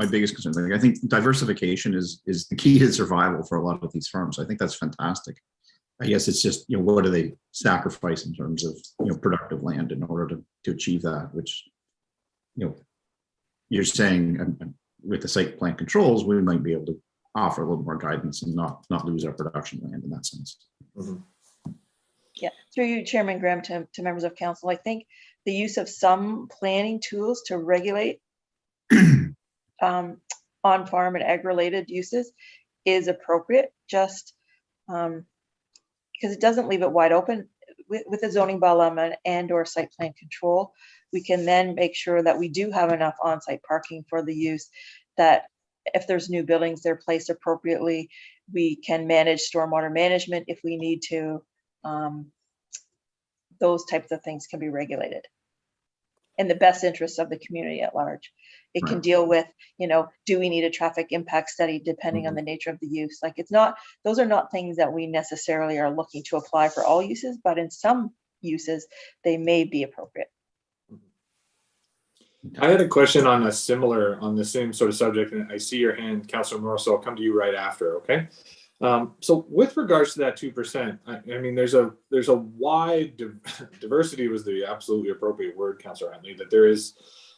biggest concern. Like, I think diversification is the key to survival for a lot of these farms. I think that's fantastic. I guess it's just, what do they sacrifice in terms of, productive land in order to achieve that, which, you're saying with the site plan controls, we might be able to offer a little more guidance and not lose our production land in that sense. Mm-hmm. Yeah, through you, Chairman Graham, to members of council, I think the use of some planning tools to regulate on-farm and ag-related uses is appropriate, just because it doesn't leave it wide open. With a zoning bylaw and or site plan control, we can then make sure that we do have enough on-site parking for the use, that if there's new buildings, they're placed appropriately. We can manage stormwater management if we need to. Those types of things can be regulated in the best interest of the community at large. It can deal with, do we need a traffic impact study depending on the nature of the use? Like, those are not things that we necessarily are looking to apply for all uses, but in some uses, they may be appropriate. I had a question on the same sort of subject, and I see your hand, Councilor Morris, so I'll come to you right after, okay? So with regards to that 2%, I mean, there's a wide diversity was the absolutely appropriate word, Councillor Huntley, that there is,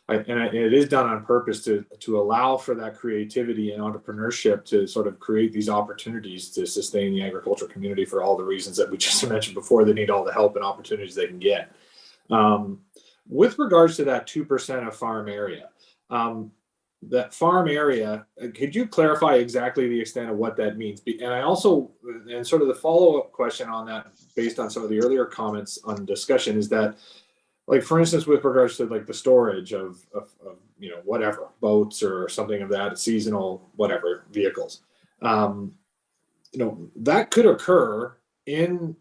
it is done on purpose to allow for that creativity and entrepreneurship to sort of create these opportunities to sustain the agricultural community for all the reasons that we just mentioned before. They need all the help and opportunities they can get. With regards to that 2% of farm area, that farm area, could you clarify exactly the extent of what that means? And I also, and sort of the follow-up question on that, based on some of the earlier comments on discussion, is that, like, for instance, with regards to like the storage of you know, whatever, boats or something of that, seasonal, whatever, vehicles, you know, that could occur in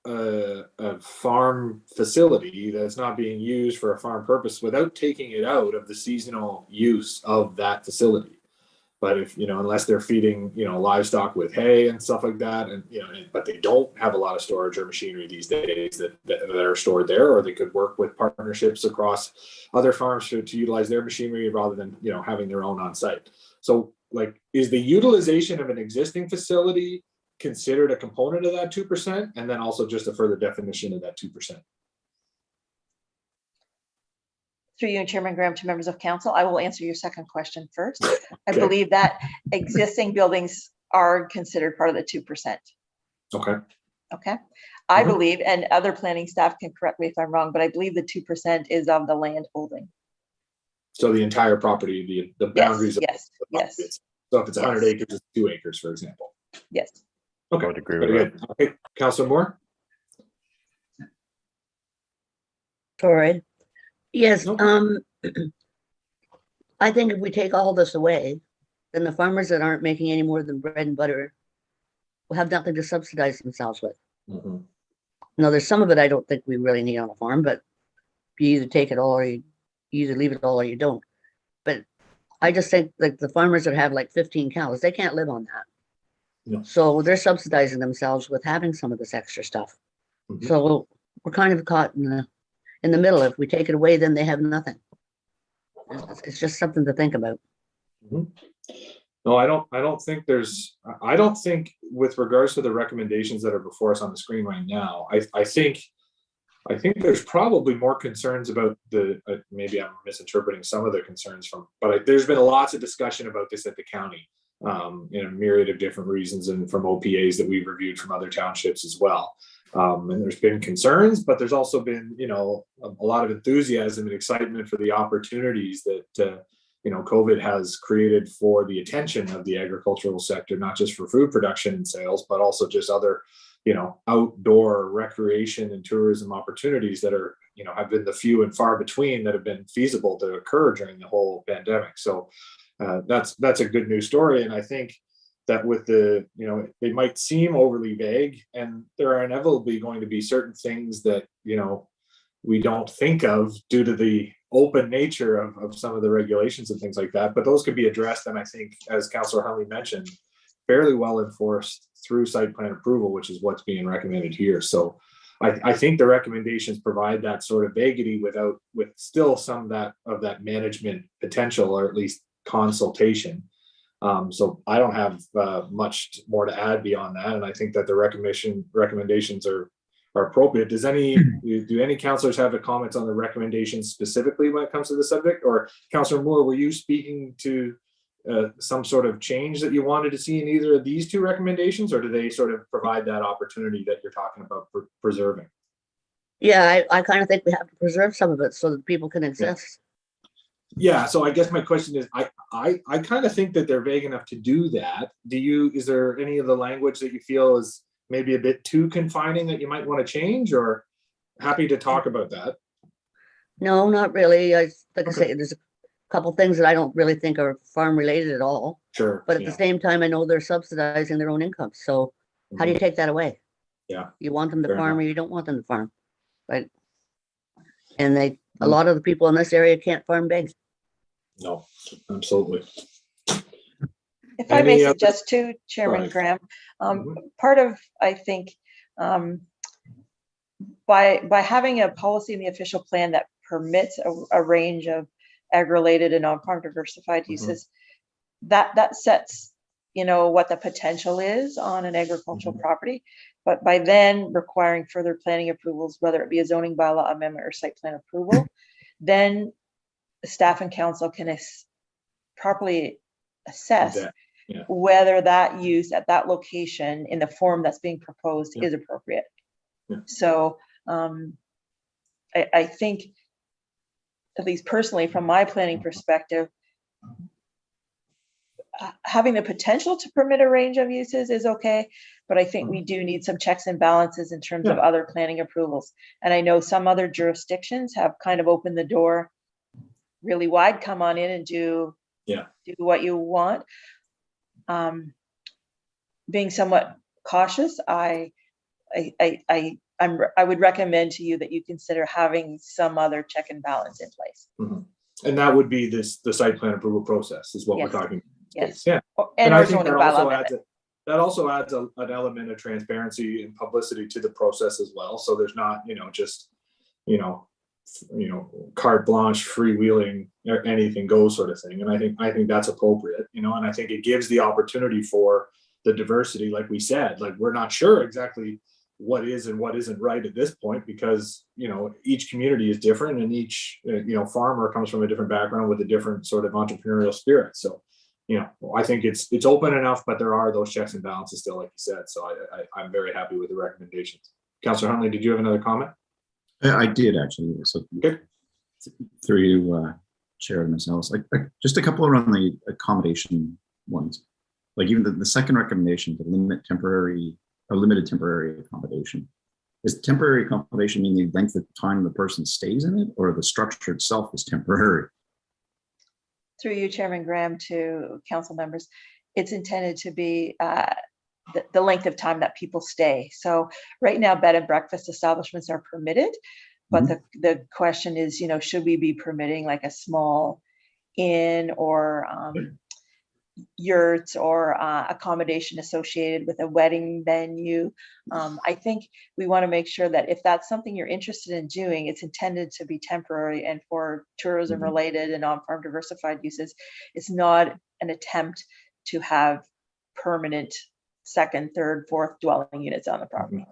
a farm facility that's not being used for a farm purpose without taking it out of the seasonal use of that facility. But if, you know, unless they're feeding, you know, livestock with hay and stuff like that, and, you know, but they don't have a lot of storage or machinery these days that are stored there, or they could work with partnerships across other farms to utilize their machinery rather than, you know, having their own on site. So, like, is the utilization of an existing facility considered a component of that 2%, and then also just a further definition of that 2%? Through you, Chairman Graham, to members of council, I will answer your second question first. I Okay. believe that existing buildings are considered part of the 2%. Okay. Okay. I Mhm. believe, and other planning staff can correct me if I'm wrong, but I believe the 2% is of the land holding. So the entire property, the boundaries. Yes, of yes, the property. So if it's 100 Yes. acres, it's 2 acres, for example. yes. Okay. I would agree with Very that. good. Okay, Councilor Moore. Sorry. Yes, Nope. I think if we take all this away, then the farmers that aren't making any more than bread and butter will have nothing to subsidize themselves with. Mhm. Now, there's some of it I don't think we really need on a farm, but you either take it all or you either leave it all or you don't. But I just think like the farmers that have like 15 cows, they can't live on that. No. So they're subsidizing themselves with having some of this extra stuff. Mhm. So we're kind of caught in the middle. If we take it away, then they have nothing. It's just something to think about. Mhm. No, I don't think I don't think with regards to the recommendations that are before us on the screen right now, I think there's probably more concerns about maybe I'm misinterpreting some of the concerns but there's been lots of discussion about this at the county, in a myriad of different reasons, and from OPAs that we've reviewed from other townships as well. And there's been concerns, but there's also been, you know, a lot of enthusiasm and excitement for the opportunities that, you know, COVID has created for the attention of the agricultural sector, not just for food production and sales, but also just other, you know, outdoor recreation and tourism opportunities that are, you know, have been the few and far between that have been feasible to occur during the whole pandemic. So that's a good news story. And I think that with the, you know, they might seem overly vague, and there are inevitably going to be certain things that, you know, we don't think of due to the open nature of some of the regulations and things like that, but those could be addressed. And I think, as Councillor Huntley mentioned, fairly well enforced through site plan approval, which is what's being recommended here. So I think the recommendations provide that sort of vaguity with still some of that management potential, or at least consultation. So I don't have much more to add beyond that, and I think that the recommendations are appropriate. Do any councillors have a comment on the recommendations specifically when it comes to the subject? Or Councillor Moore, were you speaking to some sort of change that you wanted to see in either of these two recommendations, or do they sort of provide that opportunity that you're talking about for preserving? Yeah, I kind of think we have to preserve some of it so that people can exist. Yeah, so I guess my question is, I kind of think that they're vague enough to do that. Is there any of the language that you feel is maybe a bit too confining that you might want to change, or happy to talk about that? No, not really. Like I Okay. say, there's a couple things that I don't really think are farm related at all. Sure. But at the same time, I know they're subsidizing their own income. So how do you take that away? Yeah. You want them to Fair farm enough. or you don't want them to farm, right? And a lot of the people in this area can't farm big. No, absolutely. If I may Any other- suggest too, Chairman Right. Graham, Mhm. part of, I think, by having a policy in the official plan that permits a range of ag-related and non-farm diversified uses, that sets you know, what the potential is on an agricultural property. But by then requiring further planning approvals, whether it be a zoning bylaw amendment or site plan approval, then the staff and council can properly assess That- yeah. whether that use at that location in the form that's being proposed Yeah. is appropriate. Yeah. So I think, at least personally, from my planning perspective, having the potential to permit a range of uses is okay, but I think we do need some checks and balances in terms of Yeah. other planning approvals. And I know some other jurisdictions have kind of opened the door really wide, come on in and do what you want. Being somewhat cautious, I would recommend to you that you consider having some other check and balance in place. And that would be the site plan approval process is what Yes. we're talking. Yes. Yeah. And I our think zoning that bylaw also amendment. that also adds an element of transparency and publicity to the process as well. So there's not, just, carte blanche, freewheeling, or anything goes sort of thing. And I think that's appropriate, and I think it gives the opportunity for the diversity, like we said, like we're not sure exactly what is and what isn't right at this point because, each community is different and each, farmer comes from a different background with a different sort of entrepreneurial spirit. So, I think it's open enough, but there are those checks and balances still, like you said. So I'm very happy with the recommendations. Councillor Huntley, did you have another comment? I did actually. So Okay. through you, Chair and Ms. Ellis, like just a couple around the accommodation ones. Like even the second recommendation to limit limited temporary accommodation. Is temporary accommodation mean the length of time the person stays in it, or the structure itself is temporary? Through you, Chairman Graham, to council members, it's intended to be the length of time that people stay. So right now, bed and breakfast establishments are permitted, but the question is, should we be permitting like a small inn or yurts or accommodation associated with a wedding venue? I think we want to make sure that if that's something you're interested in doing, it's intended to be temporary and for tourism related and on-farm diversified uses. It's not an attempt to have permanent second, third, fourth dwelling units on the property.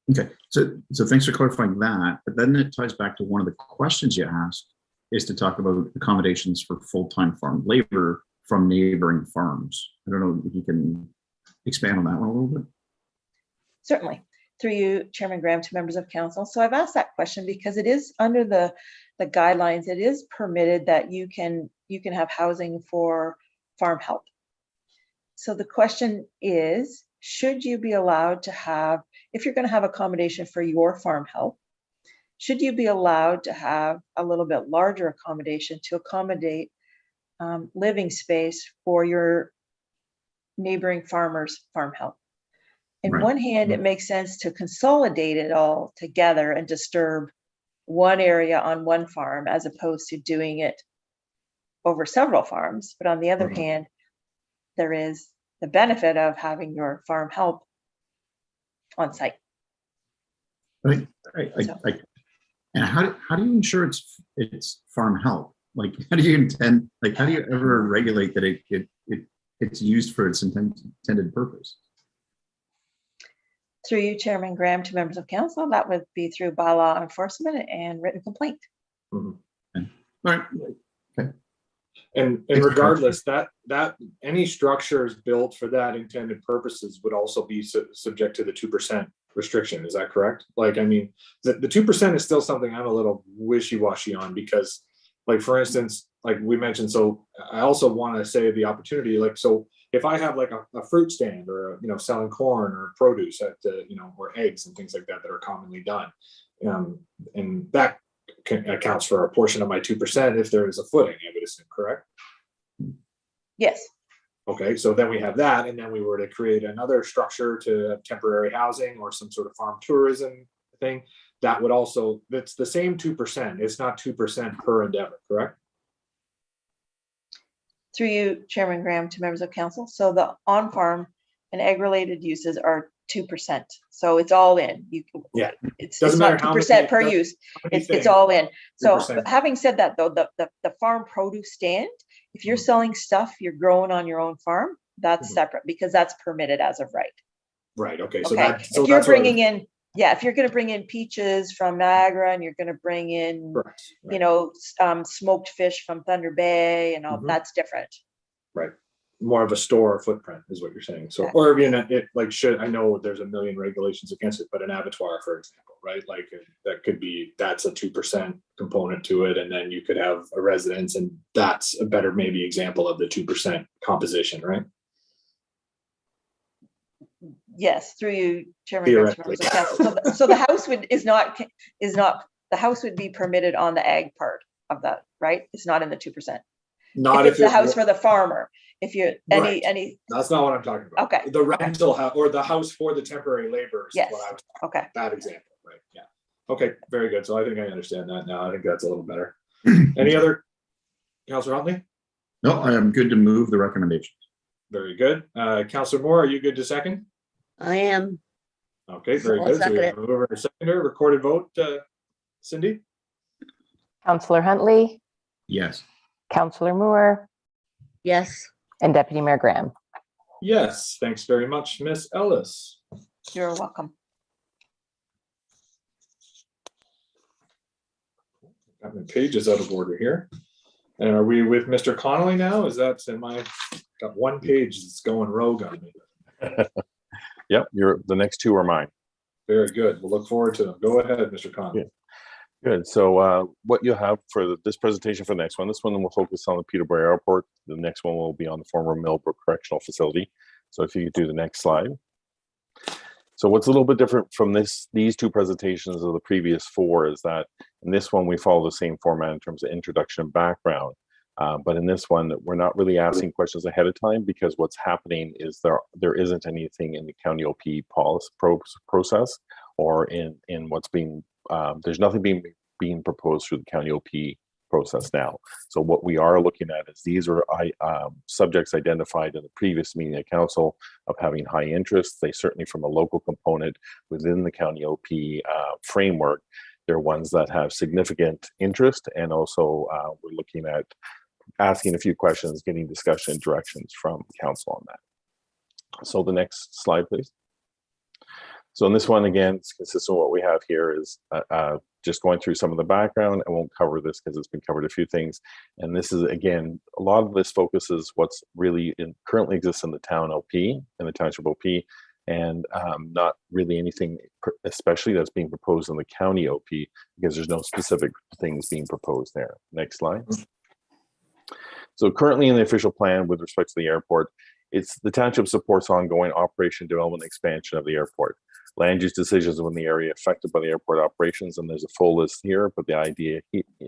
Okay, so thanks for clarifying that. But then it ties back to one of the questions you asked, is to talk about accommodations for full-time farm labor from neighboring farms. I don't know if you can expand on that one a little bit. Certainly. Through you, Chairman Graham, to members of council. So I've asked that question because it is under the guidelines, it is permitted that you can have housing for farm help. So the question is, should you be allowed to have, if you're going to have accommodation for your farm help, should you be allowed to have a little bit larger accommodation to accommodate living space for your neighboring farmers' farm help? In Right. one hand, it makes sense to consolidate it all together and disturb one area on one farm as opposed to doing it over several farms. But on the other hand, there is the benefit of having your farm help on site. And how do you ensure it's farm help? Like, how do you intend? Like, how do you ever regulate that it's used for its intended purpose? Through you, Chairman Graham, to members of council, that would be through bylaw enforcement and written complaint. All right. Okay. And regardless, that any structures built for that intended purposes would also be subject to the 2% restriction. Is that correct? Like, I mean, the 2% is still something I'm a little wishy-washy on because, like, for instance, like we mentioned, so I also want to say the opportunity, like, so if I have like a fruit stand or, selling corn or produce at, or eggs and things like that are commonly done, and that accounts for a portion of my 2% if there is a footing, I would assume, correct? Yes. Okay, so then we have that, and then we were to create another structure to have temporary housing or some sort of farm tourism thing, that would also, that's the same 2%. It's not 2% per endeavor, correct? Through you, Chairman Graham, to members of council. So the on-farm and ag-related uses are 2%. So it's all in. Yeah. It's Doesn't not matter how 2% many- per use. It's things, all in. So 2%. having said that, though, the farm produce stand, if you're selling stuff you're growing on your own farm, That's Mhm. separate because that's permitted as of right. Right, okay, so Okay, that, so if you're that's what I was- bringing in, yeah, if you're gonna bring in peaches from Niagara and you're gonna bring in, Correct, you right, know, smoked fish from Thunder Bay and all, Mhm. that's different. right. More of a store footprint is what you're saying. So, Exactly. or, you know, it like should, I know there's a million regulations against it, but an abattoir, for example, right? Like that could be, that's a 2% component to it. And then you could have a residence and that's a better maybe example of the 2% composition, right? Yes, through you, Chairman. Grubbs, members of council. So the house is not, the house would be permitted on the ag part of that, right? It's not in the 2%. Not If it's the it house wa- for the farmer, if you're, Right. any, That's not what I'm talking about. Okay, The rental house or the house for the temporary laborers. is Yes. what I was, okay. that example, right? Yeah. Okay, very good. So I think I understand that now. I think that's a little better. Any other, Councillor Huntley? No, I'm good to move the recommendation. Very good. Councillor Moore, are you good to second? I am. Okay, very I'll good. So second we it. have a mover and a seconder, recorded vote, Cindy? Councillor Huntley, Yes. Councillor Moore, Yes. and Deputy Mayor Graham. Yes, thanks very much, Miss Ellis. You're welcome. Got my pages out of order here. And are we with Mr. Connolly now? Is that, in my, got one page that's going rogue on me. Yep, the next two are mine. Very good. We'll look forward to them. Go ahead, Mr. Connolly. Good. So what you have for this presentation for the next one, this one will focus on the Peterborough Airport. The next one will be on the former Millbrook Correctional Facility. So if you could do the next slide. So what's a little bit different from these two presentations of the previous four is that in this one, we follow the same format in terms of introduction and background. But in this one, we're not really asking questions ahead of time because what's happening is there isn't anything in the county OP policy process or in what's being, there's nothing being proposed through the county OP process now. So what we are looking at is these are subjects identified in the previous meeting of council of having high interest. They certainly from a local component within the county OP framework, they're ones that have significant interest, and also we're looking at asking a few questions, getting discussion and directions from council on that. So the next slide, please. So in this one, again, it's consistent with what we have here is just going through some of the background. I won't cover this because it's been covered a few things. And this is, again, a lot of this focuses what's really currently exists in the town OP, in the township OP, and not really anything especially that's being proposed in the county OP because there's no specific things being proposed there. Next slide. So currently in the official plan with respect to the airport, it's the township supports ongoing operation, development, and expansion of the airport. Land use decisions within the area affected by the airport operations, and there's a full list here, but the idea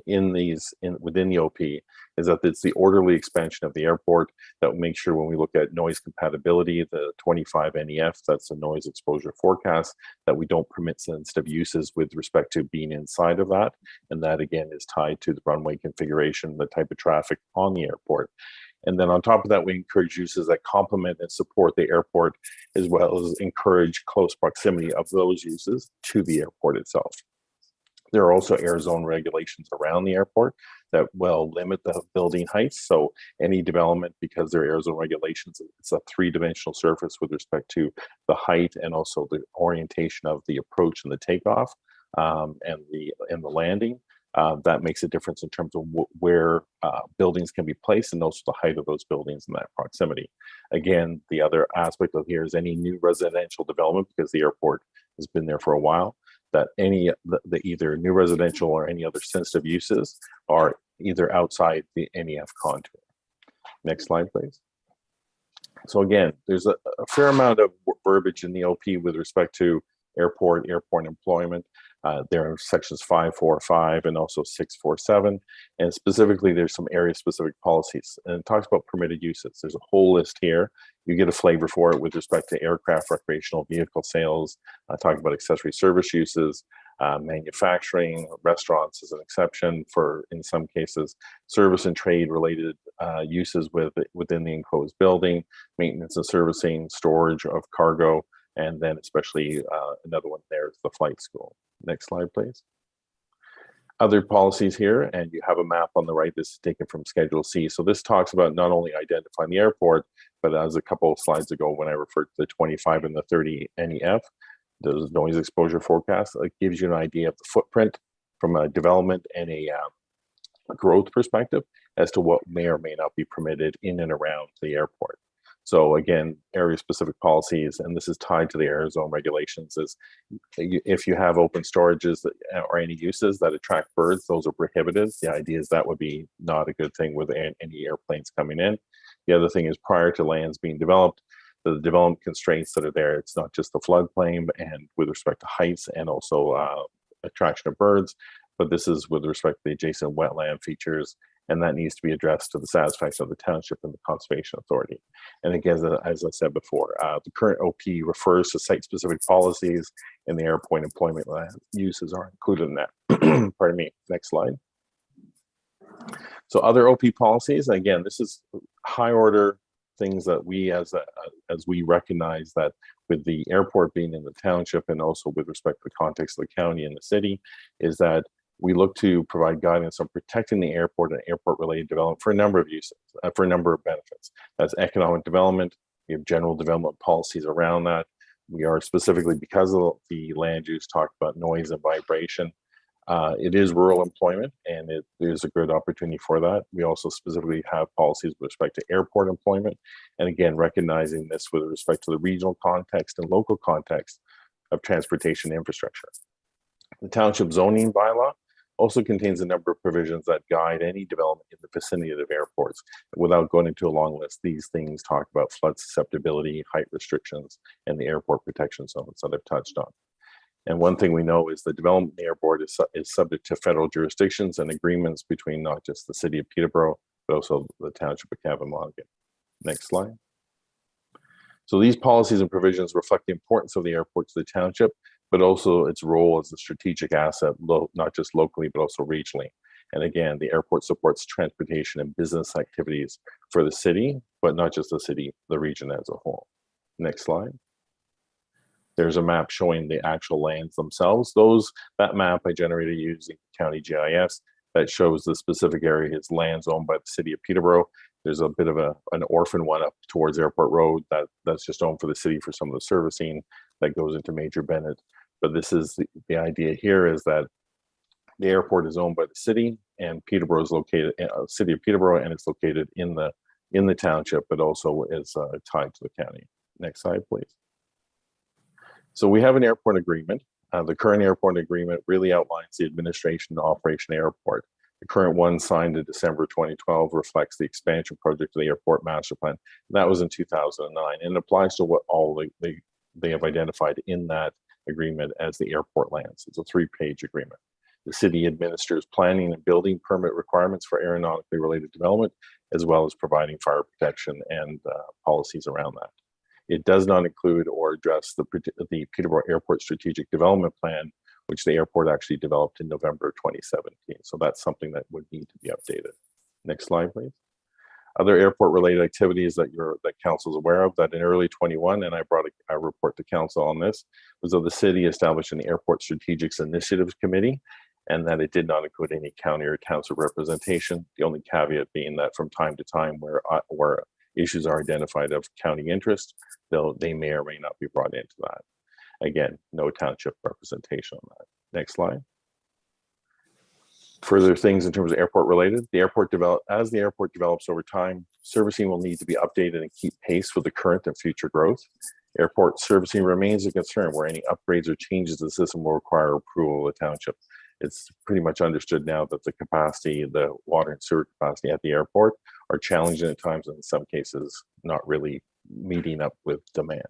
within the OP is that it's the orderly expansion of the airport that will make sure when we look at noise compatibility, the 25 NEF, that's the noise exposure forecast, that we don't permit sensitive uses with respect to being inside of that. And that again is tied to the runway configuration, the type of traffic on the airport. And then on top of that, we encourage uses that complement and support the airport, as well as encourage close proximity of those uses to the airport itself. There are also air zone regulations around the airport that will limit the building heights. So any development, because there are air zone regulations, it's a three-dimensional surface with respect to the height and also the orientation of the approach and the takeoff and the landing. That makes a difference in terms of where buildings can be placed and also the height of those buildings in that proximity. Again, the other aspect of here is any new residential development, because the airport has been there for a while, that any the either new residential or any other sensitive uses are either outside the NEF contour. Next slide, please. So again, there's a fair amount of verbiage in the OP with respect to airport employment. There are sections 545 and also 647, and specifically there's some area specific policies, and it talks about permitted uses. There's a whole list here. You get a flavor for it with respect to aircraft, recreational vehicle sales, talking about accessory service uses, manufacturing, restaurants as an exception for, in some cases, service and trade related uses within the enclosed building, maintenance and servicing, storage of cargo, and then especially another one there is the flight school. Next slide, please. Other policies here, and you have a map on the right. This is taken from Schedule C. So this talks about not only identifying the airport, but but as a couple of slides ago, when I referred to the 25 and the 30 NEF, those noise exposure forecasts, it gives you an idea of the footprint from a development and a growth perspective as to what may or may not be permitted in and around the airport. So again, area specific policies, and this is tied to the air zone regulations, is if you have open storages or any uses that attract birds, those are prohibited. The idea is that would be not a good thing with any airplanes coming in. The other thing is prior to lands being developed, the development constraints that are there, it's not just the floodplain and with respect to heights and also attraction of birds, but this is with respect to the adjacent wetland features, and that needs to be addressed to the satisfaction of the township and the conservation authority. And again, as I said before, the current OP refers to site-specific policies, and the airport employment land uses are included in that. Pardon me. Next slide. So other OP policies, again, this is high order things that we as we recognize that with the airport being in the township and also with respect to the context of the county and the city, is that we look to provide guidance on protecting the airport and airport related development for a number of uses, for a number of benefits. That's economic development. We have general development policies around that. We are specifically, because of the land use, talked about noise and vibration. It is rural employment, and there's a good opportunity for that. We also specifically have policies with respect to airport employment. And again, recognizing this with respect to the regional context and local context of transportation infrastructure. The township zoning bylaw also contains a number of provisions that guide any development in the vicinity of airports. Without going into a long list, these things talk about flood susceptibility, height restrictions, and the airport protection zones that I've touched on. And one thing we know is the development of the airport is subject to federal jurisdictions and agreements between not just the city of Peterborough, but also the township of Cavan-Monaghan. Next slide. So these policies and provisions reflect the importance of the airport to the township, but also its role as a strategic asset, not just locally, but also regionally. And again, the airport supports transportation and business activities for the city, but not just the city, the region as a whole. Next slide. There's a map showing the actual lands themselves. That map I generated using county GIS that shows the specific area is lands owned by the city of Peterborough. There's a bit of an orphan one up towards Airport Road that's just owned for the city for some of the servicing that goes into Major Bennett. But this is the idea here is that the airport is owned by the city, and Peterborough is located, city of Peterborough, and it's located in the township, but also is tied to the county. Next slide, please. So we have an airport agreement. The current airport agreement really outlines the administration and operation of the airport. The current one signed in December 2012 reflects the expansion project of the airport master plan. That was in 2009, and it applies to what all they have identified in that agreement as the airport lands. It's a 3-page agreement. The city administers planning and building permit requirements for aeronautically related development, as well as providing fire protection and policies around that. It does not include or address the Peterborough Airport Strategic Development Plan, which the airport actually developed in November 2017. So that's something that would need to be updated. Next slide, please. Other airport-related activities that council is aware of, that in early 21, and I brought a report to council on this, was that the city established an Airport Strategics Initiatives Committee, and that it did not include any county or council representation. The only caveat being that from time to time, where issues are identified of county interest, they may or may not be brought into that. Again, no township representation on that. Next slide. Further things in terms of airport related, as the airport develops over time, servicing will need to be updated and keep pace with the current and future growth. Airport servicing remains a concern where any upgrades or changes to the system will require approval of the township. It's pretty much understood now that the capacity, the water and sewer capacity at the airport are challenging at times, and in some cases not really meeting up with demand.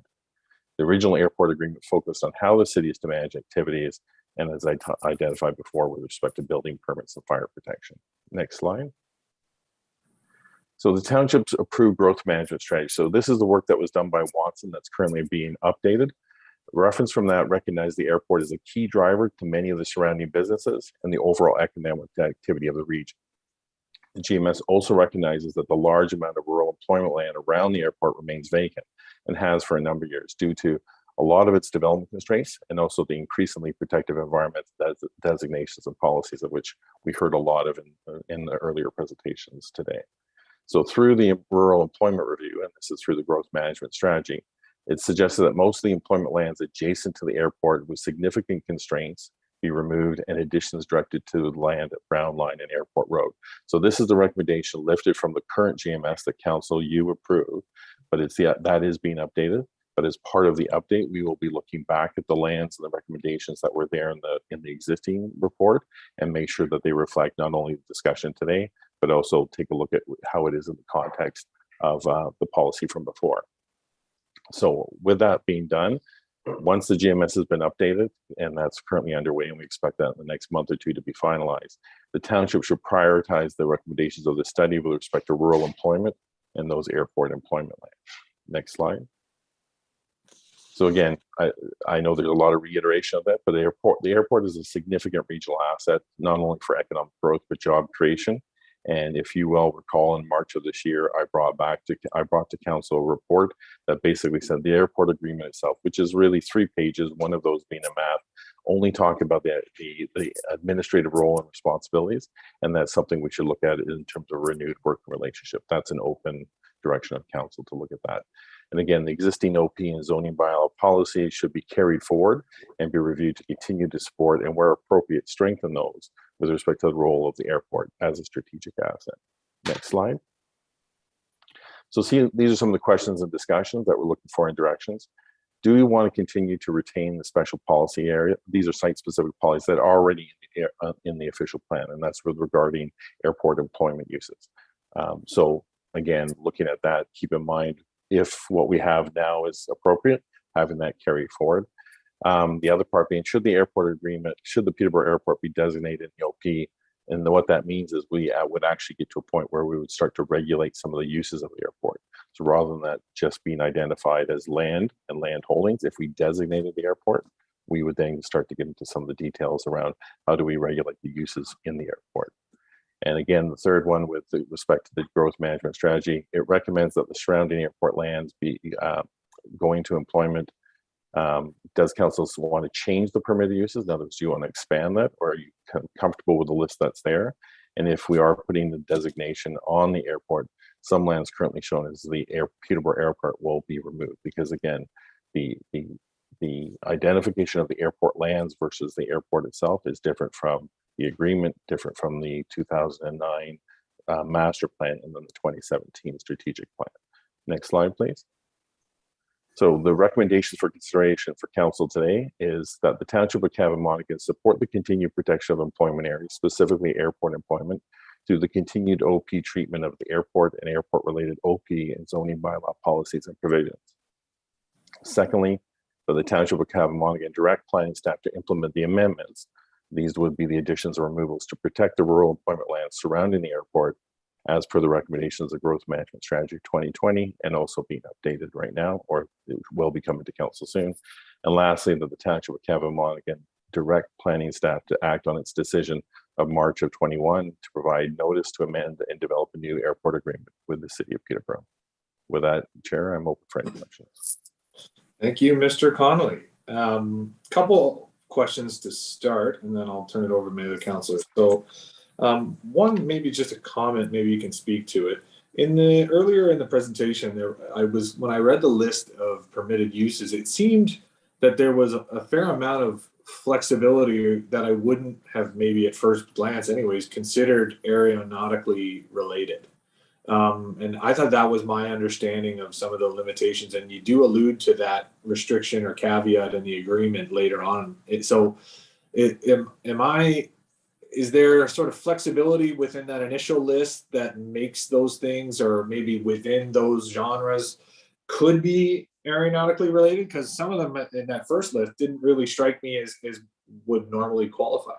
The original airport agreement focused on how the city is to manage activities, and as I identified before, with respect to building permits and fire protection. Next slide. So the township's approved growth management strategy. So this is the work that was done by Watson that's currently being updated. Reference from that recognize the airport is a key driver to many of the surrounding businesses and the overall economic activity of the region. The GMS also recognizes that the large amount of rural employment land around the airport remains vacant and has for a number of years due to a lot of its development constraints and also the increasingly protective environment designations and policies of which we heard a lot of in the earlier presentations today. So through the rural employment review, and this is through the growth management strategy, it suggested that most of the employment lands adjacent to the airport with significant constraints be removed and additions directed to the land at Brown Line and Airport Road. So this is the recommendation lifted from the current GMS that council you approved, but that is being updated. But as part of the update, we will be looking back at the lands and the recommendations that were there in the existing report and make sure that they reflect not only the discussion today, but also take a look at how it is in the context of the policy from before. So with that being done, once the GMS has been updated, and that's currently underway, and we expect that in the next month or two to be finalized, the township should prioritize the recommendations of the study with respect to rural employment and those airport employment lands. Next slide. So again, I know there's a lot of reiteration of that, but the airport is a significant regional asset, not only for economic growth, but job creation. And if you will recall, in March of this year, I brought to council a report that basically said the airport agreement itself, which is really 3 pages, one of those being a map, only talk about the administrative role and responsibilities. And that's something we should look at in terms of renewed working relationship. That's an open direction of council to look at that. And again, the existing OP and zoning bylaw policy should be carried forward and be reviewed to continue to support and where appropriate strengthen those with respect to the role of the airport as a strategic asset. Next slide. So see, these are some of the questions and discussions that we're looking for in directions. Do we want to continue to retain the special policy area? These are site-specific policies that are already in the official plan, and that's regarding airport employment uses. So again, looking at that, keep in mind if what we have now is appropriate, having that carry forward. The other part being, should the Peterborough Airport be designated in the OP? And what that means is we would actually get to a point where we would start to regulate some of the uses of the airport. So rather than that just being identified as land and land holdings, if we designated the airport, we would then start to get into some of the details around how do we regulate the uses in the airport. And again, the third one with respect to the growth management strategy, it recommends that the surrounding airport lands be going to employment. Does council want to change the permitted uses? In other words, do you want to expand that, or are you comfortable with the list that's there? And if we are putting the designation on the airport, some lands currently shown as the Peterborough Airport will be removed because again, the identification of the airport lands versus the airport itself is different from the agreement, different from the 2009 master plan, and then the 2017 strategic plan. Next slide, please. So the recommendations for consideration for council today is that the Township of Cavan-Monaghan support the continued protection of employment areas, specifically airport employment, through the continued OP treatment of the airport and airport-related OP and zoning bylaw policies and provisions. Secondly, for the Township of Cavan-Monaghan direct planning staff to implement the amendments. These would be the additions or removals to protect the rural employment lands surrounding the airport as per the recommendations of Growth Management Strategy 2020 and also being updated right now, or it will be coming to council soon. And lastly, that the Township of Cavan-Monaghan direct planning staff to act on its decision of March of 21 to provide notice to amend and develop a new airport agreement with the city of Peterborough. With that, Chair, I'm open for any questions. Thank you, Mr. Connolly. Couple questions to start, and then I'll turn it over to maybe the councillor. So one, maybe just a comment, maybe you can speak to it. Earlier in the presentation, when I read the list of permitted uses, it seemed that there was a fair amount of flexibility that I wouldn't have maybe at first glance anyways considered aeronautically related. And I thought that was my understanding of some of the limitations, and you do allude to that restriction or caveat in the agreement later on. Is there a sort of flexibility within that initial list that makes those things, or maybe within those genres, could be aeronautically related? Because some of them in that first list didn't really strike me as would normally qualify.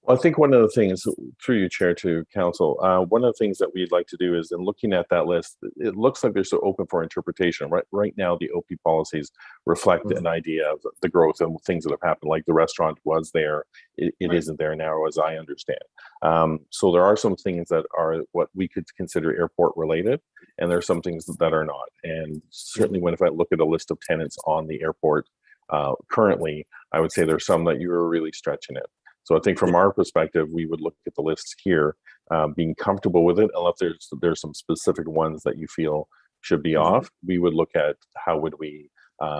Well, I think one of the things, through you, Chair, to council, one of the things that we'd like to do is in looking at that list, it looks like they're so open for interpretation. Right now, the OP policies reflect an idea of the growth and things that have happened, like the restaurant was there. It isn't there now, as I understand. So there are some things that are what we could consider airport related, and there are some things that are not. And certainly if I look at a list of tenants on the airport currently, I would say there's some that you're really stretching it. So I think from our perspective, we would look at the lists here, being comfortable with it, unless there's some specific ones that you feel should be off. We would look at how would we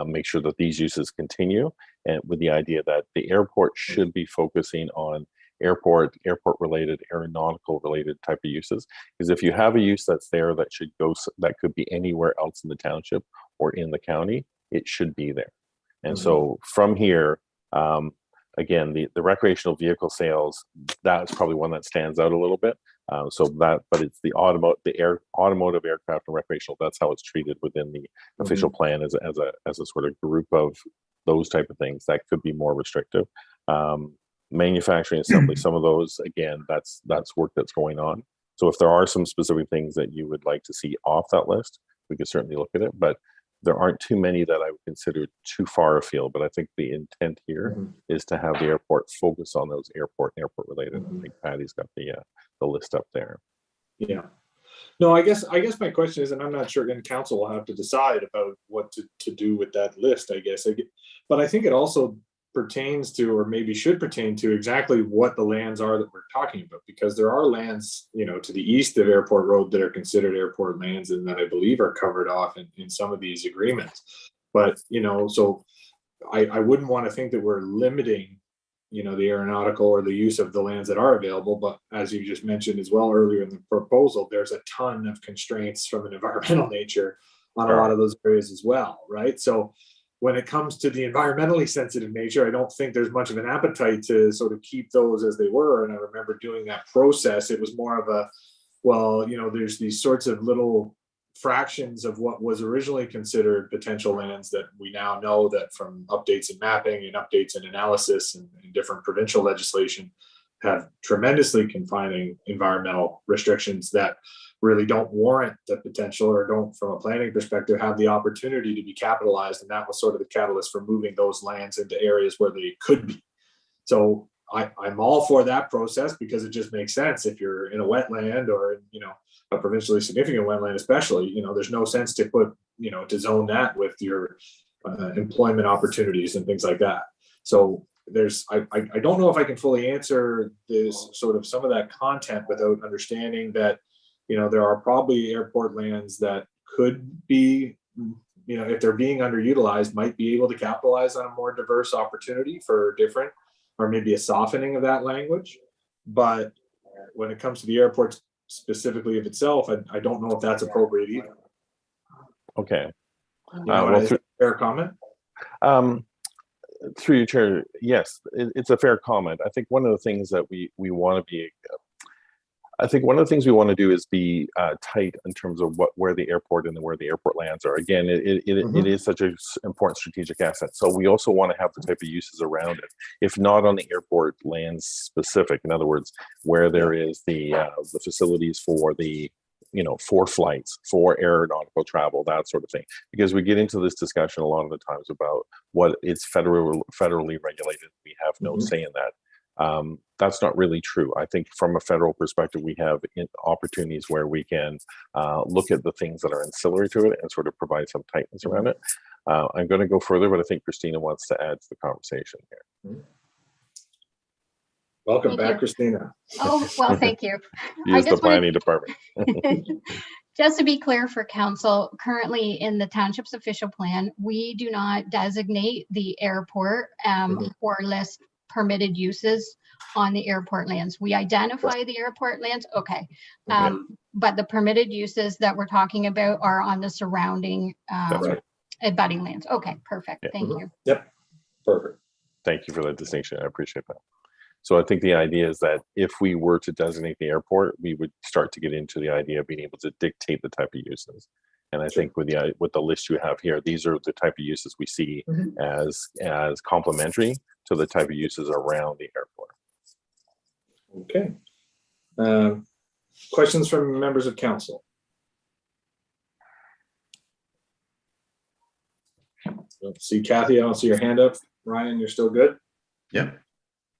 make sure that these uses continue, and with the idea that the airport should be focusing on airport related, aeronautical related type of uses. Because if you have a use that's there that should go, that could be anywhere else in the township or in the county, it should be there. And so from here, again, the recreational vehicle sales, that's probably one that stands out a little bit. But it's the automotive, aircraft, and recreational. That's how it's treated within the official plan as a sort of group of those type of things that could be more restrictive. Manufacturing assembly, some of those, again, that's work that's going on. So if there are some specific things that you would like to see off that list, we could certainly look at it. But there aren't too many that I would consider too far afield. But I think the intent here is to have the airport focus on those airport related. I think Patty's got the list up there. Yeah. No, I guess my question is, and I'm not sure, and council will have to decide about what to do with that list, I guess. But I think it also pertains to, or maybe should pertain to, exactly what the lands are that we're talking about, because there are lands, to the east of Airport Road that are considered airport lands and that I believe are covered off in some of these agreements. But, so I wouldn't want to think that we're limiting, the aeronautical or the use of the lands that are available. But as you just mentioned as well earlier in the proposal, there's a ton of constraints from an environmental nature on a lot of those areas as well, right? So when it comes to the environmentally sensitive nature, I don't think there's much of an appetite to sort of keep those as they were. And I remember doing that process. It was more of a, well, there's these sorts of little fractions of what was originally considered potential lands that we now know that from updates in mapping and updates in analysis and different provincial legislation have tremendously confining environmental restrictions that really don't warrant the potential, or don't, from a planning perspective, have the opportunity to be capitalized. And that was sort of the catalyst for moving those lands into areas where they could be. So I'm all for that process, because it just makes sense. If you're in a wetland or, a provincially significant wetland, especially, there's no sense to put, to zone that with your employment opportunities and things like that. So I don't know if I can fully answer this sort of some of that content without understanding that, there are probably airport lands that could be, if they're being underutilized, might be able to capitalize on a more diverse opportunity for different, or maybe a softening of that language. But when it comes to the airport specifically of itself, I don't know if that's appropriate either. Okay. Fair comment? Through your chair, yes, it's a fair comment. I think one of the things that we want to be, do is be tight in terms of where the airport and where the airport lands are. Again, it is such an important strategic asset. So we also want to have the type of uses around it, if not on the airport lands specific. In other words, where there is the facilities for the, for flights, for aeronautical travel, that sort of thing. Because we get into this discussion a lot of the times about what is federally regulated. We have no say in that. That's not really true. I think from a federal perspective, we have opportunities where we can look at the things that are ancillary to it and sort of provide some tightness around it. I'm going to go further, but I think Christina wants to add to the conversation here. Welcome Thank back, you. Christina. Oh, well, thank you. Use the planning department. Just to be clear for council, currently in the township's official plan, we do not designate the airport or list permitted uses on the airport lands. We identify the airport lands, okay. But the permitted uses that we're talking about are on the surrounding abutting lands. Okay, perfect. Thank you. Yep, perfect. Thank you for that distinction. I appreciate that. So I think the idea is that if we were to designate the airport, we would start to get into the idea of being able to dictate the type of uses. And I think with the list you have here, these are the type of uses we see as complementary to the type of uses around the airport. Okay. Questions from members of council? I don't see Kathy. I don't see your hand up. Ryan, you're still good? Yeah.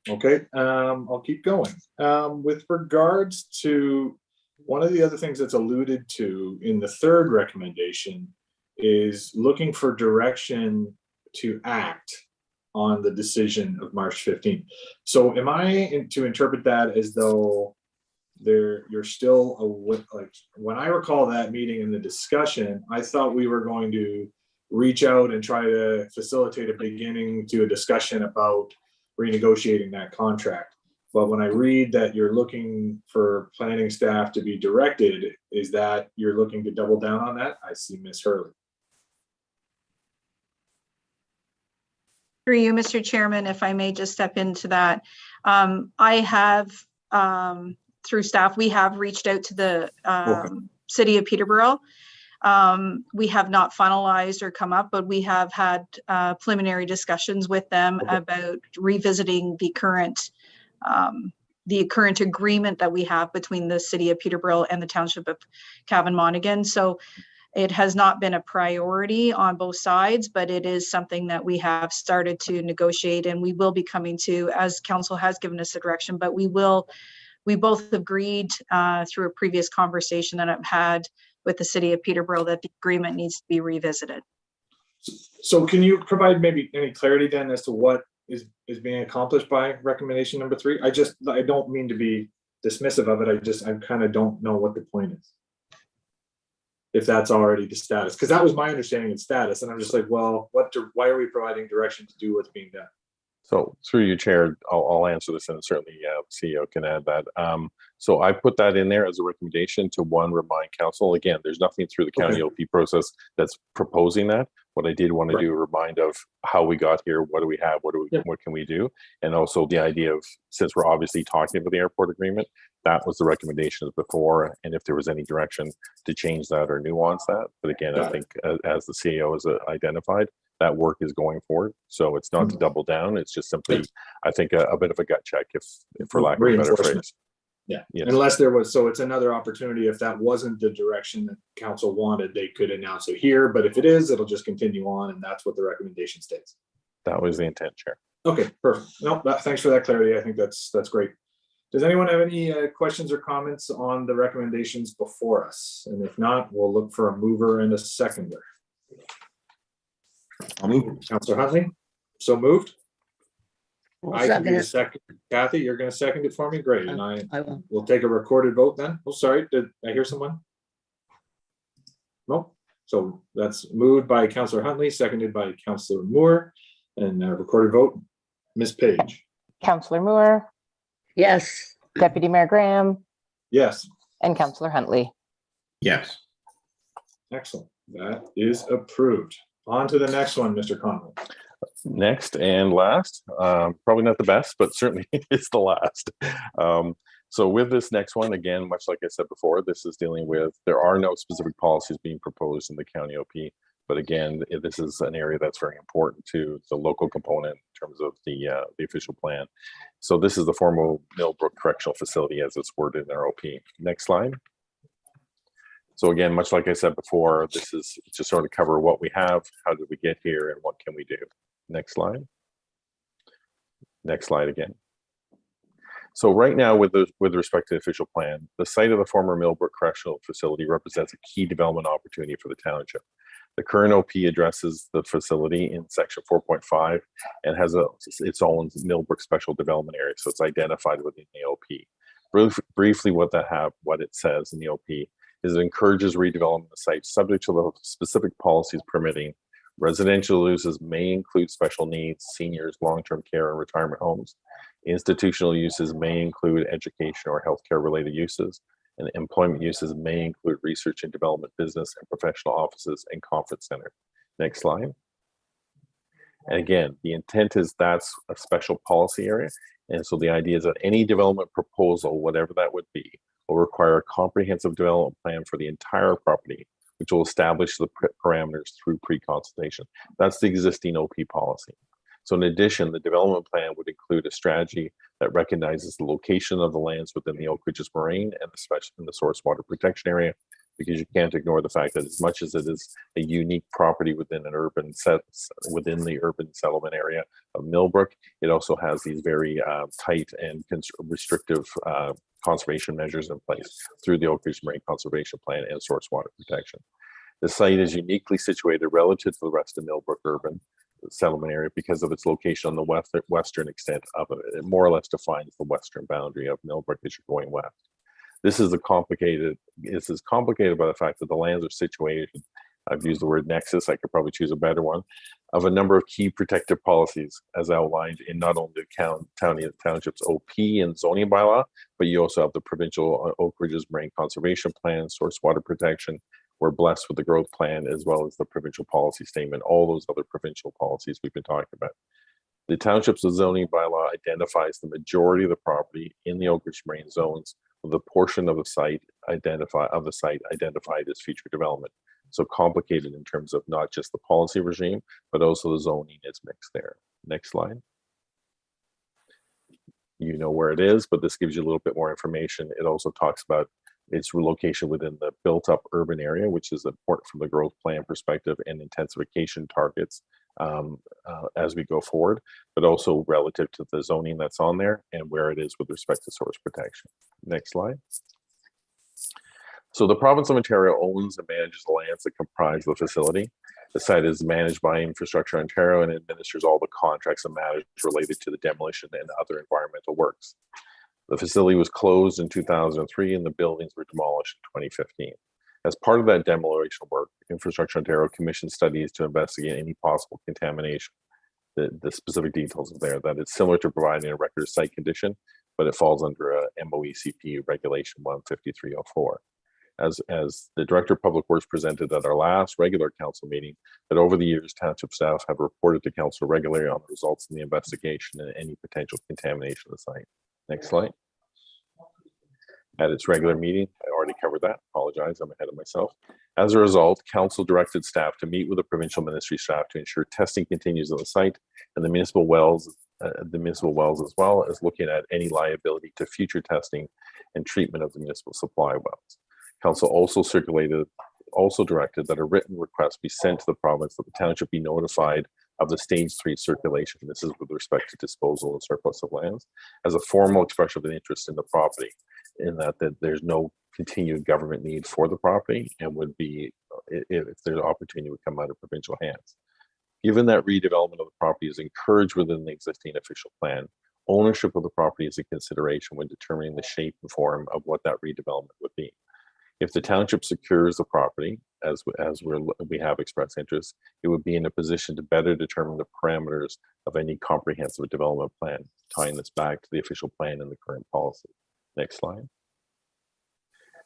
Okay. I'll keep going. With regards to one of the other things that's alluded to in the third recommendation is looking for direction to act on the decision of March 15th. So am I to interpret that as though you're still like, when I recall that meeting and the discussion, I thought we were going to reach out and try to facilitate a beginning to a discussion about renegotiating that contract. But when I read that you're looking for planning staff to be directed, is that you're looking to double down on that? I see Ms. Hurley. Through you, Mr. Chairman, if I may just step into that. I have, through staff, we have reached out to the city of Peterborough. We have not finalized or come up, but we have had preliminary discussions with them about revisiting the current agreement that we have between the city of Peterborough and the township of Cavan Monaghan. So it has not been a priority on both sides, but it is something that we have started to negotiate, and we will be coming to, as council has given us a direction, but we both agreed through a previous conversation that I've had with the city of Peterborough that the agreement needs to be revisited. So can you provide maybe any clarity then as to what is being accomplished by recommendation number 3? I don't mean to be dismissive of it. I kind of don't know what the point is. If that's already the status, because that was my understanding of status. And I'm just like, well, why are we providing direction to do what's being done? So through you, Chair, I'll answer this, and certainly the CEO can add that. So I put that in there as a recommendation to remind council. Again, there's nothing through the county OP process that's proposing that. What I did want to do a remind of how we got here, what do we have, what can we do, and also the idea of, since we're obviously talking about the airport agreement, that was the recommendations before, and if there was any direction to change that or nuance that. But again, I think as the CEO has identified, that work is going forward. So it's not to double down. It's just simply, I think, a bit of a gut check, if for lack of a better phrase. Yeah. Yes. Unless there was, so it's another opportunity. If that wasn't the direction that council wanted, they could announce it here. But if it is, it'll just continue on, and that's what the recommendation states. That was the intent, Chair. Okay, perfect. No, thanks for that clarity. I think that's great. Does anyone have any questions or comments on the recommendations before us? And if not, we'll look for a mover and a seconder. I'll move. Councillor Huntley, so moved. I can second be a it. second. Kathy, you're going to second it for me? Great. And I will. we'll take a recorded vote then. Oh, sorry. Did I hear someone? No. So that's moved by Councillor Huntley, seconded by Councillor Moore, and recorded vote. Ms. Page. Councillor Moore, Yes. Deputy Mayor Graham, Yes. and Councillor Huntley. Yes. Excellent. That is approved. On to the next one, Mr. Conlon. Next and last, probably not the best, but certainly it's the last. So with this next one, again, much like I said before, this is dealing with, there are no specific policies being proposed in the county OP, but again, this is an area that's very important to the local component in terms of the official plan. So this is the former Millbrook Correctional Facility as it's worded in our OP. Next slide. So again, much like I said before, this is to sort of cover what we have, how did we get here, and what can we do. Next slide. Next slide again. So right now, with respect to the official plan, the site of the former Millbrook Correctional Facility represents a key development opportunity for the township. The current OP addresses the facility in section 4.5 and has its own Millbrook Special Development Area, so it's identified within the OP. Briefly, what it says in the OP is it encourages redevelopment of the site subject to the specific policies permitting. Residential uses may include special needs, seniors, long-term care, and retirement homes. Institutional uses may include education or healthcare related uses, and employment uses may include research and development, business and professional offices, and conference center. Next slide. And again, the intent is that's a special policy area. And so the idea is that any development proposal, whatever that would be, will require a comprehensive development plan for the entire property, which will establish the parameters through pre-consultation. That's the existing OP policy. So in addition, the development plan would include a strategy that recognizes the location of the lands within the Oak Ridges Moraine and especially in the source water protection area, because you can't ignore the fact that as much as it is a unique property within an urban within the urban settlement area of Millbrook, it also has these very tight and restrictive conservation measures in place through the Oak Ridge Marine Conservation Plan and source water protection. The site is uniquely situated relative to the rest of Millbrook Urban, settlement area because of its location on the western extent of it. It more or less defines the western boundary of Millbrook as you're going west. This is complicated by the fact that the lands are situated, I've used the word nexus, I could probably choose a better one, of a number of key protective policies as outlined in not only the township's OP and zoning bylaw, but you also have the provincial Oak Ridges Marine Conservation Plan, source water protection. We're blessed with the growth plan as well as the provincial policy statement, all those other provincial policies we've been talking about. The township's zoning bylaw identifies the majority of the property in the Oak Ridge Marine zones with a portion of the site identified as future development. So complicated in terms of not just the policy regime, but also the zoning is mixed there. Next slide. You know where it is, but this gives you a little bit more information. It also talks about its location within the built-up urban area, which is important from the growth plan perspective and intensification targets as we go forward, but also relative to the zoning that's on there and where it is with respect to source protection. Next slide. So the province of Ontario owns and manages the lands that comprise the facility. The site is managed by Infrastructure Ontario and administers all the contracts and matters related to the demolition and other environmental works. The facility was closed in 2003 and the buildings were demolished in 2015. As part of that demolition work, Infrastructure Ontario commissioned studies to investigate any possible contamination. The specific details are there, that it's similar to providing a record of site condition, but it falls under a MOECP regulation 15304. As the Director of Public Works presented at our last regular council meeting, that over the years, township staff have reported to council regularly on the results of the investigation and any potential contamination of the site. Next slide. At its regular meeting, I already covered that. Apologize, I'm ahead of myself. As a result, council directed staff to meet with the provincial ministry staff to ensure testing continues on the site and the municipal wells as well as looking at any liability to future testing and treatment of the municipal supply wells. Council also directed that a written request be sent to the province that the township be notified of the stage 3 circulation. This is with respect to disposal and surplus of lands as a formal expression of an interest in the property, in that there's no continued government need for the property and would be, if there's an opportunity, would come out of provincial hands. Given that redevelopment of the property is encouraged within the existing official plan, ownership of the property is a consideration when determining the shape and form of what that redevelopment would be. If the township secures the property, as we have expressed interest, it would be in a position to better determine the parameters of any comprehensive development plan, tying this back to the official plan and the current policy. Next slide.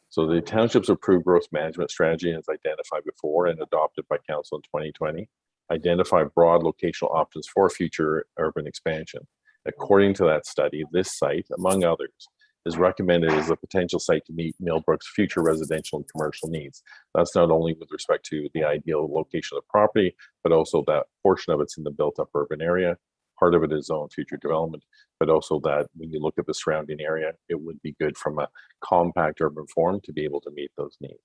So the township's approved growth management strategy, as identified before and adopted by council in 2020, identify broad locational options for future urban expansion. According to that study, this site, among others, is recommended as a potential site to meet Millbrook's future residential and commercial needs. That's not only with respect to the ideal location of the property, but also that portion of it's in the built-up urban area. Part of it is zoned future development, but also that when you look at the surrounding area, it would be good from a compact urban form to be able to meet those needs.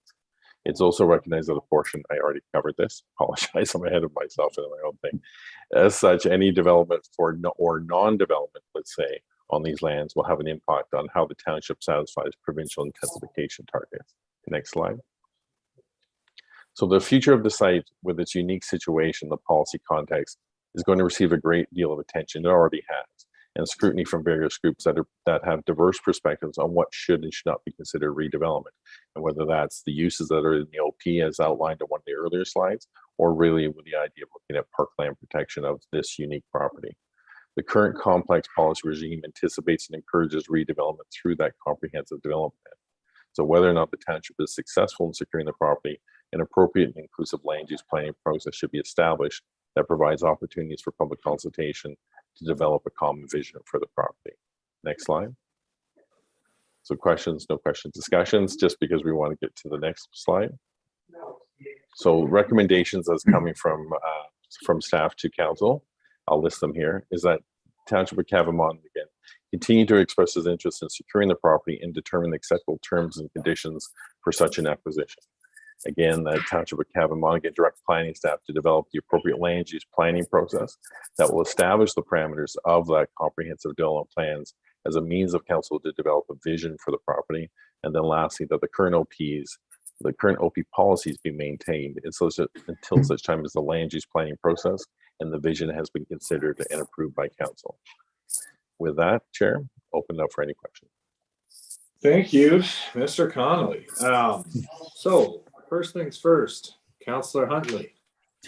It's also recognized that a portion, I already covered this, apologize, I'm ahead of myself in my own thing. As such, any development or non-development, let's say, on these lands will have an impact on how the township satisfies provincial intensification targets. Next slide. So the future of the site with its unique situation, the policy context, is going to receive a great deal of attention. It already has, and scrutiny from various groups that have diverse perspectives on what should and should not be considered redevelopment, and whether that's the uses that are in the OP as outlined in one of the earlier slides, or really with the idea of looking at parkland protection of this unique property. The current complex policy regime anticipates and encourages redevelopment through that comprehensive development plan. So whether or not the township is successful in securing the property, an appropriate and inclusive land use planning process should be established that provides opportunities for public consultation to develop a common vision for the property. Next slide. So questions, no questions, discussions, just because we want to get to the next slide. So recommendations that's coming from staff to council, I'll list them here, is that Township of Cavan-Monaghan again continue to express his interest in securing the property and determine the acceptable terms and conditions for such an acquisition. Again, that Township of Cavan-Monaghan direct planning staff to develop the appropriate land use planning process that will establish the parameters of that comprehensive development plans as a means of council to develop a vision for the property. And then lastly, that the current OP policies be maintained until such time as the land use planning process and the vision has been considered and approved by council. With that, Chair, open up for any questions. Thank you, Mr. Connolly. So first things first, Councillor Huntley.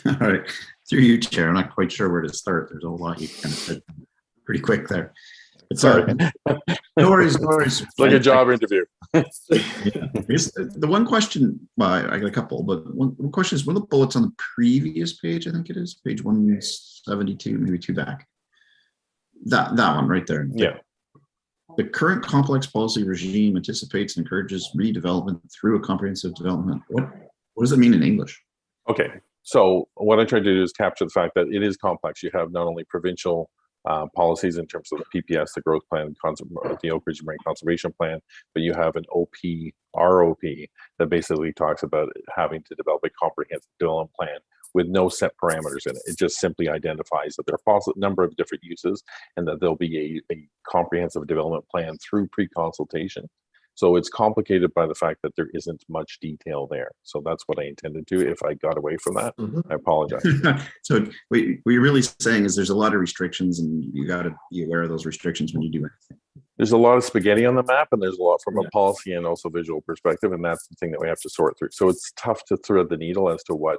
All right, through you, Chair. I'm not quite sure where to start. There's a lot you kind of said pretty quick there. It's Sorry. No worries, no worries. It's like a job interview. Yeah. The one question, well, I got a couple, but one question is, one of the bullets on the previous page, I think it is, page 172, maybe two back. That one right there. Yeah. The current complex policy regime anticipates and encourages redevelopment through a comprehensive development. What does that mean in English? Okay, so what I tried to do is capture the fact that it is complex. You have not only provincial policies in terms of the PPS, the growth plan, the Oak Ridge Marine Conservation Plan, but you have an ROP that basically talks about having to develop a comprehensive development plan with no set parameters in it. It just simply identifies that there are a number of different uses and that there'll be a comprehensive development plan through pre-consultation. So it's complicated by the fact that there isn't much detail there. So that's what I intended to. If I got away from that, I apologize. So what you're really saying is there's a lot of restrictions and you got to be aware of those restrictions when you do anything. There's a lot of spaghetti on the map, and there's a lot from a policy and also visual perspective, and that's the thing that we have to sort through. So it's tough to thread the needle as to what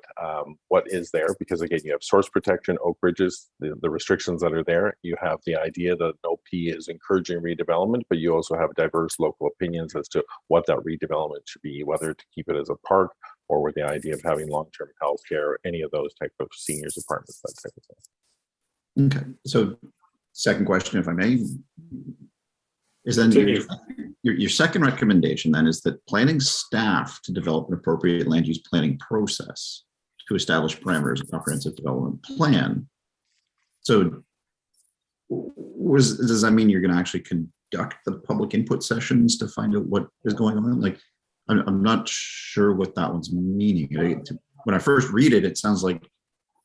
is there, because again, you have source protection, Oak Ridges, the restrictions that are there. You have the idea that OP is encouraging redevelopment, but you also have diverse local opinions as to what that redevelopment should be, whether to keep it as a park or with the idea of having long-term health care, any of those type of seniors apartments, that type of thing. Okay, so second question, if I may, is then your second recommendation then is that planning staff to develop an appropriate land use planning process to establish parameters of comprehensive development plan. So does that mean you're going to actually conduct the public input sessions to find out what is going on? Like, I'm not sure what that one's meaning. When I first read it, it sounds like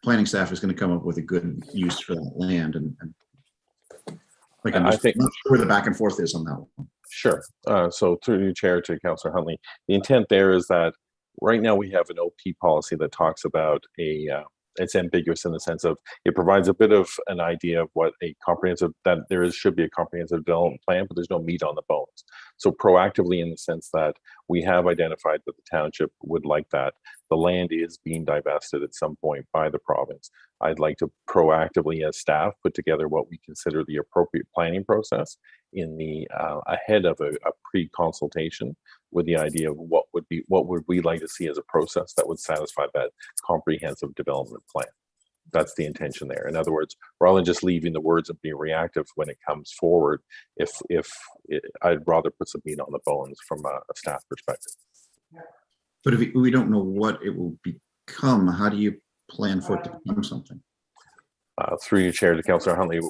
planning staff is going to come up with a good use for that land, and like I'm not sure where the back and forth is on that one. Sure. So through the chair to Councillor Huntley, the intent there is that right now we have an OP policy that talks about it's ambiguous in the sense of it provides a bit of an idea of what a comprehensive, that should be a comprehensive development plan, but there's no meat on the bones. So proactively, in the sense that we have identified that the township would like that. The land is being divested at some point by the province. I'd like to proactively, as staff, put together what we consider the appropriate planning process in the ahead of a pre-consultation, with the idea of what would we like to see as a process that would satisfy that comprehensive development plan. That's the intention there. In other words, rather than just leaving the words and being reactive when it comes forward, I'd rather put some meat on the bones from a staff perspective. But if we don't know what it will become, how do you plan for it to become something? Through your chair to Councillor Huntley,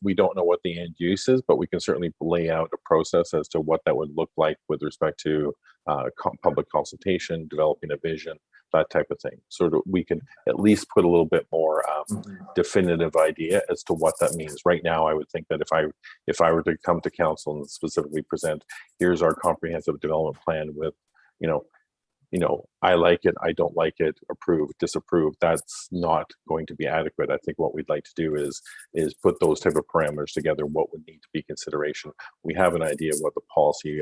we don't know what the end use is, but we can certainly lay out a process as to what that would look like with respect to public consultation, developing a vision, that type of thing. So that we can at least put a little bit more definitive idea as to what that means. Right now, I would think that if I were to come to council and specifically present, here's our comprehensive development plan with, I like it, I don't like it, approve, disapprove, that's not going to be adequate. I think what we'd like to do is put those type of parameters together, what would need to be consideration. We have an idea of what the policy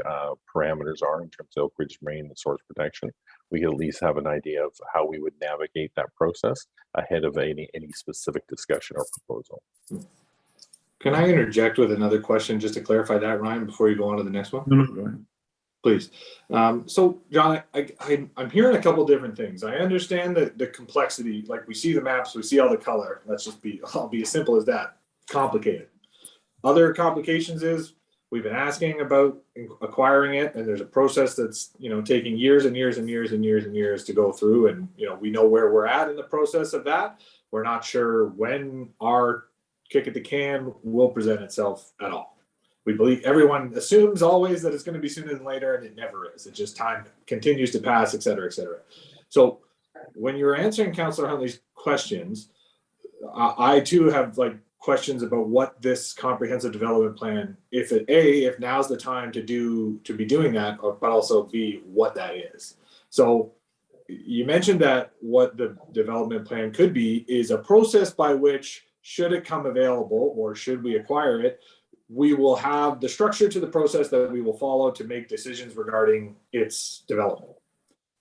parameters are in terms of Oak Ridge Marine and source protection. We could at least have an idea of how we would navigate that process ahead of any specific discussion or proposal. Can I interject with another question just to clarify that, Ryan, before you go on to the next one? No, go ahead. Please. So, John, I'm hearing a couple different things. I understand the complexity, like we see the maps, we see all the color. I'll be as simple as that. Complicated. Other complications is we've been asking about acquiring it, and there's a process that's taking years and years and years and years and years to go through, and we know where we're at in the process of that. We're not sure when our kick at the can will present itself at all. We believe everyone assumes always that it's going to be sooner than later, and it never is. It just time continues to pass, et cetera, et cetera. So when you're answering Councillor Huntley's questions, I too have questions about what this comprehensive development plan, if now's the time to be doing that, but also B, what that is. So you mentioned that what the development plan could be is a process by which, should it come available or should we acquire it, we will have the structure to the process that we will follow to make decisions regarding its development.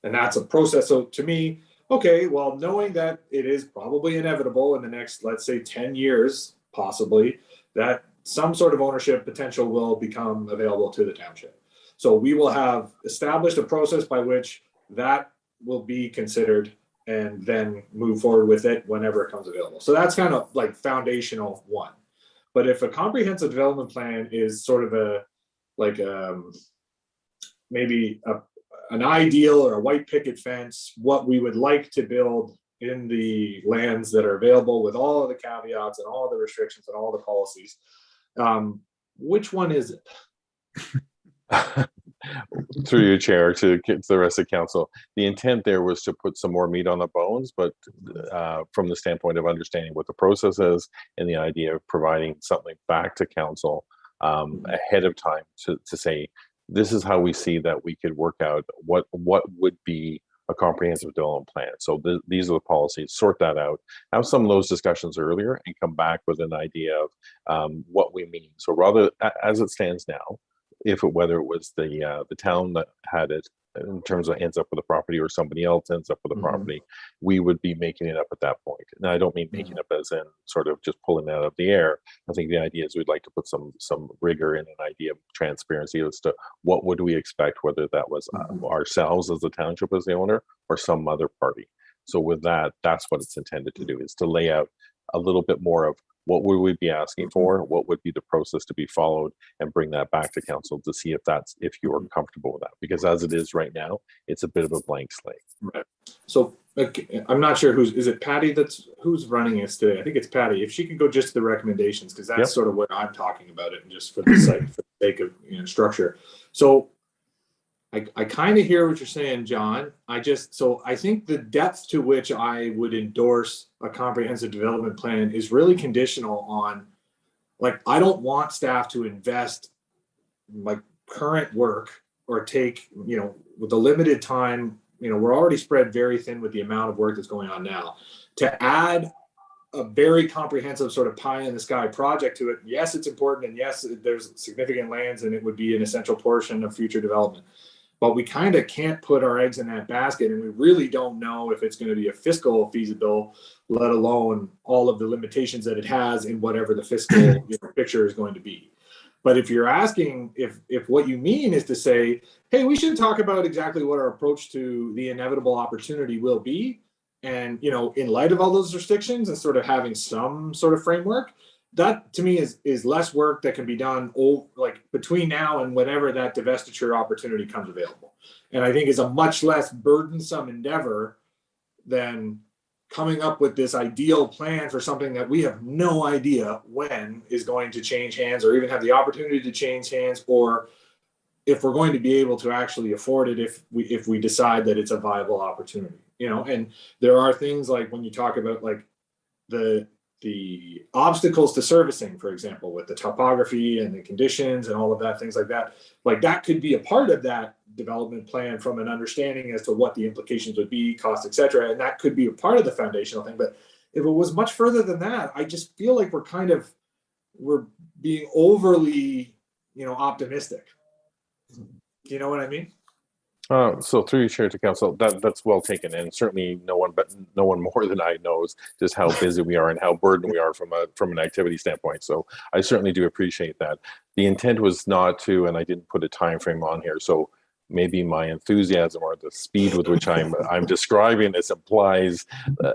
And that's a process. So to me, okay, well, knowing that it is probably inevitable in the next, let's say 10 years, possibly, that some sort of ownership potential will become available to the township. So we will have established a process by which that will be considered and then move forward with it whenever it comes available. So that's kind of like foundational one. But if a comprehensive development plan is sort of a, like maybe an ideal or a white picket fence, what we would like to build in the lands that are available with all of the caveats and all the restrictions and all the policies, which one is it? Through your chair to the rest of council, the intent there was to put some more meat on the bones, but from the standpoint of understanding what the process is and the idea of providing something back to council ahead of time to say, this is how we see that we could work out what would be a comprehensive development plan. So these are the policies, sort that out, have some of those discussions earlier and come back with an idea of what we mean. So rather, as it stands now, whether it was the town that had it in terms of ends up with the property or somebody else ends up with the property, we would be making it up at that point. Now, I don't mean making up as in sort of just pulling that out of the air. I think the idea is we'd like to put some rigor in an idea of transparency as to what would we expect, whether that was ourselves as the township as the owner or some other party. So with that, that's what it's intended to do, is to lay out a little bit more of what would we be asking for, what would be the process to be followed, and bring that back to council to see if you're comfortable with that. Because as it is right now, it's a bit of a blank slate. Right. So I'm not sure is it Patty who's running this today? I think it's Patty. If she could go just to the recommendations, because that's sort of what I'm talking about it, and just for the sake of structure. So I kind of hear what you're saying, John. I think the depth to which I would endorse a comprehensive development plan is really conditional on, like, I don't want staff to invest like current work or take, with the limited time, we're already spread very thin with the amount of work that's going on now. To add a very comprehensive sort of pie in the sky project to it, yes, it's important, and yes, there's significant lands and it would be an essential portion of future development. But we kind of can't put our eggs in that basket, and we really don't know if it's going to be a fiscal feasible, let alone all of the limitations that it has in whatever the fiscal picture is going to be. But if you're asking if what you mean is to say, hey, we should talk about exactly what our approach to the inevitable opportunity will be, and in light of all those restrictions and sort of having some sort of framework, that to me is less work that can be done like between now and whenever that divestiture opportunity comes available. And I think is a much less burdensome endeavor than coming up with this ideal plan for something that we have no idea when is going to change hands, or even have the opportunity to change hands, or if we're going to be able to actually afford it if we decide that it's a viable opportunity. And there are things like when you talk about like the obstacles to servicing, for example, with the topography and the conditions and all of that, things like that could be a part of that development plan from an understanding as to what the implications would be, cost, et cetera. And that could be a part of the foundational thing. But if it was much further than that, I just feel like we're being overly, optimistic. Do you know what I mean? So through your chair to council, that's well taken, and certainly no one more than I knows just how busy we are and how burdened we are from an activity standpoint. So I certainly do appreciate that. The intent was not to, and I didn't put a time frame on here, so maybe my enthusiasm or the speed with which I'm describing this implies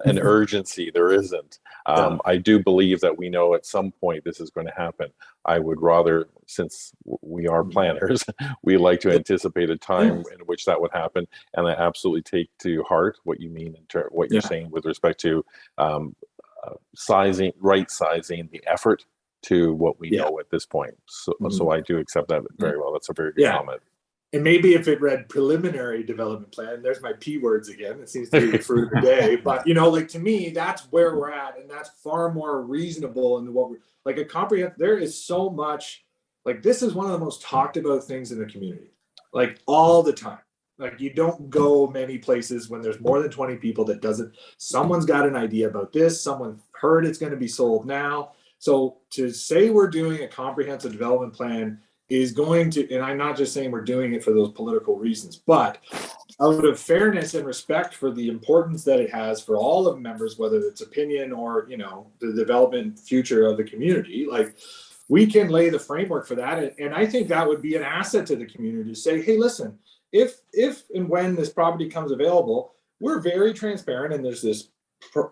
an urgency. There isn't. I do believe that we know at some point this is going to happen. I would rather, since we are planners, we like to anticipate a time in which that would happen. And I absolutely take to heart what you mean what you're saying with respect to right sizing the effort to what we know at this point. So I do accept that very well. That's a very good comment. And maybe if it read preliminary development plan, there's my P words again. It seems to be the fruit of the day. But, to me, that's where we're at. And that's far more reasonable than what we're like a comprehensive. There is so much, like, this is one of the most talked about things in the community, like all the time. Like you don't go many places when there's more than 20 people that doesn't, someone's got an idea about this, someone heard it's going to be sold now. So to say we're doing a comprehensive development plan is going to, and I'm not just saying we're doing it for those political reasons, but out of fairness and respect for the importance that it has for all of members, whether it's opinion or, you know, the development future of the community, like we can lay the framework for that. And I think that would be an asset to the community to say, hey, listen, if and when this property comes available, we're very transparent and there's this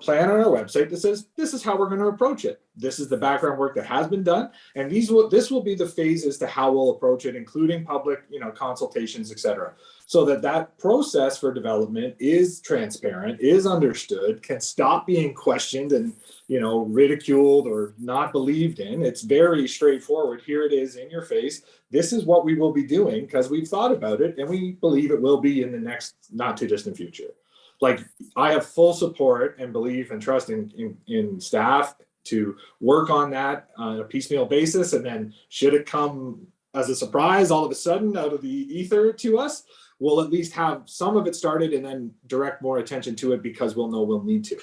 plan on our website that says this is how we're going to approach it. This is the background work that has been done, and this will be the phases to how we'll approach it, including public, you know, consultations, etc. So that process for development is transparent, is understood, can stop being questioned and, you know, ridiculed or not believed in. It's very straightforward. Here it is in your face. This is what we will be doing because we've thought about it and we believe it will be in the next not too distant future. Like I have full support and belief and trust in staff to work on that on a piecemeal basis. And then should it come as a surprise all of a sudden out of the ether to us, we'll at least have some of it started and then direct more attention to it because we'll know we'll need to.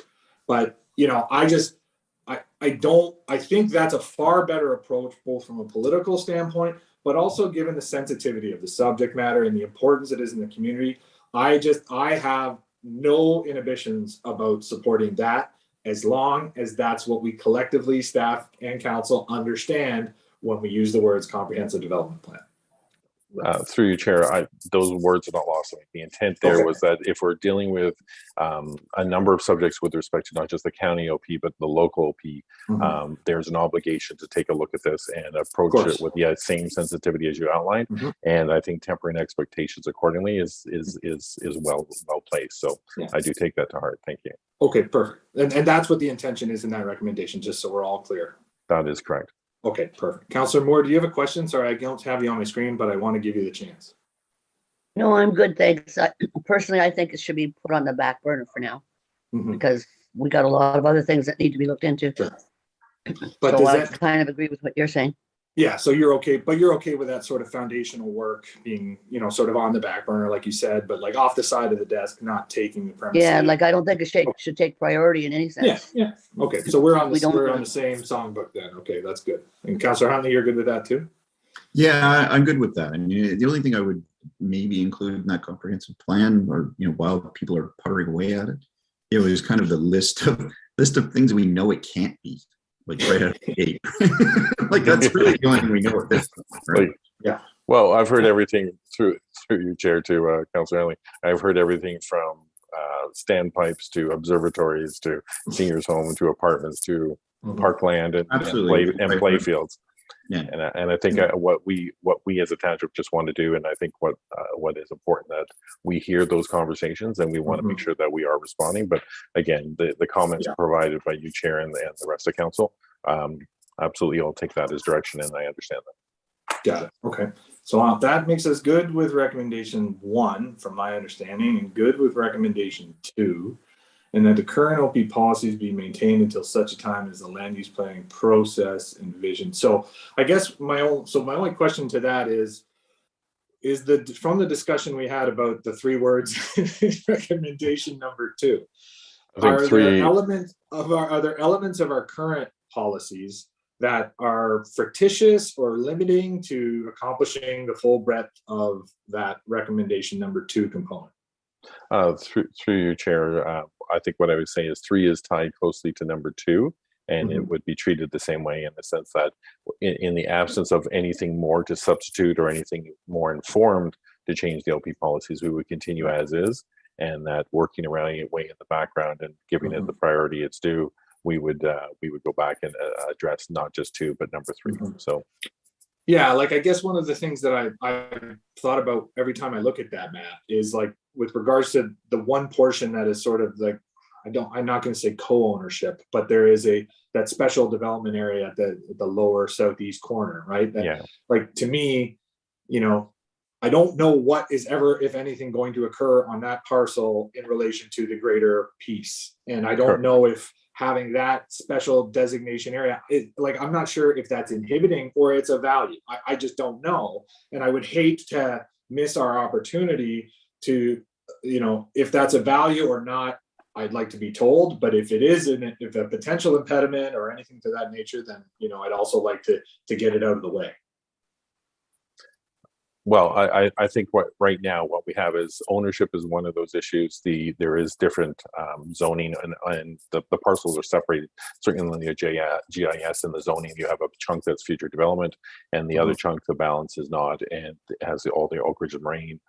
But, you know, I think that's a far better approach, both from a political standpoint, but also given the sensitivity of the subject matter and the importance it is in the community. I have no inhibitions about supporting that as long as that's what we collectively, staff and council, understand when we use the words comprehensive development plan. Through you, Chair, those words are not lost on me. The intent there Okay. was that if we're dealing with a number of subjects with respect to not just the county OP, but the local OP, there's an obligation to take a look at this and approach it with the same sensitivity as you outlined. And I think tempering expectations accordingly is well placed. So Yeah. I do take that to heart. Thank you. Okay, perfect. And that's what the intention is in that recommendation, just so we're all clear. That is correct. Okay, perfect. Councillor Moore, do you have a question? Sorry, I don't have you on my screen, but I want to give you the chance. No, I'm good, thanks. Personally, I think it should be put on the back burner for now Mhm. because we got a lot of other things that need to be looked into. Sure. But So does I that, kind of agree with what you're saying. yeah, so you're okay, but you're okay with that sort of foundational work being, you know, sort of on the back burner, like you said, but like off the side of the desk, not taking the premises. Yeah, like I don't think it should take priority in any sense. Yeah. Okay, so we're on We don't- the same songbook then. Okay, that's good. And Councillor Huntley, you're good with that too? Yeah, I'm good with that. I mean, the only thing I would maybe include in that comprehensive plan, or you know, while people are puttering away at it, is kind of the list of things we know it can't be, like right out of the gate. Like that's really the only thing we know at this point, right? Like, Yeah. Well, I've heard everything through you, Chair, to Councillor Henley. I've heard everything from standpipes to observatories to seniors' home to apartments to parkland and Absolutely. play fields. Yeah. And I think what we as a township just want to do, and I think what is important, that we hear those conversations and we want to make sure that we are responding. But again, the comments provided by you, Chair, and the rest of council, absolutely, I'll take that as direction, and I understand that. Got it. Okay. So that makes us good with recommendation 1, from my understanding, and good with recommendation 2, and that the current OP policies be maintained until such a time as the land use planning process envisioned. So I guess my only question to that is from the discussion we had about the 3 words in recommendation number 2, I think are there elements of our current policies that are fictitious or limiting to accomplishing the full breadth of that recommendation number 2 component? Through you, Chair, I think what I would say is 3 is tied closely to number 2, and it would be treated the same way in the sense that in the absence of anything more to substitute or anything more informed to change the OP policies, we would continue as is, and that working around it way in the background and giving it the priority it's due, we would go back and address not just 2 but number 3. So yeah, like I guess one of the things that I thought about every time I look at that map is like with regards to the one portion that is sort of like I'm not going to say co-ownership, but there is that special development area at the lower southeast corner, right? That, like to me, you know, I don't know what is ever, if anything, going to occur on that parcel in relation to the greater piece, and I don't know if having that special designation area, I'm not sure if that's inhibiting or it's a value. I just don't know. And I would hate to miss our opportunity to, you know, if that's a value or not, I'd like to be told, but if it is if a potential impediment or anything to that nature, then, you know, I'd also like to get it out of the way. Well, I think right now what we have is ownership is one of those issues. There is different zoning and the parcels are separated. Certainly in the GIS and the zoning, you have a chunk that's future development, and the other chunk, the balance is not, and it has all the Oak Ridge and Marine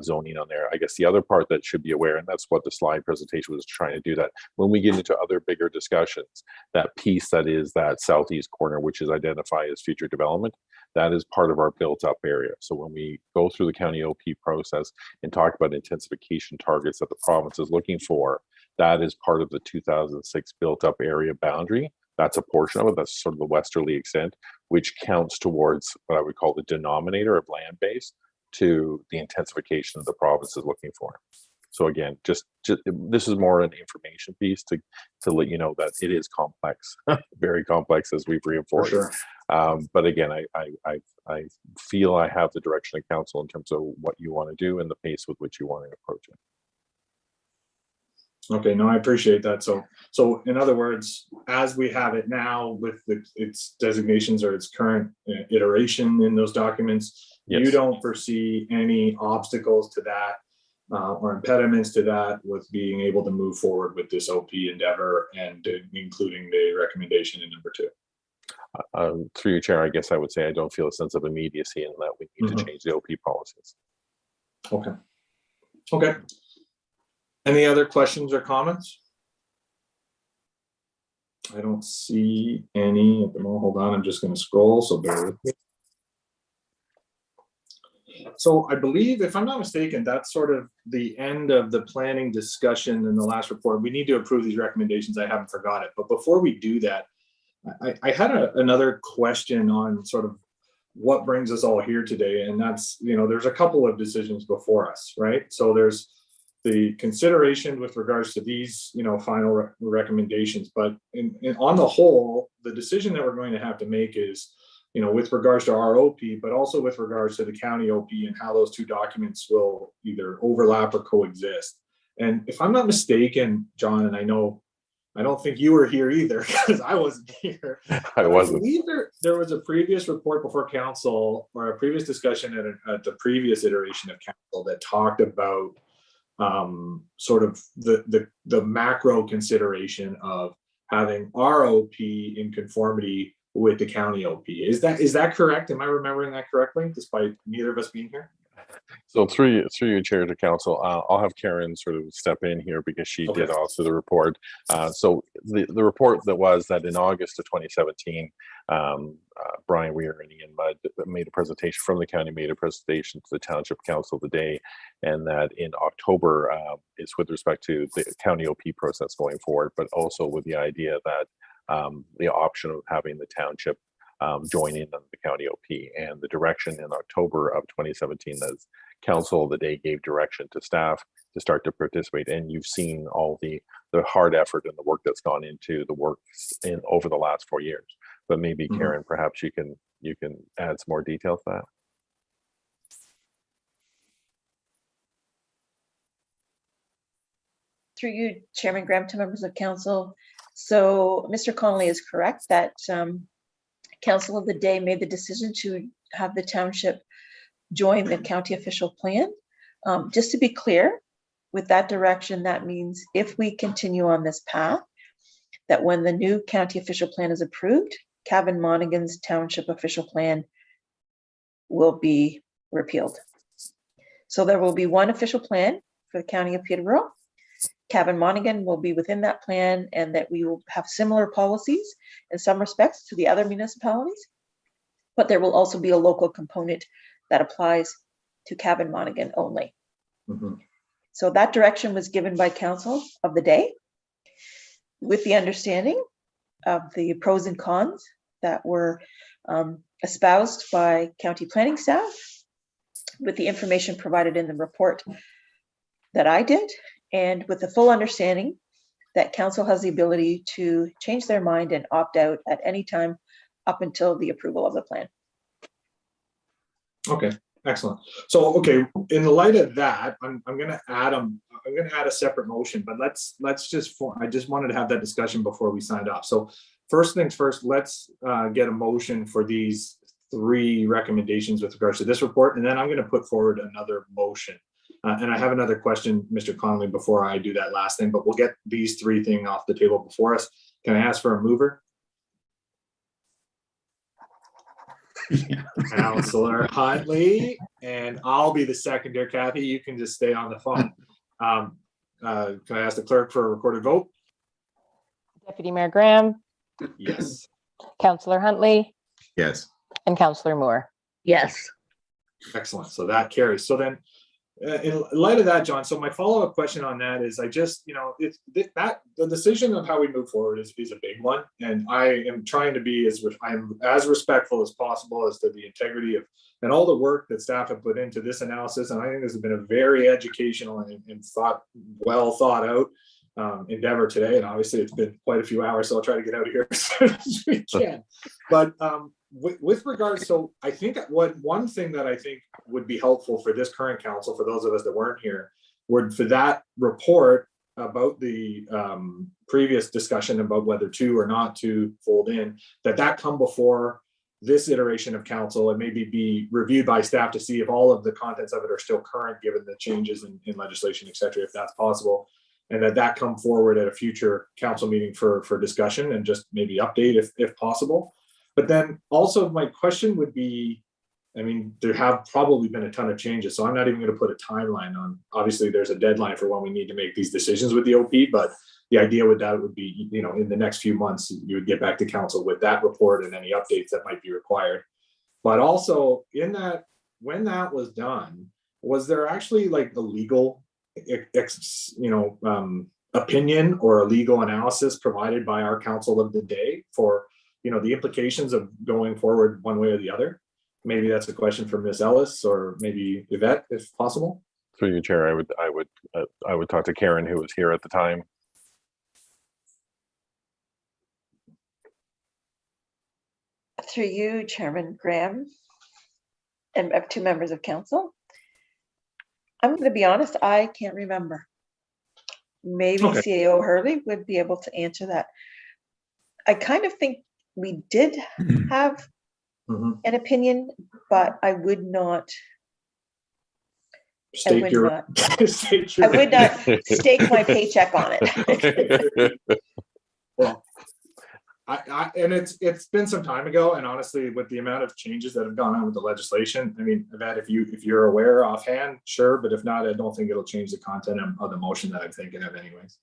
zoning on there. I guess the other part that should be aware, and that's what the slide presentation was trying to do, that when we get into other bigger discussions, that piece that is that southeast corner, which is identified as future development, that is part of our built up area. So when we go through the county OP process and talk about intensification targets that the province is looking for, that is part of the 2006 built up area boundary. That's a portion of it. That's sort of the westerly extent, which counts towards what I would call the denominator of land base to the intensification that the province is looking for. So again, just this is more an information piece to let you know that it is complex, very complex, as we've reinforced. For sure. But again, I feel I have the direction of council in terms of what you want to do and the pace with which you want to approach it. Okay, no, I appreciate that. So in other words, as we have it now with its designations or its current iteration in those documents, yes, you don't foresee any obstacles to that or impediments to that with being able to move forward with this OP endeavor and including the recommendation in number 2. Through your chair, I guess I would say I don't feel a sense of immediacy in that we need to change the OP policies. Okay. Any other questions or comments? I don't see any at the moment. Hold on, I'm just going to scroll, so bear with me. So I believe, if I'm not mistaken, that's sort of the end of the planning discussion in the last report. We need to approve these recommendations. I haven't forgot it. But before we do that, I had another question on sort of what brings us all here today. And that's, you know, there's a couple of decisions before us, right? So there's the consideration with regards to these, you know, final recommendations. But on the whole, the decision that we're going to have to make is, you know, with regards to our OP, but also with regards to the county OP and how those two documents will either overlap or coexist. And if I'm not mistaken, John, and I don't think you were here either because I wasn't here. I wasn't. I believe there was a previous report before council or a previous discussion at the previous iteration of council that talked about sort of the macro consideration of having our OP in conformity with the county OP. Is that correct? Am I remembering that correctly, despite neither of us being here? So through your chair to council, I'll have Karen sort of step in here because she did also the report. So the report that was that in August of 2017, Brian Weir and Ian Mudd made a presentation from the county, made a presentation to the Township Council today, and that in October is with respect to the county OP process going forward, but also with the idea that the option of having the township join in on the county OP, and the direction in October of 2017 as council the day gave direction to staff to start to participate. And you've seen all the hard effort and the work that's gone into the work in over the last 4 years. But maybe Karen, perhaps you can add some more detail to that. Through you, Chairman Graham, to members of council. So Mr. Connolly is correct that council of the day made the decision to have the township join the county official plan. Just to be clear, with that direction, that means if we continue on this path, that when the new county official plan is approved, Cavan Monaghan's township official plan will be repealed. So there will be one official plan for the county of Peterborough. Cavan Monaghan will be within that plan, and that we will have similar policies in some respects to the other municipalities, but there will also be a local component that applies to Cavan Monaghan only. So that direction was given by council of the day with the understanding of the pros and cons that were espoused by county planning staff, with the information provided in the report that I did, and with the full understanding that council has the ability to change their mind and opt out at any time up until the approval of the plan. Okay, Excellent. So, okay, in the light of that, I'm gonna add I'm gonna add a separate motion, but let's just I just wanted to have that discussion before we signed off. So first things first, let's get a motion for these 3 recommendations with regards to this report, and then I'm gonna put forward another motion. And I have another question, Mr. Connolly, before I do that last thing, but we'll get these 3 things off the table before us. Can I ask for a mover? Councillor Huntley, and I'll be the seconder. Kathy, you can just stay on the phone. Can I ask the clerk for a recorded vote? Deputy Mayor Graham, Yes. Councillor Huntley, Yes. and Councillor Moore. Yes. Excellent. So that carries. So then, in light of that, John, so my follow-up question on that is, I just, it's that the decision of how we move forward is a big one, and I am trying to be I'm as respectful as possible as to the integrity of and all the work that staff have put into this analysis. And I think this has been a very educational and well thought out endeavor today. And obviously, it's been quite a few hours, so I'll try to get out of here as soon as we can. But with regards, so I think one thing that I think would be helpful for this current council, for those of us that weren't here, would for that report about the previous discussion about whether to or not to fold in, that come before this iteration of council and maybe be reviewed by staff to see if all of the contents of it are still current given the changes in legislation, et cetera, if that's possible. And that come forward at a future council meeting for discussion and just maybe update if possible. But then also my question would be, I mean, there have probably been a ton of changes, so I'm not even going to put a timeline on. Obviously, there's a deadline for when we need to make these decisions with the OP, but the idea with that would be, in the next few months, you would get back to council with that report and any updates that might be required. But also in that, when that was done, was there actually like a legal, opinion or a legal analysis provided by our council of the day for, the implications of going forward one way or the other? Maybe that's a question for Ms. Ellis or maybe Yvette, if possible. Through you, Chair, I would talk to Karen, who was here at the time. Through you, Chairman Graham, and 2 members of council. I'm going to be honest, I can't remember. Maybe Okay. CAO Hurley would be able to answer that. I kind of think we did have Mhm. an opinion, but I would not. State would your, not. state I your. would not stake my paycheck on it. Well, and it's been some time ago, and honestly, with the amount of changes that have gone on with the legislation, I mean, Yvette, if you're aware offhand, sure, but if not, I don't think it'll change the content of the motion that I'm thinking of anyways.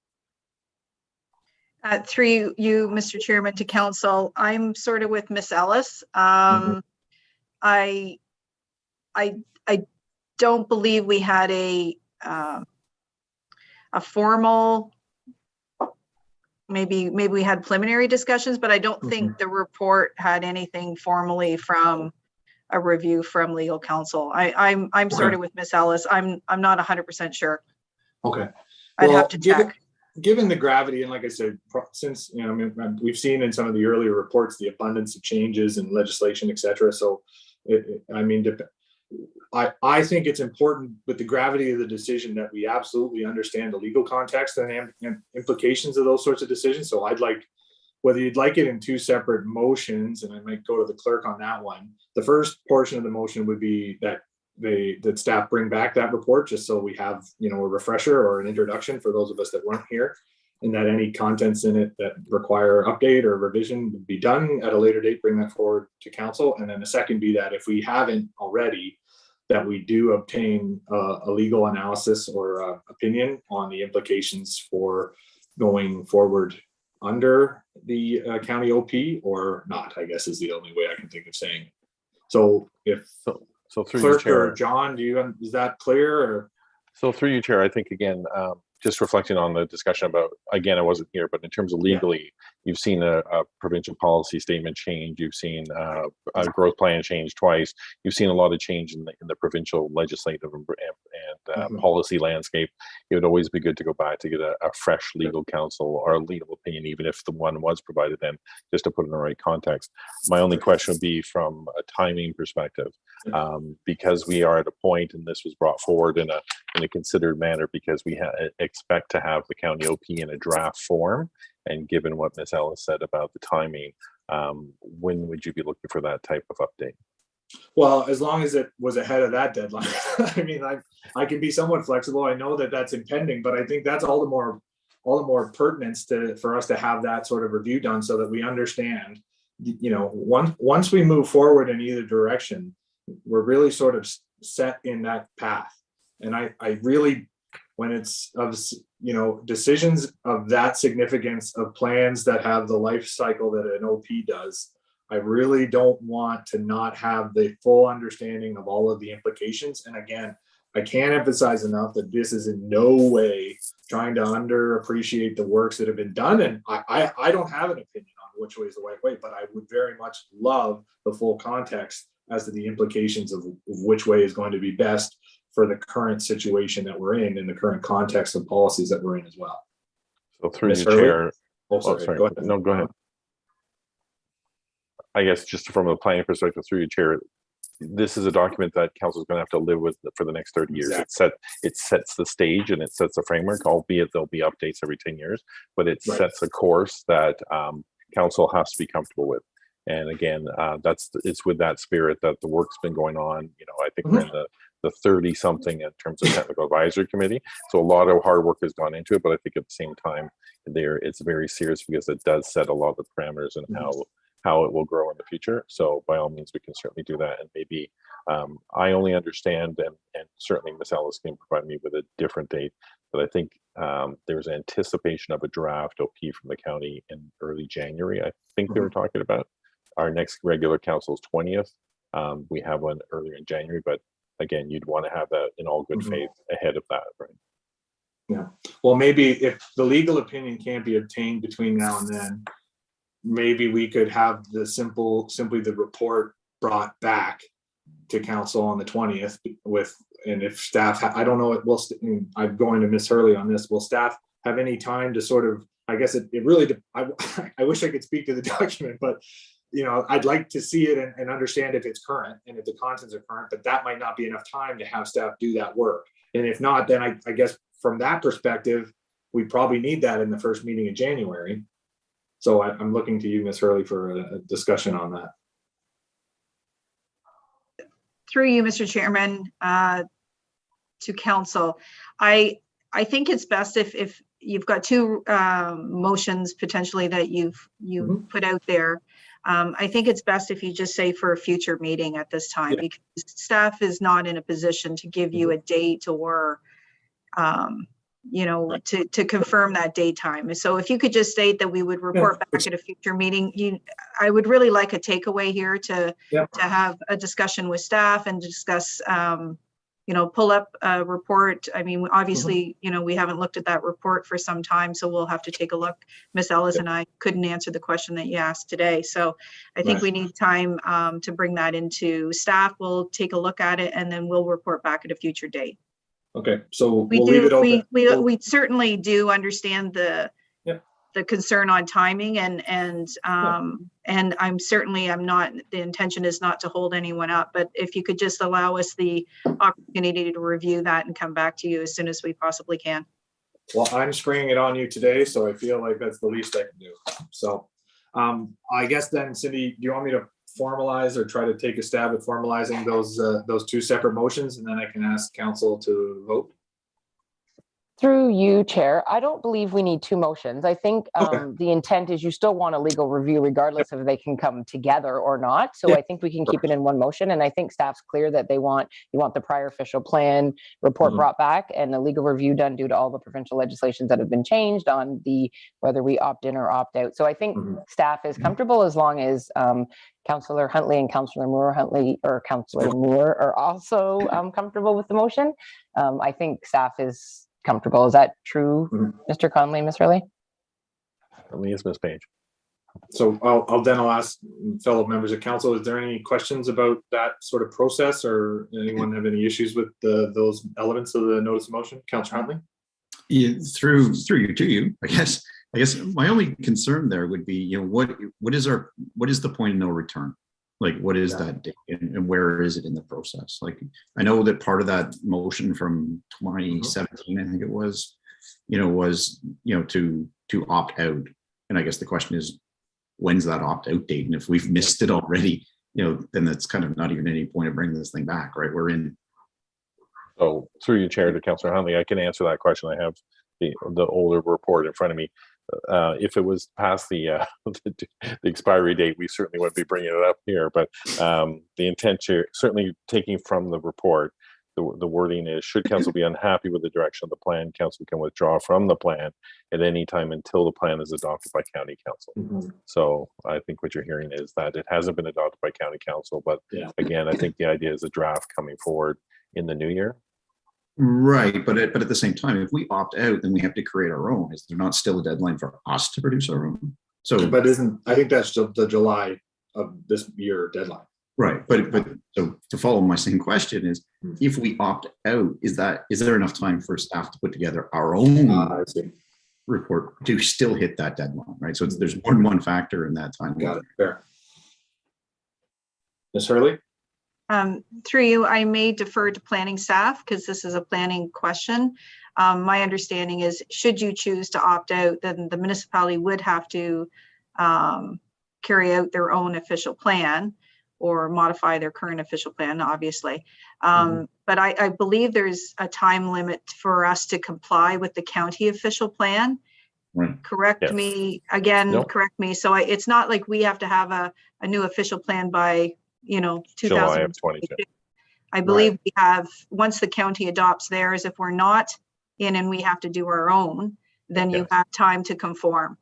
Through you, Mr. Chairman, to council, I'm sort of with Miss Ellis. Mhm. I don't believe we had a formal, maybe we had preliminary discussions, but I don't think the report had anything formally from a review from legal counsel. I'm sort of with Miss Ellis. I'm not 100% sure. Okay. I'd have to check. Given the gravity, and like I said, since we've seen in some of the earlier reports the abundance of changes in legislation, et cetera. So, I think it's important with the gravity of the decision that we absolutely understand the legal context and implications of those sorts of decisions. So I'd like, whether you'd like it in 2 separate motions, and I might go to the clerk on that one. The first portion of the motion would be that that staff bring back that report, just so we have, a refresher or an introduction for those of us that weren't here, and that any contents in it that require update or revision would be done at a later date, bring that forward to council. And then the second be that if we haven't already, that we do obtain a legal analysis or opinion on the implications for going forward under the county OP or not, I guess is the only way I can think of saying. So if So through you, clerk Chair. or John, is that clear? Or? So through you, Chair, I think again, just reflecting on the discussion about, again, I wasn't here, but in terms of legally, You've seen a provincial policy statement change. You've seen a growth plan change twice. You've seen a lot of change in the provincial legislative and policy landscape. It would always be good to go back to get a fresh legal counsel or a legal opinion, even if the one was provided then, just to put it in the right context. My only question would be from a timing perspective, because we are at a point, and this was brought forward in a considered manner, because we expect to have the county OP in a draft form. And given what Ms. Ellis said about the timing, when would you be looking for that type of update? Well, as long as it was ahead of that deadline. I mean, I can be somewhat flexible. I know that that's impending, but I think that's all the more pertinence for us to have that sort of review done, so that we understand, you know, once we move forward in either direction, we're really sort of set in that path. And I really, when it's of, you know, decisions of that significance, of plans that have the life cycle that an OP does, I really don't want to not have the full understanding of all of the implications. And again, I can't emphasize enough that this is in no way trying to underappreciate the works that have been done. And I don't have an opinion on which way is the right way, but I would very much love the full context as to the implications of which way is going to be best for the current situation that we're in and the current context of policies that we're in as well. So through Ms. the Hurley? chair. Oh, sorry. Sorry. Go ahead. No, go ahead. I guess just from a planning perspective, through the chair, this is a document that council is going to have to live with for the next 30 years. Exactly. It sets the stage and it sets the framework, albeit there'll be updates every 10 years, but it Right. sets a course that council has to be comfortable with. And again, it's with that spirit that the work's been going on. You know, I think we're in the 30 something in terms of technical advisory committee. So a lot of hard work has gone into it, but I think at the same time it's very serious, because it does set a lot of the parameters and how it will grow in the future. So by all means, we can certainly do that. And maybe I only understand, and certainly Ms. Ellis can provide me with a different date, but I think there's anticipation of a draft OP from the county in early January. I think they were talking about. Our next regular council is 20th. We have one earlier in January, but again, you'd want to have that in all good faith ahead of that, right? Yeah. Well, maybe if the legal opinion can't be obtained between now and then, maybe we could have simply the report brought back to council on the 20th and if staff, I don't know, I'm going to Ms. Hurley on this. Will staff have any time to sort of, I guess it really, I wish I could speak to the document, but you know, I'd like to see it and understand if it's current and if the contents are current, but that might not be enough time to have staff do that work. And if not, then I guess from that perspective, we probably need that in the first meeting in January. So I'm looking to you, Ms. Hurley, for a discussion on that. Through you, Mr. Chairman, to council. I think it's best if you've got two motions potentially that you've put out there. I think it's best if you just say for a future meeting at this time, because staff is not in a position to give you a date or, you know, to confirm that date time. So if you could just state that we would report back at a future meeting, I would really like a takeaway here to have a discussion with staff and discuss, you know, pull up a report. I mean, obviously, you know, we haven't looked at that report for some time, so we'll have to take a look. Ms. Ellis and I couldn't answer the question that you asked today. So I think we need time to bring that into staff. We'll take a look at it and then we'll report back at a future date. Okay, so we'll leave it open. We certainly do understand the concern on timing and I'm not, the intention is not to hold anyone up, but if you could just allow us the opportunity to review that and come back to you as soon as we possibly can. Well, I'm springing it on you today, so I feel like that's the least I can do. So I guess then, Cindy, do you want me to formalize or try to take a stab at formalizing those two separate motions, and then I can ask council to vote? Through you, Chair, I don't believe we need two motions. I think the intent is you still want a legal review regardless of if they can come together or not. So I think we can keep it in one motion. And I think staff's clear that you want the prior official plan report brought back and the legal review done due to all the provincial legislations that have been changed on whether we opt in or opt out. So I think staff is comfortable as long as Councillor Huntley and Councillor Moore are also comfortable with the motion. I think staff is comfortable. Is that true, Mr. Conley, Ms. Hurley? Only is Ms. Page. So I'll ask fellow members of council, is there any questions about that sort of process, or anyone have any issues with those elements of the notice of motion? Councillor Huntley? Yeah, through you to you, I guess my only concern there would be, you know, what is the point of no return? Like, what is that date, and where is it in the process? Like, I know that part of that motion from 2017, I think it was, was to opt out. And I guess the question is, when's that opt out date? And if we've missed it already, then that's kind of not even any point of bringing this thing back, right? We're in. So through your chair to Councillor Huntley, I can answer that question. I have the older report in front of me. If it was past the expiry date, we certainly wouldn't be bringing it up here. But the intent here, certainly taking from the report, the wording is, should council be unhappy with the direction of the plan, council can withdraw from the plan at any time until the plan is adopted by county council. So I think what you're hearing is that it hasn't been adopted by county council, but again, I think the idea is a draft coming forward in the new year. Right, but at the same time, if we opt out, then we have to create our own. Is there not still a deadline for us to produce our own? So, but I think that's the July of this year deadline. Right, but so to follow my same question is, if we opt out, is there enough time for staff to put together our own report to still hit that deadline? Right, so there's more than one factor in that time. Got it. Fair. Ms. Hurley? Through you, I may defer to planning staff because this is a planning question. My understanding is, should you choose to opt out, then the municipality would have to carry out their own official plan or modify their current official plan, obviously. But I believe there's a time limit for us to comply with the county official plan. Right. Correct me again, Nope. correct me. So it's not like we have to have a new official plan by, July 2022. of 22. I believe we have, once the county adopts theirs, if we're not in and we have to do our own, then you have time to conform.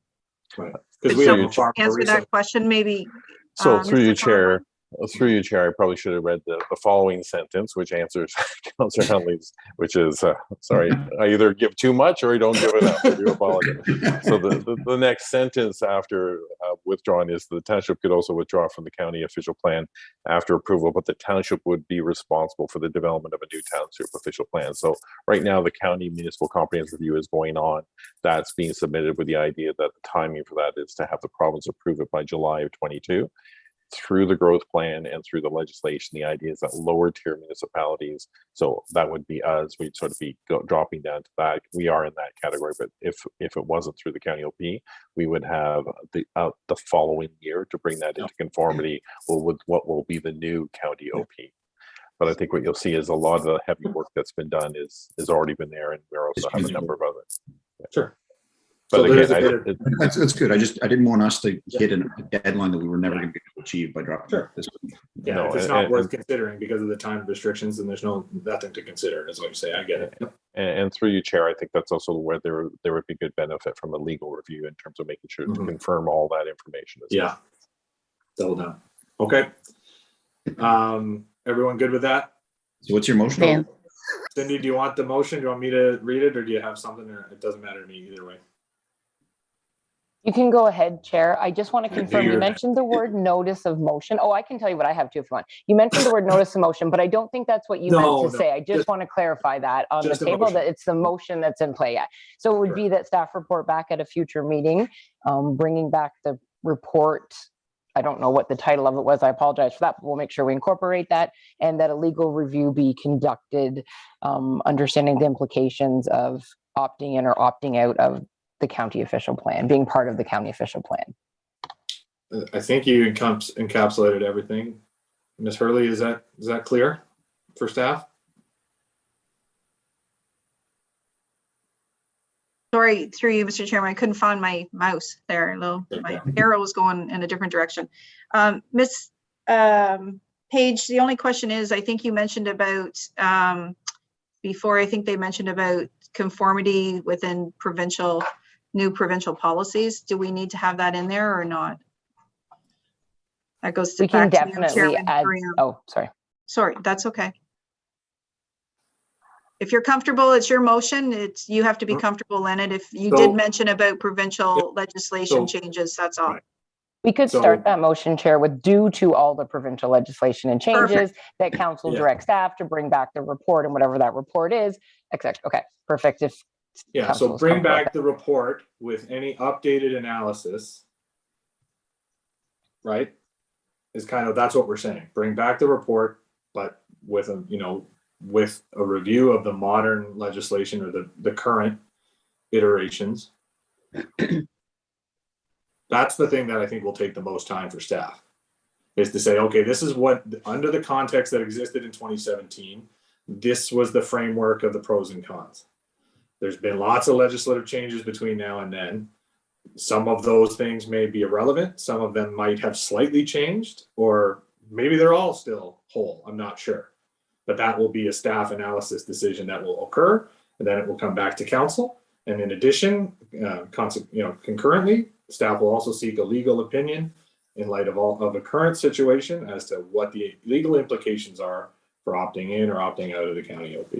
Right. Could we have a someone farm answer barista. that question, maybe? So through Mr. your Conlon? chair, I probably should have read the following sentence, which answers Councillor Huntley's, which is, sorry, I either give too much or I don't give enough. I do apologize. So the next sentence after withdrawing is, the township could also withdraw from the county official plan after approval, but the township would be responsible for the development of a new township official plan. So right now, the county municipal comprehensive review is going on. That's being submitted with the idea that the timing for that is to have the province approve it by July of 22. Through the growth plan and through the legislation, the idea is that lower tier municipalities, so that would be us, we'd sort of be dropping down to that. We are in that category, but if it wasn't through the county OP, we would have the following year to bring that into conformity with what will be the new county OP. But I think what you'll see is a lot of the heavy work that's been done is already been there, and we also have a number of others. Sure. But So there's a again, bit of- That's good. I didn't want us to hit a deadline that we were never going to be able to achieve by dropping Sure. this. Yeah, No, if it's and- not and- worth considering because of the time restrictions, then there's nothing to consider, is what you say. I get it. Yep. And through you, Chair, I think that's also where there would be good benefit from a legal review in terms of making sure to confirm all that information. As Yeah. Double down. Okay. Everyone good with that? So what's your motion? Dan. Cindy, do you want the motion? Do you want me to read it, or do you have something? Or it doesn't matter to me either way. You can go ahead, Chair. I just want to confirm, you your- mentioned the word notice of motion. Oh, I can tell you what I have too if you want. You mentioned the word notice of motion, but I don't think that's what you meant No, to no, say. I just just- want to clarify that on the just a table, motion. that it's the motion that's in play yet. So it would be that staff report back at a future meeting, bringing back the report. I don't know what the title of it was. I apologize for that, but we'll make sure we incorporate that, and that a legal review be conducted, understanding the implications of opting in or opting out of the county official plan, being part of the county official plan. I think you encapsulated everything. Ms. Hurley, is that clear for staff? Sorry, through you, Mr. Chairman, I couldn't find my mouse there. My arrow was going in a different direction. Ms. Page, the only question is, I think you mentioned about, before, I think they mentioned about conformity within new provincial policies. Do we need to have that in there or not? That goes to We can back to you, definitely Chairman add, Graham. oh, sorry. Sorry, that's okay. If you're comfortable, it's your motion. You have to be comfortable in it. If you did mention about provincial legislation So- changes, that's all. Right. We could So- start that motion, Chair, with due to all the provincial legislation and changes that council Yeah. directs staff to bring back the report and whatever that report is, etc. Okay, perfect. If Yeah, council so is bring comfortable with back the report with any updated analysis. Right? Is kind of, that's what we're saying. Bring back the report, but with a, with a review of the modern legislation or the current iterations. That's the thing that I think will take the most time for staff. Is to say, okay, this is what, under the context that existed in 2017, this was the framework of the pros and cons. There's been lots of legislative changes between now and then. Some of those things may be irrelevant. Some of them might have slightly changed, or maybe they're all still whole. I'm not sure. But that will be a staff analysis decision that will occur, and then it will come back to council. And in addition, concurrently, staff will also seek a legal opinion in light of a current situation as to what the legal implications are for opting in or opting out of the county OP.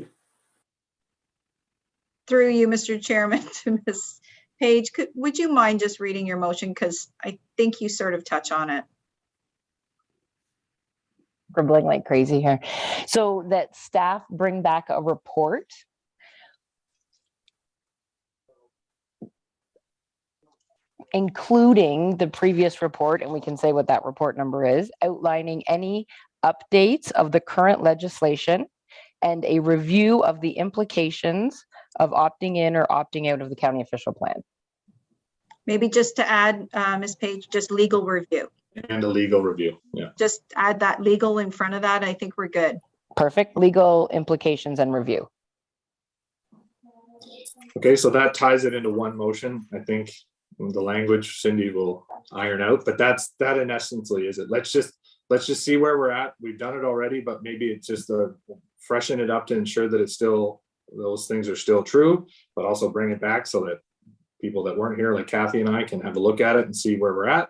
Through you, Mr. Chairman, to Ms. Page, would you mind just reading your motion? Because I think you sort of touch on it. scribbling like crazy here. So that staff bring back a report including the previous report, and we can say what that report number is, outlining any updates of the current legislation and a review of the implications of opting in or opting out of the county official plan. Maybe just to add, Ms. Page, just legal review. And a legal review, yeah. Just add that legal in front of that. I think we're good. Perfect. Legal implications and review. Okay, so that ties it into one motion. I think the language Cindy will iron out, but that in essentially is it. Let's just see where we're at. We've done it already, but maybe it's just freshen it up to ensure that it's still, those things are still true, but also bring it back so that people that weren't here, like Kathy and I, can have a look at it and see where we're at,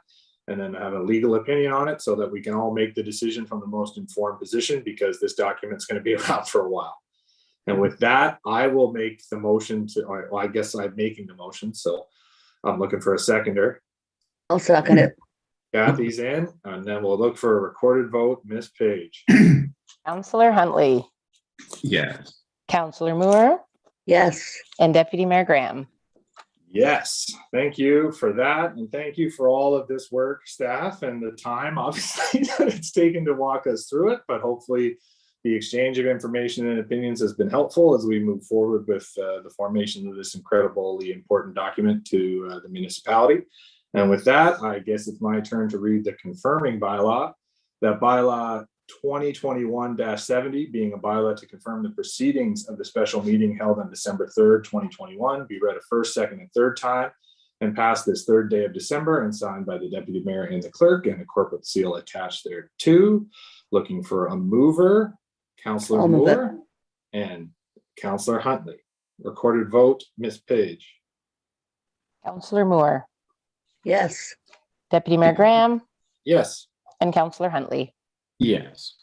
and then have a legal opinion on it so that we can all make the decision from the most informed position, because this document's going to be around for a while. And with that, I will make the motion to, well, I guess I'm making the motion, so I'm looking for a seconder. I'll second it. Kathy's in, and then we'll look for a recorded vote. Ms. Page. Councillor Huntley, Yes. Councillor Moore, Yes. and Deputy Mayor Graham. Yes, thank you for that. And thank you for all of this work, staff, and the time, obviously, that it's taken to walk us through it. But hopefully the exchange of information and opinions has been helpful as we move forward with the formation of this incredibly important document to the municipality. And with that, I guess it's my turn to read the confirming bylaw. That bylaw 2021-70, being a bylaw to confirm the proceedings of the special meeting held on December 3rd, 2021, be read a first, second, and third time and passed this third day of December and signed by the deputy mayor and the clerk, and a corporate seal attached there too. Looking for a mover, Councillor I'll move it. Moore and Councillor Huntley. Recorded vote, Ms. Page. Councillor Moore, Yes. Deputy Mayor Graham, Yes. and Councillor Huntley. Yes.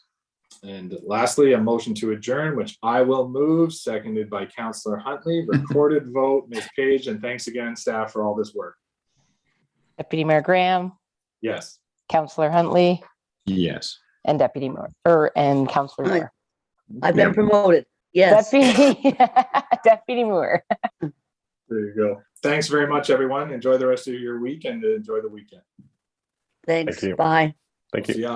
And lastly, a motion to adjourn, which I will move, seconded by Councillor Huntley. Recorded vote, Ms. Page, and thanks again, staff, for all this work. Deputy Mayor Graham, Yes. Councillor Huntley, Yes. and Deputy Moore, and Councillor Aye. Moore. I've been Yep. promoted. Yes. Deputy, Deputy Moore. There you go. Thanks very much, everyone. Enjoy the rest of your week and enjoy the weekend. Thanks. Thank you. Bye. Thank you. See ya.